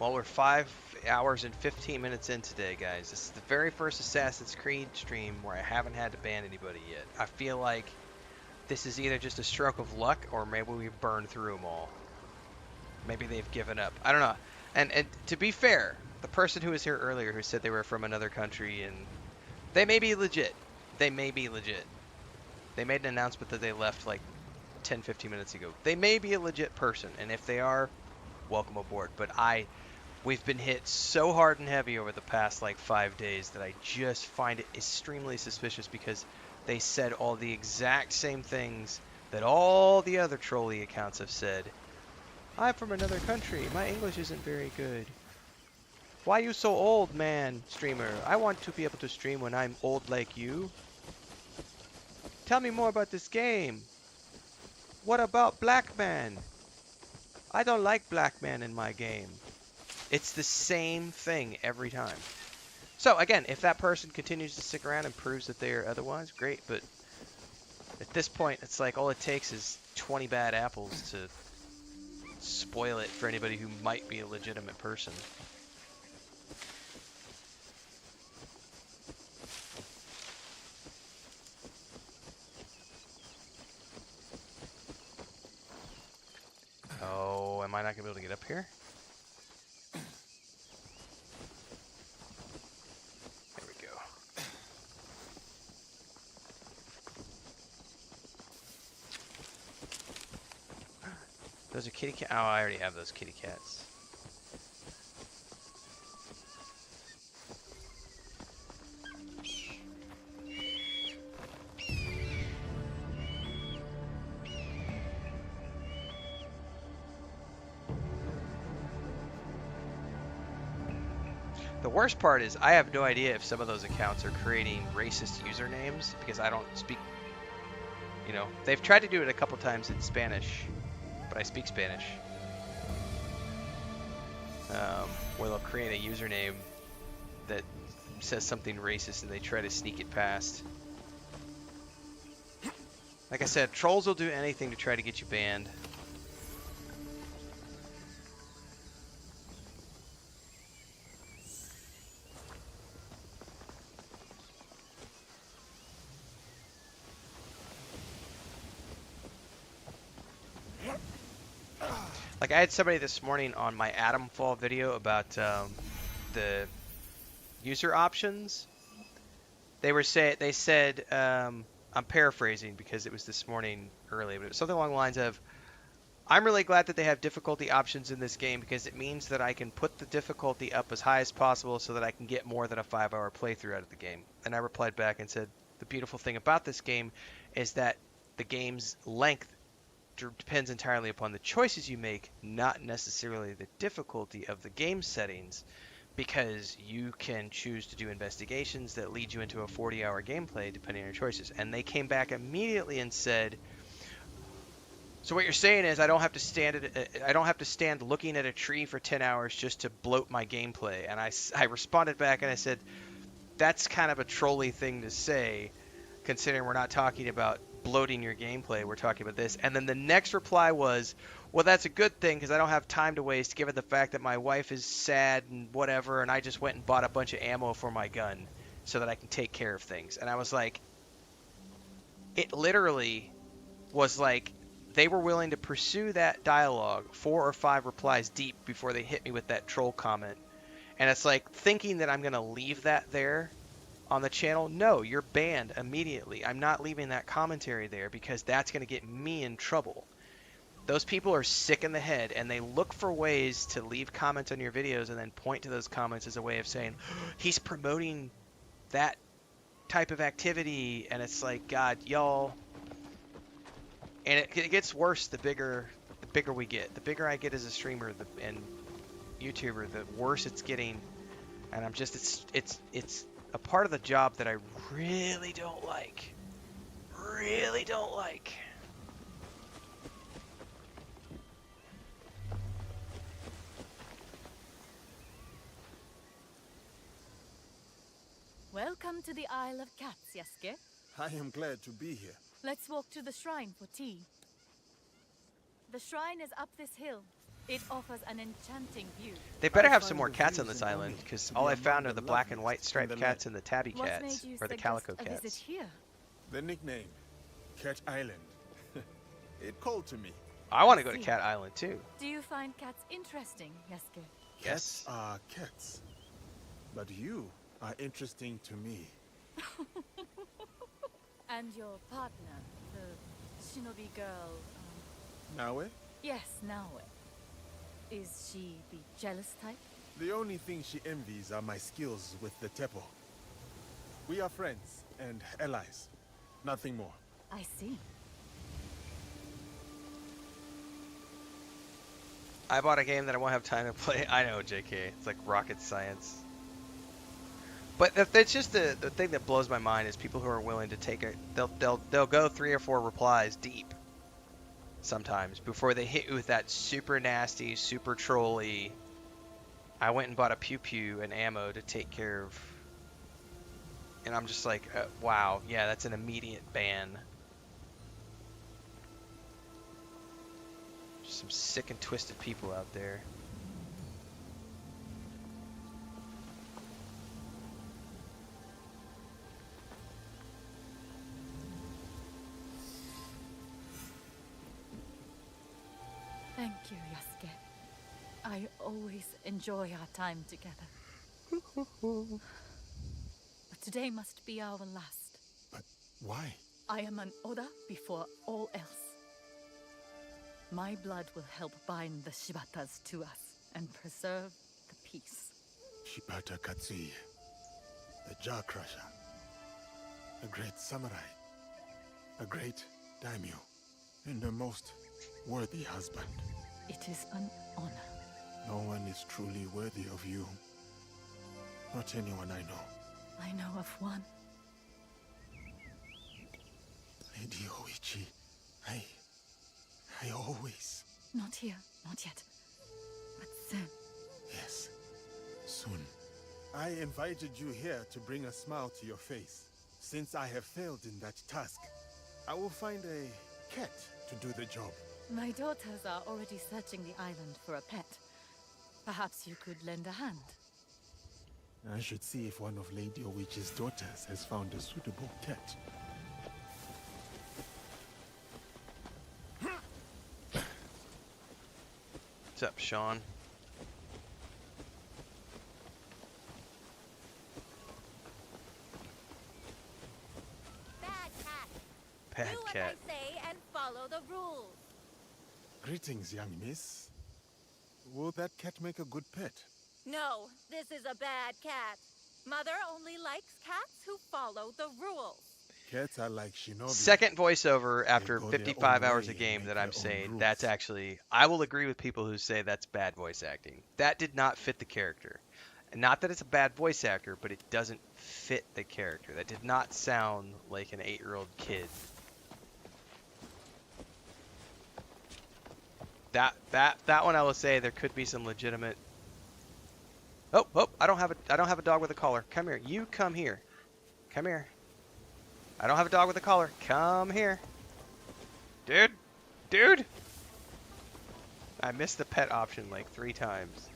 Well, we're 5 hours and 15 minutes in today, guys. This is the very first Assassin's Creed stream where I haven't had to ban anybody yet. I feel like this is either just a stroke of luck or maybe we've burned through them all. Maybe they've given up. I don't know. And to be fair, the person who was here earlier who said they were from another country, and they may be legit. They may be legit. They made an announcement that they left like 10, 15 minutes ago. They may be a legit person, and if they are, welcome aboard. But we've been hit so hard and heavy over the past like 5 days that I just find it extremely suspicious because they said all the exact same things that all the other trolley accounts have said. I'm from another country. My English isn't very good. Why you so old, man, streamer? I want to be able to stream when I'm old like you. Tell me more about this game. What about black man? I don't like black man in my game. It's the same thing every time. So again, if that person continues to stick around and proves that they are otherwise, great. But at this point, it's like all it takes is 20 bad apples to spoil it for anybody who might be a legitimate person. Oh, am I not going to be able to get up here? There we go. Those are kitty cats. Oh, I already have those kitty cats. The worst part is I have no idea if some of those accounts are creating racist usernames because I don't speak, you know, they've tried to do it a couple times in Spanish, but I speak Spanish, where they'll create a username that says something racist and they try to sneak it past. Like I said, trolls will do anything to try to get you banned. Like I had somebody this morning on my Atom Fall video about the user options. They said I'm paraphrasing because it was this morning early, but it was something along the lines of, I'm really glad that they have difficulty options in this game because it means that I can put the difficulty up as high as possible so that I can get more than a 5-hour playthrough out of the game. And I replied back and said, the beautiful thing about this game is that the game's length depends entirely upon the choices you make, not necessarily the difficulty of the game settings, because you can choose to do investigations that lead you into a 40-hour gameplay depending on your choices. And they came back immediately and said, so what you're saying is I don't have to stand looking at a tree for 10 hours just to bloat my gameplay. And I responded back and I said, that's kind of a trolly thing to say, considering we're not talking about bloating your gameplay, we're talking about this. And then the next reply was, well, that's a good thing because I don't have time to waste given the fact that my wife is sad and whatever, and I just went and bought a bunch of ammo for my gun so that I can take care of things. And I was like, it literally was like they were willing to pursue that dialogue 4 or 5 replies deep before they hit me with that troll comment. And it's like thinking that I'm going to leave that there on the channel. No, you're banned immediately. I'm not leaving that commentary there because that's going to get me in trouble. Those people are sick in the head and they look for ways to leave comments on your videos and then point to those comments as a way of saying, he's promoting that type of activity. And it's like, God, y'all. And it gets worse the bigger we get. The bigger I get as a streamer and YouTuber, the worse it's getting. And I'm just, it's a part of the job that I really don't like. Really don't like. Welcome to the Isle of Cats, Yasuke. I am glad to be here. Let's walk to the shrine for tea. The shrine is up this hill. It offers an enchanting view. They better have some more cats on this island, because all I found are the black and white striped cats and the tabby What cats, made you or the suggest calico a visit cats. here? The nickname, Cat Island. It called to me. I want to go to Cat Island too. Do you find cats interesting, Yasuke? Cats are cats. But you are interesting to me. And your partner, the shinobi girl, Naue? yes, Naue. Is she the jealous type? The only thing she envies are my skills with the Teppo. We are friends and allies. Nothing more. I see. I bought a game that I won't have time to play. I know, JK. It's like rocket science. But that's just the thing that blows my mind is people who are willing to take it. They'll go 3 or 4 replies deep sometimes before they hit you with that super nasty, super trolly. I went and bought a pew pew and ammo to take care of. And I'm just like, wow, yeah, that's an immediate ban. Just some sick and twisted people out there. Thank you, Yasuke. I always enjoy our time together. But today must be our last. But why? I am an Oda before all else. My blood will help bind the Shibatas to us and preserve the peace. Shibata Katsuie, the Jaw Crusher, a great samurai, a great daimyo, and a most worthy husband. It is an honor. No one is truly worthy of you. Not anyone I know. I know of one. Lady Oichi, I always... Not here, not yet. But soon. Yes, soon. I invited you here to bring a smile to your face. Since I have failed in that task, I will find a cat to do the job. My daughters are already searching the island for a pet. Perhaps you could lend a hand. I should see if one of Lady Oichi's daughters has found a suitable cat. What's up, Sean? Bad cat. Bad Do what cat. I say and follow the rules. Greetings, young miss. Will that cat make a good pet? No, this is a bad cat. Mother only likes cats who follow the rules. Cats are like shinobi. Second voiceover after go their 55 own hours way a game and that make I'm their own saying rules. that's actually, I will agree with people who say that's bad voice acting. That did not fit the character. And not that it's a bad voice actor, but it doesn't fit the character. That did not sound like an 8-year-old kid. That one I will say there could be some legitimate. Oh, I don't have a dog with a collar. Come here. You come here. Come here. I don't have a dog with a collar. Come here. Dude. I missed the pet option like 3 times.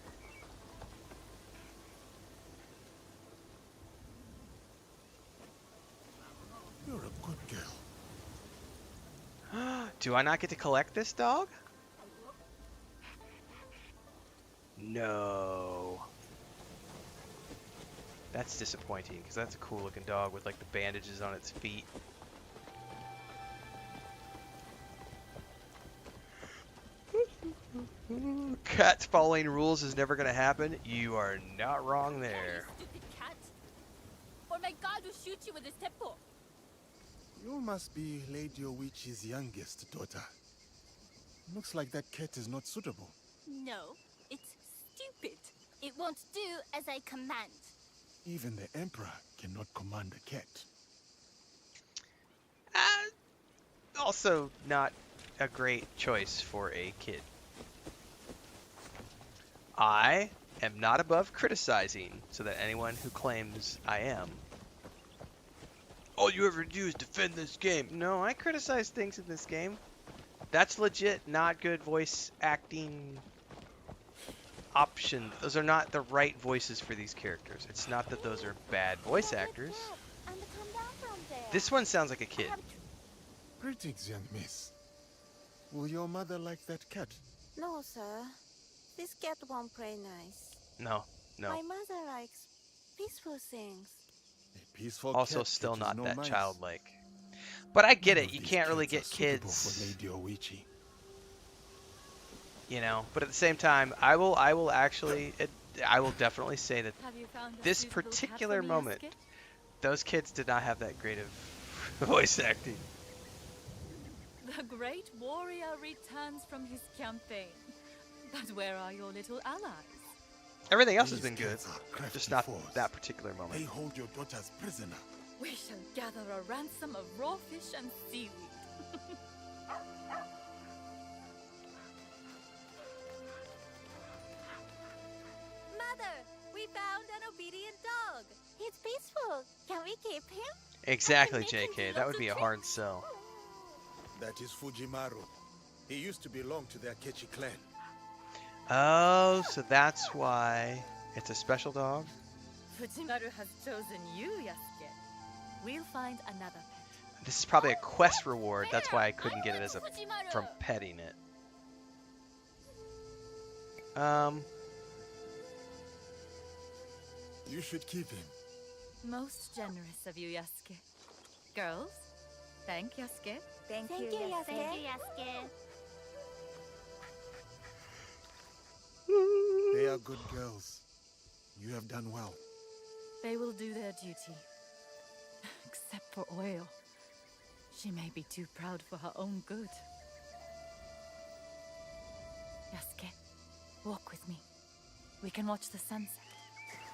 You're a good girl. Do I not get to collect this dog? No. That's disappointing, because that's a cool looking dog with like the bandages on its feet. Cats following rules is never going to happen. You are not wrong there. Stupid cat. Or my god will shoot you with his teppo. You must be Lady Oichi's youngest daughter. Looks like that cat is not suitable. No, it's stupid. It won't do as I command. Even the Emperor cannot command a cat. Also not a great choice for a kid. I am not above criticizing, so that anyone who claims I am. All you ever do is defend this game. No, I criticize things in this game. That's legit not good voice acting option. Those are not the right voices for these characters. It's not that those are bad voice actors. This one sounds like a kid. Greetings, young miss. Will your mother like that cat? No, sir. This cat won't play nice. No, no. My mother likes peaceful things. A peaceful Also, cat still catches not no that mice. childlike. But I get None it. of You these can't really cats get are suitable kids. for Lady Oichi. You know, but at the same time, I will actually, I will definitely say that Have you found a this suitable cat for particular me, moment, Yasuke? those kids did not have that great of voice acting. The great warrior returns from his campaign. But where are your little allies? Everything else has These been good, cats are crafty just not foes. that particular They moment. hold your daughter's prisoner. We shall gather a ransom of raw fish and seaweed. Mother, we found an obedient dog. He's peaceful. Can we keep him? Exactly, JK. That would be a hard sell. That is Fujimaru. He used to belong to the Akechi clan. Oh, so that's why it's a special dog? Fujimaru has chosen you, Yasuke. We'll find another pet. This is probably a quest reward. That's why I couldn't get it as a from petting it. You should keep him. Most generous of you, Yasuke. Girls, thank Yasuke. Thank you, Yasuke. Thank you, Yasuke. They are good girls. You have done well. They will do their duty. Except for Oil. She may be too proud for her own good. Yasuke, walk with me. We can watch the sunset.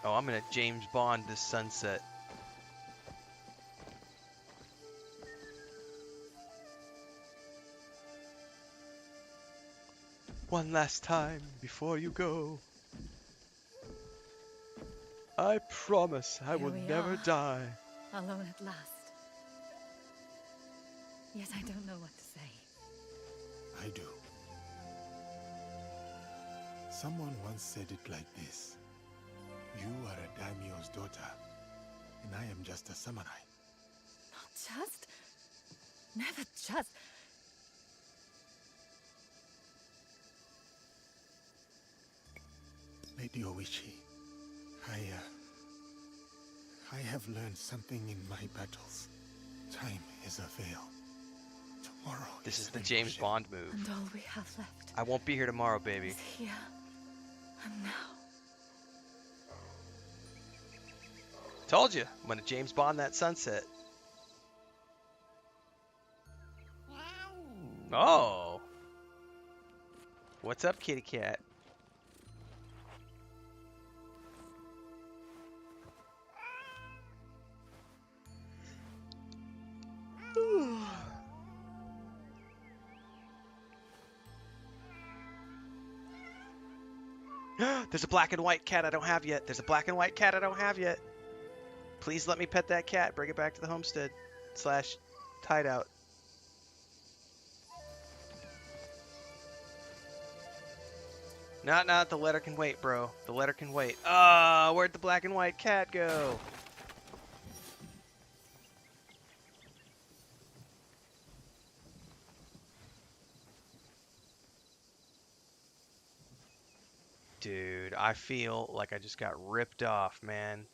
Oh, I'm gonna James Bond this sunset. One last time before you go. I promise I will Here we never are. die. Alone at last. Yet I don't know what to say. I do. Someone once said it like this. You are a daimyo's daughter, and I am just a samurai. Not just. Never just. Lady Oichi, I have learned something in my battles. Time is a veil. Tomorrow This is an the James illusion. Bond move. And all we have left I won't be here tomorrow, baby. is here and now. Told you, I'm gonna James Bond that sunset. Oh. What's up, kitty cat? There's a black and white cat I don't have yet. There's a black and white cat I don't have yet. Please let me pet that cat. Bring it back to the homestead / hideout. Not. The letter can wait, bro. The letter can wait. Ah, where'd the black and white cat go? Dude, I feel like I just got ripped off, man.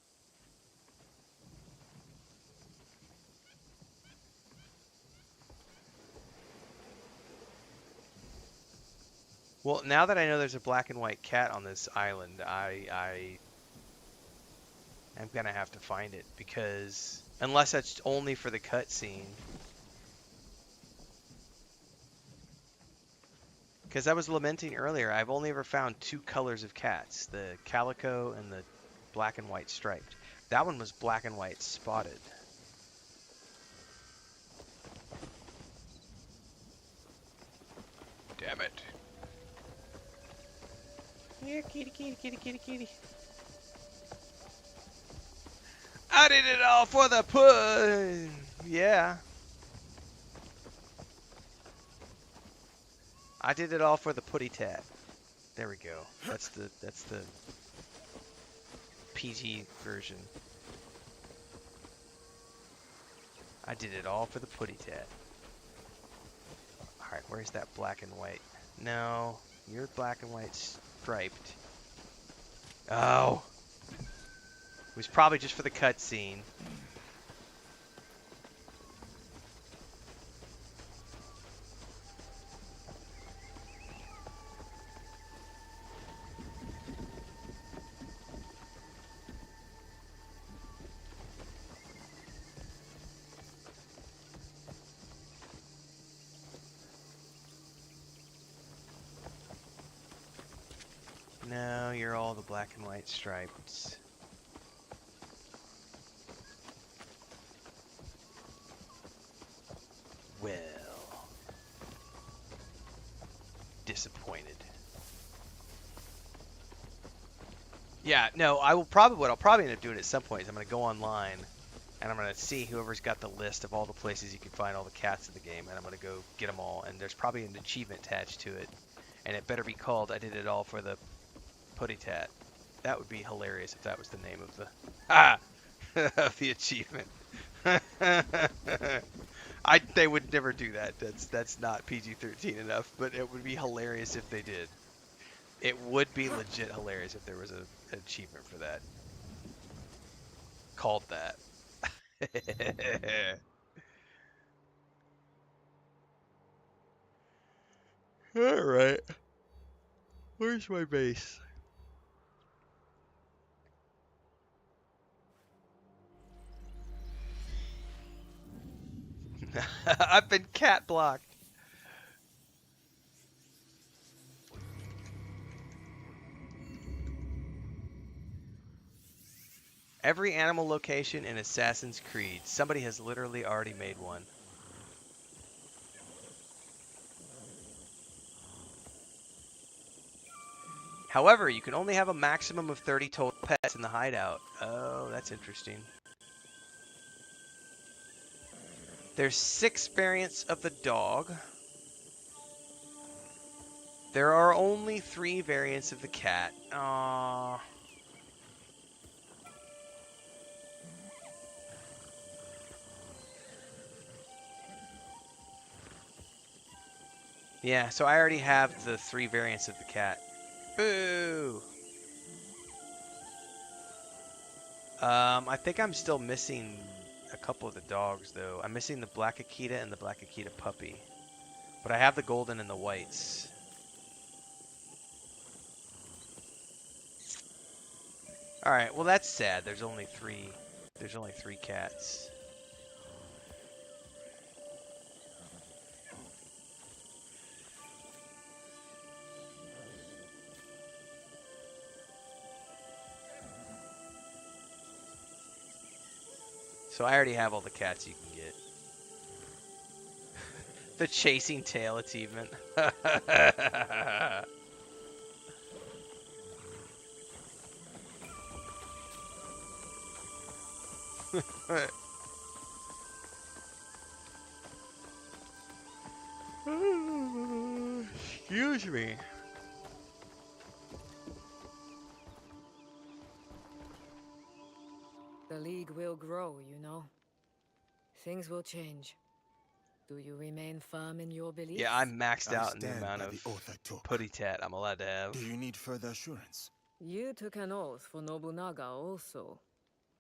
Well, now that I know there's a black and white cat on this island, I am gonna have to find it, because unless that's only for the cutscene. Because I was lamenting earlier, I've only ever found 2 colors of cats, the calico and the black and white striped. That one was black and white spotted. Damn it. Here, kitty, kitty, kitty, kitty, kitty. I did it all for the pun. Yeah. I did it all for the putty tat. There we go. That's the PG version. I did it all for the putty tat. Alright, where's that black and white? No, you're black and white striped. Oh! It was probably just for the cutscene. No, you're all the black and white stripes. Well, disappointed. Yeah, no, what I'll probably end up doing at some point is I'm going to go online and I'm going to see whoever's got the list of all the places you can find all the cats in the game, and I'm going to go get them all, and there's probably an achievement attached to it, and it better be called I did it all for the putty tat. That would be hilarious if that was the name of the of the achievement. They would never do that. That's not PG-13 enough, but it would be hilarious if they did. It would be legit hilarious if there was an achievement for that. Called that. Alright. Where's my base? I've been cat blocked. Every animal location in Assassin's Creed. Somebody has literally already made one. However, you can only have a maximum of 30 total pets in the hideout. Oh, that's interesting. There's 6 variants of the dog. There are only 3 variants of the cat. Aww. Yeah, so I already have the 3 variants of the cat. Boo! I think I'm still missing a couple of the dogs, though. I'm missing the Black Akita and the Black Akita puppy. But I have the golden and the whites. Alright, well that's sad. There's only 3 cats. So I already have all the cats you can get. The chasing tail achievement. Excuse me. The League will grow, you know. Things will change. Do you remain firm in your beliefs? Yeah, I'm maxed I out in the stand amount by of the oath I took. putty tat I'm allowed to have. Do you need further assurance? You took an oath for Nobunaga also.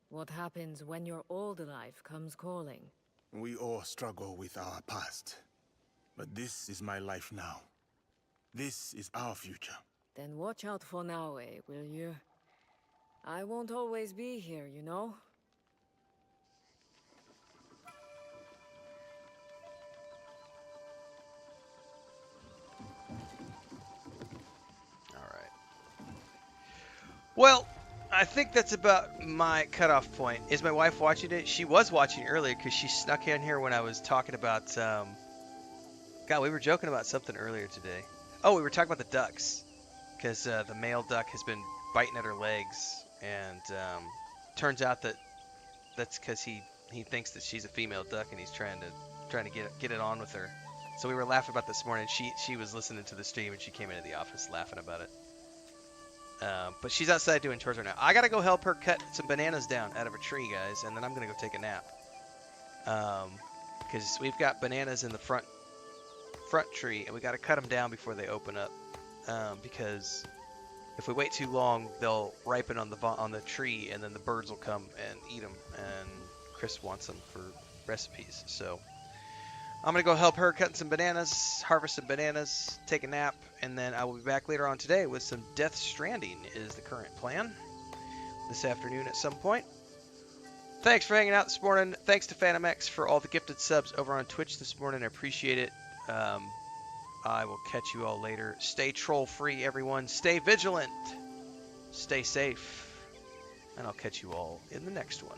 What happens when your old life comes calling? We all struggle with our past. But this is my life now. This is our future. Then watch out for Naue, will you? I won't always be here, you know? Alright. Well, I think that's about my cutoff point. Is my wife watching it? She was watching earlier because she snuck in here when I was talking about... God, we were joking about something earlier today. Oh, we were talking about the ducks. Because the male duck has been biting at her legs. And turns out that that's because he thinks that she's a female duck and he's trying to get it on with her. So we were laughing about this morning. She was listening to the stream and she came into the office laughing about it. But she's outside doing chores right now. I gotta go help her cut some bananas down out of a tree, guys, and then I'm gonna go take a nap. Because we've got bananas in the front tree, and we gotta cut them down before they open up. Because if we wait too long, they'll ripen on the tree, and then the birds will come and eat them. And Chris wants them for recipes, so I'm gonna go help her cutting some bananas, harvest some bananas, take a nap, and then I will be back later on today with some Death Stranding is the current plan. This afternoon at some point. Thanks for hanging out this morning. Thanks to Phantom X for all the gifted subs over on Twitch this morning. I appreciate it. I will catch you all later. Stay troll free, everyone. Stay vigilant. Stay safe. And I'll catch you all in the next one.